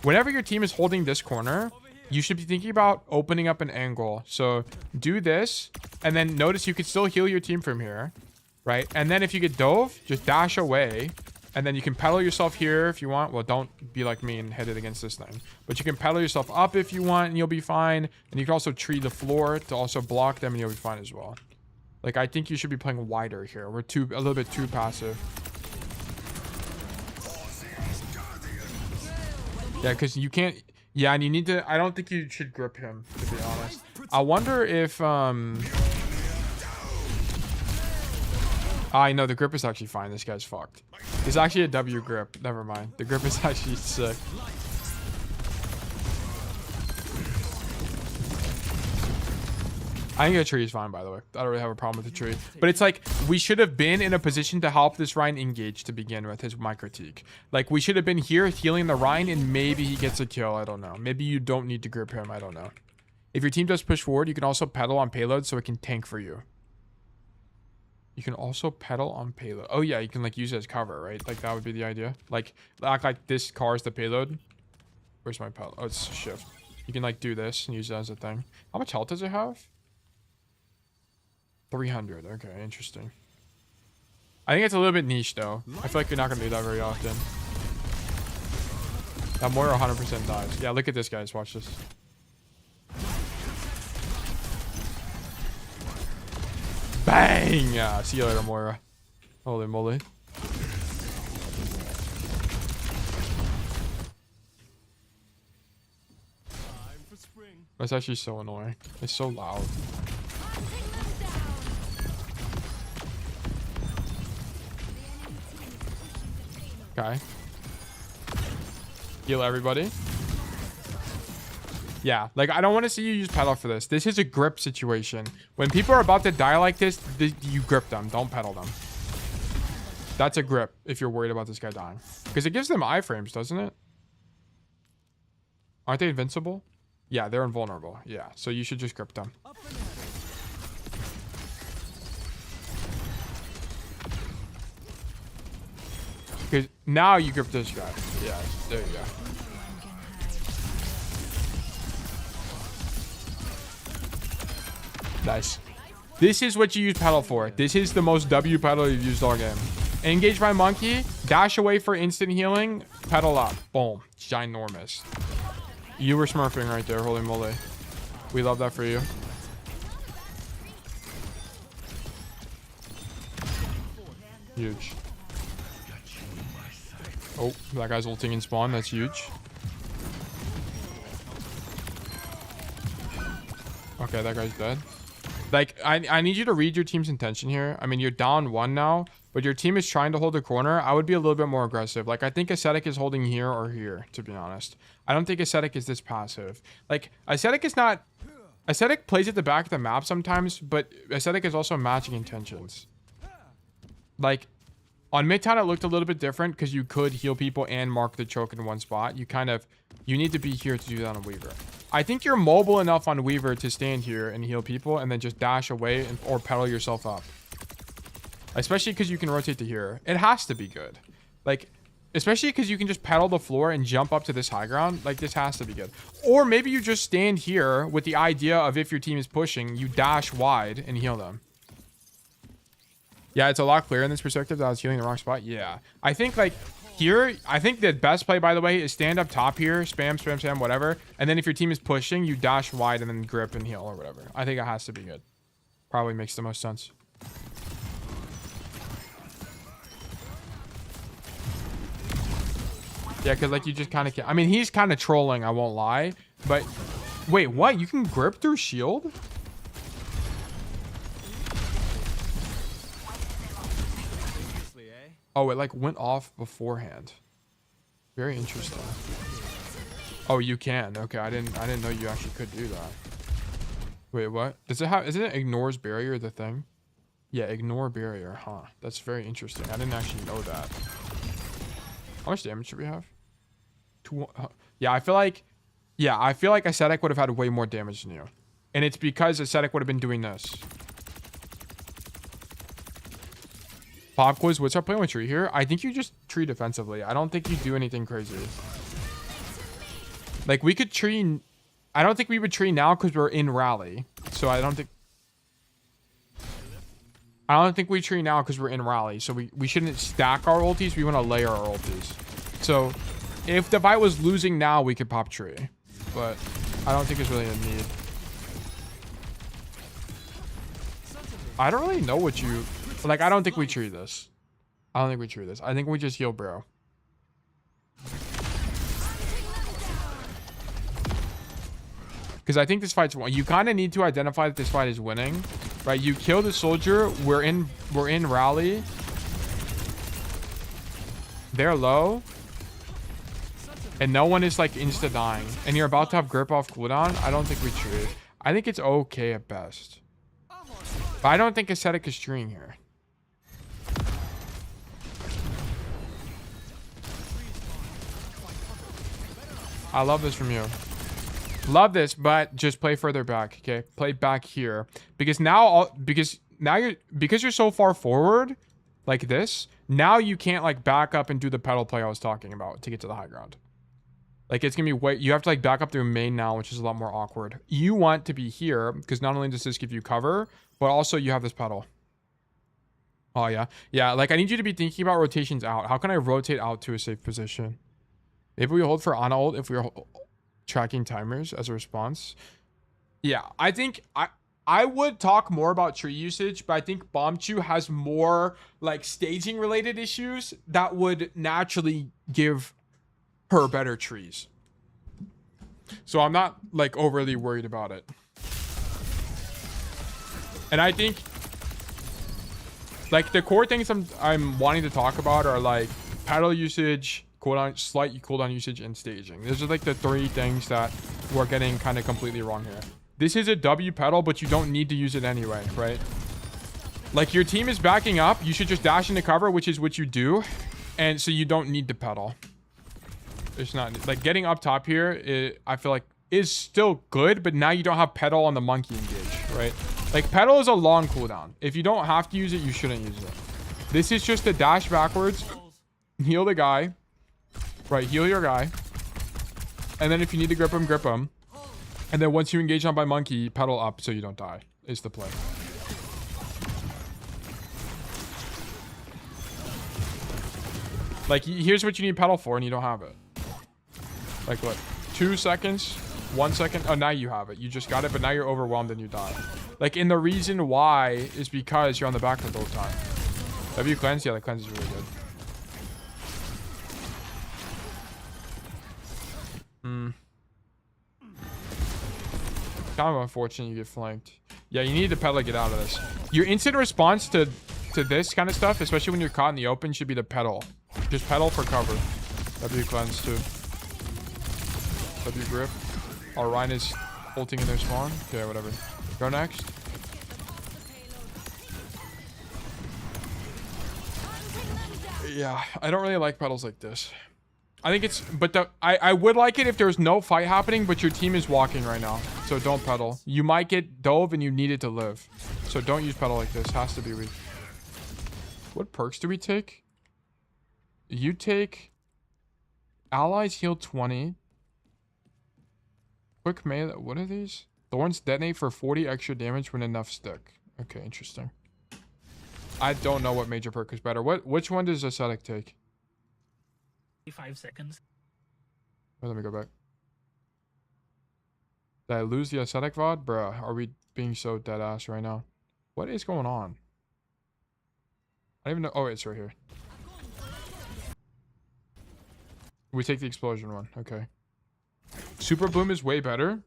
Whenever your team is holding this corner, you should be thinking about opening up an angle. So do this, and then notice you can still heal your team from here, right? And then if you get dove, just dash away. And then you can pedal yourself here if you want. Well, don't be like me and hit it against this thing. But you can pedal yourself up if you want and you'll be fine. And you can also tree the floor to also block them and you'll be fine as well. Like, I think you should be playing wider here. We're a little bit too passive. Yeah, because you can't... Yeah, and you need to... I don't think you should grip him, to be honest. I wonder if... I know the grip is actually fine. This guy's fucked. It's actually a W grip. Never mind. The grip is actually sick. I think a tree is fine, by the way. I don't really have a problem with the tree. But it's like, we should have been in a position to help this Rhine engage to begin with, is my critique. Like, we should have been here healing the Rhine, and maybe he gets a kill. I don't know. Maybe you don't need to grip him. I don't know. If your team does push forward, you can also pedal on payload so it can tank for you. You can also pedal on payload. Oh yeah, you can like use it as cover, right? Like that would be the idea. Like act like this car is the payload. Where's my pedal? Oh, it's shift. You can like do this and use it as a thing. How much health does it have? 300. Okay, interesting. I think it's a little bit niche though. I feel like you're not gonna do that very often. That Moira 100% dies. Yeah, look at this, guys. Watch this. Bang! Yeah, see you later, Moira. Holy moly. That's actually so annoying. It's so loud. Okay. Heal everybody. Yeah, like I don't want to see you use pedal for this. This is a grip situation. When people are about to die like this, you grip them. Don't pedal them. That's a grip if you're worried about this guy dying. Because it gives them iframes, doesn't it? Aren't they invincible? Yeah, they're invulnerable. Yeah, so you should just grip them. Because now you grip this guy. Yeah, there you go. Nice. This is what you use pedal for. This is the most W pedal you've used all game. Engage my monkey, dash away for instant healing, pedal up. Boom. Ginormous. You were smurfing right there. Holy moly. We love that for you. Huge. Oh, that guy's ulting in spawn. That's huge. Okay, that guy's dead. Like, I need you to read your team's intention here. I mean, you're down 1 now, but your team is trying to hold the corner. I would be a little bit more aggressive. Like, I think Ascetic is holding here or here, to be honest. I don't think Ascetic is this passive. Like, Ascetic is not... Ascetic plays at the back of the map sometimes, but Ascetic is also matching intentions. Like, on Midtown, it looked a little bit different because you could heal people and mark the choke in one spot. You need to be here to do that on Weaver. I think you're mobile enough on Weaver to stand here and heal people and then just dash away or pedal yourself up. Especially because you can rotate to here. It has to be good. Like, especially because you can just pedal the floor and jump up to this high ground. Like, this has to be good. Or maybe you just stand here with the idea of if your team is pushing, you dash wide and heal them. Yeah, it's a lot clearer in this perspective that I was healing the wrong spot. Yeah. I think, like, here, I think the best play, by the way, is stand up top here, spam, whatever. And then if your team is pushing, you dash wide and then grip and heal or whatever. I think it has to be good. Probably makes the most sense. Yeah, because, like, you just kind of can't. I mean, he's kind of trolling, I won't lie. But, wait, what? You can grip through shield? Oh, it like went off beforehand. Very interesting. Oh, you can. Okay, I didn't know you actually could do that. Wait, what? Does it have? Isn't it ignores barrier the thing? Yeah, ignore barrier. Huh. That's very interesting. I didn't actually know that. How much damage should we have? Yeah, I feel like Ascetic would have had way more damage than you, and it's because Ascetic would have been doing this. Pop quiz, what's our plan with tree here? I think you just tree defensively. I don't think you do anything crazy. Like, we could tree... I don't think we would tree now because we're in rally. So I don't think we tree now because we're in rally. So we shouldn't stack our ultis. We want to layer our ultis. So if the fight was losing now, we could pop tree. But I don't think it's really a need. I don't really know what you... Like, I don't think we tree this. I don't think we tree this. I think we just heal bro. Because I think this fight's won. You kind of need to identify that this fight is winning. Right? You kill the soldier. We're in rally. They're low. And no one is like insta dying. And you're about to have grip off cooldown. I don't think we tree. I think it's okay at best. But I don't think Ascetic is treeing here. I love this from you. Love this, but just play further back, okay? Play back here. Because you're so far forward, like this, now you can't like back up and do the pedal play I was talking about to get to the high ground. Like, it's gonna be way, you have to like back up through main now, which is a lot more awkward. You want to be here because not only does this give you cover, but also you have this pedal. Oh yeah. Yeah, like I need you to be thinking about rotations out. How can I rotate out to a safe position? Maybe we hold for Ana ult if we're tracking timers as a response. Yeah, I think I would talk more about tree usage, but I think Bombchu has more like staging related issues that would naturally give her better trees. So I'm not like overly worried about it. And I think like the core things I'm wanting to talk about are like paddle usage, cooldown, slight cooldown usage, and staging. Those are like the 3 things that we're getting kind of completely wrong here. This is a W pedal, but you don't need to use it anyway, right? Like your team is backing up, you should just dash into cover, which is what you do, and so you don't need to pedal. It's not like getting up top here, I feel like is still good, but now you don't have pedal on the monkey engage, right? Like pedal is a long cooldown. If you don't have to use it, you shouldn't use it. This is just a dash backwards, heal the guy, right? Heal your guy, and then if you need to grip him, and then once you engage on by monkey, pedal up so you don't die. Is the play. Like here's what you need pedal for, and you don't have it. Like what? 2 seconds, 1 second. Oh, now you have it. You just got it, but now you're overwhelmed and you die. Like, and the reason why is because you're on the back foot the whole time. W cleanse, yeah, the cleanse is really good. Kind of unfortunate you get flanked. Yeah, you need to pedal to get out of this. Your instant response to this kind of stuff, especially when you're caught in the open, should be to pedal. Just pedal for cover. W cleanse too. W grip. Our Rhine is ulting in their spawn. Yeah, whatever. Go next. Yeah, I don't really like pedals like this. I think it's, but I would like it if there's no fight happening, but your team is walking right now. So don't pedal. You might get dove and you need it to live. So don't use pedal like this. Has to be weak. What perks do we take? You take allies heal 20. Quick melee. What are these? Thorns detonate for 40 extra damage when enough stick. Okay, interesting. I don't know what major perk is better. Which one does Ascetic take? 5 seconds. Oh, let me go back. Did I lose the Ascetic VOD? Bruh, are we being so dead ass right now? What is going on? I don't even know. Oh, it's right here. We take the explosion one. Okay. Super Bloom is way better.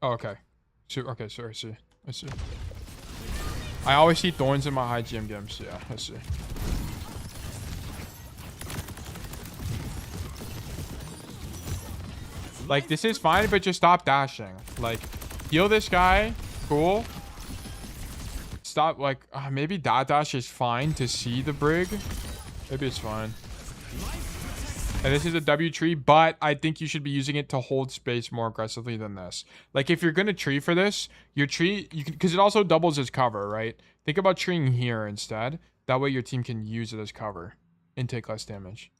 Oh, okay. Okay, sorry, I see. I always see thorns in my high GM games. Yeah, I see. Like, this is fine, but just stop dashing. Like, heal this guy. Cool. Stop, like, maybe that dash is fine to see the brig. Maybe it's fine. And this is a W tree, but I think you should be using it to hold space more aggressively than this. Like, if you're going to tree for this, your tree, you can, because it also doubles as cover, right? Think about treeing here instead. That way your team can use it as cover and take less damage.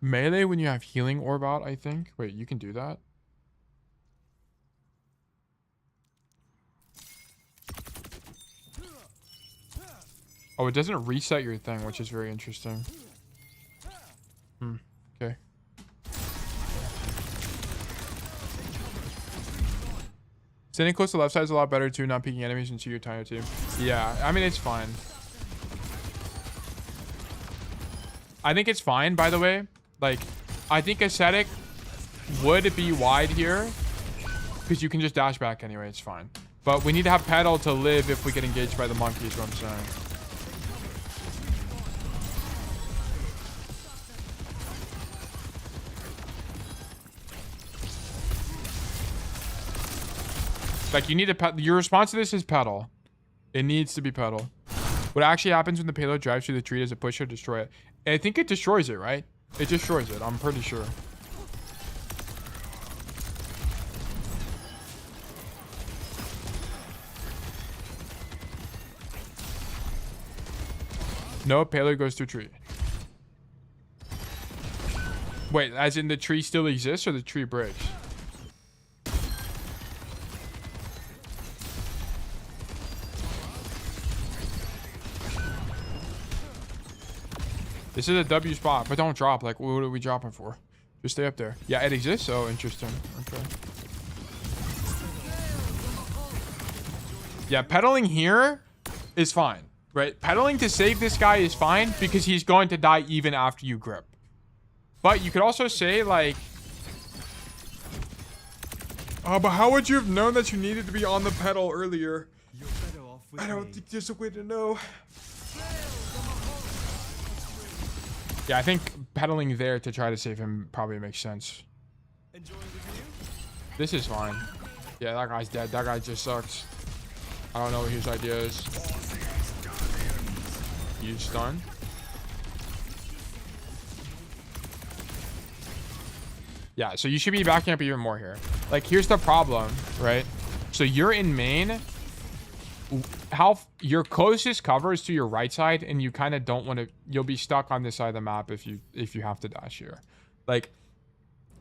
Melee when you have healing orb out, I think. Wait, you can do that? Oh, it doesn't reset your thing, which is very interesting. Okay. Standing close to the left side is a lot better too, not peeking enemies into your tiny team. Yeah, I mean, it's fine. I think it's fine, by the way. Like, I think Ascetic would be wide here because you can just dash back anyway. It's fine. But we need to have pedal to live if we get engaged by the monkey is what I'm saying. Like, you need to your response to this is pedal. It needs to be pedal. What actually happens when the payload drives through the tree? Does it push or destroy it? I think it destroys it, right? It destroys it. I'm pretty sure. No, payload goes to tree. Wait, as in the tree still exists or the tree breaks? This is a W spot, but don't drop. Like, what are we dropping for? Just stay up there. Yeah, it exists. Oh, interesting. Okay. Yeah, pedaling here is fine, right? Pedaling to save this guy is fine because he's going to die even after you grip. But you could also say, like, oh, but how would you have known that you needed to be on the pedal earlier? I don't think there's a way to know. Yeah, I think pedaling there to try to save him probably makes sense. This is fine. Yeah, that guy's dead. That guy just sucks. I don't know what his idea is. Huge stun. Yeah, so you should be backing up even more here. Like, here's the problem, right? So you're in main. Your closest cover is to your right side, and you kind of don't want to. You'll be stuck on this side of the map if you have to dash here. Like,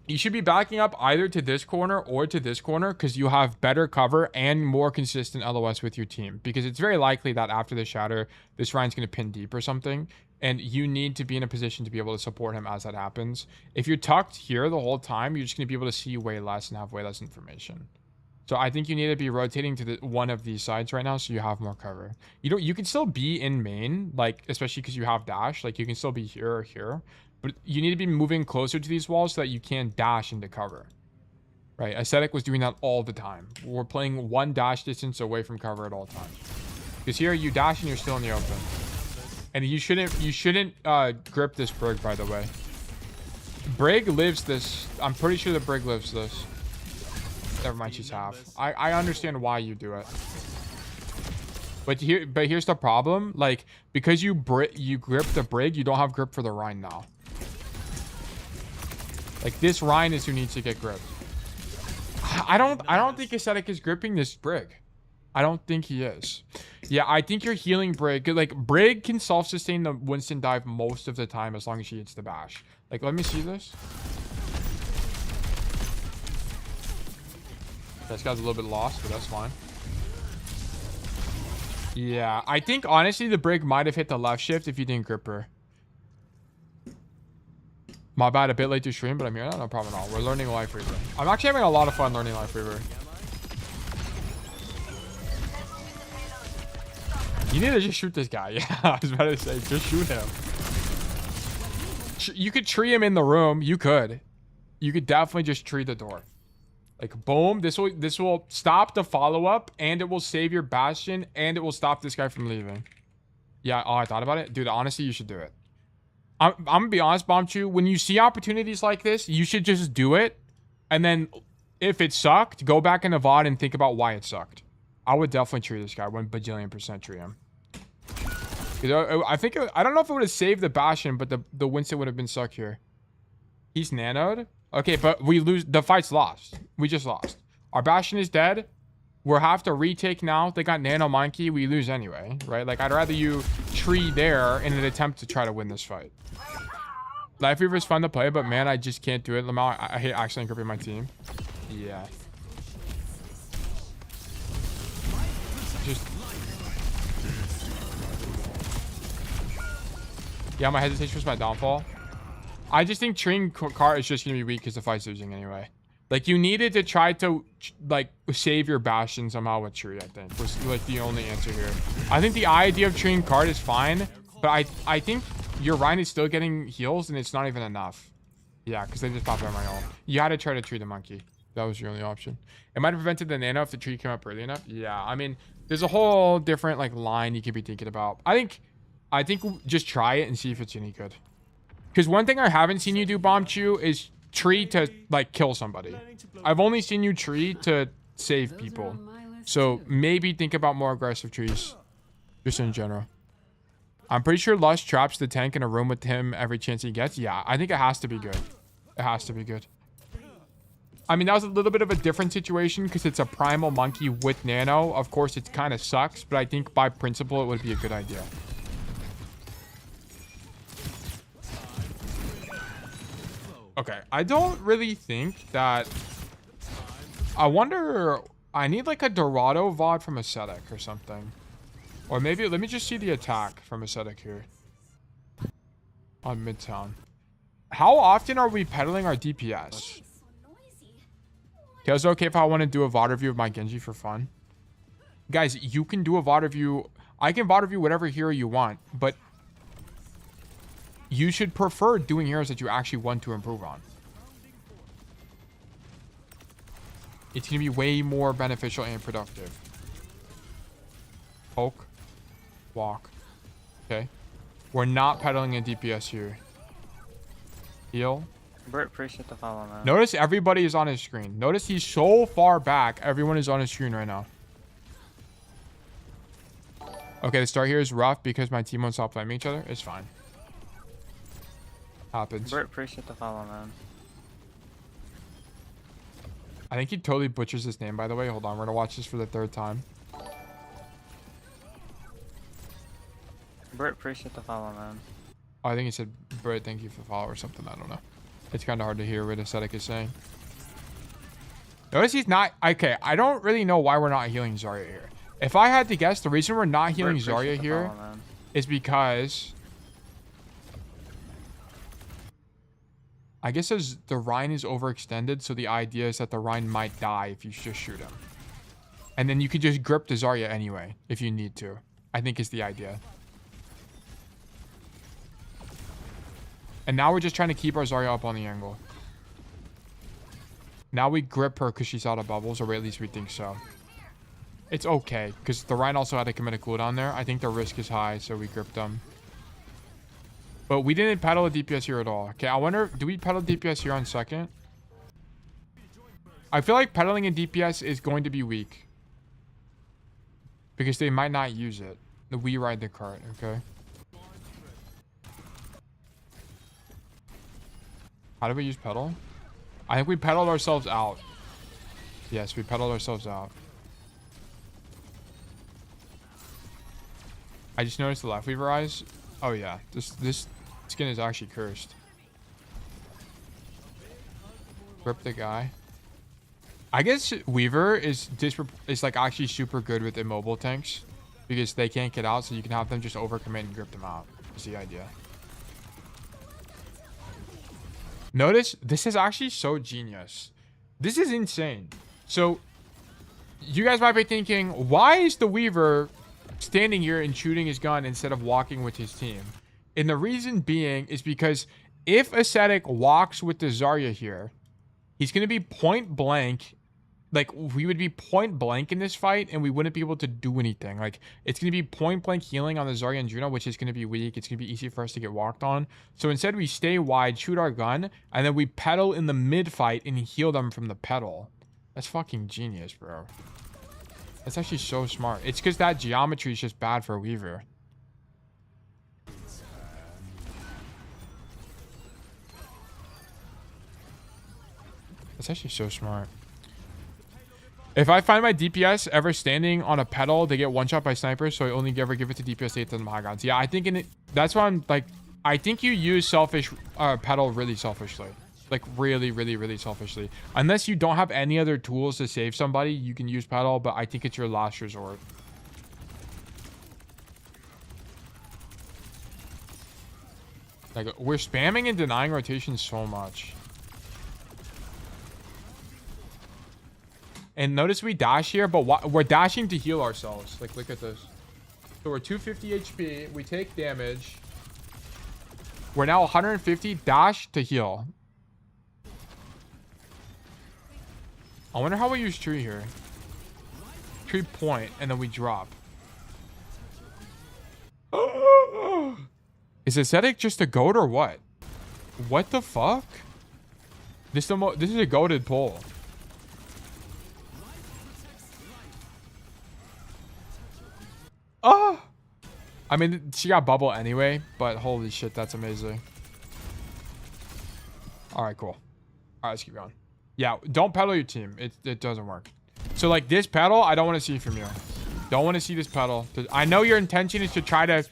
you should be backing up either to this corner or to this corner because you have better cover and more consistent LOS with your team. Because it's very likely that after the shatter, this Ryan's going to pin deep or something, and you need to be in a position to be able to support him as that happens. If you're tucked here the whole time, you're just going to be able to see way less and have way less information. So I think you need to be rotating to one of these sides right now so you have more cover. You can still be in main, like, especially because you have dash. Like, you can still be here or here. But you need to be moving closer to these walls so that you can dash into cover. Right? Aesthetic was doing that all the time. We're playing one dash distance away from cover at all times. Because here you dash and you're still in the open. And you shouldn't grip this Brig, by the way. Brig lives this. I'm pretty sure the Brig lives this. Never mind, she's half. I understand why you do it. But here's the problem. Like, because you grip the Brig, you don't have grip for the Rhine now. Like, this Rhine is who needs to get gripped. I don't think Aesthetic is gripping this Brig. I don't think he is. Yeah, I think you're healing Brig. Like, Brig can self-sustain the Winston dive most of the time as long as she hits the bash. Like, let me see this. This guy's a little bit lost, but that's fine. Yeah, I think, honestly, the Brig might have hit the left shift if you didn't grip her. My bad, a bit late to stream, but I'm here. No problem at all. We're learning Lifeweaver. I'm actually having a lot of fun learning Lifeweaver. You need to just shoot this guy. Yeah, I was about to say, just shoot him. You could tree him in the room. You could definitely just tree the door. Like, boom. This will stop the follow-up, and it will save your Bastion, and it will stop this guy from leaving. Yeah, oh, I thought about it. Dude, honestly, you should do it. I'm gonna be honest, Bombchu. When you see opportunities like this, you should just do it. And then, if it sucked, go back in the VOD and think about why it sucked. I would definitely tree this guy. 1 bajillion% tree him. I don't know if it would have saved the Bastion, but the Winston would have been stuck here. He's nanoed. Okay, but we lose. The fight's lost. We just lost. Our Bastion is dead. We'll have to retake now. They got Nano Monkey. We lose anyway, right? Like, I'd rather you tree there in an attempt to try to win this fight. Lifeweaver is fun to play, but man, I just can't do it. Lamau, I hate accidentally gripping my team. Yeah. Yeah, my hesitation was my downfall. I just think treeing Car is just going to be weak because the fight's losing anyway. Like, you needed to try to, like, save your Bastion somehow with tree, I think. Was, like, the only answer here. I think the idea of treeing Card is fine, but I think your Rhine is still getting heals, and it's not even enough. Yeah, because they just popped out my ult. You had to try to tree the monkey. That was your only option. It might have prevented the nano if the tree came up early enough. Yeah, I mean, there's a whole different, like, line you could be thinking about. I think just try it and see if it's any good. Because one thing I haven't seen you do, Bombchu, is tree to, like, kill somebody. I've only seen you tree to save people. So maybe think about more aggressive trees. Just in general. I'm pretty sure Lush traps the tank in a room with him every chance he gets. Yeah, I think it has to be good. It has to be good. I mean, that was a little bit of a different situation because it's a primal monkey with nano. Of course, it kind of sucks, but I think by principle, it would be a good idea. Okay, I don't really think that... I wonder... I need like a Dorado VOD from Ascetic or something. Or maybe, let me just see the attack from Ascetic here. On Midtown. How often are we peddling our DPS? Okay, is it okay if I want to do a VOD review of my Genji for fun? Guys, you can do a VOD review. I can VOD review whatever hero you want, but you should prefer doing heroes that you actually want to improve on. It's going to be way more beneficial and productive. Poke. Walk. Okay. We're not peddling a DPS here. Heal. Bert, appreciate the follow, man. Notice everybody is on his screen. Notice he's so far back. Everyone is on his screen right now. Okay, the start here is rough because my team won't stop flaming each other. It's fine. Happens. Bert, appreciate the follow, man. I think he totally butchers his name, by the way. Hold on, we're gonna watch this for the 3rd time. Bert, appreciate the follow, man. Oh, I think he said, Bert, thank you for the follow or something. I don't know. It's kind of hard to hear what Ascetic is saying. Notice he's not... Okay, I don't really know why we're not healing Zarya here. If I had to guess, the reason we're not healing Zarya here is because... I guess as the Rhine is overextended, so the idea is that the Rhine might die if you just shoot him. And then you could just grip the Zarya anyway, if you need to. I think is the idea. And now we're just trying to keep our Zarya up on the angle. Now we grip her because she's out of bubbles, or at least we think so. It's okay, because the Rhine also had to commit a cooldown there. I think the risk is high, so we gripped them. But we didn't pedal a DPS here at all. Okay, I wonder, do we pedal DPS here on 2nd? I feel like pedaling a DPS is going to be weak. Because they might not use it. We ride the cart, okay? How do we use pedal? I think we pedaled ourselves out. Yes, we pedaled ourselves out. I just noticed the Lifeweaver eyes. Oh yeah, this skin is actually cursed. Rip the guy. I guess Weaver is like actually super good with immobile tanks because they can't get out, so you can have them just overcommit and grip them out. Is the idea. Notice this is actually so genius. This is insane. So you guys might be thinking, why is the Weaver standing here and shooting his gun instead of walking with his team? And the reason being is because if Ascetic walks with the Zarya here, he's going to be point blank. Like, we would be point blank in this fight, and we wouldn't be able to do anything. Like, it's going to be point blank healing on the Zarya and Juno, which is going to be weak. It's going to be easy for us to get walked on. So instead, we stay wide, shoot our gun, and then we pedal in the mid fight and heal them from the pedal. That's fucking genius, bro. That's actually so smart. It's because that geometry is just bad for Weaver. That's actually so smart. If I find my DPS ever standing on a pedal, they get one shot by snipers, so I only ever give it to DPS 8 to the high guns. Yeah, I think in it, that's why I'm like, I think you use selfish pedal really selfishly. Like really, really, really selfishly. Unless you don't have any other tools to save somebody, you can use pedal, but I think it's your last resort. Like, we're spamming and denying rotation so much. And notice we dash here, but we're dashing to heal ourselves. Like, look at this. So we're 250 HP. We take damage. We're now 150. Dash to heal. I wonder how we use tree here. Tree point, and then we drop. Is Ascetic just a goat or what? What the fuck? This is a goated pull. Oh! I mean, she got bubble anyway, but holy shit, that's amazing. Alright, cool. Alright, let's keep going. Yeah, don't pedal your team. It doesn't work. So, like, this pedal, I don't want to see from you. Don't want to see this pedal. I know your intention is to try to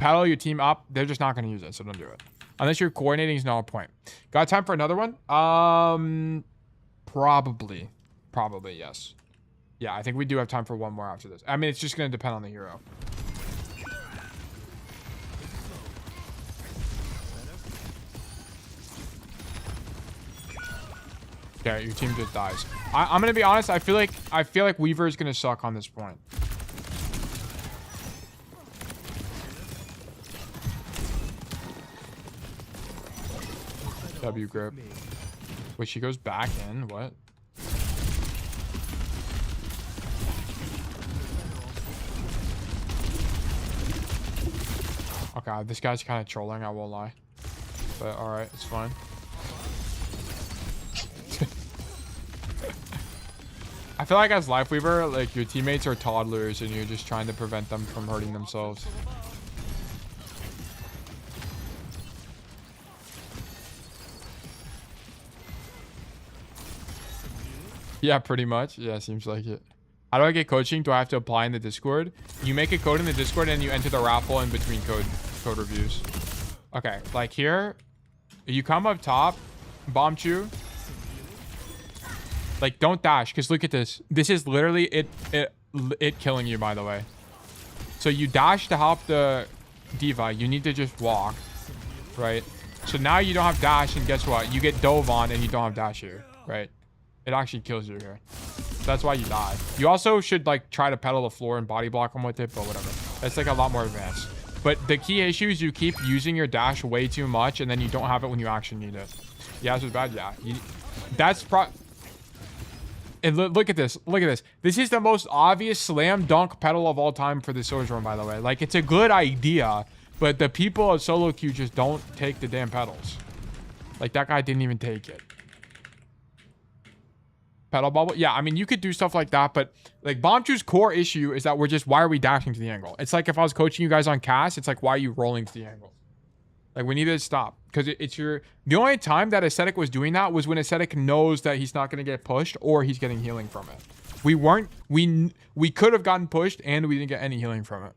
pedal your team up, they're just not going to use it, so don't do it. Unless you're coordinating is not a point. Got time for another one? Probably. Probably, yes. Yeah, I think we do have time for one more after this. I mean, it's just going to depend on the hero. Okay, your team just dies. I'm gonna be honest. I feel like Weaver is gonna suck on this point. W grip. Wait, she goes back in. What? Okay, this guy's kind of trolling. I won't lie. But all right, it's fine. I feel like as Lifeweaver, like your teammates are toddlers and you're just trying to prevent them from hurting themselves. Yeah, pretty much. Yeah, seems like it. How do I get coaching? Do I have to apply in the Discord? You make a code in the Discord and you enter the Raffle in between code reviews. Okay, like here, you come up top, bomb chew. Like, don't dash, because look at this. This is literally it killing you, by the way. So you dash to help the diva. You need to just walk, right? So now you don't have dash, and guess what? You get dove on, and you don't have dash here, right? It actually kills you here. That's why you die. You also should, like, try to pedal the floor and body block them with it, but whatever. That's, like, a lot more advanced. But the key issue is you keep using your dash way too much, and then you don't have it when you actually need it. Yeah, this was bad. Yeah. That's And look at this. Look at this. This is the most obvious slam dunk pedal of all time for the Sojourn, by the way. Like, it's a good idea, but the people of solo queue just don't take the damn pedals. Like, that guy didn't even take it. Pedal bubble? Yeah, I mean, you could do stuff like that, but, like, Bombchew's core issue is that why are we dashing to the angle? It's like if I was coaching you guys on Cass, it's like, why are you rolling to the angle? Like, we need to stop. Because the only time that Ascetic was doing that was when Ascetic knows that he's not going to get pushed or he's getting healing from it. We could have gotten pushed and we didn't get any healing from it.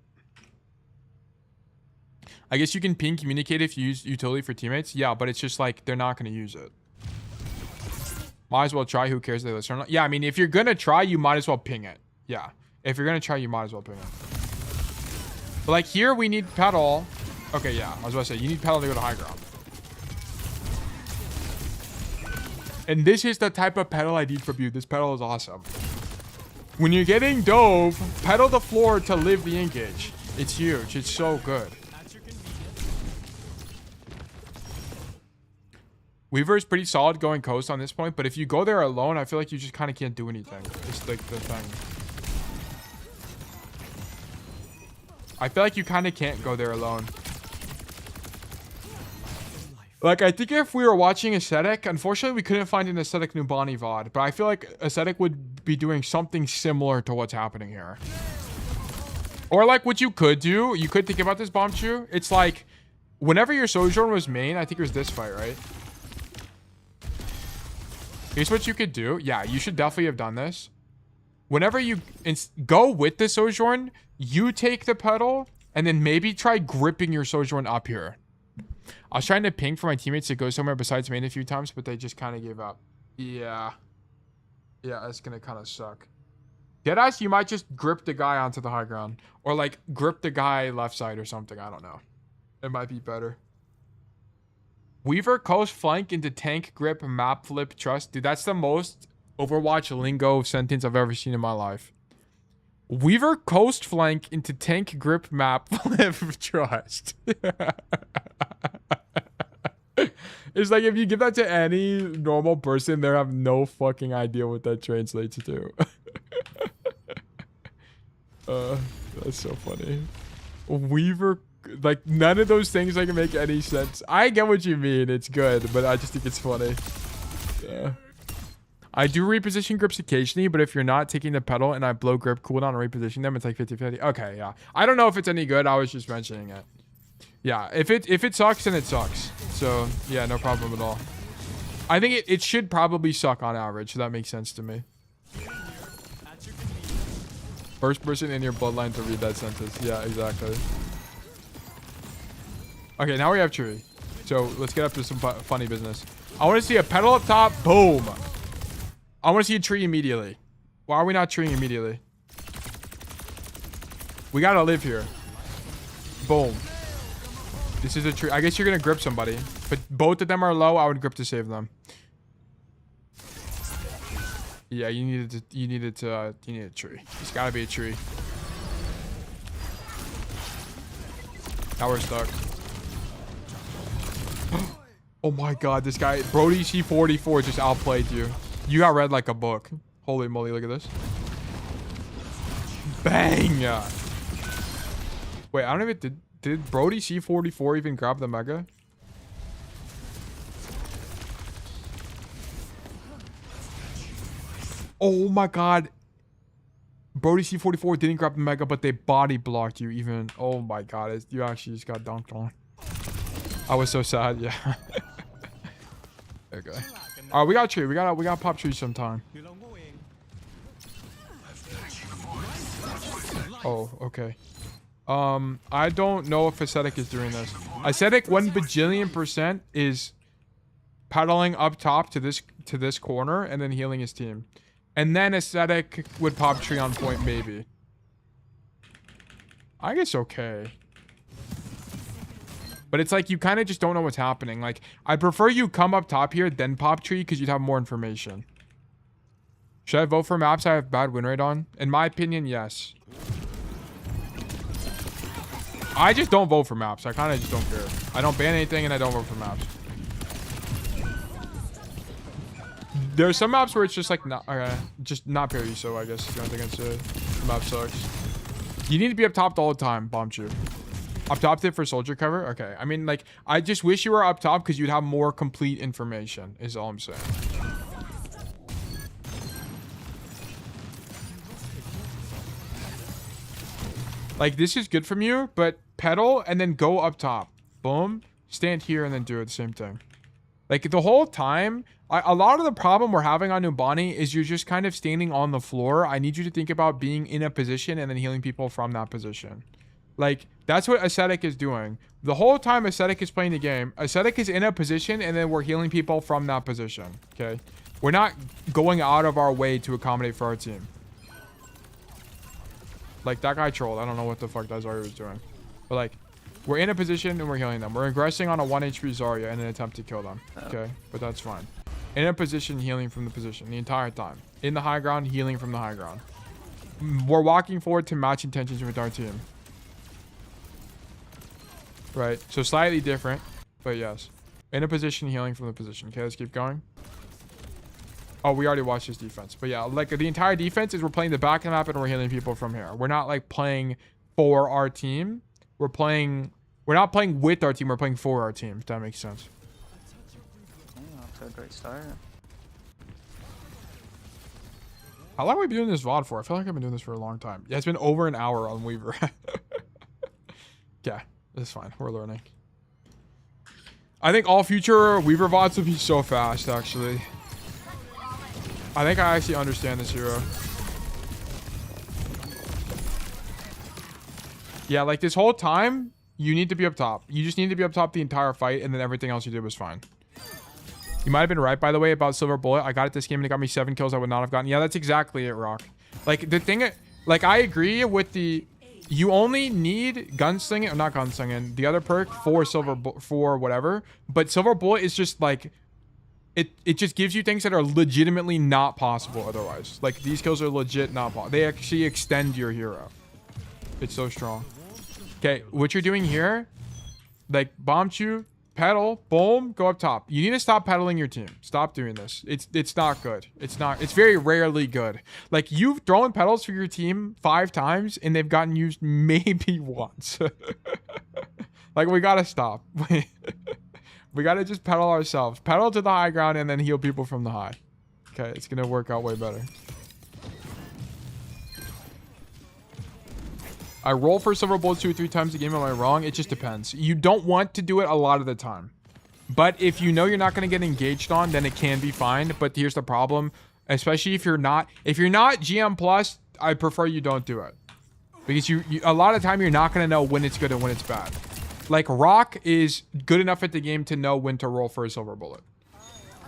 I guess you can ping communicate if you use utility for teammates. Yeah, but it's just like, they're not going to use it. Might as well try. Who cares if they listen or not? Yeah, I mean, if you're going to try, you might as well ping it. Yeah. If you're going to try, you might as well ping it. But like here, we need pedal. Okay, yeah. I was about to say, you need pedal to go to high ground. And this is the type of pedal I need from you. This pedal is awesome. When you're getting dove, pedal the floor to live the engage. It's huge. It's so good. Weaver is pretty solid going coast on this point, but if you go there alone, I feel like you just kind of can't do anything. It's like the thing. I feel like you kind of can't go there alone. Like, I think if we were watching Ascetic, unfortunately, we couldn't find an Ascetic Numbani VOD, but I feel like Ascetic would be doing something similar to what's happening here. Or, like, what you could do, you could think about this, Bombchew. It's like, whenever your Sojourn was main, I think it was this fight, right? Here's what you could do. Yeah, you should definitely have done this. Whenever you go with the Sojourn, you take the pedal, and then maybe try gripping your Sojourn up here. I was trying to ping for my teammates to go somewhere besides main a few times, but they just kind of gave up. Yeah. Yeah, that's going to kind of suck. Deadass, you might just grip the guy onto the high ground. Or, like, grip the guy left side or something. I don't know. It might be better. Weaver coast flank into tank grip map flip trust. Dude, that's the most Overwatch lingo sentence I've ever seen in my life. Weaver coast flank into tank grip map flip trust. It's like if you give that to any normal person, they have no fucking idea what that translates to. That's so funny. Weaver, like none of those things like make any sense. I get what you mean. It's good, but I just think it's funny. Yeah. I do reposition grips occasionally, but if you're not taking the pedal and I blow grip cooldown and reposition them, it's like 50-50. Okay, yeah. I don't know if it's any good. I was just mentioning it. Yeah, if it sucks, then it sucks. So, yeah, no problem at all. I think it should probably suck on average, so that makes sense to me. First person in your bloodline to read that sentence. Yeah, exactly. Okay, now we have tree. So let's get up to some funny business. I want to see a petal up top. Boom. I want to see a tree immediately. Why are we not treeing immediately? We gotta live here. Boom. This is a tree. I guess you're gonna grip somebody, but both of them are low. I would grip to save them. Yeah, you needed a tree. It's gotta be a tree. Now we're stuck. Oh my god, this guy Brody C44 just outplayed you. You got read like a book. Holy moly, look at this. Bang! Wait, I don't even did Brody C44 even grab the mega? Oh my god. Brody C44 didn't grab the mega, but they body blocked you even. Oh my god, you actually just got dunked on. I was so sad, yeah. Okay. Alright, we got tree. We got pop tree sometime. Oh, okay. I don't know if Ascetic is doing this. Ascetic 1 bajillion% is pedaling up top to this corner and then healing his team. And then Ascetic would pop tree on point, maybe. I guess okay. But it's like you kind of just don't know what's happening. Like, I prefer you come up top here, then pop tree, because you'd have more information. Should I vote for maps I have bad win rate on? In my opinion, yes. I just don't vote for maps. I kind of just don't care. I don't ban anything and I don't vote for maps. There's some maps where it's just like not just not parry, so I guess if you don't think it's the map sucks. You need to be up top all the time, bombed you. Up top tip for soldier cover? Okay. I mean, like, I just wish you were up top because you'd have more complete information, is all I'm saying. Like, this is good from you, but pedal and then go up top. Boom. Stand here and then do it the same thing. Like, the whole time, a lot of the problem we're having on Numbani is you're just kind of standing on the floor. I need you to think about being in a position and then healing people from that position. Like, that's what Ascetic is doing. The whole time Ascetic is playing the game, Ascetic is in a position and then we're healing people from that position. Okay? We're not going out of our way to accommodate for our team. Like, that guy trolled. I don't know what the fuck that Zarya was doing. But, like, we're in a position and we're healing them. We're aggressing on a 1 HP Zarya in an attempt to kill them. Okay? But that's fine. In a position, healing from the position the entire time. In the high ground, healing from the high ground. We're walking forward to match intentions with our team. Right? So, slightly different. But, yes. In a position, healing from the position. Okay, let's keep going. Oh, we already watched this defense. But yeah, like the entire defense is we're playing the back of the map and we're healing people from here. We're not like playing for our team. We're not playing with our team. We're playing for our team, if that makes sense. That's a great start. How long have we been doing this VOD for? I feel like I've been doing this for a long time. Yeah, it's been over an hour on Weaver. Yeah, it's fine. We're learning. I think all future Weaver VODs will be so fast, actually. I think I actually understand this hero. Yeah, like this whole time, you need to be up top. You just need to be up top the entire fight, and then everything else you did was fine. You might have been right, by the way, about Silver Bullet. I got it this game, and it got me 7 kills I would not have gotten. Yeah, that's exactly it, Rock. Like, the thing... Like, I agree with the... You only need gunslinging... Or not gunslinging. The other perk for whatever. But Silver Bullet is just, like... It just gives you things that are legitimately not possible otherwise. Like, these kills are legit not possible. They actually extend your hero. It's so strong. Okay, what you're doing here, like, bomb you, pedal, boom, go up top. You need to stop pedaling your team. Stop doing this. It's not good. It's very rarely good. Like, you've thrown pedals for your team 5 times, and they've gotten used maybe once. Like, we gotta stop. We gotta just pedal ourselves. Pedal to the high ground and then heal people from the high. Okay, it's gonna work out way better. I roll for Silver Bullets 2 or 3 times a game. Am I wrong? It just depends. You don't want to do it a lot of the time. But if you know you're not gonna get engaged on, then it can be fine. But here's the problem. Especially if you're not GM plus, I prefer you don't do it. Because you a lot of time you're not gonna know when it's good and when it's bad. Like, Rock is good enough at the game to know when to roll for a silver bullet.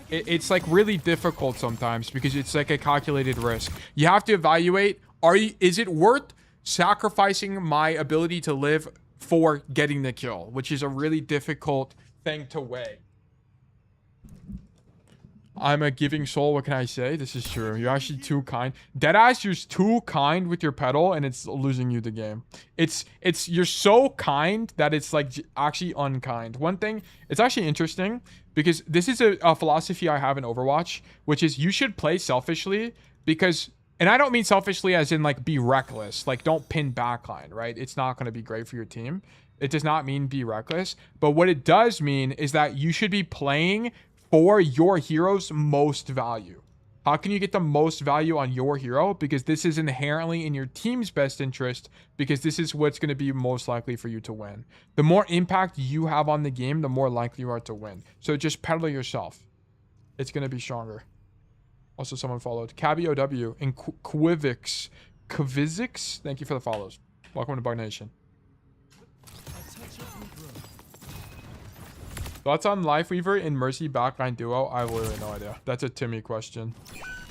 It's like really difficult sometimes because it's like a calculated risk. You have to evaluate, is it worth sacrificing my ability to live for getting the kill, which is a really difficult thing to weigh. I'm a giving soul. What can I say? This is true. You're actually too kind. Deadass, you're too kind with your pedal, and it's losing you the game. You're so kind that it's like actually unkind. One thing, it's actually interesting because this is a philosophy I have in Overwatch, which is you should play selfishly because, and I don't mean selfishly as in like be reckless, like don't pin backline, right? It's not going to be great for your team. It does not mean be reckless, but what it does mean is that you should be playing for your hero's most value. How can you get the most value on your hero? Because this is inherently in your team's best interest, because this is what's going to be most likely for you to win. The more impact you have on the game, the more likely you are to win. So just pedal yourself. It's going to be stronger. Also, someone followed. Cabby OW and Quivix. Thank you for the follows. Welcome to Bug Nation. Thoughts on Lifeweaver in Mercy backline duo? I have literally no idea. That's a Timmy question.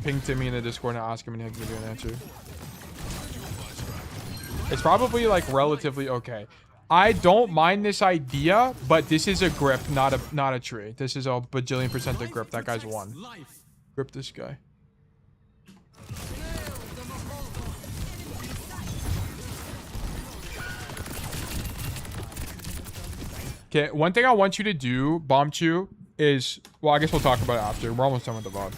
Ping Timmy in the Discord and ask him and he'll give you an answer. It's probably like relatively okay. I don't mind this idea, but this is a grip, not a tree. This is a bajillion% a grip. That guy's one. Grip this guy. Okay, one thing I want you to do, Bomb Chew, is... Well, I guess we'll talk about it after. We're almost done with the VOD.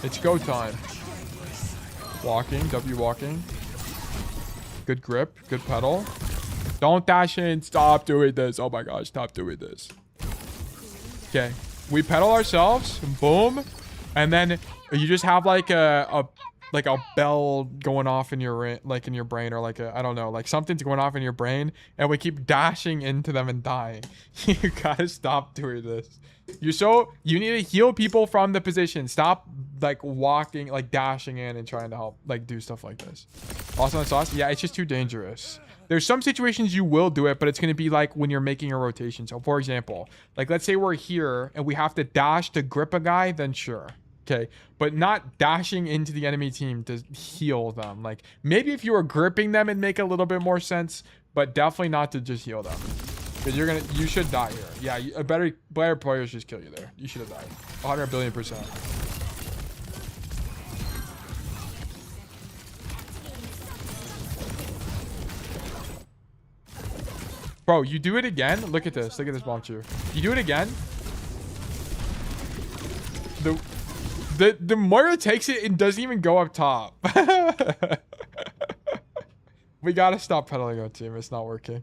It's go time. Walking, W walking. Good grip, good pedal. Don't dash in. Stop doing this. Oh my gosh, stop doing this. Okay, we pedal ourselves. Boom. And then you just have like a bell going off in your brain, or like I don't know, like something's going off in your brain, and we keep dashing into them and dying. You gotta stop doing this. You need to heal people from the position. Stop like walking, like dashing in and trying to help, like do stuff like this. Also on sauce, yeah, it's just too dangerous. There's some situations you will do it, but it's going to be like when you're making a rotation. So for example, like let's say we're here and we have to dash to grip a guy, then sure. Okay, but not dashing into the enemy team to heal them. Like maybe if you were gripping them, it'd make a little bit more sense, but definitely not to just heal them. Because you should die here. Yeah, a better players just kill you there. You should have died. 100 billion%. Bro, you do it again. Look at this. Look at this Bomb Chew. You do it again. The Moira takes it and doesn't even go up top. We gotta stop pedaling our team. It's not working.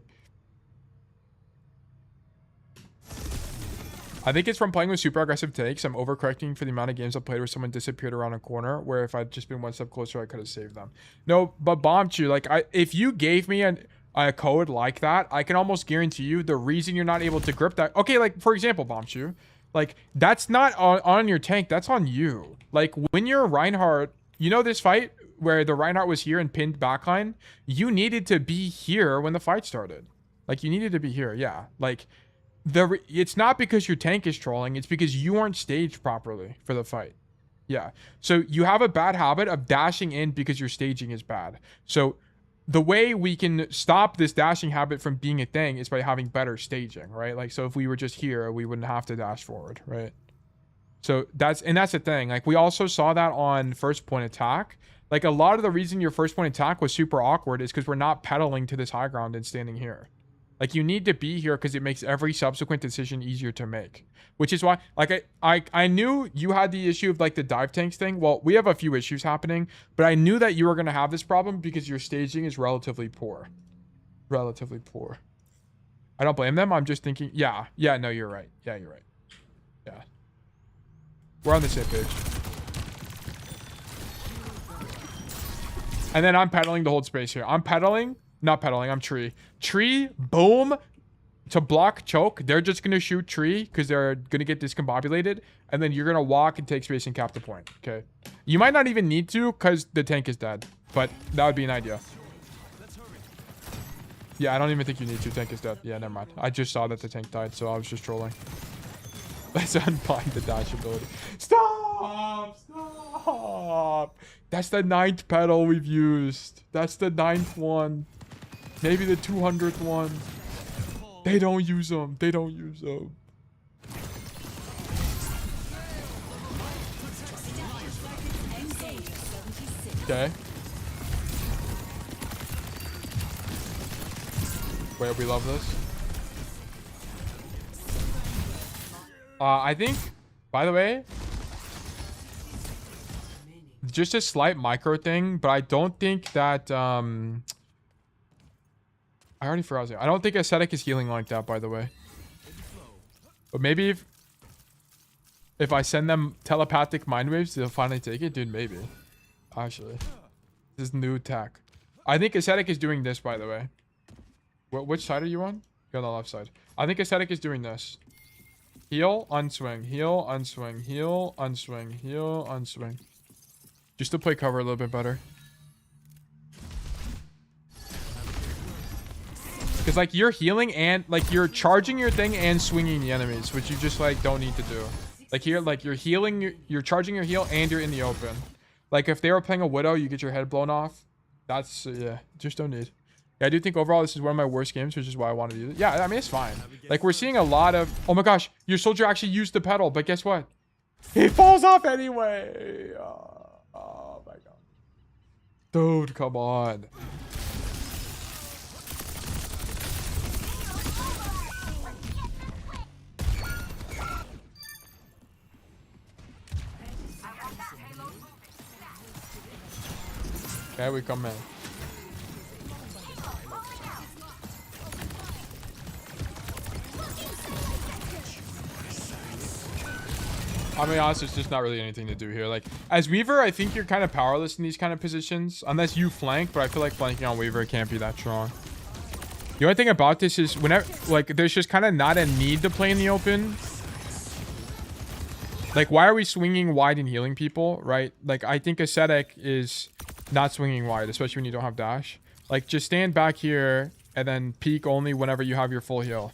I think it's from playing with super aggressive takes. I'm overcorrecting for the amount of games I played where someone disappeared around a corner, where if I'd just been one step closer, I could have saved them. No, but Bomb Chew, like if you gave me a code like that, I can almost guarantee you the reason you're not able to grip that. Okay, like for example, Bomb Chew, like that's not on your tank, that's on you. Like when you're Reinhardt, you know this fight where the Reinhardt was here and pinned backline, you needed to be here when the fight started. Like you needed to be here, yeah. Like it's not because your tank is trolling, it's because you aren't staged properly for the fight. Yeah, so you have a bad habit of dashing in because your staging is bad. So the way we can stop this dashing habit from being a thing is by having better staging, right? Like, so if we were just here, we wouldn't have to dash forward, right? So that's the thing. Like we also saw that on first point attack. Like a lot of the reason your first point attack was super awkward is because we're not pedaling to this high ground and standing here. Like you need to be here because it makes every subsequent decision easier to make. Which is why, like I knew you had the issue of like the dive tanks thing. Well, we have a few issues happening, but I knew that you were going to have this problem because your staging is relatively poor. Relatively poor. I don't blame them. I'm just thinking, yeah, no, you're right. Yeah, you're right. Yeah. We're on the same page. And then I'm pedaling to hold space here. I'm pedaling. Not pedaling, I'm tree. Tree, boom, to block choke. They're just going to shoot tree because they're going to get discombobulated. And then you're going to walk and take space and cap the point. Okay. You might not even need to because the tank is dead. But that would be an idea. Yeah, I don't even think you need to. Tank is dead. Yeah, never mind. I just saw that the tank died, so I was just trolling. Let's unbind the dash ability. Stop! Stop! That's the 9th pedal we've used. That's the 9th one. Maybe the 200th one. They don't use them. They don't use them. Okay. Wait, we love this. I think, by the way, just a slight micro thing, but I don't think that, I already forgot. I don't think Ascetic is healing like that, by the way. But maybe if I send them telepathic mind waves, they'll finally take it. Dude, maybe. Actually. This is new tech. I think Ascetic is doing this, by the way. Which side are you on? You're on the left side. I think Ascetic is doing this. Heal, unswing, heal, unswing, heal, unswing, heal, unswing. Just to play cover a little bit better. Because, like, you're healing and, like, you're charging your thing and swinging the enemies, which you just, like, don't need to do. Like, here, like, you're healing, you're charging your heal and you're in the open. Like, if they were playing a Widow, you get your head blown off. That's, yeah, just don't need. Yeah, I do think overall this is one of my worst games, which is why I wanted to use it. Yeah, I mean, it's fine. Like, we're seeing a lot of... Oh my gosh, your soldier actually used the pedal, but guess what? He falls off anyway. Oh my god. Dude, come on. Okay, we come in. I mean, honestly, there's just not really anything to do here. Like, as Weaver, I think you're kind of powerless in these kind of positions. Unless you flank, but I feel like flanking on Weaver can't be that strong. The only thing about this is whenever, like, there's just kind of not a need to play in the open. Like, why are we swinging wide and healing people, right? Like, I think Ascetic is not swinging wide, especially when you don't have dash. Like, just stand back here and then peek only whenever you have your full heal.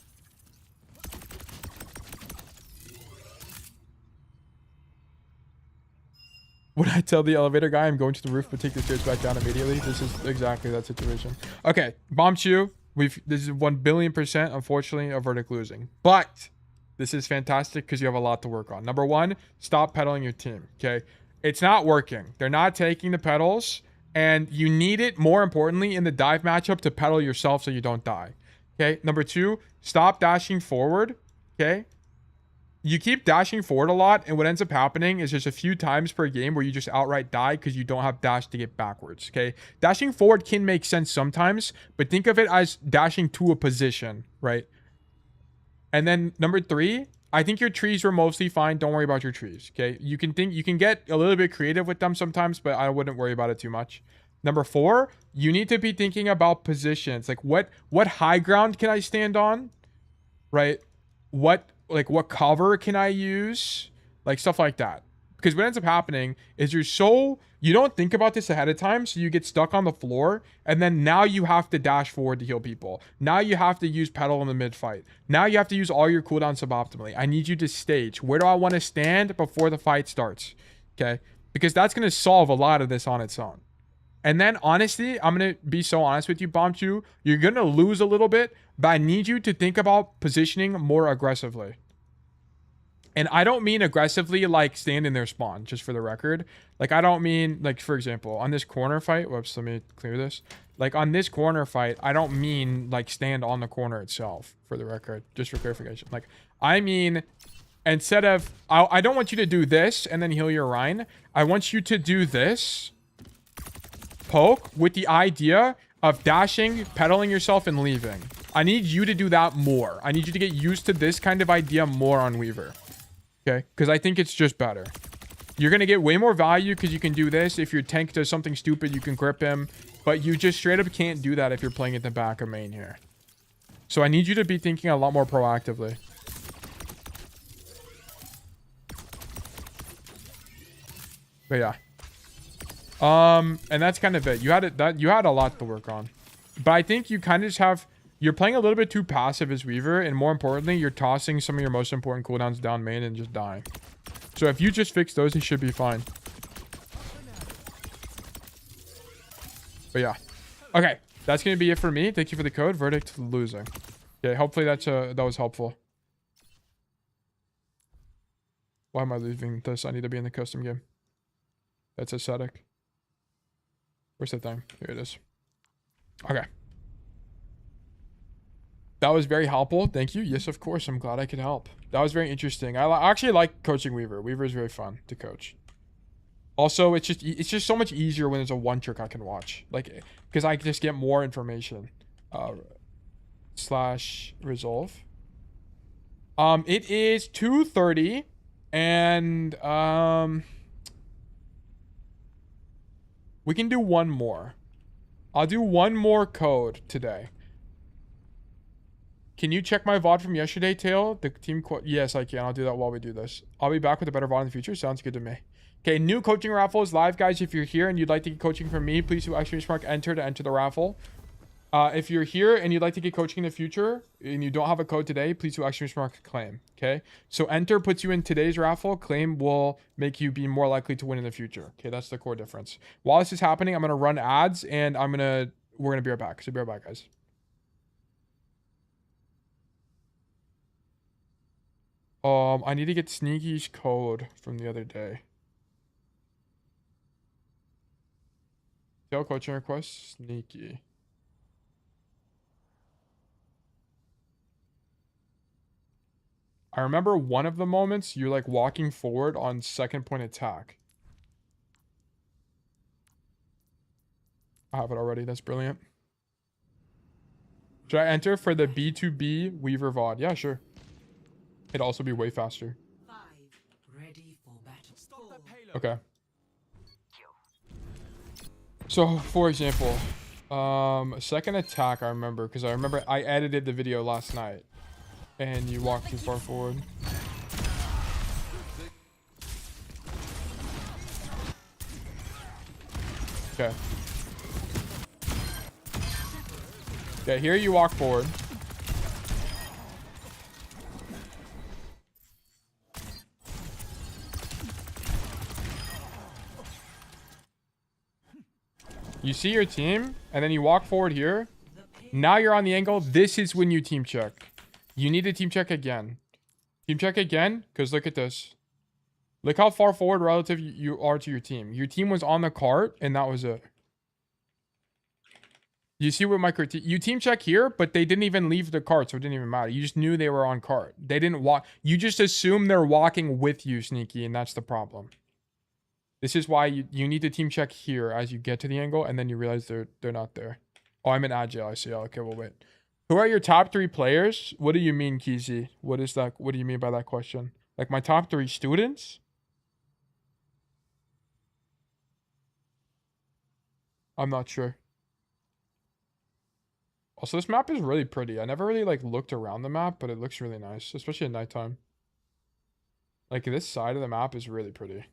Would I tell the elevator guy I'm going to the roof but take the stairs back down immediately? This is exactly that situation. Okay, Bomb Chew. This is 1 billion% unfortunately a verdict losing. But this is fantastic because you have a lot to work on. Number one, stop pedaling your team. Okay. It's not working. They're not taking the pedals. And you need it, more importantly, in the dive matchup to pedal yourself so you don't die. Okay. Number two, stop dashing forward. Okay. You keep dashing forward a lot, and what ends up happening is there's a few times per game where you just outright die because you don't have dash to get backwards, okay? Dashing forward can make sense sometimes, but think of it as dashing to a position, right? And then number three, I think your trees were mostly fine. Don't worry about your trees, okay? You can get a little bit creative with them sometimes, but I wouldn't worry about it too much. Number four, you need to be thinking about positions. Like, what high ground can I stand on, right? What cover can I use? Like, stuff like that. Because what ends up happening is you don't think about this ahead of time, so you get stuck on the floor, and then now you have to dash forward to heal people. Now you have to use pedal in the mid-fight. Now you have to use all your cooldowns suboptimally. I need you to stage. Where do I want to stand before the fight starts? Okay? Because that's going to solve a lot of this on its own. And then, honestly, I'm going to be so honest with you, Bombchu. You're going to lose a little bit, but I need you to think about positioning more aggressively. And I don't mean aggressively like stand in their spawn, just for the record. Like, I don't mean, like, for example, on this corner fight. Whoops, let me clear this. Like, on this corner fight, I don't mean, like, stand on the corner itself, for the record. Just for clarification. Like, I mean, instead of... I don't want you to do this and then heal your Rhine. I want you to do this... poke with the idea of dashing, pedaling yourself, and leaving. I need you to do that more. I need you to get used to this kind of idea more on Weaver. Okay? Because I think it's just better. You're going to get way more value because you can do this. If your tank does something stupid, you can grip him. But you just straight up can't do that if you're playing at the back of main here. So I need you to be thinking a lot more proactively. But yeah. And that's kind of it. You had a lot to work on. But I think you kind of just have... You're playing a little bit too passive as Weaver, and more importantly, you're tossing some of your most important cooldowns down main and just dying. So if you just fix those, you should be fine. But yeah. Okay, that's going to be it for me. Thank you for the code. Verdict, losing. Okay, hopefully that was helpful. Why am I leaving this? I need to be in the custom game. That's aesthetic. Where's that thing? Here it is. Okay. That was very helpful. Thank you. Yes, of course. I'm glad I could help. That was very interesting. I actually like coaching Weaver. Weaver is very fun to coach. Also, it's just so much easier when there's a one trick I can watch. Like, because I can just get more information. / resolve. It is 2:30, and we can do one more. I'll do one more code today. Can you check my VOD from yesterday, Tail? The team quote. Yes, I can. I'll do that while we do this. I'll be back with a better VOD in the future. Sounds good to me. Okay, new coaching raffle is live, guys. If you're here and you'd like to get coaching from me, please do enter to enter the raffle. If you're here and you'd like to get coaching in the future and you don't have a code today, please do claim. Okay, so enter puts you in today's raffle. Claim will make you be more likely to win in the future. Okay, that's the core difference. While this is happening, I'm gonna run ads and we're gonna be right back. So be right back, guys. I need to get Sneaky's code from the other day. Tail coaching request, Sneaky. I remember one of the moments you're like walking forward on second point attack. I have it already. That's brilliant. Should I enter for the B2B Weaver VOD? Yeah, sure. It'd also be way faster. 5. Ready for battle. Okay. So, for example, second attack I remember, because I remember I edited the video last night. And you walk too far forward. Okay. Okay, here you walk forward. You see your team, and then you walk forward here. Now you're on the angle. This is when you team check. You need to team check again. Team check again, because look at this. Look how far forward relative you are to your team. Your team was on the cart, and that was it. You see what my critique... You team check here, but they didn't even leave the cart, so it didn't even matter. You just knew they were on cart. They didn't walk... You just assume they're walking with you, Sneaky, and that's the problem. This is why you need to team check here as you get to the angle, and then you realize they're not there. Oh, I'm in Agile, I see. Okay, well, wait. Who are your top 3 players? What do you mean, Kizzy? What is that? What do you mean by that question? Like my top 3 students? I'm not sure. Also, this map is really pretty. I never really like looked around the map, but it looks really nice, especially at nighttime. Like this side of the map is really pretty.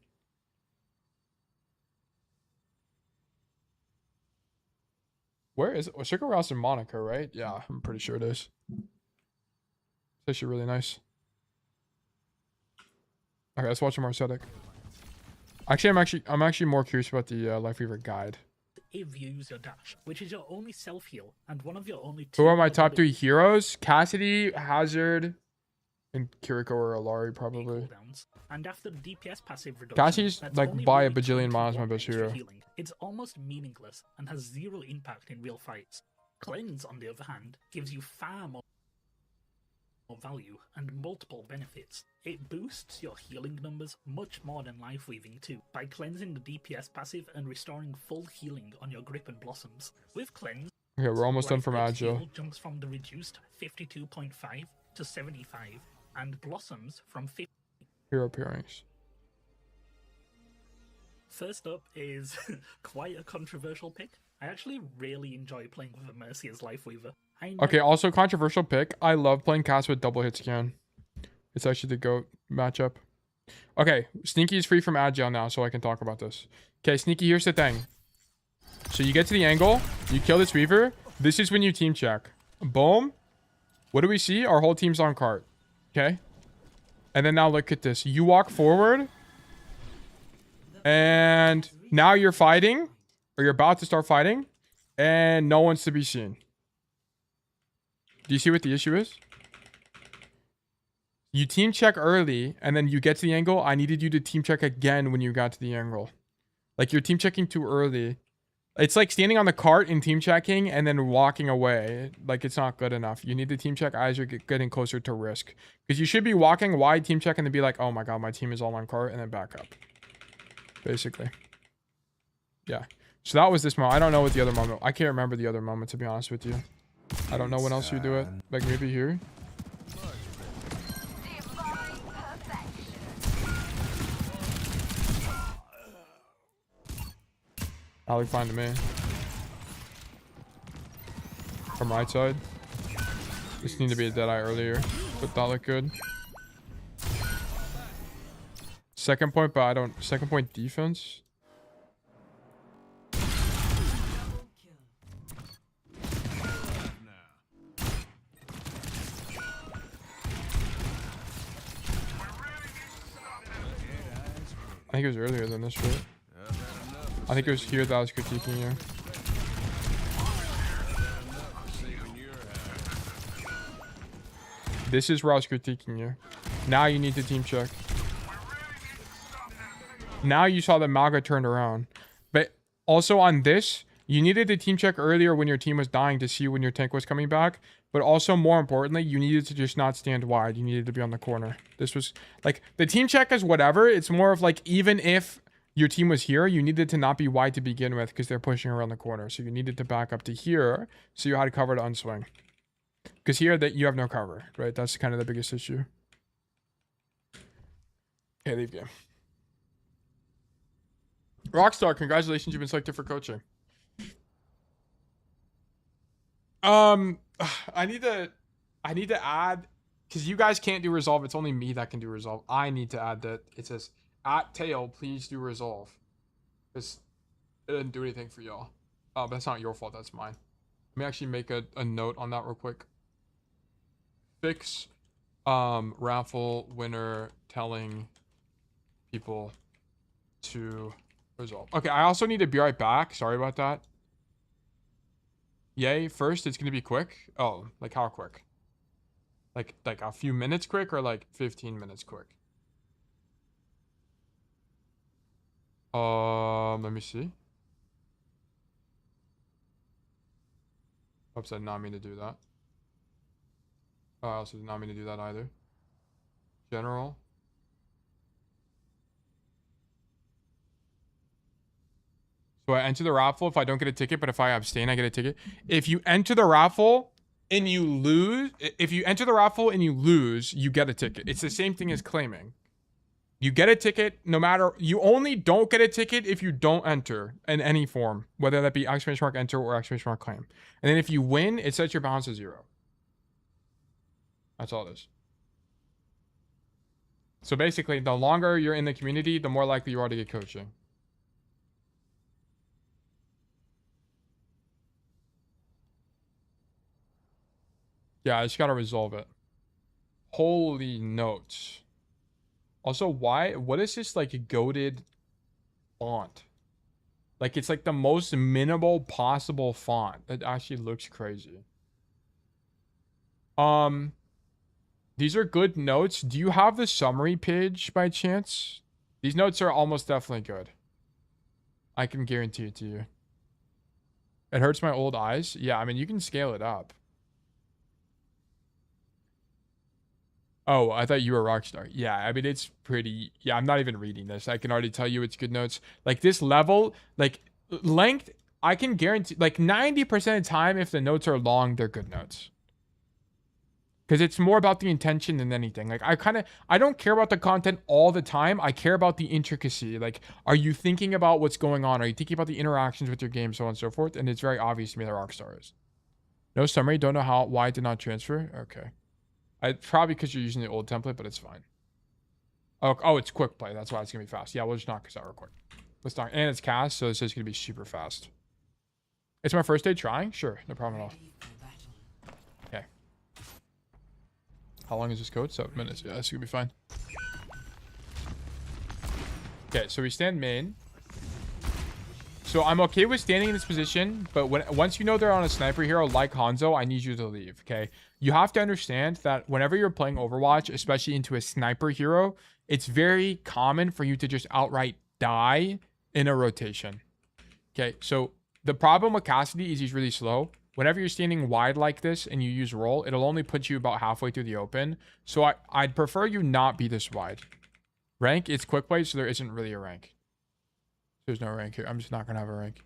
Where is it? Oh, Sugar Rouse in Monaco, right? Yeah, I'm pretty sure it is. It's actually really nice. Okay, let's watch some more aesthetic. Actually, I'm actually more curious about the Lifeweaver guide. If you use your dash, which is your only self heal and one of your only. Who are my top 3 heroes? Cassidy, Hazard, and Kiriko or Alari probably. And after the DPS passive reduction, Cassie's like by a bajillion miles my best hero. It's almost meaningless and has zero impact in real fights. Cleanse, on the other hand, gives you far more value and multiple benefits. It boosts your healing numbers much more than Life Weaving too, by cleansing the DPS passive and restoring full healing on your grip and blossoms. With Cleanse, okay, we're almost done from Agile. Heal jumps from the reduced 52.5 to 75, and blossoms from 50. Hero pairings. First up is quite a controversial pick. I actually really enjoy playing with a Mercy as Lifeweaver. Okay, also controversial pick. I love playing Cass with double hit scan. It's actually the GOAT matchup. Okay, Sneaky is free from agile now, so I can talk about this. Okay, Sneaky, here's the thing. So you get to the angle, you kill this Weaver. This is when you team check. Boom. What do we see? Our whole team's on cart. Okay. And then now look at this. You walk forward. And now you're fighting. Or you're about to start fighting. And no one's to be seen. Do you see what the issue is? You team check early, and then you get to the angle. I needed you to team check again when you got to the angle. Like, you're team checking too early. It's like standing on the cart and team checking and then walking away. Like, it's not good enough. You need to team check as you're getting closer to risk. Because you should be walking wide, team check, and then be like, oh my god, my team is all on cart, and then back up. Basically. Yeah. So that was this moment. I don't know what the other moment... I can't remember the other moment, to be honest with you. I don't know when else you do it. Like, maybe here? That looked fine to me. From right side. Just need to be a dead eye earlier, but that looked good. Second point, but I don't... Second point defense. I think it was earlier than this, right? I think it was here that I was critiquing you. This is where I was critiquing you. Now you need to team check. Now you saw that Maga turned around. But also on this, you needed to team check earlier when your team was dying to see when your tank was coming back. But also, more importantly, you needed to just not stand wide. You needed to be on the corner. This was, like, the team check is whatever. It's more of, like, even if your team was here, you needed to not be wide to begin with because they're pushing around the corner. So you needed to back up to here so you had cover to unswing. Because here, that you have no cover, right? That's kind of the biggest issue. Okay, leave game. Rockstar, congratulations. You've been selected for coaching. I need to add, because you guys can't do resolve. It's only me that can do resolve. I need to add that it says at tail, please do resolve. Because it didn't do anything for y'all. But that's not your fault. That's mine. Let me actually make a note on that real quick. Fix raffle winner telling people to resolve. Okay, I also need to be right back. Sorry about that. Yay, first it's gonna be quick. Oh, like how quick? Like a few minutes quick or like 15 minutes quick? Let me see. Oops, I did not mean to do that. I also did not mean to do that either. General. So I enter the raffle if I don't get a ticket, but if I abstain, I get a ticket. If you enter the raffle and you lose, you get a ticket. It's the same thing as claiming. You get a ticket no matter, you only don't get a ticket if you don't enter in any form, whether that be exclamation mark enter or exclamation mark claim. And then if you win, it sets your balance to 0. That's all it is. So basically, the longer you're in the community, the more likely you are to get coaching. Yeah, I just gotta resolve it. Holy notes. Also, what is this, like, a goated font? Like, it's like the most minimal possible font. That actually looks crazy. These are good notes. Do you have the summary page by chance? These notes are almost definitely good. I can guarantee it to you. It hurts my old eyes. Yeah, I mean, you can scale it up. Oh, I thought you were Rockstar. Yeah, I mean, it's pretty... Yeah, I'm not even reading this. I can already tell you it's good notes. Like, this level, like, length, I can guarantee... Like, 90% of the time, if the notes are long, they're good notes. Because it's more about the intention than anything. Like, I don't care about the content all the time. I care about the intricacy. Like, are you thinking about what's going on? Are you thinking about the interactions with your game, so on and so forth? And it's very obvious to me that Rockstar is. No summary. Don't know why it did not transfer. Okay. Probably because you're using the old template, but it's fine. Oh, it's quick play. That's why it's gonna be fast. Yeah, we'll just knock this out real quick. Let's knock, and it's cast, so it's just gonna be super fast. It's my first day trying. Sure, no problem at all. Okay. How long is this code? 7 minutes. Yeah, this is gonna be fine. Okay, so we stand main. So I'm okay with standing in this position, but once you know they're on a sniper hero like Hanzo, I need you to leave, okay? You have to understand that whenever you're playing Overwatch, especially into a sniper hero, it's very common for you to just outright die in a rotation. Okay, so the problem with Cassidy is he's really slow. Whenever you're standing wide like this and you use roll, it'll only put you about halfway through the open. So I'd prefer you not be this wide. Rank, it's quick play, so there isn't really a rank. There's no rank here. I'm just not going to have a rank.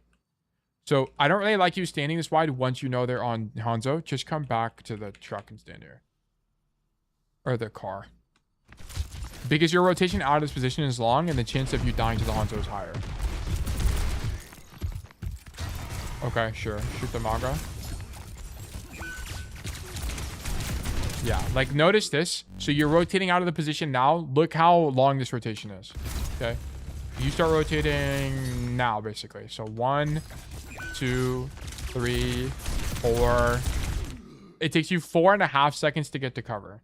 So I don't really like you standing this wide once you know they're on Hanzo. Just come back to the truck and stand here. Or the car. Because your rotation out of this position is long and the chance of you dying to the Hanzo is higher. Okay, sure. Shoot the Maga. Yeah, like notice this. So you're rotating out of the position now. Look how long this rotation is. Okay. You start rotating now, basically. So 1, 2, 3, 4. It takes you 4.5 seconds to get to cover.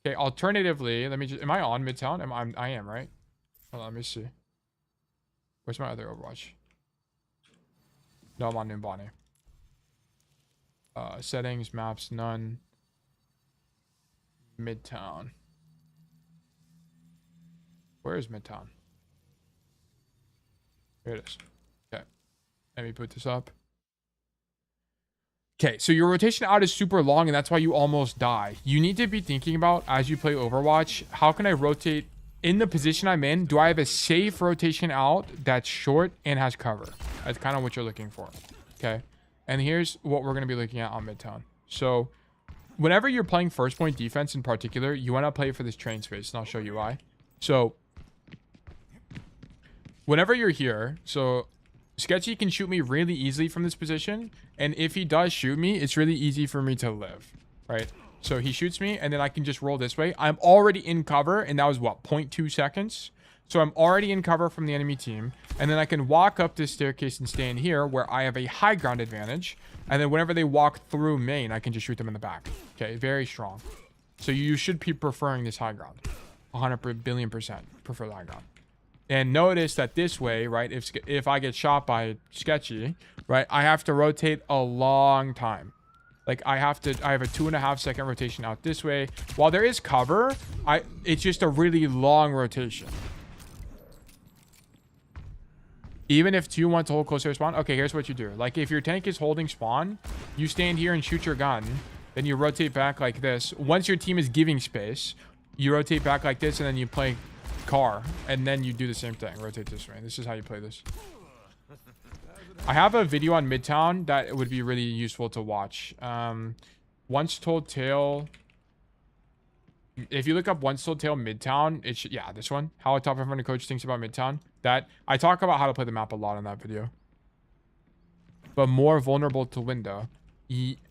Okay, alternatively, let me just... Am I on Midtown? I am, right? Hold on, let me see. Where's my other Overwatch? No, I'm on Numbani. Settings, maps, none. Midtown. Where is Midtown? Here it is. Okay. Let me put this up. Okay, so your rotation out is super long, and that's why you almost die. You need to be thinking about, as you play Overwatch, how can I rotate in the position I'm in? Do I have a safe rotation out that's short and has cover? That's kind of what you're looking for. Okay. And here's what we're going to be looking at on Midtown. So whenever you're playing first point defense in particular, you want to play for this train space, and I'll show you why. So whenever you're here, so Sketchy can shoot me really easily from this position, and if he does shoot me, it's really easy for me to live, right? So he shoots me, and then I can just roll this way. I'm already in cover, and that was what, 0.2 seconds? So I'm already in cover from the enemy team, and then I can walk up this staircase and stand here where I have a high ground advantage, and then whenever they walk through main, I can just shoot them in the back. Okay, very strong. So you should be preferring this high ground. 100 billion% prefer the high ground. And notice that this way, right, if I get shot by Sketchy, right, I have to rotate a long time. Like I have a 2.5 second rotation out this way. While there is cover, it's just a really long rotation. Even if 2 want to hold closer to spawn. Okay, here's what you do. Like if your tank is holding spawn, you stand here and shoot your gun. Then you rotate back like this. Once your team is giving space, you rotate back like this, and then you play car, and then you do the same thing. Rotate this way. This is how you play this. I have a video on Midtown that would be really useful to watch. Once Told Tale. If you look up Once Told Tale Midtown, it should, yeah, this one. How a top 500 coach thinks about Midtown. That I talk about how to play the map a lot in that video. But more vulnerable to window.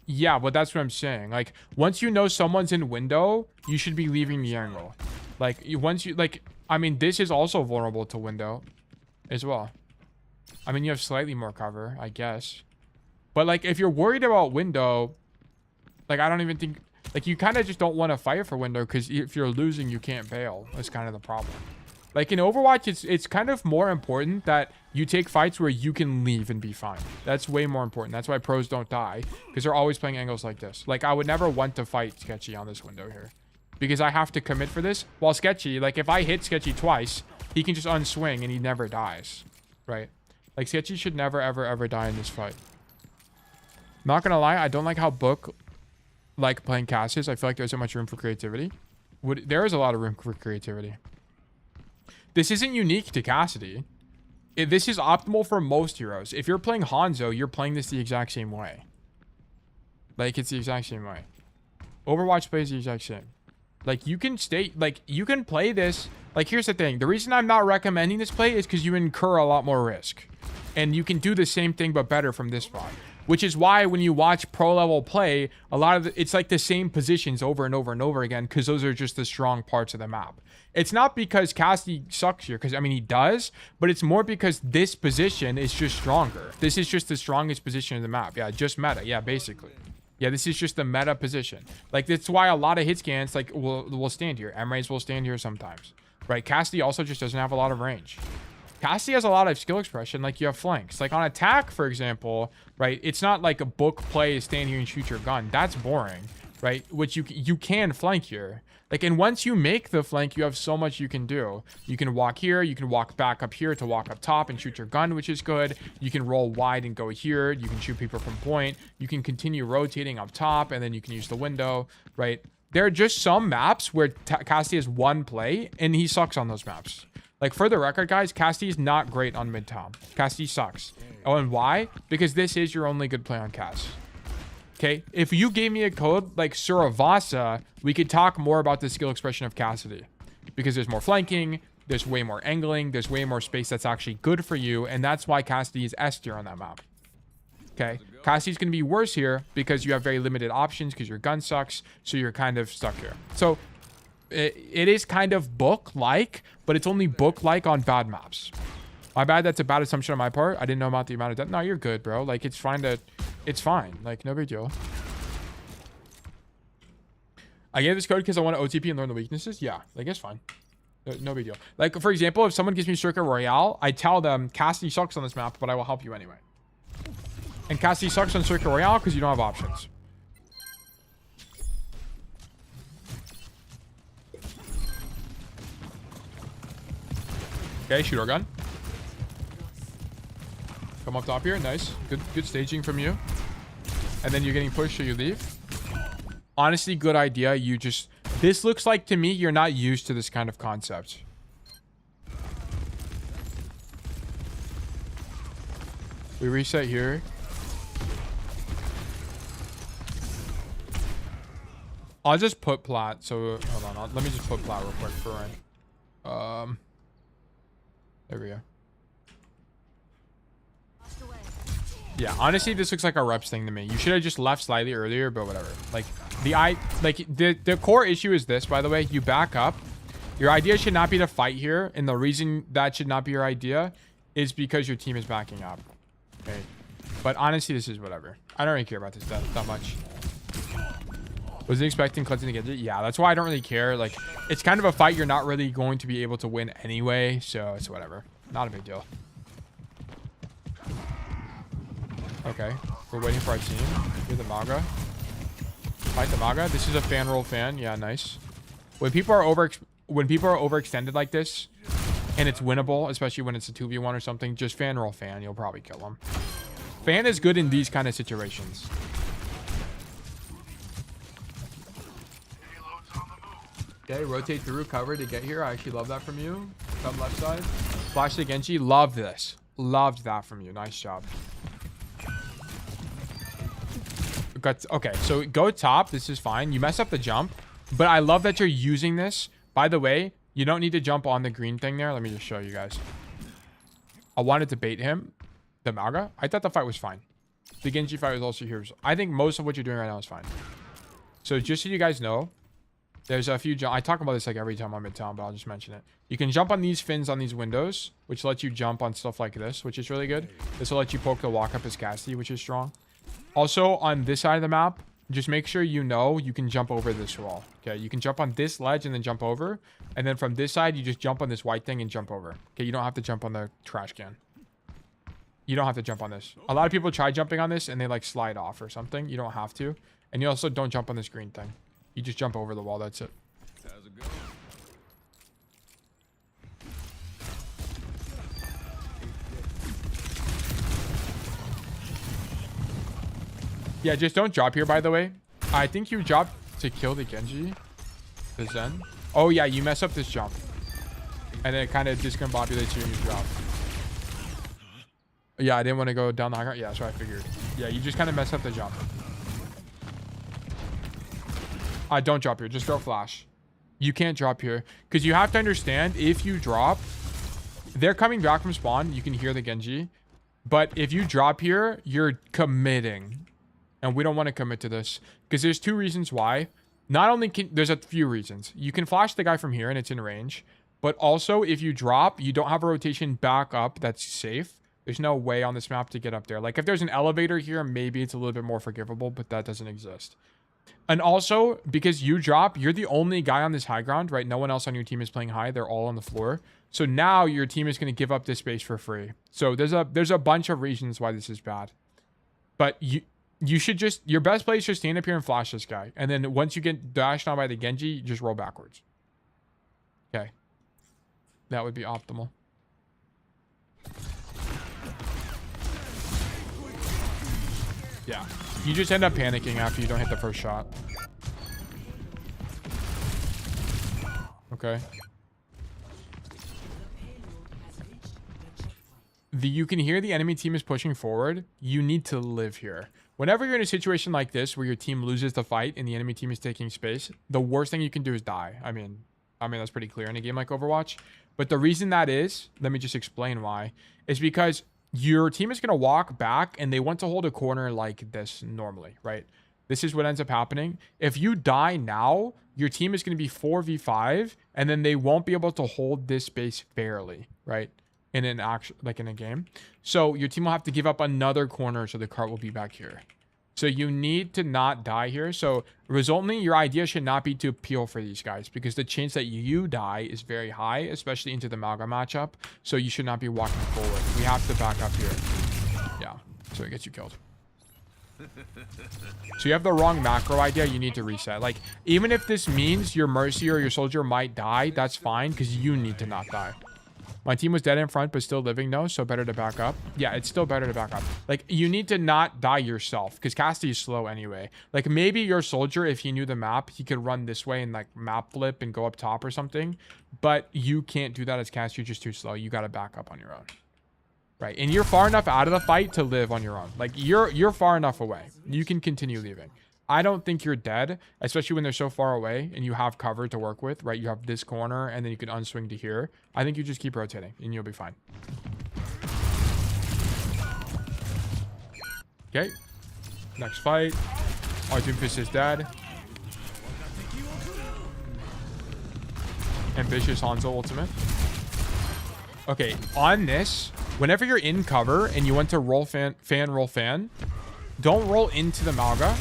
Yeah, but that's what I'm saying. Like once you know someone's in window, you should be leaving the angle. Like once you I mean, this is also vulnerable to window as well. I mean, you have slightly more cover, I guess. But like if you're worried about window, like I don't even think, like you kind of just don't want to fight for window, because if you're losing, you can't bail. That's kind of the problem. Like in Overwatch, it's kind of more important that you take fights where you can leave and be fine. That's way more important. That's why pros don't die, because they're always playing angles like this. Like I would never want to fight Sketchy on this window here, because I have to commit for this. While Sketchy, like if I hit Sketchy twice, he can just unswing and he never dies, right? Like Sketchy should never, ever, ever die in this fight. Not gonna lie, I don't like how Book like playing Cassius. I feel like there's so much room for creativity. There is a lot of room for creativity. This isn't unique to Cassidy. This is optimal for most heroes. If you're playing Hanzo, you're playing this the exact same way. Like it's the exact same way. Overwatch plays the exact same. Like you can you can play this. Like here's the thing. The reason I'm not recommending this play is because you incur a lot more risk. And you can do the same thing but better from this spot. which is why when you watch pro level play, a lot of it's like the same positions over and over and over again, because those are just the strong parts of the map. It's not because Cassidy sucks here, because I mean he does, but it's more because this position is just stronger. This is just the strongest position in the map. Yeah, just meta. Yeah, basically. Yeah, this is just the meta position. Like, that's why a lot of hit scans like will stand here. M-Rays will stand here sometimes, right? Cassidy also just doesn't have a lot of range. Cassidy has a lot of skill expression, like you have flanks. Like on attack, for example, right? It's not like a book play, stand here and shoot your gun. That's boring, right? Which you can flank here. Like, and once you make the flank, you have so much you can do. You can walk here, you can walk back up here to walk up top and shoot your gun, which is good. You can roll wide and go here. You can shoot people from point. You can continue rotating up top, and then you can use the window, right? There are just some maps where Cassidy has one play, and he sucks on those maps. Like, for the record, guys, Cassidy's not great on Midtown. Cassidy sucks. Oh, and why? Because this is your only good play on Cass. Okay? If you gave me a code like Suravasa, we could talk more about the skill expression of Cassidy. Because there's more flanking, there's way more angling, there's way more space that's actually good for you, and that's why Cassidy is S tier on that map. Okay? Cassidy's going to be worse here because you have very limited options because your gun sucks, so you're kind of stuck here. So, it is kind of book-like, but it's only book-like on bad maps. My bad, that's a bad assumption on my part. I didn't know about the amount of death. No, you're good, bro. Like, it's fine to... It's fine. Like, no big deal. I gave this code because I want to OTP and learn the weaknesses. Yeah, like, it's fine. No big deal. Like, for example, if someone gives me Circuit Royale, I tell them, Cassidy sucks on this map, but I will help you anyway. And Cassidy sucks on Circuit Royale because you don't have options. Okay, shoot our gun. Come up top here. Nice. Good staging from you. And then you're getting pushed, so you leave. Honestly, good idea. You just... This looks like, to me, you're not used to this kind of concept. We reset here. I'll just put plat. So, hold on. Let me just put plat real quick for Ryan. There we go. Yeah, honestly, this looks like a reps thing to me. You should have just left slightly earlier, but whatever. Like, the core issue is this, by the way. You back up. Your idea should not be to fight here, and the reason that should not be your idea is because your team is backing up. Okay? But honestly, this is whatever. I don't really care about this that much. Was he expecting cleansing to get it? Yeah, that's why I don't really care. Like, it's kind of a fight you're not really going to be able to win anyway, so it's whatever. Not a big deal. Okay, we're waiting for our team. Here's the Maga. Fight the Maga. This is a fan roll fan. Yeah, nice. When people are overextended like this, and it's winnable, especially when it's a 2v1 or something, just fan roll fan. You'll probably kill them. Fan is good in these kind of situations. Okay, rotate through cover to get here. I actually love that from you. Come left side. Flash to Genji. Love this. Loved that from you. Nice job. Okay, so go top. This is fine. You mess up the jump, but I love that you're using this. By the way, you don't need to jump on the green thing there. Let me just show you guys. I wanted to bait him. The Maga. I thought the fight was fine. The Genji fight was also here. I think most of what you're doing right now is fine. So just so you guys know, there's a few jump. I talk about this like every time I'm Midtown, but I'll just mention it. You can jump on these fins on these windows, which lets you jump on stuff like this, which is really good. This will let you poke the walk up as Cassidy, which is strong. Also, on this side of the map, just make sure you know you can jump over this wall. Okay, you can jump on this ledge and then jump over. And then from this side, you just jump on this white thing and jump over. Okay, you don't have to jump on the trash can. You don't have to jump on this. A lot of people try jumping on this and they like slide off or something. You don't have to. And you also don't jump on this green thing. You just jump over the wall. That's it. How's it going? Yeah, just don't drop here, by the way. I think you dropped to kill the Genji. The Zen. Oh, yeah, you mess up this jump. And then it kind of discombobulates you and you drop. Yeah, I didn't want to go down the high ground. Yeah, that's what I figured. Yeah, you just kind of mess up the jump. Don't drop here. Just throw flash. You can't drop here. Because you have to understand, if you drop, they're coming back from spawn. You can hear the Genji. But if you drop here, you're committing. And we don't want to commit to this. Because there's two reasons why. Not only can... There's a few reasons. You can flash the guy from here and it's in range. But also, if you drop, you don't have a rotation back up that's safe. There's no way on this map to get up there. Like, if there's an elevator here, maybe it's a little bit more forgivable. But that doesn't exist. And also, because you drop, you're the only guy on this high ground, right? No one else on your team is playing high. They're all on the floor. So now your team is going to give up this space for free. So there's a bunch of reasons why this is bad. But you should just... Your best play is just stand up here and flash this guy. And then once you get dashed on by the Genji, just roll backwards. Okay. That would be optimal. Yeah. You just end up panicking after you don't hit the first shot. Okay. You can hear the enemy team is pushing forward. You need to live here. Whenever you're in a situation like this where your team loses the fight and the enemy team is taking space, the worst thing you can do is die. I mean that's pretty clear in a game like Overwatch. But the reason that is, let me just explain why, is because your team is going to walk back and they want to hold a corner like this normally, right? This is what ends up happening. If you die now, your team is going to be 4v5 and then they won't be able to hold this space fairly, right? In an action, like in a game. So your team will have to give up another corner so the cart will be back here. So you need to not die here. So resultantly, your idea should not be to peel for these guys because the chance that you die is very high, especially into the Malga matchup. So you should not be walking forward. We have to back up here. Yeah, so it gets you killed. So you have the wrong macro idea. You need to reset. Like, even if this means your Mercy or your Soldier might die, that's fine because you need to not die. My team was dead in front, but still living though, so better to back up. Yeah, it's still better to back up. Like, you need to not die yourself, because Cassidy is slow anyway. Like, maybe your Soldier, if he knew the map, he could run this way and, like, map flip and go up top or something. But you can't do that as Cassidy. You're just too slow. You got to back up on your own. Right, and you're far enough out of the fight to live on your own. Like, you're far enough away. You can continue leaving. I don't think you're dead, especially when they're so far away and you have cover to work with, right? You have this corner and then you can unswing to here. I think you just keep rotating and you'll be fine. Okay. Next fight. Our Doomfist is dead. Ambitious Hanzo ultimate. Okay, on this, whenever you're in cover and you want to roll fan, don't roll into the Malga.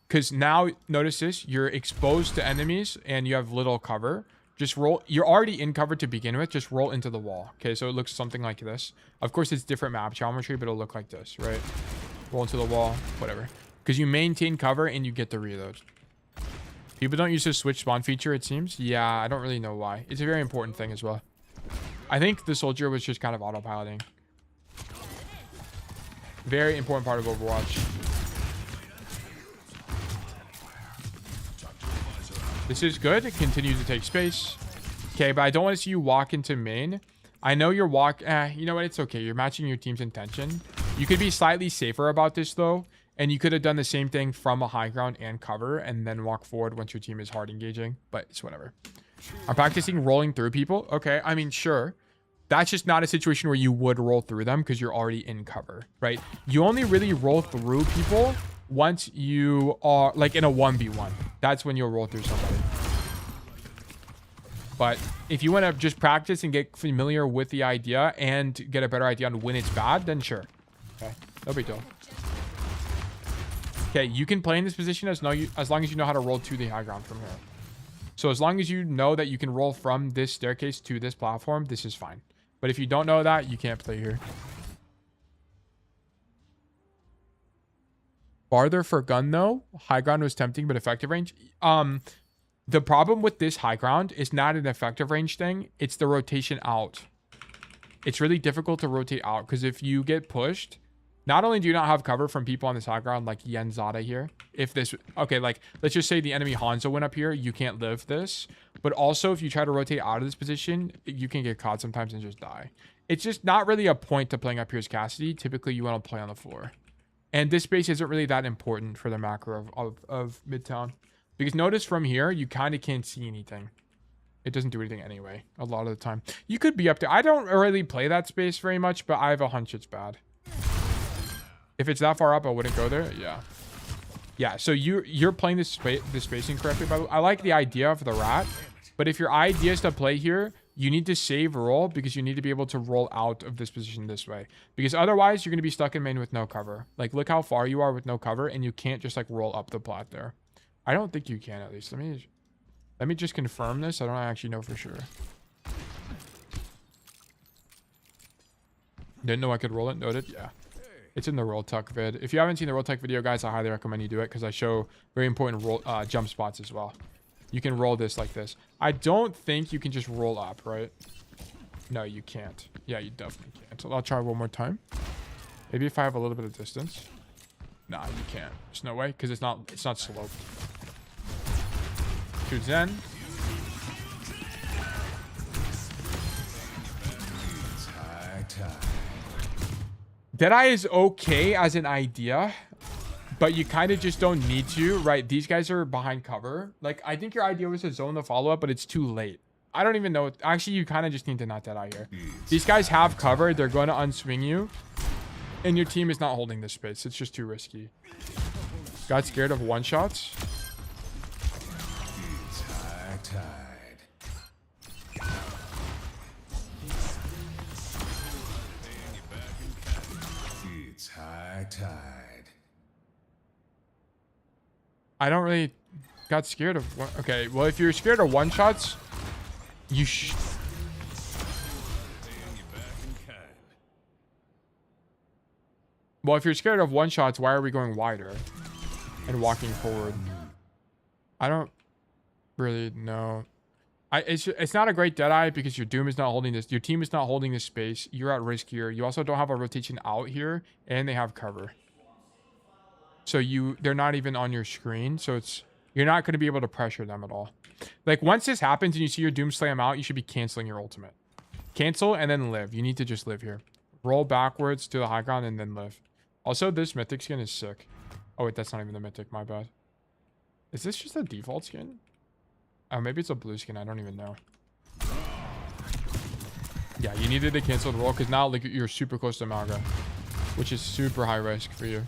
Because now, notice this, you're exposed to enemies and you have little cover. Just roll. You're already in cover to begin with. Just roll into the wall. Okay, so it looks something like this. Of course, it's different map geometry, but it'll look like this, right? Roll into the wall, whatever. Because you maintain cover and you get the reload. People don't use the switch spawn feature, it seems. Yeah, I don't really know why. It's a very important thing as well. I think the Soldier was just kind of autopiloting. Very important part of Overwatch. This is good. It continues to take space. Okay, but I don't want to see you walk into main. I know you're you know what? It's okay. You're matching your team's intention. You could be slightly safer about this, though. And you could have done the same thing from a high ground and cover and then walk forward once your team is hard engaging. But it's whatever. I'm practicing rolling through people. Okay, I mean, sure. That's just not a situation where you would roll through them because you're already in cover, right? You only really roll through people once you are like in a 1v1. That's when you'll roll through somebody. But if you want to just practice and get familiar with the idea and get a better idea on when it's bad, then sure. Okay, no big deal. Okay, you can play in this position as long as you know how to roll to the high ground from here. So as long as you know that you can roll from this staircase to this platform, this is fine. But if you don't know that, you can't play here. Farther for gun though. High ground was tempting, but effective range. The problem with this high ground is not an effective range thing. It's the rotation out. It's really difficult to rotate out because if you get pushed, not only do you not have cover from people on this high ground like Yenzada here. If this, okay, like let's just say the enemy Hanzo went up here, you can't live this. But also if you try to rotate out of this position, you can get caught sometimes and just die. It's just not really a point to playing up here as Cassidy. Typically you want to play on the floor. And this space isn't really that important for the macro of Midtown. Because notice from here, you kind of can't see anything. It doesn't do anything anyway, a lot of the time. You could be up there. I don't really play that space very much, but I have a hunch it's bad. If it's that far up, I wouldn't go there. Yeah. Yeah, so you're playing this spacing correctly, by the way. I like the idea of the rat, but if your idea is to play here, you need to save roll because you need to be able to roll out of this position this way. Because otherwise, you're going to be stuck in main with no cover. Like, look how far you are with no cover, and you can't just, like, roll up the plat there. I don't think you can, at least. Let me just confirm this. I don't actually know for sure. Didn't know I could roll it. Noted. Yeah. It's in the roll tuck vid. If you haven't seen the roll tuck video, guys, I highly recommend you do it because I show very important roll jump spots as well. You can roll this like this. I don't think you can just roll up, right? No, you can't. Yeah, you definitely can't. So I'll try one more time. Maybe if I have a little bit of distance. Nah, you can't. There's no way because it's not sloped. Shoot Zen. Deadeye is okay as an idea, but you kind of just don't need to, right? These guys are behind cover. Like, I think your idea was to zone the follow-up, but it's too late. I don't even know. Actually, you kind of just need to not Deadeye here. These guys have cover. They're going to unswing you, and your team is not holding this space. It's just too risky. Got scared of one-shots. I don't really got scared of one. Okay, well, if you're scared of one shots, you well, if you're scared of one shots, why are we going wider and walking forward? I don't really know. It's not a great Deadeye because your Doom is not holding this. Your team is not holding this space. You're at risk here. You also don't have a rotation out here, and they have cover. So they're not even on your screen. So you're not going to be able to pressure them at all. Like, once this happens and you see your Doom slam out, you should be canceling your ultimate. Cancel and then live. You need to just live here. Roll backwards to the high ground and then live. Also, this mythic skin is sick. Oh, wait, that's not even the mythic. My bad. Is this just a default skin? Oh, maybe it's a blue skin. I don't even know. Yeah, you needed to cancel the roll because now, like, you're super close to Malga, which is super high risk for you.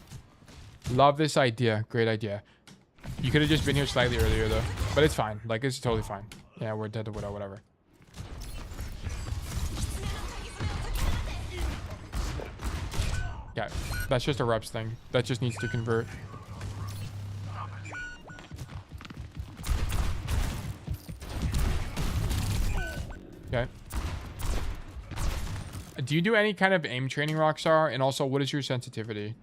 Love this idea. Great idea. You could have just been here slightly earlier, though. But it's fine. Like, it's totally fine. Yeah, we're dead to Widow, whatever. Yeah, that's just a reps thing. That just needs to convert. Okay. Do you do any kind of aim training, Rockstar? And also, what is your sensitivity?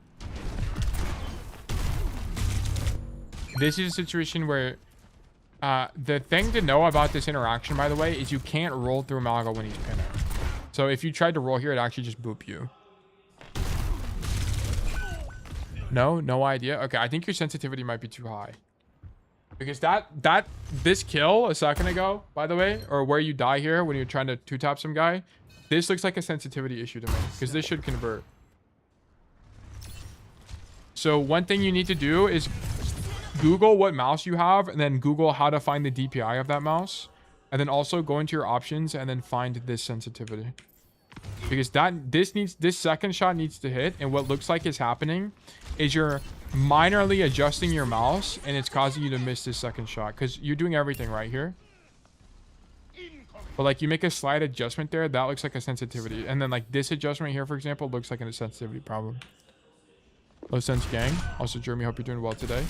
This is a situation where the thing to know about this interaction, by the way, is you can't roll through Malga when he's pinning. So if you tried to roll here, it'd actually just boop you. No idea. Okay, I think your sensitivity might be too high. Because this kill a second ago, by the way, or where you die here when you're trying to two-tap some guy, this looks like a sensitivity issue to me. Because this should convert. So one thing you need to do is Google what mouse you have, and then Google how to find the DPI of that mouse. And then also go into your options and then find this sensitivity. Because this second shot needs to hit, and what looks like is happening is you're minorly adjusting your mouse, and it's causing you to miss this second shot because you're doing everything right here. But like you make a slight adjustment there, that looks like a sensitivity. And then like this adjustment here, for example, looks like a sensitivity problem. Low sense gang. Also, Jeremy, hope you're doing well today.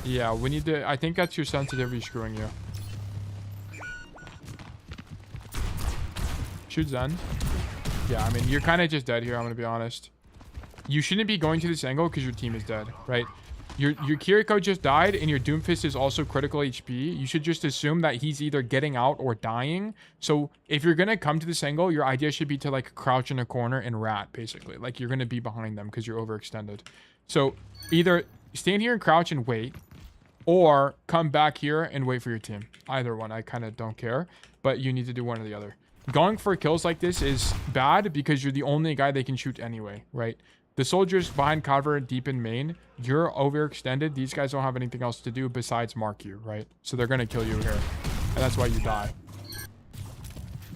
Yeah, we need to, I think that's your sensitivity screwing you. Shoot Zen. Yeah, I mean, you're kind of just dead here, I'm going to be honest. You shouldn't be going to this angle because your team is dead, right? Your Kiriko just died and your Doomfist is also critical HP. You should just assume that he's either getting out or dying. So if you're going to come to this angle, your idea should be to like crouch in a corner and rat, basically. Like you're going to be behind them because you're overextended. So either stand here and crouch and wait, or come back here and wait for your team. Either one, I kind of don't care, but you need to do one or the other. Going for kills like this is bad because you're the only guy they can shoot anyway, right? The soldiers behind cover deep in main, you're overextended. These guys don't have anything else to do besides mark you, right? So they're going to kill you here. And that's why you die.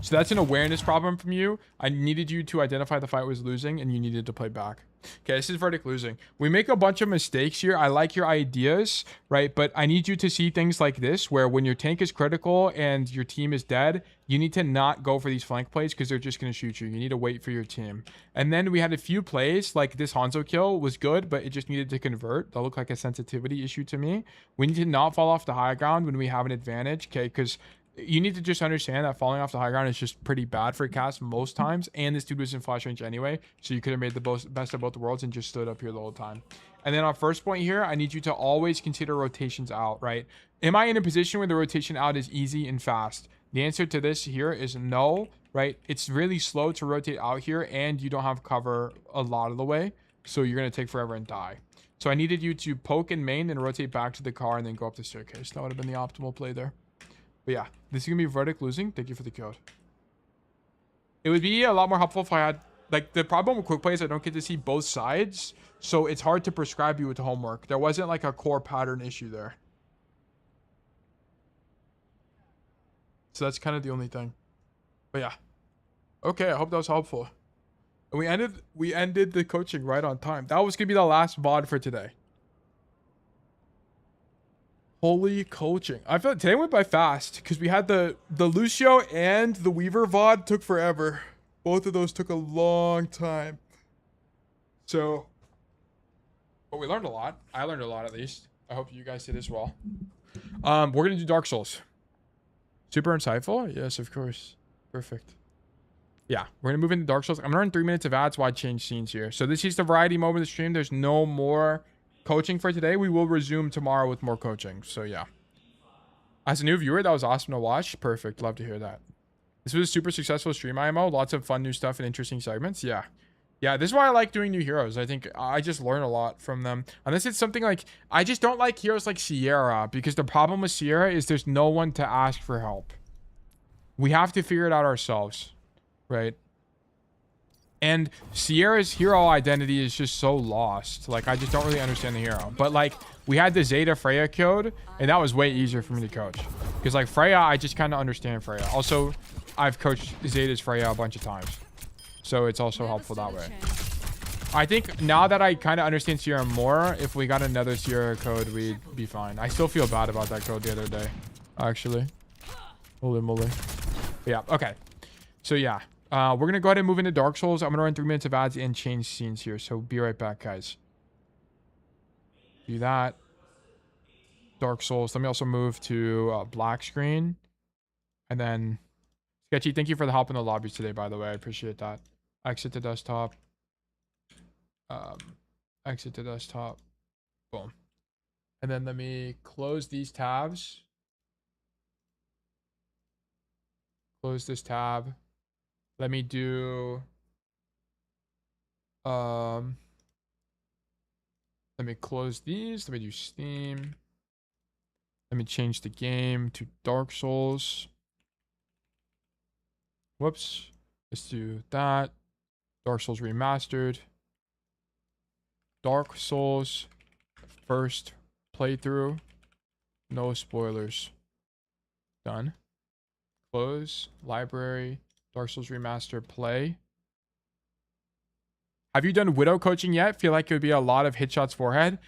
So that's an awareness problem from you. I needed you to identify the fight was losing and you needed to play back. Okay, this is verdict losing. We make a bunch of mistakes here. I like your ideas, right? But I need you to see things like this, where when your tank is critical and your team is dead, you need to not go for these flank plays because they're just going to shoot you. You need to wait for your team. And then we had a few plays, like this Hanzo kill was good, but it just needed to convert. That looked like a sensitivity issue to me. We need to not fall off the high ground when we have an advantage, okay? Because you need to just understand that falling off the high ground is just pretty bad for Cass most times. And this dude was in flash range anyway. So you could have made the best of both worlds and just stood up here the whole time. And then on first point here, I need you to always consider rotations out, right? Am I in a position where the rotation out is easy and fast? The answer to this here is no, right? It's really slow to rotate out here and you don't have cover a lot of the way. So you're going to take forever and die. So I needed you to poke in main and rotate back to the car and then go up the staircase. That would have been the optimal play there. But yeah, this is going to be verdict losing. Thank you for the code. It would be a lot more helpful if I had... Like, the problem with quick plays, I don't get to see both sides. So it's hard to prescribe you with homework. There wasn't like a core pattern issue there. So that's kind of the only thing. But yeah. Okay, I hope that was helpful. And we ended the coaching right on time. That was going to be the last VOD for today. Holy coaching. I feel like today went by fast because we had the Lucio and the Weaver VOD took forever. Both of those took a long time. So, but we learned a lot. I learned a lot at least. I hope you guys did as well. We're going to do Dark Souls. Super insightful? Yes, of course. Perfect. Yeah, we're going to move into Dark Souls. I'm going to run 3 minutes of ads while I change scenes here. So this is the variety moment of the stream. There's no more coaching for today. We will resume tomorrow with more coaching. So yeah, as a new viewer, that was awesome to watch. Perfect. Love to hear that. This was a super successful stream IMO. Lots of fun new stuff and interesting segments. Yeah, this is why I like doing new heroes. I think I just learn a lot from them. Unless it's something like, I just don't like heroes like Sierra, because the problem with Sierra is there's no one to ask for help. We have to figure it out ourselves, right? And Sierra's hero identity is just so lost. Like, I just don't really understand the hero. But, like, we had the Zeta Freya code, and that was way easier for me to coach. Because, like, Freya, I just kind of understand Freya. Also, I've coached Zeta's Freya a bunch of times. So it's also helpful that way. I think now that I kind of understand Sierra more, if we got another Sierra code, we'd be fine. I still feel bad about that code the other day, actually. Holy moly. But yeah, okay. So, yeah. We're going to go ahead and move into Dark Souls. I'm going to run 3 minutes of ads and change scenes here. So be right back, guys. Do that. Dark Souls. Let me also move to black screen. And then, Sketchy, thank you for the help in the lobbies today, by the way. I appreciate that. Exit to desktop. Exit to desktop. Boom. And then let me close these tabs. Close this tab. Let me do, let me close these. Let me do Steam. Let me change the game to Dark Souls. Whoops. Let's do that. Dark Souls Remastered. Dark Souls first playthrough. No spoilers. Done. Close. Library. Dark Souls Remastered play. Have you done Widow coaching yet? Feel like it would be a lot of hit shots forehead.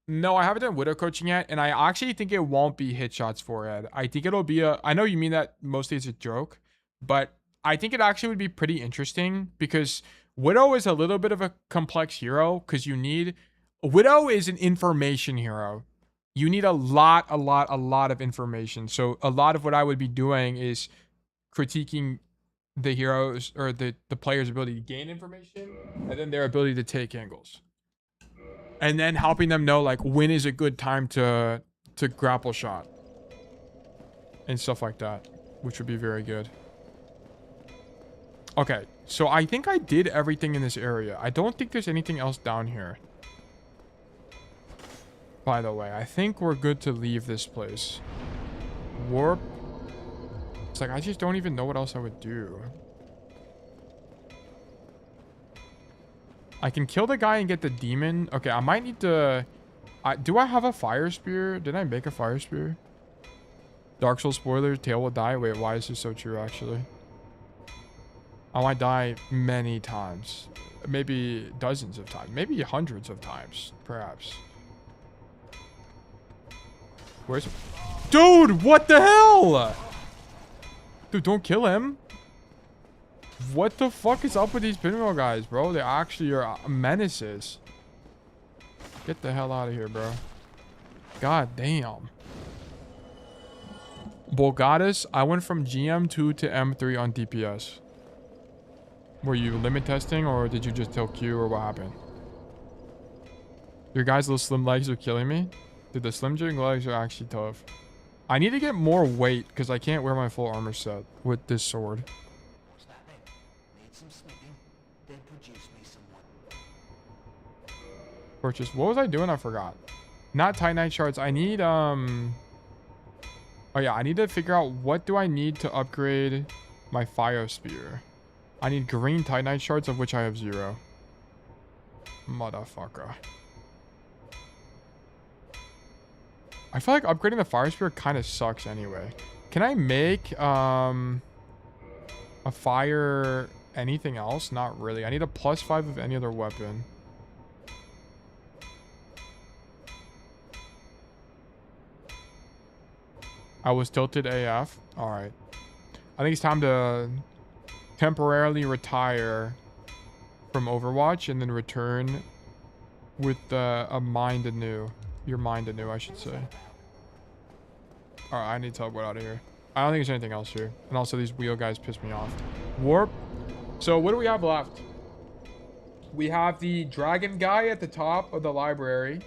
No, I haven't done Widow coaching yet, and I actually think it won't be hit shots forehead. I think it'll be a... I know you mean that mostly as a joke, but I think it actually would be pretty interesting because Widow is a little bit of a complex hero because you need... Widow is an information hero. You need a lot of information. So a lot of what I would be doing is critiquing the heroes or the player's ability to gain information and then their ability to take angles. And then helping them know like when is a good time to grapple shot. And stuff like that, which would be very good. Okay, so I think I did everything in this area. I don't think there's anything else down here. By the way, I think we're good to leave this place. Warp. It's like, I just don't even know what else I would do. I can kill the guy and get the demon. Okay, I might need to... do I have a fire spear? Did I make a fire spear? Dark Souls spoiler, Tail will die. Wait, why is this so true, actually? I might die many times. Maybe dozens of times. Maybe hundreds of times, perhaps. Where's... Dude, what the hell? Dude, don't kill him. What the fuck is up with these pinwheel guys, bro? They actually are menaces. Get the hell out of here, bro. God damn. Bolgadas, I went from GM2 to M3 on DPS. Were you limit testing or did you just tell Q or what happened? Your guys' little slim legs are killing me. Dude, the slim jig legs are actually tough. I need to get more weight because I can't wear my full armor set with this sword. Purchase. What was I doing? I forgot. Not Titanite shards. I need oh yeah, I need to figure out what do I need to upgrade my fire spear. I need green Titanite shards, of which I have 0. Motherfucker. I feel like upgrading the fire spear kind of sucks anyway. Can I make a fire anything else? Not really. I need a +5 of any other weapon. I was tilted AF. Alright. I think it's time to temporarily retire from Overwatch and then return with a mind anew. Your mind anew, I should say. Alright, I need to teleport out of here. I don't think there's anything else here. And also these wheel guys piss me off. Warp. So what do we have left? We have the dragon guy at the top of the library.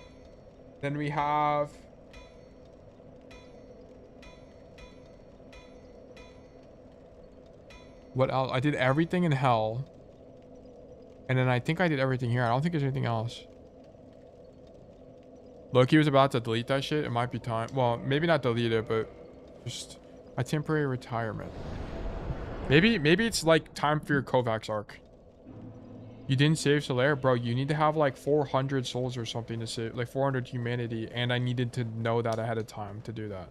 Then we have... What else? I did everything in hell. And then I think I did everything here. I don't think there's anything else. Loki was about to delete that shit. It might be time. Well, maybe not delete it, but just a temporary retirement. Maybe it's like time for your Kovacs arc. You didn't save Solaire? Bro, you need to have like 400 souls or something to save. Like 400 humanity. And I needed to know that ahead of time to do that.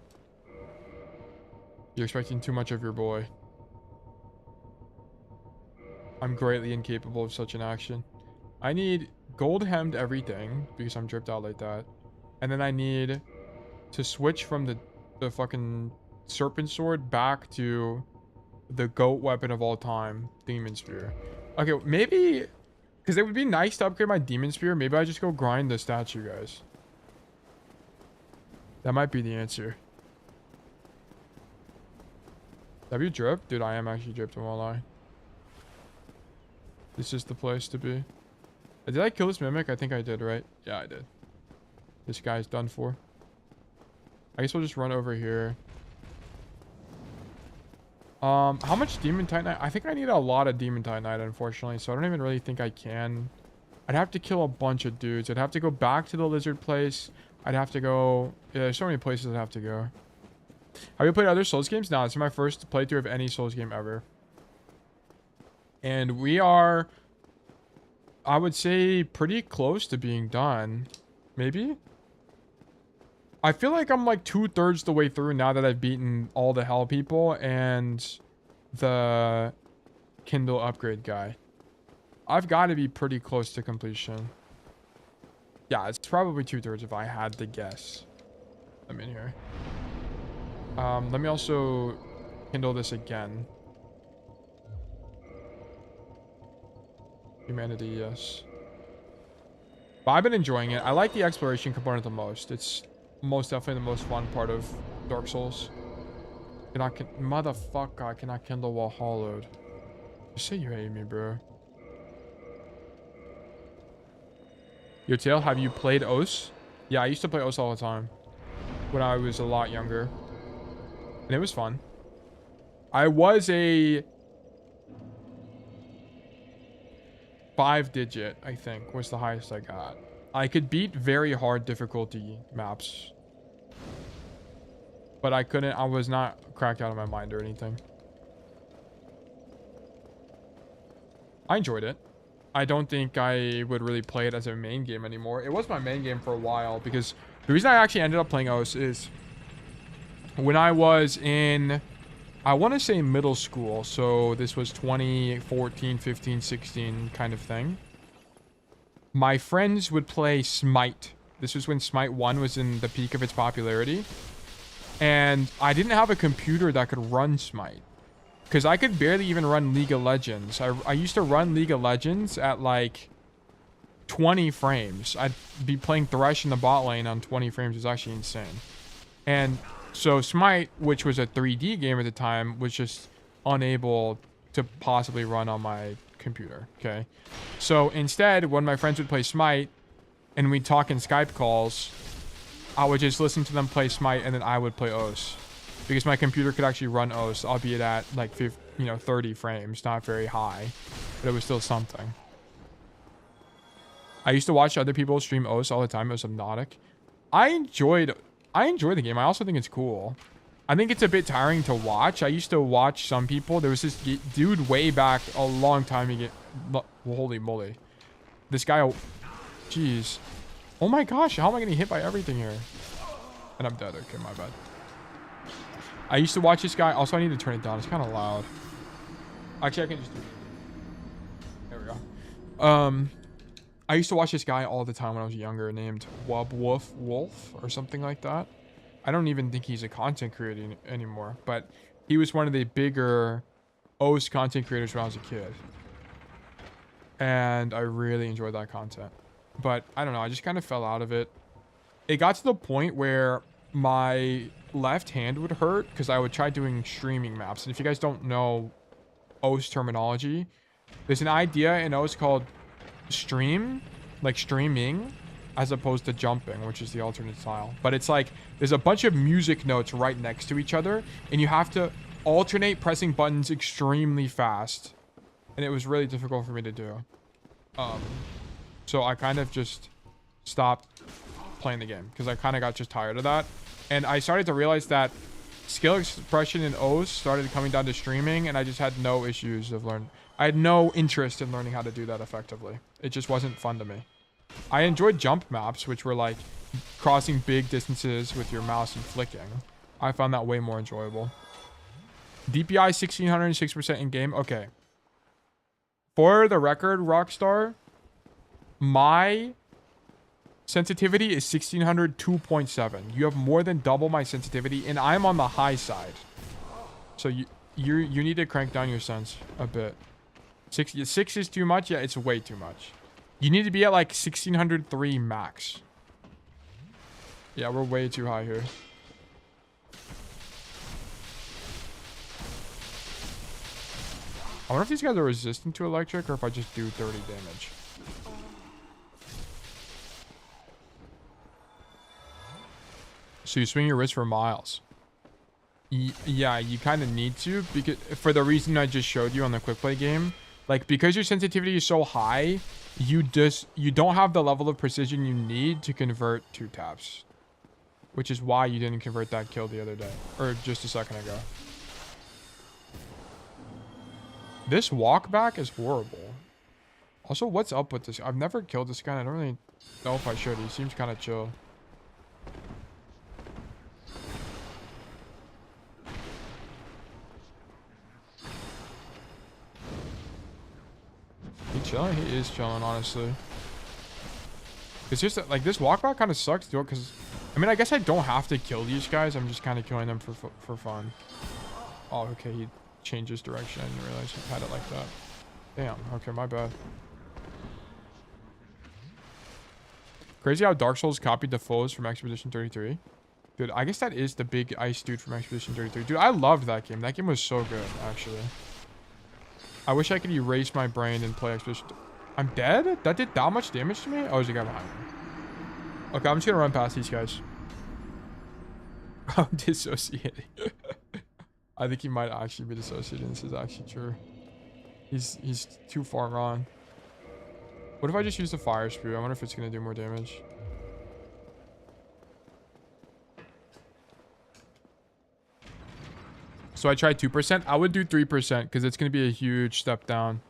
You're expecting too much of your boy. I'm greatly incapable of such an action. I need gold hemmed everything because I'm dripped out like that. And then I need to switch from the fucking serpent sword back to the goat weapon of all time, demon spear. Okay, maybe because it would be nice to upgrade my demon spear. Maybe I just go grind the statue, guys. That might be the answer. Have you dripped? Dude, I am actually dripped, I won't lie. This is the place to be. Did I kill this mimic? I think I did, right? Yeah, I did. This guy's done for. I guess we'll just run over here. How much Demon Titanite? I think I need a lot of Demon Titanite, unfortunately, so I don't even really think I can. I'd have to kill a bunch of dudes. I'd have to go back to the lizard place. I'd have to go... Yeah, there's so many places I'd have to go. Have you played other Souls games? No, it's my first playthrough of any Souls game ever. And we are, I would say, pretty close to being done. Maybe? I feel like I'm like 2/3 the way through now that I've beaten all the hell people and the Kindle upgrade guy. I've got to be pretty close to completion. Yeah, it's probably 2/3 if I had to guess. I'm in here. Let me also Kindle this again. Humanity, yes. But I've been enjoying it. I like the exploration component the most. It's most definitely the most fun part of Dark Souls. Motherfucker, I cannot kindle while hollowed. Just say you hate me, bro. Your tail, have you played OS? Yeah, I used to play OS all the time. When I was a lot younger. And it was fun. I was a... 5-digit, I think, was the highest I got. I could beat very hard difficulty maps. But I couldn't, I was not cracked out of my mind or anything. I enjoyed it. I don't think I would really play it as a main game anymore. It was my main game for a while because the reason I actually ended up playing OS is when I was in I want to say middle school. So this was 2014, 15, 16 kind of thing. My friends would play Smite. This was when Smite 1 was in the peak of its popularity. And I didn't have a computer that could run Smite. Because I could barely even run League of Legends. I used to run League of Legends at like 20 frames. I'd be playing Thresh in the bot lane on 20 frames. It was actually insane. And so Smite, which was a 3D game at the time, was just unable to possibly run on my computer. Okay. So instead, when my friends would play Smite and we'd talk in Skype calls, I would just listen to them play Smite and then I would play OS. Because my computer could actually run OS, albeit at like 30 frames, not very high, but it was still something. I used to watch other people stream OS all the time. It was hypnotic. I enjoy the game. I also think it's cool. I think it's a bit tiring to watch. I used to watch some people. There was this dude way back a long time ago. Holy moly. This guy, jeez. Oh my gosh, how am I getting hit by everything here? And I'm dead. Okay, my bad. I used to watch this guy. Also, I need to turn it down. It's kind of loud. Actually, I can just do it. There we go. I used to watch this guy all the time when I was younger, named Wolf or something like that. I don't even think he's a content creator anymore, but he was one of the bigger OS content creators when I was a kid. And I really enjoyed that content. But I don't know, I just kind of fell out of it. It got to the point where my left hand would hurt because I would try doing streaming maps. And if you guys don't know OS terminology, there's an idea in OS called stream, like streaming, as opposed to jumping, which is the alternate style. But it's like there's a bunch of music notes right next to each other and you have to alternate pressing buttons extremely fast. And it was really difficult for me to do. So I kind of just stopped playing the game because I kind of got just tired of that. And I started to realize that skill expression in OS started coming down to streaming, and I just had no issues of learning. I had no interest in learning how to do that effectively. It just wasn't fun to me. I enjoyed jump maps, which were like crossing big distances with your mouse and flicking. I found that way more enjoyable. DPI 1606% in game. Okay. For the record, Rockstar, my sensitivity is 1600 2.7. You have more than double my sensitivity, and I'm on the high side. So you need to crank down your sense a bit. 6 is too much. Yeah, it's way too much. You need to be at like 1603 max. Yeah, we're way too high here. I wonder if these guys are resistant to electric or if I just do 30 damage. So you swing your wrist for miles. Yeah, you kind of need to, because for the reason I just showed you on the quick play game. Like, because your sensitivity is so high, you don't have the level of precision you need to convert 2 taps. Which is why you didn't convert that kill the other day. Or just a second ago. This walk back is horrible. Also, what's up with this? I've never killed this guy. I don't really know if I should. He seems kind of chill. He chilling? He is chilling, honestly. It's just that, like, this walkback kind of sucks, dude, because, I mean, I guess I don't have to kill these guys. I'm just kind of killing them for fun. Oh, okay, he changes direction. I didn't realize he had it like that. Damn, okay, my bad. Crazy how Dark Souls copied the foes from Expedition 33. Dude, I guess that is the big ice dude from Expedition 33. Dude, I loved that game. That game was so good, actually. I wish I could erase my brain and play Expedition. I'm dead? That did that much damage to me? Oh, there's a guy behind me. Okay, I'm just gonna run past these guys. I'm dissociating. I think he might actually be dissociating. This is actually true. He's too far gone. What if I just use the fire spear? I wonder if it's gonna do more damage. So I tried 2%. I would do 3% because it's going to be a huge step down.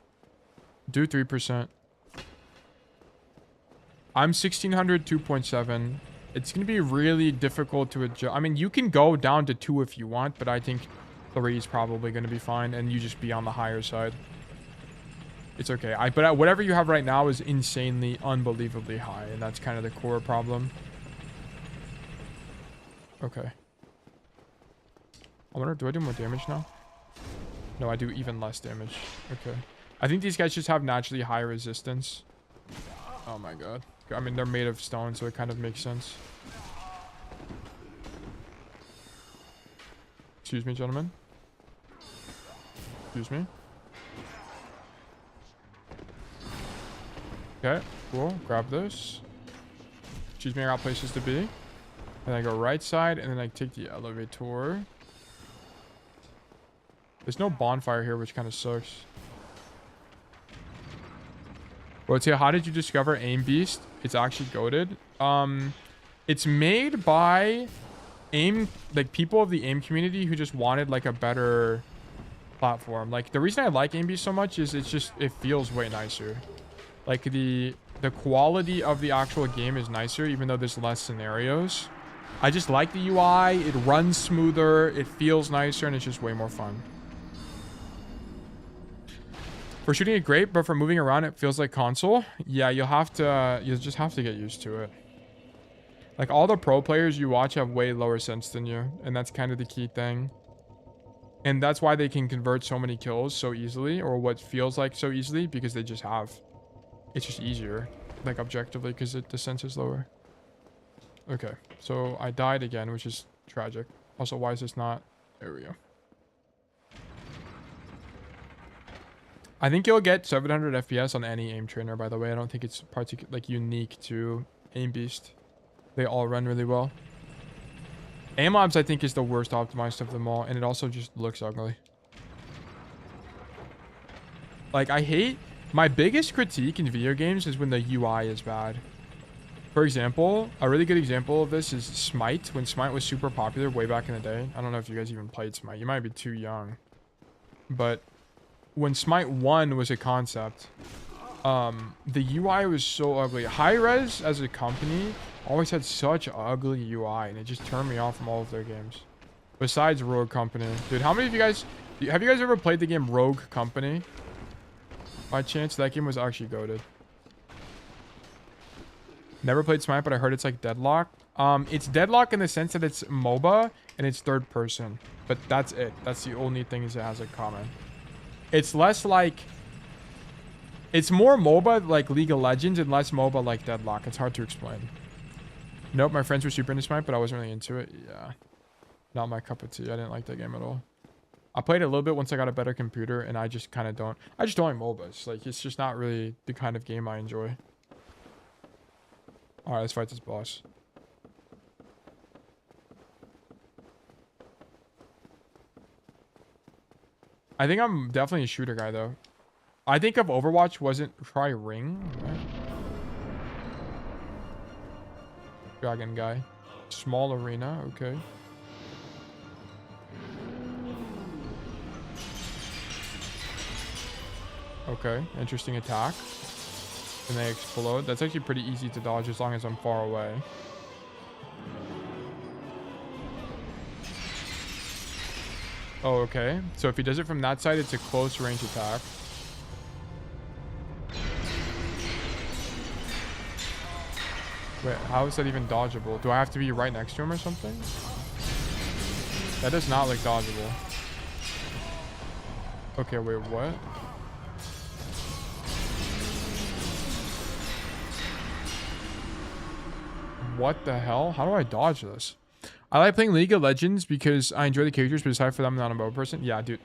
Do 3%. I'm 1600 2.7. It's going to be really difficult to adjust. I mean, you can go down to 2 if you want, but I think 3 is probably going to be fine, and you just be on the higher side. It's okay. But whatever you have right now is insanely, unbelievably high, and that's kind of the core problem. Okay. I wonder, do I do more damage now? No, I do even less damage. Okay. I think these guys just have naturally high resistance. Oh my god. I mean, they're made of stone, so it kind of makes sense. Excuse me, gentlemen. Excuse me. Okay, cool. Grab this. Excuse me, I got places to be. And I go right side, and then I take the elevator. There's no bonfire here, which kind of sucks. Rotia, how did you discover Aim Beast? It's actually goated. It's made by Aim, like people of the Aim community who just wanted like a better platform. Like the reason I like Aim Beast so much is it feels way nicer. Like the quality of the actual game is nicer, even though there's less scenarios. I just like the UI. It runs smoother. It feels nicer, and it's just way more fun. For shooting it great, but for moving around it feels like console. Yeah, you'll just have to get used to it. Like all the pro players you watch have way lower sense than you, and that's kind of the key thing. And that's why they can convert so many kills so easily, or what feels like so easily, because they just have. It's just easier, like objectively, because the sense is lower. Okay, so I died again, which is tragic. Also, why is this not? There we go. I think you'll get 700 FPS on any aim trainer, by the way. I don't think it's like unique to Aim Beast. They all run really well. Aim Labs, I think, is the worst optimized of them all, and it also just looks ugly. Like, I hate... My biggest critique in video games is when the UI is bad. For example, a really good example of this is Smite. When Smite was super popular way back in the day. I don't know if you guys even played Smite. You might be too young. But... when Smite 1 was a concept, the UI was so ugly. Hi-Rez, as a company, always had such ugly UI, and it just turned me off from all of their games. Besides Rogue Company. Dude, how many of you guys... have you guys ever played the game Rogue Company? By chance, that game was actually goated. Never played Smite, but I heard it's like Deadlock. It's Deadlock in the sense that it's MOBA, and it's third person. But that's it. That's the only thing it has in common. It's less like... it's more MOBA like League of Legends and less MOBA like Deadlock. It's hard to explain. Nope, my friends were super into Smite, but I wasn't really into it. Yeah. Not my cup of tea. I didn't like that game at all. I played it a little bit once I got a better computer, and I just kind of don't... I just don't like MOBAs. Like, it's just not really the kind of game I enjoy. Alright, let's fight this boss. I think I'm definitely a shooter guy, though. I think if Overwatch wasn't... try Ring, right? Dragon guy. Small arena, okay. Okay, interesting attack. And they explode. That's actually pretty easy to dodge as long as I'm far away. Oh, okay. So if he does it from that side, it's a close range attack. Wait, how is that even dodgeable? Do I have to be right next to him or something? That does not look dodgeable. Okay, wait, what? What the hell? How do I dodge this? I like playing League of Legends because I enjoy the characters, but aside from that, I'm not a MOBA person. Yeah, dude.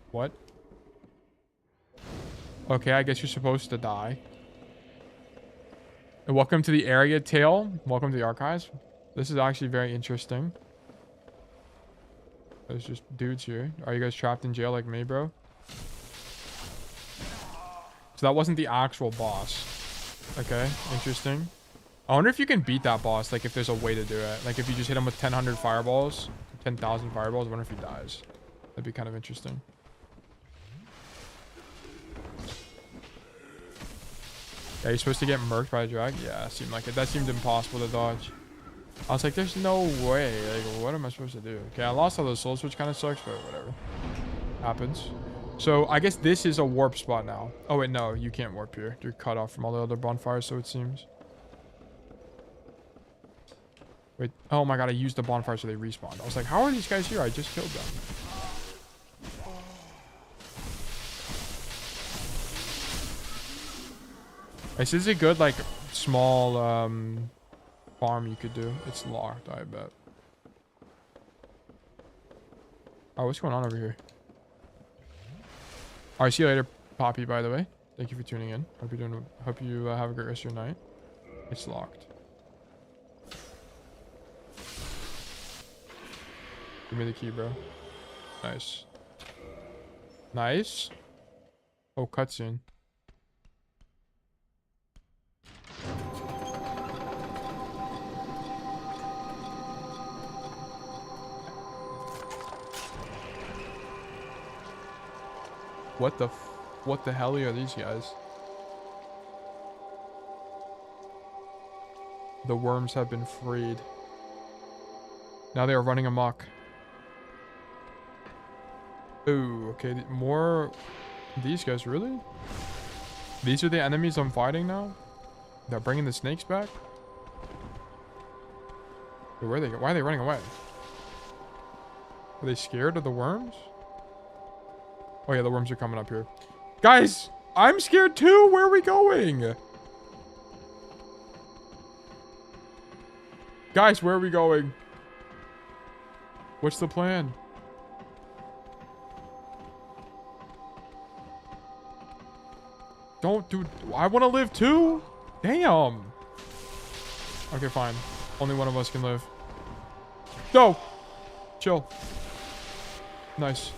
What? Okay, I guess you're supposed to die. And welcome to the area, Tail. Welcome to the archives. This is actually very interesting. There's just dudes here. Are you guys trapped in jail like me, bro? So that wasn't the actual boss. Okay, interesting. I wonder if you can beat that boss, like if there's a way to do it. Like if you just hit him with 1,000 fireballs, 10,000 fireballs, I wonder if he dies. That'd be kind of interesting. Yeah, you're supposed to get murked by a drag? Yeah, seemed like it. That seemed impossible to dodge. I was like, there's no way. Like, what am I supposed to do? Okay, I lost all those souls, which kind of sucks, but whatever. Happens. So, I guess this is a warp spot now. Oh, wait, no. You can't warp here. You're cut off from all the other bonfires, so it seems. Wait. Oh, my God. I used the bonfire so they respawned. I was like, how are these guys here? I just killed them. This is a good, like, small, farm you could do. It's locked, I bet. Oh, what's going on over here? All right, see you later, Poppy, by the way. Thank you for tuning in. Hope you have a great rest of your night. It's locked. Give me the key, bro. Nice. Nice. Oh, cutscene. What the hell are these guys? The worms have been freed. Now they are running amok. Ooh, okay, more... These guys, really? These are the enemies I'm fighting now? They're bringing the snakes back? Wait, where are they? Why are they running away? Are they scared of the worms? Oh yeah, the worms are coming up here. Guys, I'm scared too. Where are we going? Guys, where are we going? What's the plan? Don't, dude. I want to live too. Damn. Okay, fine. Only one of us can live. No. Chill. Nice.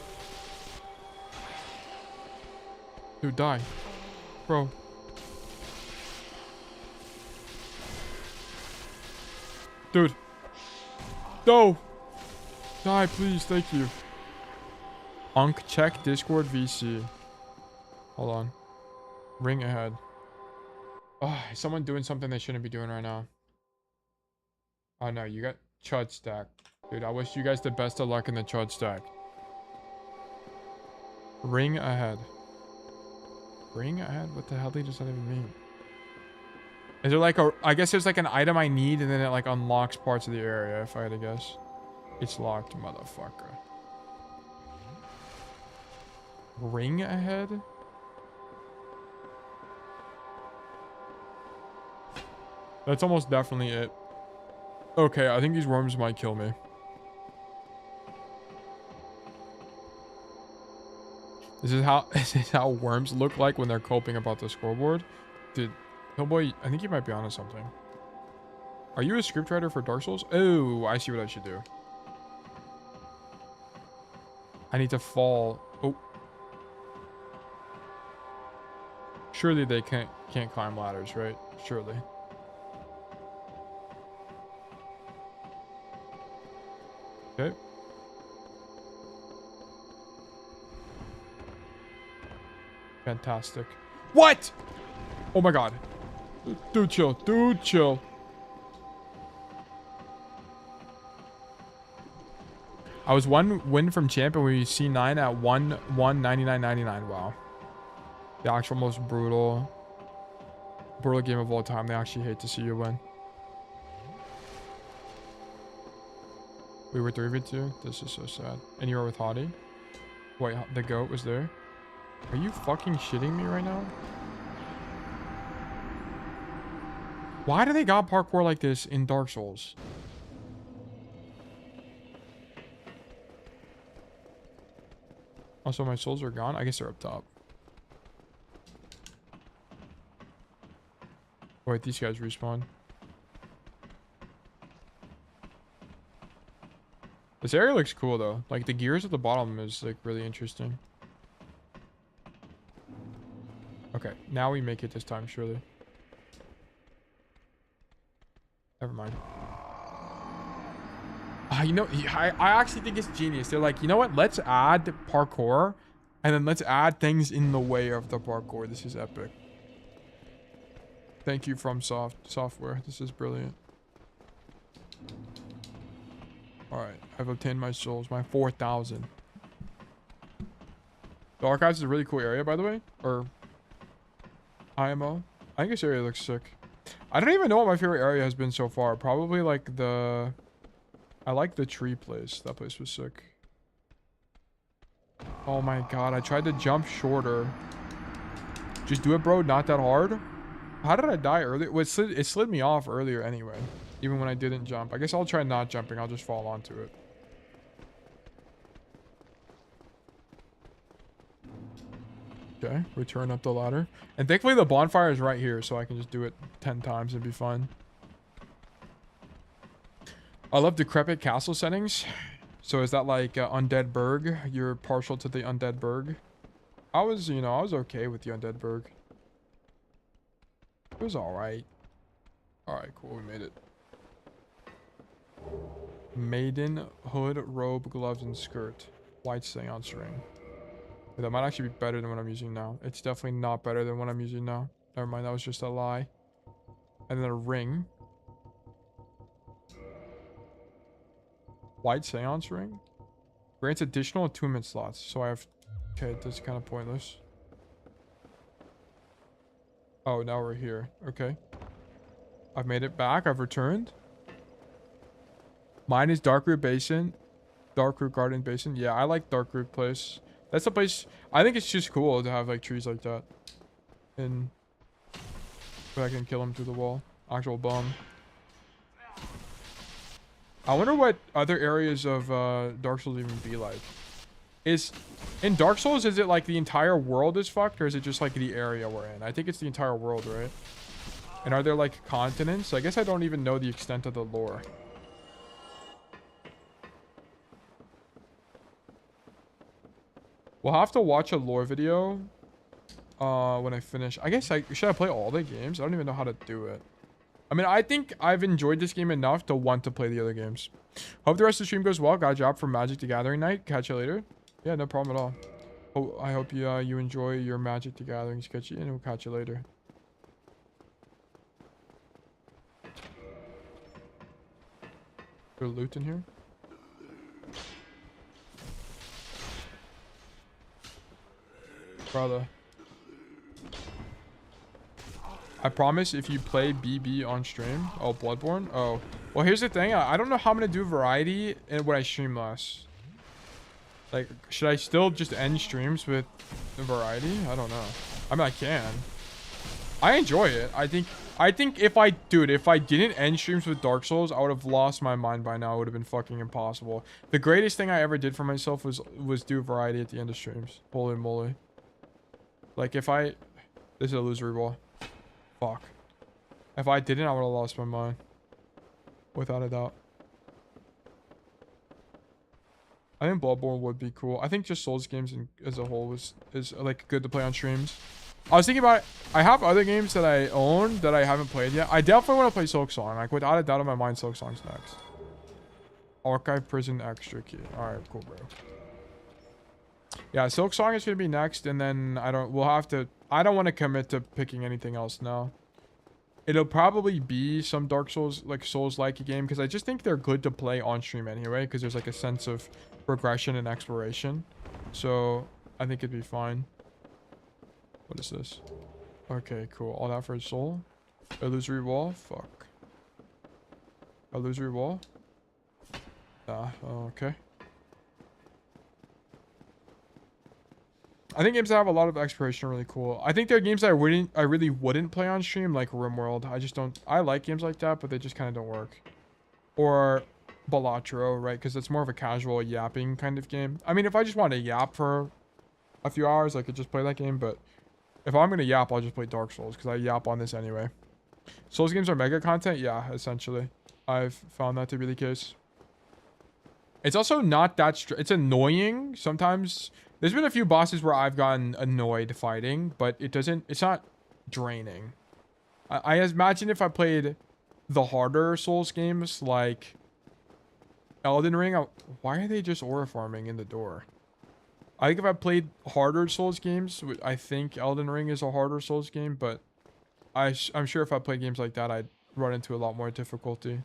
Dude, die. Bro. Dude. No. Die, please. Thank you. Unk check Discord VC. Hold on. Ring ahead. Oh, is someone doing something they shouldn't be doing right now? Oh, no. You got Chud stack. Dude, I wish you guys the best of luck in the Chud stack. Ring ahead. Ring ahead? What the hell does that even mean? Is there like a... I guess there's like an item I need and then it like unlocks parts of the area, if I had to guess. It's locked, motherfucker. Ring ahead? That's almost definitely it. Okay, I think these worms might kill me. This is how worms look like when they're coping about the scoreboard. Dude, Hillboy, I think you might be onto something. Are you a scriptwriter for Dark Souls? Oh, I see what I should do. I need to fall. Oh. Surely they can't climb ladders, right? Surely. Okay. Fantastic. What? Oh my god. Dude, chill. Dude, chill. I was one win from champ and we C9 at 199.99. Wow. The actual most brutal game of all time. They actually hate to see you win. We were 3v2. This is so sad. And you were with Hottie? Wait, the goat was there? Are you fucking shitting me right now? Why do they got parkour like this in Dark Souls? Also, my souls are gone. I guess they're up top. Wait, these guys respawn. This area looks cool though. Like the gears at the bottom is like really interesting. Okay, now we make it this time, surely. Never mind. You know, I actually think it's genius. They're like, you know what? Let's add parkour, and then let's add things in the way of the parkour. This is epic. Thank you from software. This is brilliant. Alright, I've obtained my souls. My 4,000. The archives is a really cool area, by the way. Or IMO. I think this area looks sick. I don't even know what my favorite area has been so far. Probably like the... I like the tree place. That place was sick. Oh my god, I tried to jump shorter. Just do it, bro. Not that hard. How did I die earlier? Well, it slid me off earlier anyway. Even when I didn't jump. I guess I'll try not jumping. I'll just fall onto it. Okay, return up the ladder. And thankfully the bonfire is right here, so I can just do it 10 times and be fine. I love decrepit castle settings. So is that like Undead Burg? You're partial to the Undead Burg? I was, you know, I was okay with the Undead Burg. It was alright. Alright, cool, we made it. Maiden, hood, robe, gloves, and skirt. White seance ring. That might actually be better than what I'm using now. It's definitely not better than what I'm using now. Never mind, that was just a lie. And then a ring. White seance ring. Grants additional attunement slots. So I have... Okay, that's kind of pointless. Oh, now we're here. Okay. I've made it back. I've returned. Mine is Darkroot Basin. Darkroot Garden Basin. Yeah, I like Darkroot Place. That's a place... I think it's just cool to have like trees like that. And... But I can kill him through the wall. Actual bum. I wonder what other areas of Dark Souls even be like. In Dark Souls, is it like the entire world is fucked, or is it just like the area we're in? I think it's the entire world, right? And are there like continents? I guess I don't even know the extent of the lore. We'll have to watch a lore video when I finish. I guess should I play all the games? I don't even know how to do it. I mean, I think I've enjoyed this game enough to want to play the other games. Hope the rest of the stream goes well. Got a job for Magic the Gathering night. Catch you later. Yeah, no problem at all. Oh, I hope you you enjoy your Magic the Gathering sketchy, and we'll catch you later. There's loot in here. Brother. I promise if you play BB on stream. Oh, Bloodborne? Oh. Well, here's the thing. I don't know how I'm going to do variety and when I stream less. Like, should I still just end streams with the variety? I don't know. I mean, I can. I enjoy it. I think if I didn't end streams with Dark Souls, I would have lost my mind by now. It would have been fucking impossible. The greatest thing I ever did for myself was do variety at the end of streams. Holy moly. Like, if I... This is a illusory wall. Fuck. If I didn't, I would have lost my mind. Without a doubt. I think Bloodborne would be cool. I think just Souls games as a whole is like good to play on streams. I was thinking about... I have other games that I own that I haven't played yet. I definitely want to play Silk Song. Like, without a doubt in my mind, Silk Song's next. Archive Prison Extra Key. Alright, cool, bro. Yeah, Silk Song is going to be next, and then I don't want to commit to picking anything else now. It'll probably be some Dark Souls, like Souls-like game, because I just think they're good to play on stream anyway, because there's like a sense of progression and exploration. So, I think it'd be fine. What is this? Okay, cool. All that for a soul. Illusory wall? Fuck. Illusory wall? Nah, okay. I think games that have a lot of exploration are really cool. I think there are games that I really wouldn't play on stream, like RimWorld. I like games like that, but they just kind of don't work. Or Balatro, right? Because it's more of a casual yapping kind of game. I mean, if I just want to yap for a few hours, I could just play that game, but if I'm going to yap, I'll just play Dark Souls, because I yap on this anyway. Souls games are mega content? Yeah, essentially. I've found that to be the case. It's also not that... It's annoying sometimes... There's been a few bosses where I've gotten annoyed fighting, but it's not draining. I imagine if I played the harder Souls games like Elden Ring, why are they just aura farming in the door? I think if I played harder Souls games, I think Elden Ring is a harder Souls game, but I'm sure if I played games like that, I'd run into a lot more difficulty.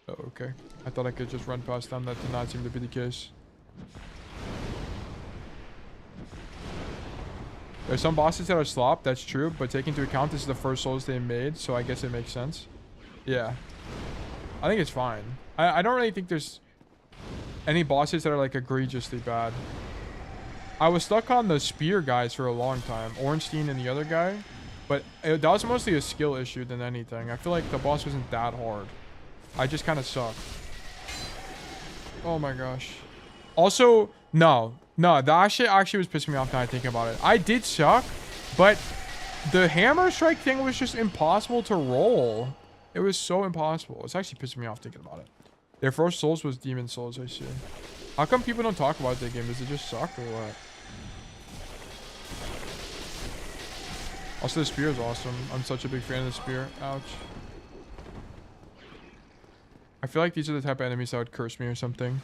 Oh, okay. I thought I could just run past them. That did not seem to be the case. There's some bosses that are slop, that's true, but take into account this is the first Souls they made, so I guess it makes sense. Yeah. I think it's fine. I don't really think there's any bosses that are like egregiously bad. I was stuck on the spear guys for a long time, Ornstein and the other guy, but that was mostly a skill issue than anything. I feel like the boss wasn't that hard. I just kind of suck. Oh my gosh. Also, no, that shit actually was pissing me off now I think about it. I did suck, but the hammer strike thing was just impossible to roll. It was so impossible. It's actually pissing me off thinking about it. Their first Souls was Demon Souls, I see. How come people don't talk about the game? Does it just suck or what? Also, the spear is awesome. I'm such a big fan of the spear. Ouch. I feel like these are the type of enemies that would curse me or something.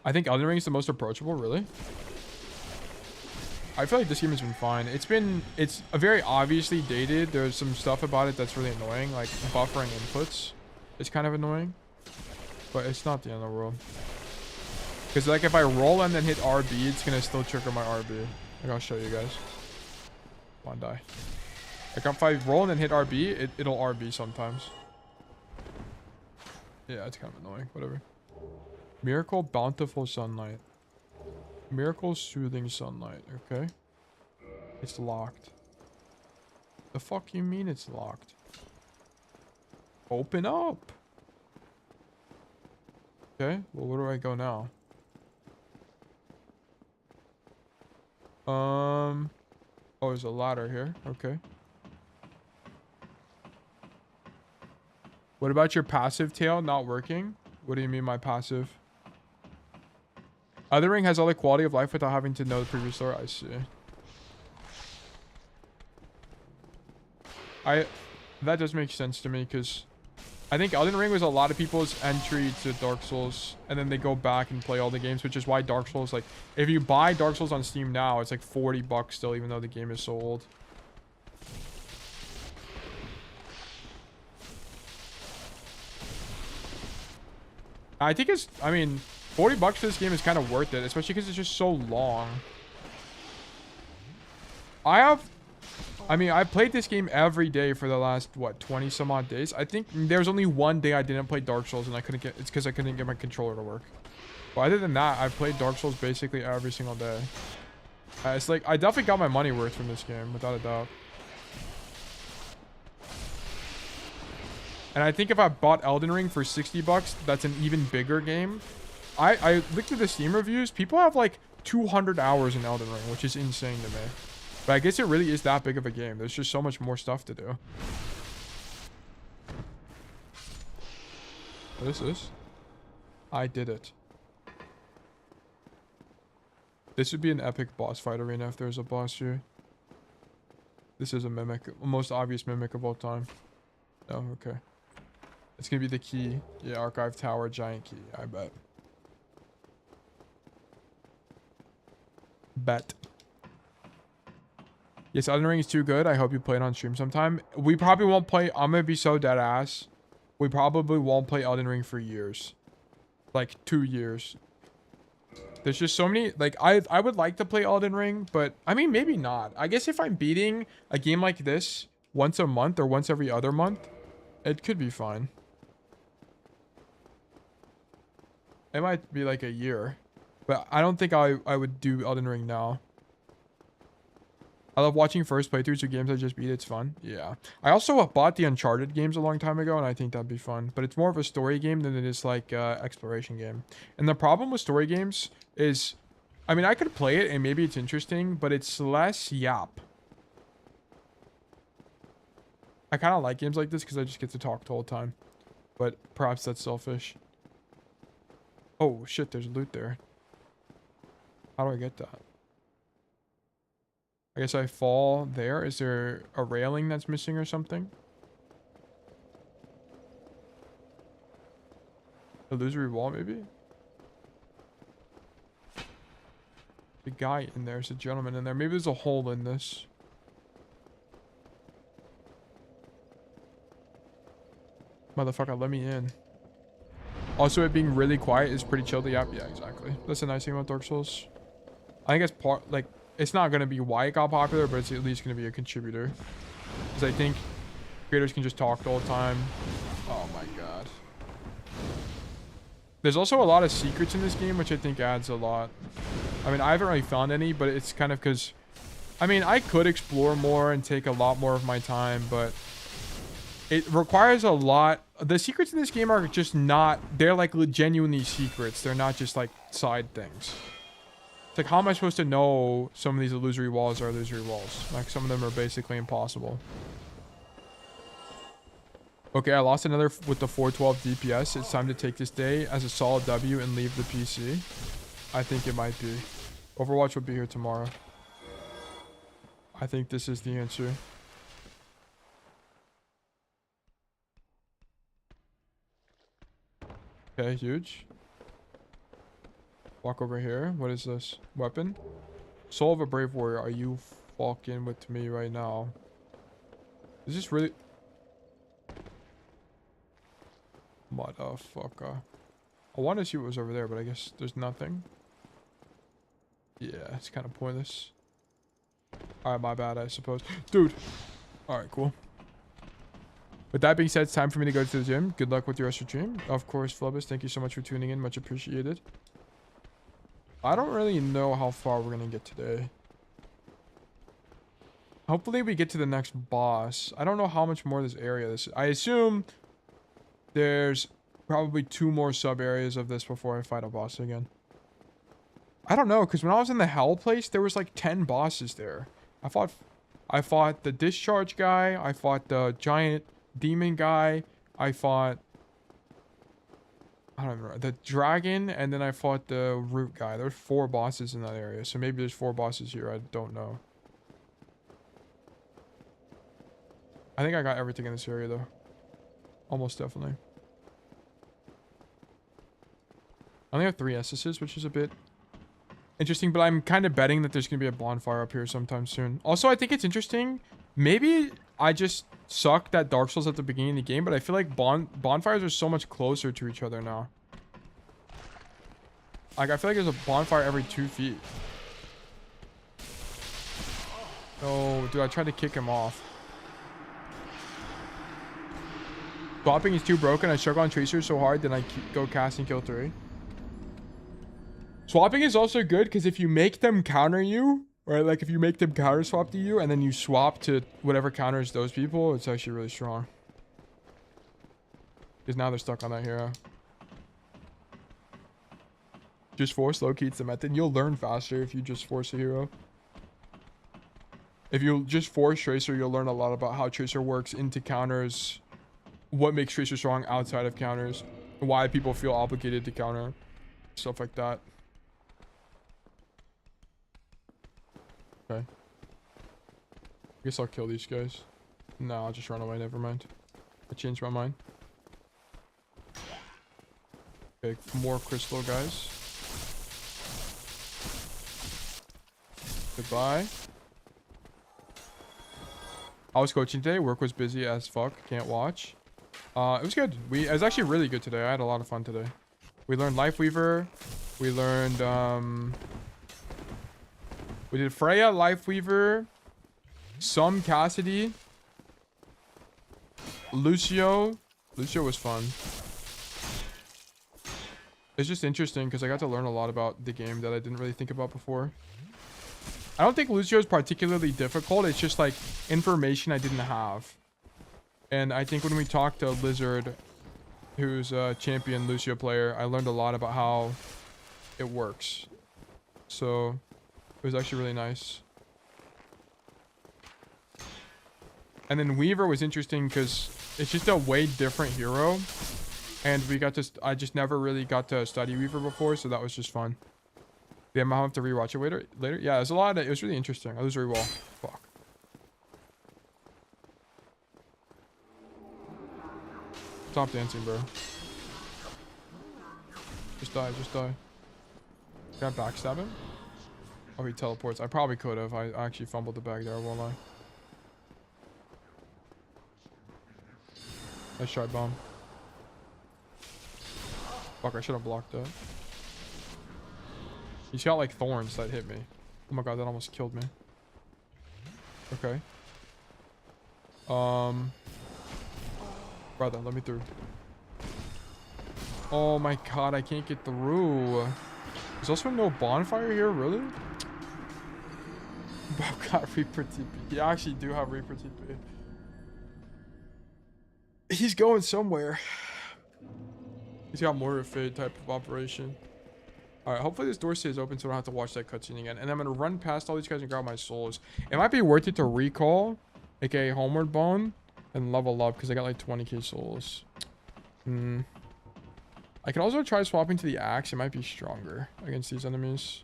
I think Elden Ring is the most approachable, really. I feel like this game has been fine. It's a very obviously dated. There's some stuff about it that's really annoying, like buffering inputs. It's kind of annoying, but it's not the end of the world. Because like if I roll and then hit RB, it's gonna still trigger my RB. Like I'll show you guys. Come on, die. Like if I roll and then hit RB, it'll RB sometimes. Yeah, it's kind of annoying. Whatever. Miracle Bountiful Sunlight. Miracle Soothing Sunlight. Okay. It's locked. The fuck you mean it's locked? Open up. Okay. Well, where do I go now? Oh, there's a ladder here. Okay. What about your passive tail not working? What do you mean my passive? Elden Ring has all the quality of life without having to know the previous lore. I see. That does make sense to me because I think Elden Ring was a lot of people's entry to Dark Souls, and then they go back and play all the games, which is why Dark Souls, like, if you buy Dark Souls on Steam now, it's like $40 still, even though the game is so old. I think it's, I mean, $40 for this game is kind of worth it, especially because it's just so long. I played this game every day for the last, what, 20 some odd days. I think there was only one day I didn't play Dark Souls and it's because I couldn't get my controller to work. But other than that, I've played Dark Souls basically every single day. It's like, I definitely got my money worth from this game, without a doubt. And I think if I bought Elden Ring for $60, that's an even bigger game. I looked at the Steam reviews. People have like 200 hours in Elden Ring, which is insane to me. But I guess it really is that big of a game. There's just so much more stuff to do. What is this? I did it. This would be an epic boss fight arena if there's a boss here. This is a mimic. Most obvious mimic of all time. Oh, okay. It's gonna be the key. Yeah, Archive Tower, giant key. I bet. Bet. Yes, Elden Ring is too good. I hope you play it on stream sometime. We probably won't play. I'm gonna be so dead ass. We probably won't play Elden Ring for years. Like 2 years. There's just so many. Like, I would like to play Elden Ring, but I mean, maybe not. I guess if I'm beating a game like this once a month or once every other month, it could be fine. It might be like a year. But I don't think I would do Elden Ring now. I love watching first playthroughs of games I just beat. It's fun. Yeah. I also bought the Uncharted games a long time ago, and I think that'd be fun. But it's more of a story game than it is like exploration game. And the problem with story games is, I mean, I could play it and maybe it's interesting, but it's less yap. I kind of like games like this because I just get to talk the whole time. But perhaps that's selfish. Oh, shit, there's loot there. How do I get that? I guess I fall there. Is there a railing that's missing or something? Illusory wall, maybe? The guy in there is a gentleman in there. Maybe there's a hole in this. Motherfucker, let me in. Also, it being really quiet is pretty chill. Yeah, exactly. That's a nice thing about Dark Souls. I think it's part, like, it's not going to be why it got popular, but it's at least going to be a contributor. Because I think creators can just talk the whole time. Oh my god. There's also a lot of secrets in this game, which I think adds a lot. I mean, I haven't really found any, but it's kind of because... I mean, I could explore more and take a lot more of my time, but... it requires a lot. The secrets in this game are just not... they're like genuinely secrets. They're not just like side things. It's like, how am I supposed to know some of these illusory walls are illusory walls? Like, some of them are basically impossible. Okay, I lost another with the 412 DPS. It's time to take this day as a solid W and leave the PC. I think it might be. Overwatch will be here tomorrow. I think this is the answer. Okay, huge. Walk over here. What is this? Weapon? Soul of a Brave Warrior. Are you fucking with me right now? Is this really... motherfucker. I want to see what was over there, but I guess there's nothing. Yeah, it's kind of pointless. Alright, my bad, I suppose. Dude! Alright, cool. With that being said, it's time for me to go to the gym. Good luck with your rest of your stream. Of course, Flubus, thank you so much for tuning in. Much appreciated. I don't really know how far we're going to get today. Hopefully we get to the next boss. I don't know how much more this area is. I assume there's probably 2 more sub areas of this before I fight a boss again. I don't know, because when I was in the hell place, there was like 10 bosses there. I fought the discharge guy. I fought the giant demon guy. I fought... I don't remember. The dragon, and then I fought the root guy. There's 4 bosses in that area, so maybe there's 4 bosses here. I don't know. I think I got everything in this area, though. Almost definitely. I only have 3 SSs, which is a bit interesting, but I'm kind of betting that there's going to be a bonfire up here sometime soon. Also, I think it's interesting. Maybe I just sucked at Dark Souls at the beginning of the game, but I feel like bonfires are so much closer to each other now. Like, I feel like there's a bonfire every 2 feet. Oh, dude, I tried to kick him off. Swapping is too broken. I struggle on Tracer so hard, then I go cast and kill 3. Swapping is also good because if you make them counter you, right? Like if you make them counter swap to you and then you swap to whatever counters those people, it's actually really strong. Because now they're stuck on that hero. Just force low-key, it's the method. You'll learn faster if you just force a hero. If you just force Tracer, you'll learn a lot about how Tracer works into counters, what makes Tracer strong outside of counters, why people feel obligated to counter, stuff like that. Okay. I guess I'll kill these guys. No, I'll just run away. Never mind. I changed my mind. Okay, more crystal guys. Goodbye. I was coaching today. Work was busy as fuck. Can't watch. It was good. It was actually really good today. I had a lot of fun today. We learned Lifeweaver. We learned we did Freja, Lifeweaver, some Cassidy, Lucio. Lucio was fun. It's just interesting because I got to learn a lot about the game that I didn't really think about before. I don't think Lucio is particularly difficult. It's just like information I didn't have. And I think when we talked to Lizard, who's a champion Lucio player, I learned a lot about how it works. So it was actually really nice. And then Weaver was interesting because it's just a way different hero. And we got to, I just never really got to study Weaver before, so that was just fun. Yeah, I'll have to rewatch it later. Yeah, there's a lot of, it was really interesting. I was very well. Fuck. Stop dancing, bro. Just die, just die. Can I backstab him? Oh, he teleports. I probably could have. I actually fumbled the bag there, won't I? Nice try, bomb. Fuck, I should have blocked that. He's got like thorns that hit me. Oh my god, that almost killed me. Okay. Brother, let me through. Oh my god, I can't get through. There's also no bonfire here, really? I've got Reaper TP. You actually do have Reaper TP. He's going somewhere. He's got more of a fade type of operation. Alright, hopefully this door stays open so I don't have to watch that cutscene again. And I'm going to run past all these guys and grab my souls. It might be worth it to recall, aka Homeward Bone, and level up because I got like 20k souls. I can also try swapping to the axe. It might be stronger against these enemies.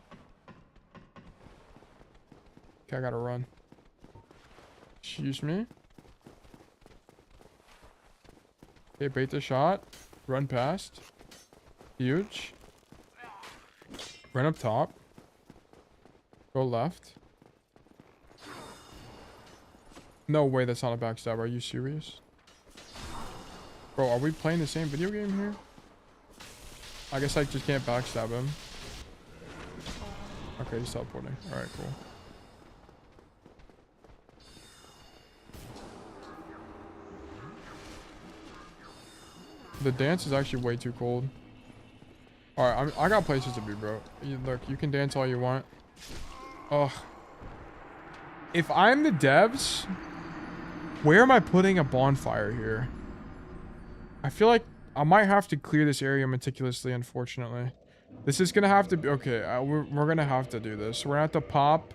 Okay, I gotta run. Excuse me. Okay, bait the shot. Run past. Huge. Run up top. Go left. No way that's not a backstab. Are you serious? Bro, are we playing the same video game here? I guess I just can't backstab him. Okay, he's teleporting. Alright, cool. The dance is actually way too cold. Alright, I got places to be, bro. Look, you can dance all you want. Ugh. If I'm the devs, where am I putting a bonfire here? I feel like I might have to clear this area meticulously, unfortunately. This is gonna have to be... Okay, we're gonna have to do this. We're gonna have to pop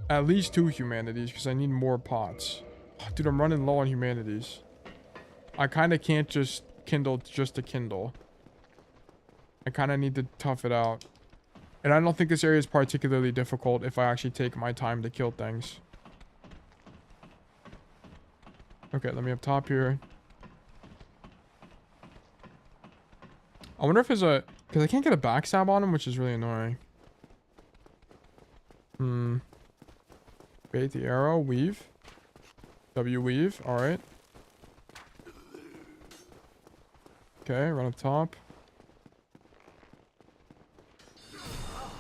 at least 2 humanities because I need more pots. Dude, I'm running low on humanities. I kind of can't just kindle just to kindle. I kind of need to tough it out. And I don't think this area is particularly difficult if I actually take my time to kill things. Okay, let me up top here. I wonder if there's a... Because I can't get a backstab on him, which is really annoying. Bait the arrow. Weave. W weave. Alright. Okay, run up top.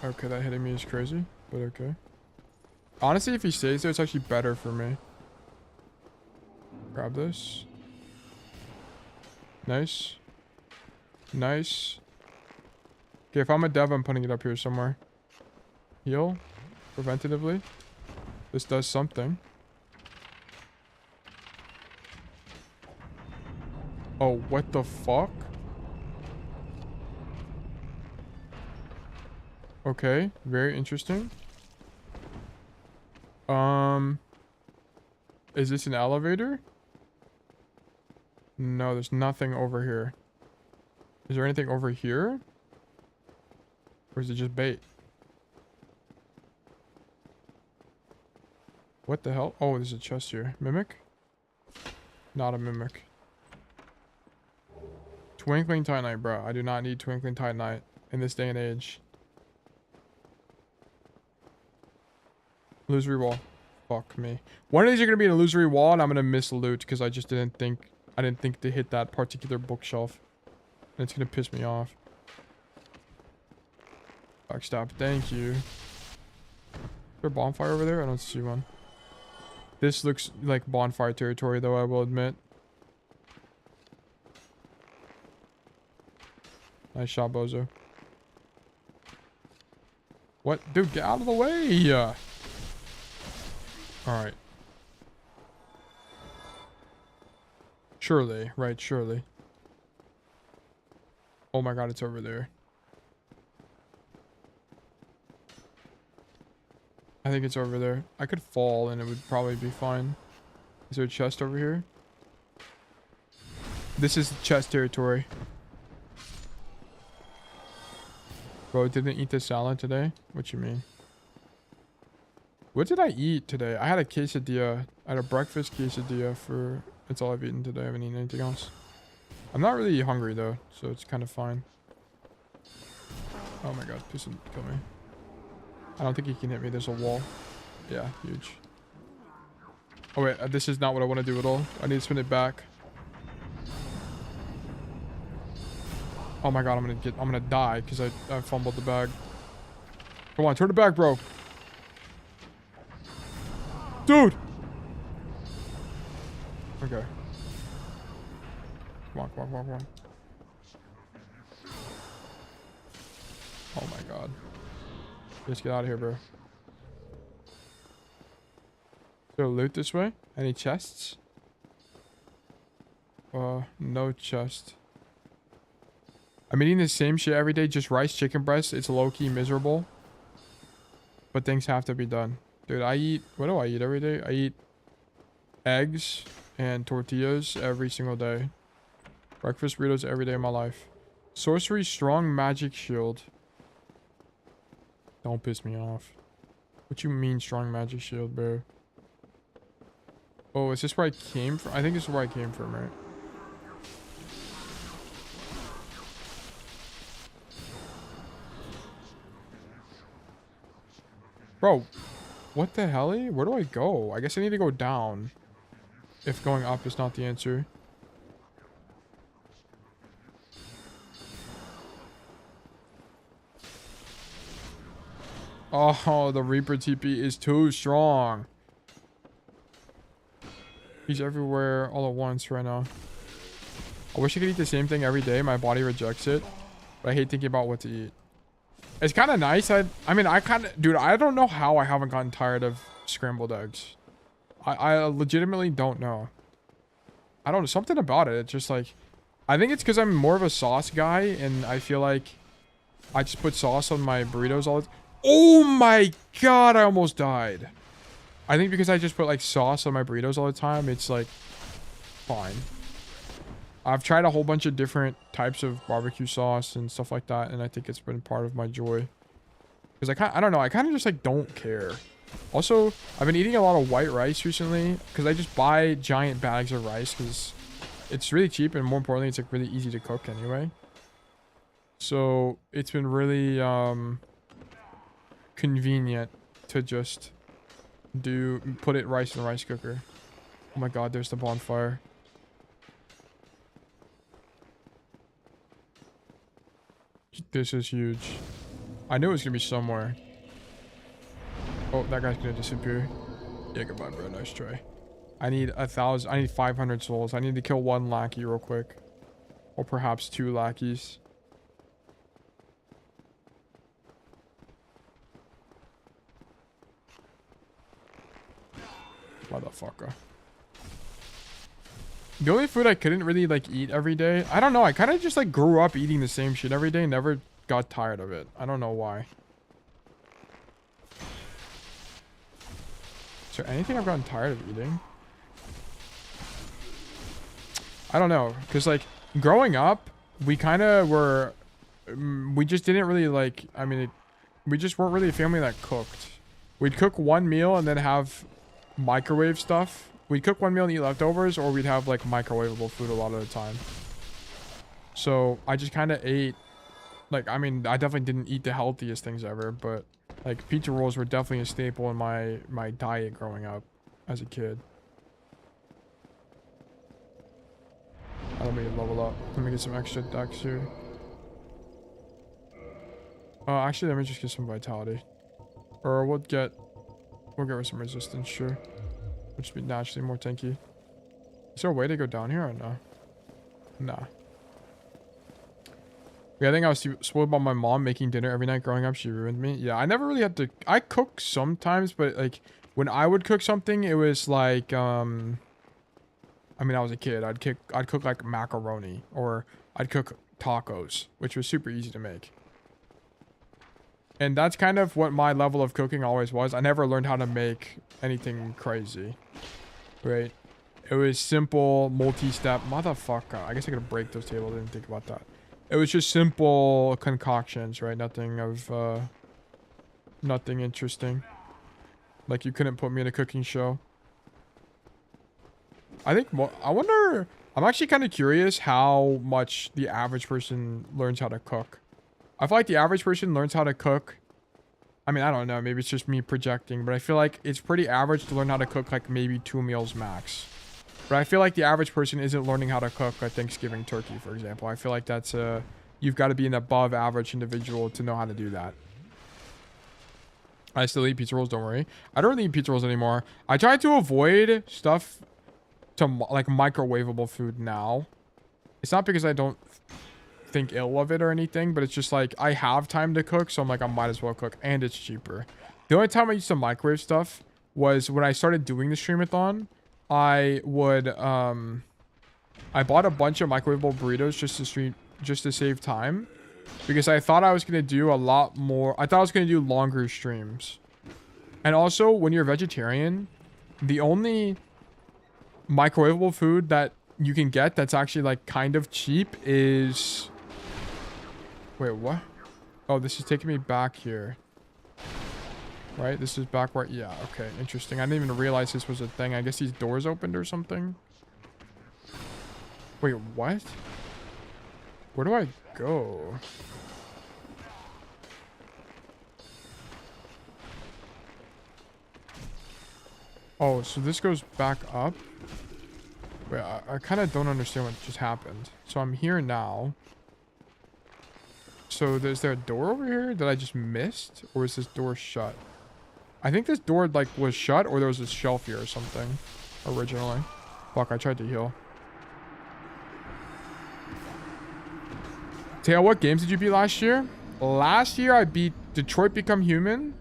Okay, that hitting me is crazy, but okay. Honestly, if he stays there, it's actually better for me. Grab this. Nice. Nice. Okay, if I'm a dev, I'm putting it up here somewhere. Heal. Preventatively. This does something. Oh, what the fuck? Okay, very interesting. Is this an elevator? No, there's nothing over here. Is there anything over here? Or is it just bait? What the hell? Oh, there's a chest here. Mimic? Not a mimic. Twinkling Titanite, bro. I do not need Twinkling Titanite in this day and age. Illusory wall. Fuck me. One of these are gonna be an illusory wall, and I'm gonna miss loot because I just didn't think. I didn't think to hit that particular bookshelf, and it's gonna piss me off. Backstab. Thank you. Is there a bonfire over there? I don't see one. This looks like bonfire territory, though. I will admit. Nice shot, Bozo. What? Dude, get out of the way! Alright. Surely. Right, surely. Oh my god, it's over there. I think it's over there. I could fall and it would probably be fine. Is there a chest over here? This is chest territory. Bro, didn't eat the salad today? What you mean? What did I eat today? I had a quesadilla. I had a breakfast quesadilla for... That's all I've eaten today. I haven't eaten anything else. I'm not really hungry though, so it's kind of fine. Oh my god, please don't kill me. I don't think he can hit me. There's a wall. Yeah, huge. Oh wait, this is not what I want to do at all. I need to spin it back. Oh my god, I'm gonna die because I fumbled the bag. Come on, turn it back, bro. Dude! Okay. Come on, come on, come on, come on. Oh my god. Let's get out of here, bro. Is there loot this way? Any chests? No chest. I'm eating the same shit every day, just rice, chicken breast. It's low-key miserable. But things have to be done. Dude, I eat... What do I eat every day? I eat eggs and tortillas every single day. Breakfast burritos every day of my life. Sorcery strong magic shield. Don't piss me off. What you mean strong magic shield, bro? Oh, is this where I came from? I think this is where I came from, right? Bro, what the hell? Where do I go? I guess I need to go down. If going up is not the answer. Oh, the Reaper TP is too strong. He's everywhere all at once right now. I wish I could eat the same thing every day. My body rejects it. But I hate thinking about what to eat. It's kind of nice. I mean, dude, I don't know how I haven't gotten tired of scrambled eggs. I legitimately don't know. I don't know. Something about it. It's just like, I think it's because I'm more of a sauce guy. And I feel like I just put sauce on my burritos all the time. Oh my god, I almost died. I think because I just put like sauce on my burritos all the time, it's like fine. I've tried a whole bunch of different types of barbecue sauce and stuff like that, and I think it's been part of my joy. Because I don't know, I kind of just like don't care. Also, I've been eating a lot of white rice recently because I just buy giant bags of rice because it's really cheap, and more importantly, it's like really easy to cook anyway. So it's been really convenient to just put it rice in the rice cooker. Oh my god, there's the bonfire. This is huge. I knew it was gonna be somewhere. Oh, that guy's gonna disappear. Yeah, goodbye, bro. Nice try. I need 1,000. I need 500 souls. I need to kill one lackey real quick, or perhaps 2 lackeys. Motherfucker. The only food I couldn't really like eat every day, I don't know, I kind of just like grew up eating the same shit every day, never got tired of it. I don't know why. Is there anything I've gotten tired of eating? I don't know, because like growing up, we kind of were, we just didn't really like, I mean, we just weren't really a family that cooked. We'd cook one meal and then have microwave stuff. We'd cook one meal and eat leftovers, or we'd have like microwavable food a lot of the time. So I just kind of ate, like, I mean, I definitely didn't eat the healthiest things ever, but like pizza rolls were definitely a staple in my diet growing up as a kid. Let me level up. Let me get some extra decks here. Actually, let me just get some vitality, or we'll get some resistance, sure. Which would be naturally more tanky. Is there a way to go down here or no? Nah. Yeah, I think I was spoiled by my mom making dinner every night growing up. She ruined me. Yeah, I never really had to... I cook sometimes, but like when I would cook something, it was like... I mean, I was a kid. I'd cook like macaroni, or I'd cook tacos, which was super easy to make. And that's kind of what my level of cooking always was. I never learned how to make anything crazy. Right? It was simple, multi-step. Motherfucker. I guess I could break those tables. I didn't think about that. It was just simple concoctions, right? Nothing of, nothing interesting. Like, you couldn't put me in a cooking show. I think, I wonder... I'm actually kind of curious how much the average person learns how to cook. I feel like the average person learns how to cook I mean, I don't know. Maybe it's just me projecting, but I feel like it's pretty average to learn how to cook like maybe 2 meals max. But I feel like the average person isn't learning how to cook a Thanksgiving turkey, for example. I feel like that's you've got to be an above average individual to know how to do that. I still eat pizza rolls, don't worry. I don't really eat pizza rolls anymore. I try to avoid stuff to like microwavable food now. It's not because I don't think ill of it or anything, but it's just like I have time to cook, so I'm like I might as well cook, and it's cheaper. The only time I used to microwave stuff was when I started doing the streamathon. I would I bought a bunch of microwavable burritos just to save time, because I thought I was going to do a lot more. I thought I was going to do longer streams. And also, when you're a vegetarian, the only microwavable food that you can get that's actually like kind of cheap is... Wait, what? Oh, this is taking me back here. Right? This is back where... Yeah, okay. Interesting. I didn't even realize this was a thing. I guess these doors opened or something. Wait, what? Where do I go? Oh, so this goes back up? Wait, I kind of don't understand what just happened. So I'm here now. So is there a door over here that I just missed? Or is this door shut? I think this door like was shut, or there was a shelf here or something originally. Fuck, I tried to heal. Tail, what games did you beat last year? Last year I beat Detroit Become Human.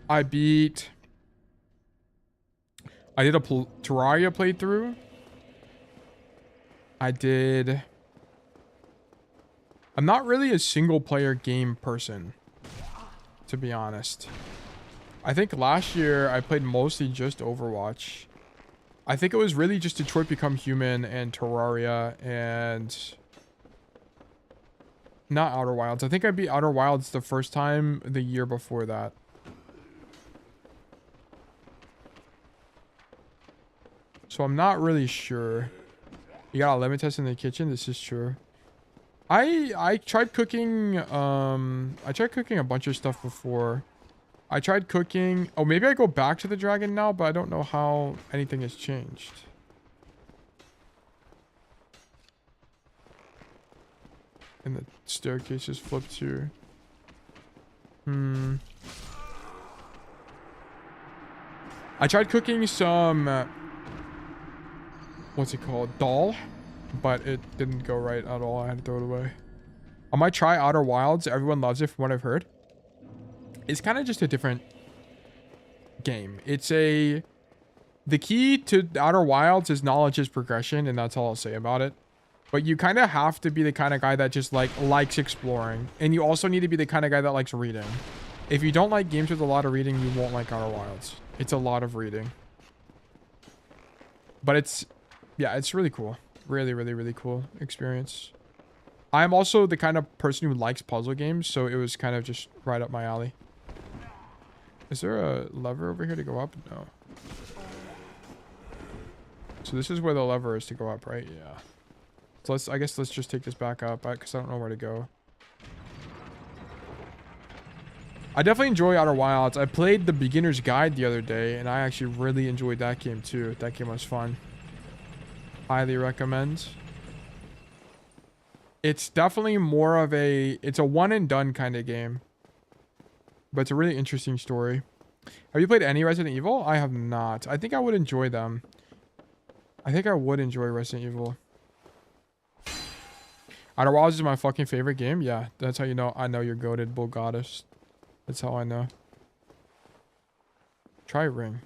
I did a Terraria playthrough. I'm not really a single player game person, to be honest. I think last year I played mostly just Overwatch. I think it was really just Detroit Become Human and Terraria and... Not Outer Wilds. I think I beat Outer Wilds the first time the year before that. So I'm not really sure. You got a lemon test in the kitchen? This is true. I tried cooking, I tried cooking a bunch of stuff before. I tried cooking... Oh, maybe I go back to the dragon now, but I don't know how anything has changed. And the staircase is flipped too. I tried cooking some... what's it called? Dal. But it didn't go right at all. I had to throw it away. I might try Outer Wilds. Everyone loves it from what I've heard. It's kind of just a different game. It's a... The key to Outer Wilds is knowledge is progression, and that's all I'll say about it. But you kind of have to be the kind of guy that just likes exploring. And you also need to be the kind of guy that likes reading. If you don't like games with a lot of reading, you won't like Outer Wilds. It's a lot of reading. But it's... Yeah, it's really cool. Really, really, really cool experience. I'm also the kind of person who likes puzzle games, so it was kind of just right up my alley. Is there a lever over here to go up? No. So this is where the lever is to go up, right? Yeah. So I guess let's just take this back up, because I don't know where to go. I definitely enjoy Outer Wilds. I played the Beginner's Guide the other day, and I actually really enjoyed that game too. That game was fun. Highly recommend. It's definitely more of a... It's a one and done kind of game. But it's a really interesting story. Have you played any Resident Evil? I have not. I think I would enjoy them. I think I would enjoy Resident Evil. Outer Wilds is my fucking favorite game. Yeah, that's how you know. I know you're goated, bull goddess. That's how I know. Try Ring.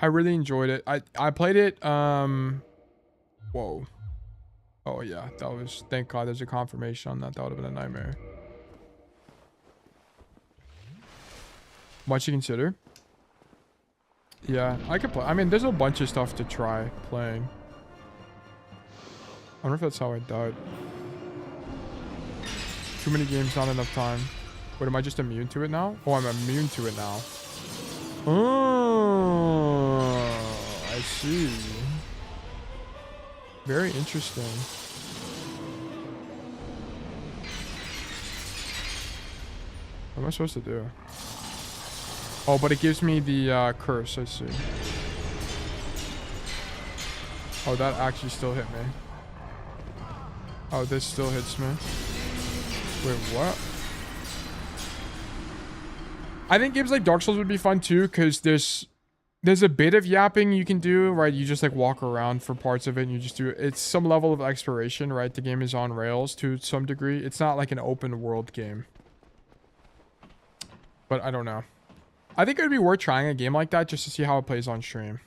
I really enjoyed it. I played it. Whoa. Oh yeah, that was. Thank God, there's a confirmation on that. That would have been a nightmare. Much to consider. Yeah, I could play. I mean, there's a bunch of stuff to try playing. I wonder if that's how I died. Too many games, not enough time. Wait, am I just immune to it now? Oh, I'm immune to it now. Oh, I see. Very interesting. What am I supposed to do? Oh, but it gives me the curse. I see. Oh, that actually still hit me. Oh, this still hits me. Wait, what? I think games like Dark Souls would be fun too, because there's a bit of yapping you can do, right? You just like walk around for parts of it and you just do it's some level of exploration, right? The game is on rails to some degree. It's not like an open world game. But I don't know. I think it would be worth trying a game like that just to see how it plays on stream.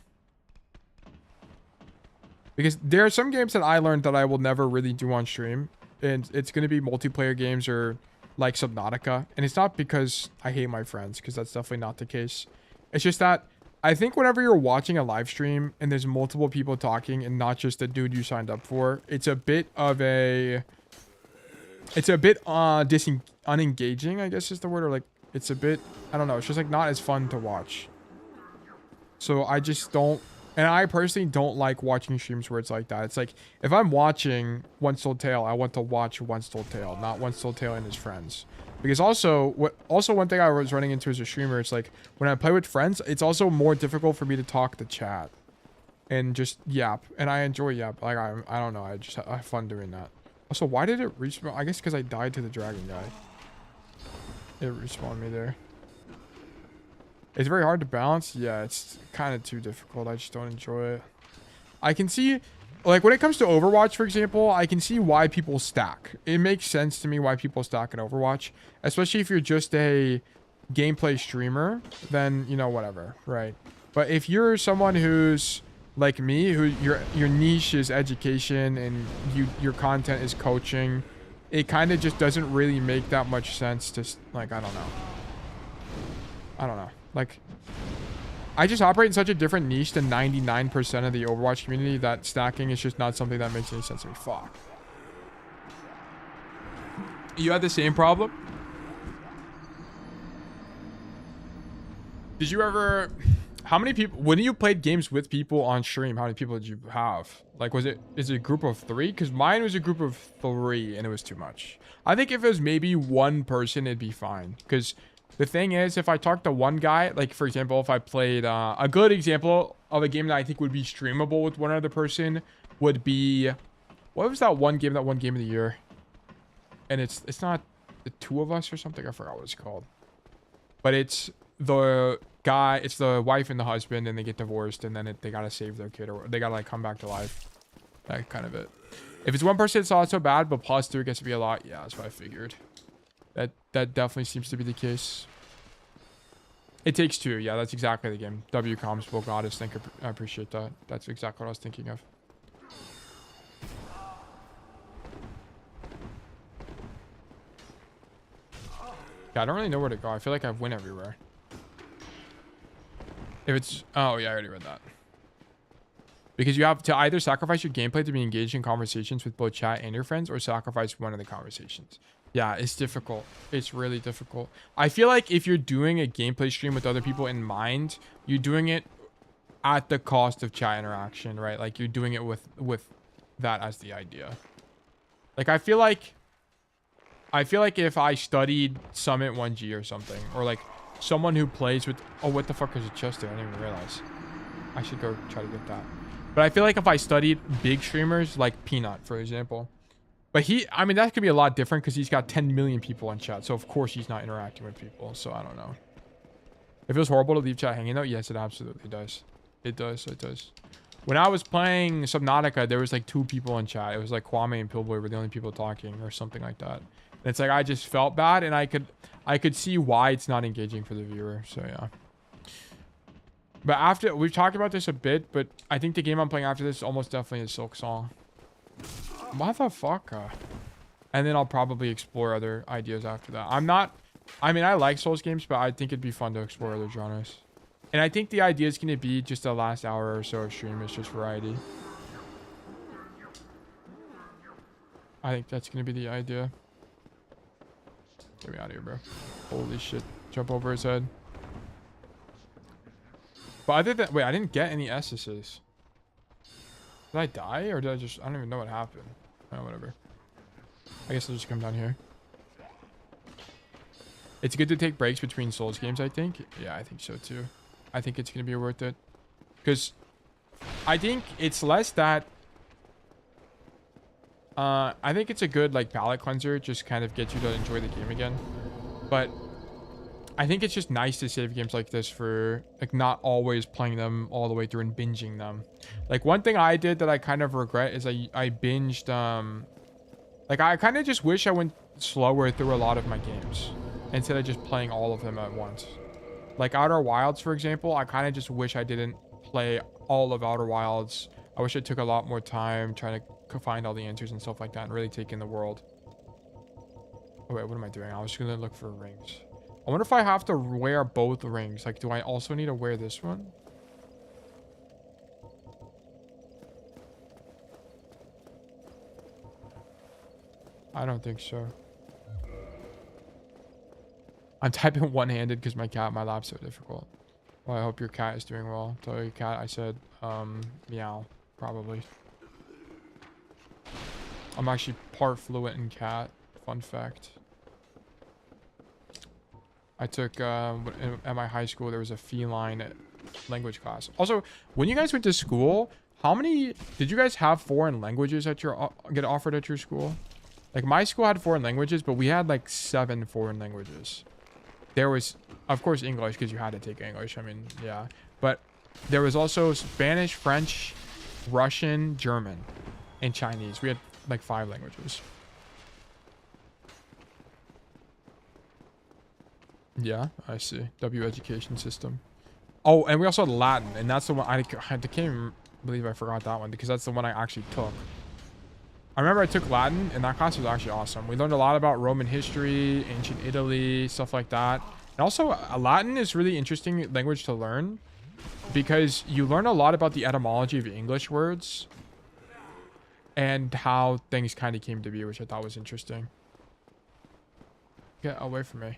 Because there are some games that I learned that I will never really do on stream. And it's going to be multiplayer games or like Subnautica. And it's not because I hate my friends, because that's definitely not the case. It's just that I think whenever you're watching a live stream and there's multiple people talking and not just the dude you signed up for, it's a bit of a... It's a bit unengaging, I guess is the word. Or like, it's a bit... I don't know. It's just like not as fun to watch. So I just don't... And I personally don't like watching streams where it's like that. It's like, if I'm watching One Soul Tale, I want to watch One Soul Tale, not One Soul Tale and his friends. Because also one thing I was running into as a streamer, it's like, when I play with friends, it's also more difficult for me to talk to chat. And just yap. And I enjoy yap. Like, I don't know, I have fun doing that. Also, why did it respawn? I guess because I died to the dragon guy. It respawned me there. It's very hard to balance. Yeah, it's kind of too difficult. I just don't enjoy it. I can see, like, when it comes to Overwatch, for example, I can see why people stack. It makes sense to me why people stack in Overwatch. Especially if you're just a gameplay streamer, then, you know, whatever, right? But if you're someone who's like me, who your niche is education and your content is coaching, it kind of just doesn't really make that much sense to, like, I don't know. Like, I just operate in such a different niche than 99% of the Overwatch community that stacking is just not something that makes any sense to me. Fuck. You had the same problem? Did you ever... How many people... When you played games with people on stream, how many people did you have? Like, is it a group of 3? Because mine was a group of 3 and it was too much. I think if it was maybe one person, it'd be fine. Because... The thing is, if I talk to one guy, like, for example, if I played, a good example of a game that I think would be streamable with one other person would be, what was that one game of the year? And it's not the Two of Us or something. I forgot what it's called. But it's the guy, it's the wife and the husband, and they get divorced, and then they gotta save their kid, or they gotta, like, come back to life. That kind of it. If it's one person, it's not so bad, but plus 2 gets to be a lot. Yeah, that's what I figured. That definitely seems to be the case. It Takes Two. Yeah, that's exactly the game. WCOM's Will Goddess. I appreciate that. That's exactly what I was thinking of. Yeah, I don't really know where to go. I feel like I've went everywhere. If it's... Oh, yeah, I already read that. Because you have to either sacrifice your gameplay to be engaged in conversations with both chat and your friends, or sacrifice one of the conversations. Yeah, it's difficult. It's really difficult. I feel like if you're doing a gameplay stream with other people in mind, you're doing it at the cost of chat interaction, right? Like, you're doing it with that as the idea. Like, I feel like if I studied Summit 1G or something, or like someone who plays with... Oh, what the fuck is a chest there? I didn't even realize. I should go try to get that. But I feel like if I studied big streamers like Peanut, for example... But I mean, that could be a lot different because he's got 10 million people on chat. So, of course, he's not interacting with people. So, I don't know. If it was horrible to leave chat hanging out, yes, it absolutely does. It does. It does. When I was playing Subnautica, there was like 2 people in chat. It was like Kwame and Pillboy were the only people talking or something like that. And it's like, I just felt bad, and I could see why it's not engaging for the viewer. So, yeah. But we've talked about this a bit, but I think the game I'm playing after this is almost definitely a Silk Song. Motherfucker. And then I'll probably explore other ideas after that. I mean, I like Souls games, but I think it'd be fun to explore other genres. And I think the idea is going to be just the last hour or so of stream is just variety. I think that's going to be the idea. Get me out of here, bro. Holy shit. Jump over his head. But other than... Wait, I didn't get any S's. Did I die, or did I just... I don't even know what happened. Oh, whatever. I guess I'll just come down here. It's good to take breaks between Souls games, I think. Yeah, I think so too. I think it's going to be worth it. Because I think it's less that... I think it's a good, like, palate cleanser. Just kind of gets you to enjoy the game again. But I think it's just nice to save games like this for, like, not always playing them all the way through and binging them. Like, one thing I did that I kind of regret is I binged, like, I kind of just wish I went slower through a lot of my games instead of just playing all of them at once. Like, Outer Wilds, for example, I kind of just wish I didn't play all of Outer Wilds. I wish I took a lot more time trying to find all the answers and stuff like that and really take in the world. Oh, wait, what am I doing? I was going to look for rings. I wonder if I have to wear both rings. Like, do I also need to wear this one? I don't think so. I'm typing one-handed because my lap's so difficult. Well, I hope your cat is doing well. Tell your cat I said, meow, probably. I'm actually part fluent in cat. Fun fact. I took, at my high school, there was a feline language class. Also, when you guys went to school, how many, did you guys have foreign languages at your, get offered at your school? Like, my school had foreign languages, but we had, like, 7 foreign languages. There was, of course, English, because you had to take English. I mean, yeah. But there was also Spanish, French, Russian, German, and Chinese. We had, like, 5 languages. Yeah, I see. W education system. Oh, and we also had Latin, and that's the one I can't even believe I forgot that one, because that's the one I actually took. I remember I took Latin, and that class was actually awesome. We learned a lot about Roman history, ancient Italy, stuff like that. And also, Latin is really interesting language to learn, because you learn a lot about the etymology of English words and how things kind of came to be, which I thought was interesting. Get away from me.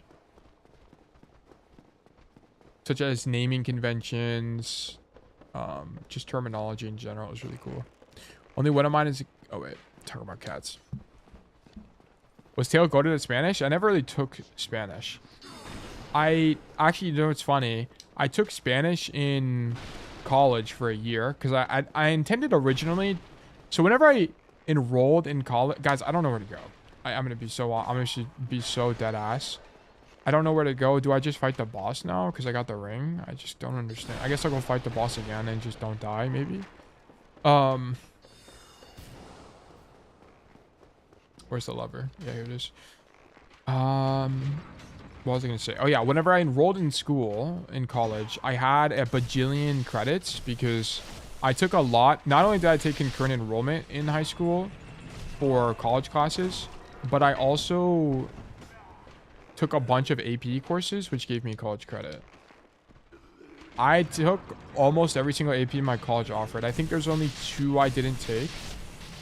Such as naming conventions, just terminology in general is really cool. Only one of mine is... Oh, wait. Talking about cats. Was Tail goated at Spanish? I never really took Spanish. I actually, you know, it's funny. I took Spanish in college for a year because I intended originally. So whenever I enrolled in college, guys, I don't know where to go. I'm gonna be so dead ass. I don't know where to go. Do I just fight the boss now because I got the ring? I just don't understand. I guess I'll go fight the boss again and just don't die, maybe. Where's the lever? Yeah, here it is. What was I gonna say? Oh yeah, whenever I enrolled in school, in college, I had a bajillion credits because I took a lot. Not only did I take concurrent enrollment in high school for college classes, but I also took a bunch of AP courses, which gave me college credit. I took almost every single AP my college offered. I think there's only 2 I didn't take,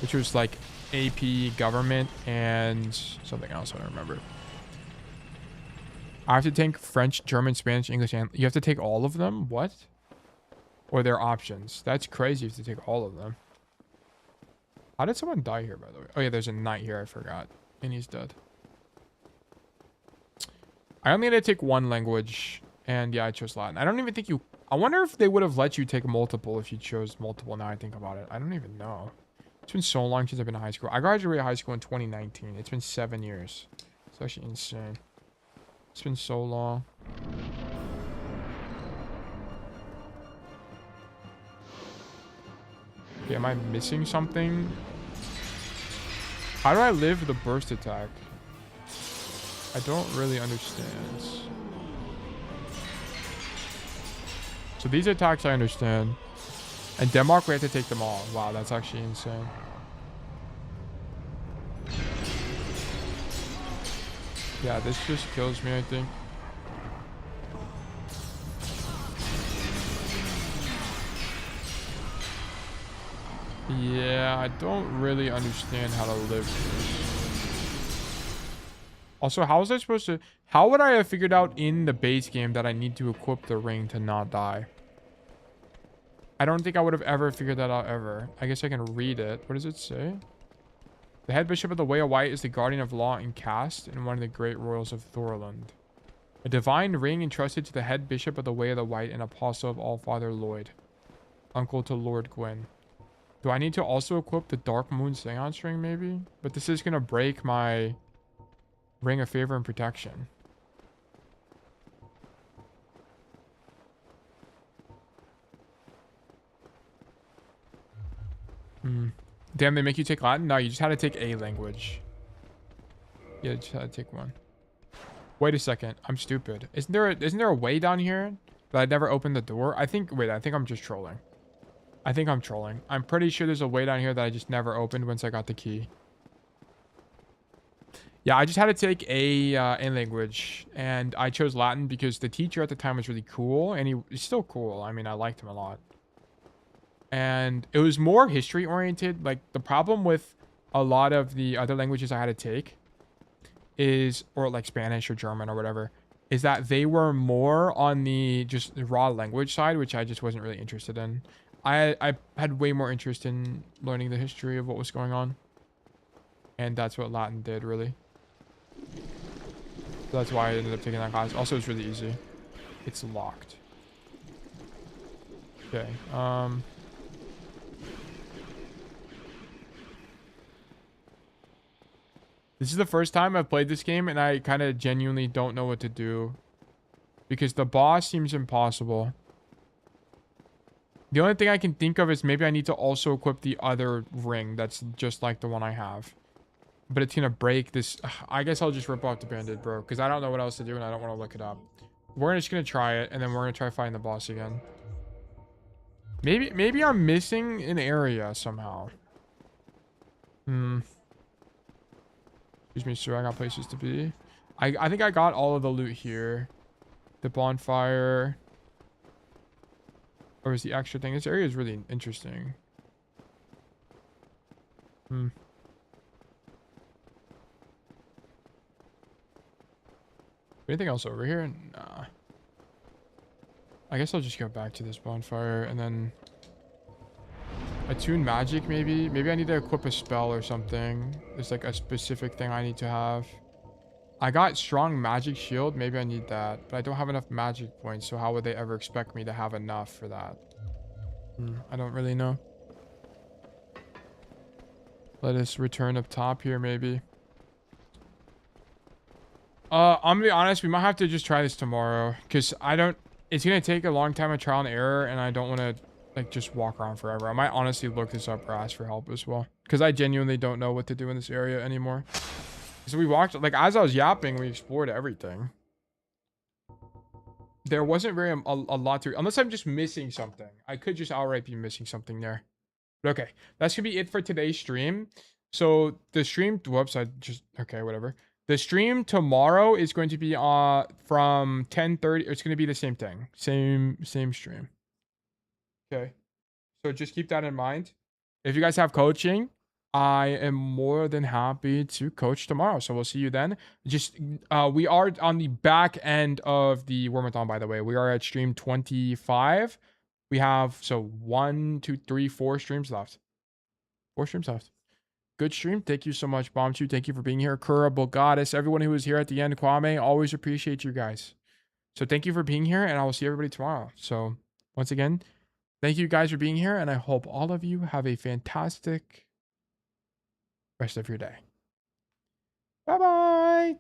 which was like AP government and something else I don't remember. I have to take French, German, Spanish, English, and you have to take all of them? What? Or their options? That's crazy if you have to take all of them. How did someone die here, by the way? Oh yeah, there's a knight here, I forgot. And he's dead. I only had to take 1 language, and yeah, I chose Latin. I don't even think you... I wonder if they would have let you take multiple if you chose multiple, now I think about it. I don't even know. It's been so long since I've been in high school. I graduated high school in 2019. It's been 7 years. It's actually insane. It's been so long. Okay, am I missing something? How do I live the burst attack? I don't really understand. So these attacks I understand. And Denmark, we have to take them all. Wow, that's actually insane. Yeah, this just kills me, I think. Yeah, I don't really understand how to live this. Also, how was I supposed to... How would I have figured out in the base game that I need to equip the ring to not die? I don't think I would have ever figured that out ever. I guess I can read it. What does it say? The head bishop of the Way of White is the guardian of law and caste and one of the great royals of Thorland. A divine ring entrusted to the head bishop of the Way of the White and apostle of All-Father Lloyd. Uncle to Lord Gwyn. Do I need to also equip the Dark Moon Seance ring, maybe? But this is going to break my Ring of Favor and Protection. Damn, they make you take Latin? No, you just had to take a language. Yeah, you just had to take one. Wait a second. I'm stupid. Isn't there a way down here that I never opened the door? I think I'm just trolling. I think I'm trolling. I'm pretty sure there's a way down here that I just never opened once I got the key. Yeah, I just had to take a language, and I chose Latin because the teacher at the time was really cool, and he's still cool. I mean, I liked him a lot. And it was more history oriented. Like, the problem with a lot of the other languages I had to take is, or like Spanish or German or whatever, is that they were more on the just raw language side, which I just wasn't really interested in. I had way more interest in learning the history of what was going on. And that's what Latin did, really. So that's why I ended up taking that class. Also, it's really easy. It's locked. Okay. This is the first time I've played this game, and I kind of genuinely don't know what to do. Because the boss seems impossible. The only thing I can think of is maybe I need to also equip the other ring that's just like the one I have. But it's going to break this. I guess I'll just rip off the bandit, bro. Because I don't know what else to do, and I don't want to look it up. We're just going to try it, and then we're going to try fighting the boss again. Maybe I'm missing an area somehow. Excuse me, sir. I got places to be. I think I got all of the loot here. The bonfire. Or is the extra thing? This area is really interesting. Anything else over here? Nah. I guess I'll just go back to this bonfire and then attune magic, maybe. Maybe I need to equip a spell or something. There's like a specific thing I need to have. I got strong magic shield. Maybe I need that, but I don't have enough magic points. So how would they ever expect me to have enough for that? I don't really know. Let us return up top here, maybe. I'm gonna be honest, we might have to just try this tomorrow, because it's gonna take a long time of trial and error, and I don't want to like just walk around forever. I might honestly look this up or ask for help as well, because I genuinely don't know what to do in this area anymore. So we walked, like, as I was yapping, we explored everything. There wasn't very a lot to, unless I'm just missing something. I could just outright be missing something there. But okay, that's gonna be it for today's stream. So the stream, whoops, okay, whatever. The stream tomorrow is going to be from 10:30. It's going to be the same thing. Same stream. Okay. So just keep that in mind. If you guys have coaching, I am more than happy to coach tomorrow. So we'll see you then. Just we are on the back end of the WORMATHON, by the way. We are at stream 25. We have 1, 2, 3, 4 streams left. 4 streams left. Good stream. Thank you so much, Bombchu. Thank you for being here. Curable Goddess, everyone who was here at the end, Kwame, always appreciate you guys. So thank you for being here, and I will see everybody tomorrow. So once again, thank you guys for being here, and I hope all of you have a fantastic rest of your day. Bye-bye.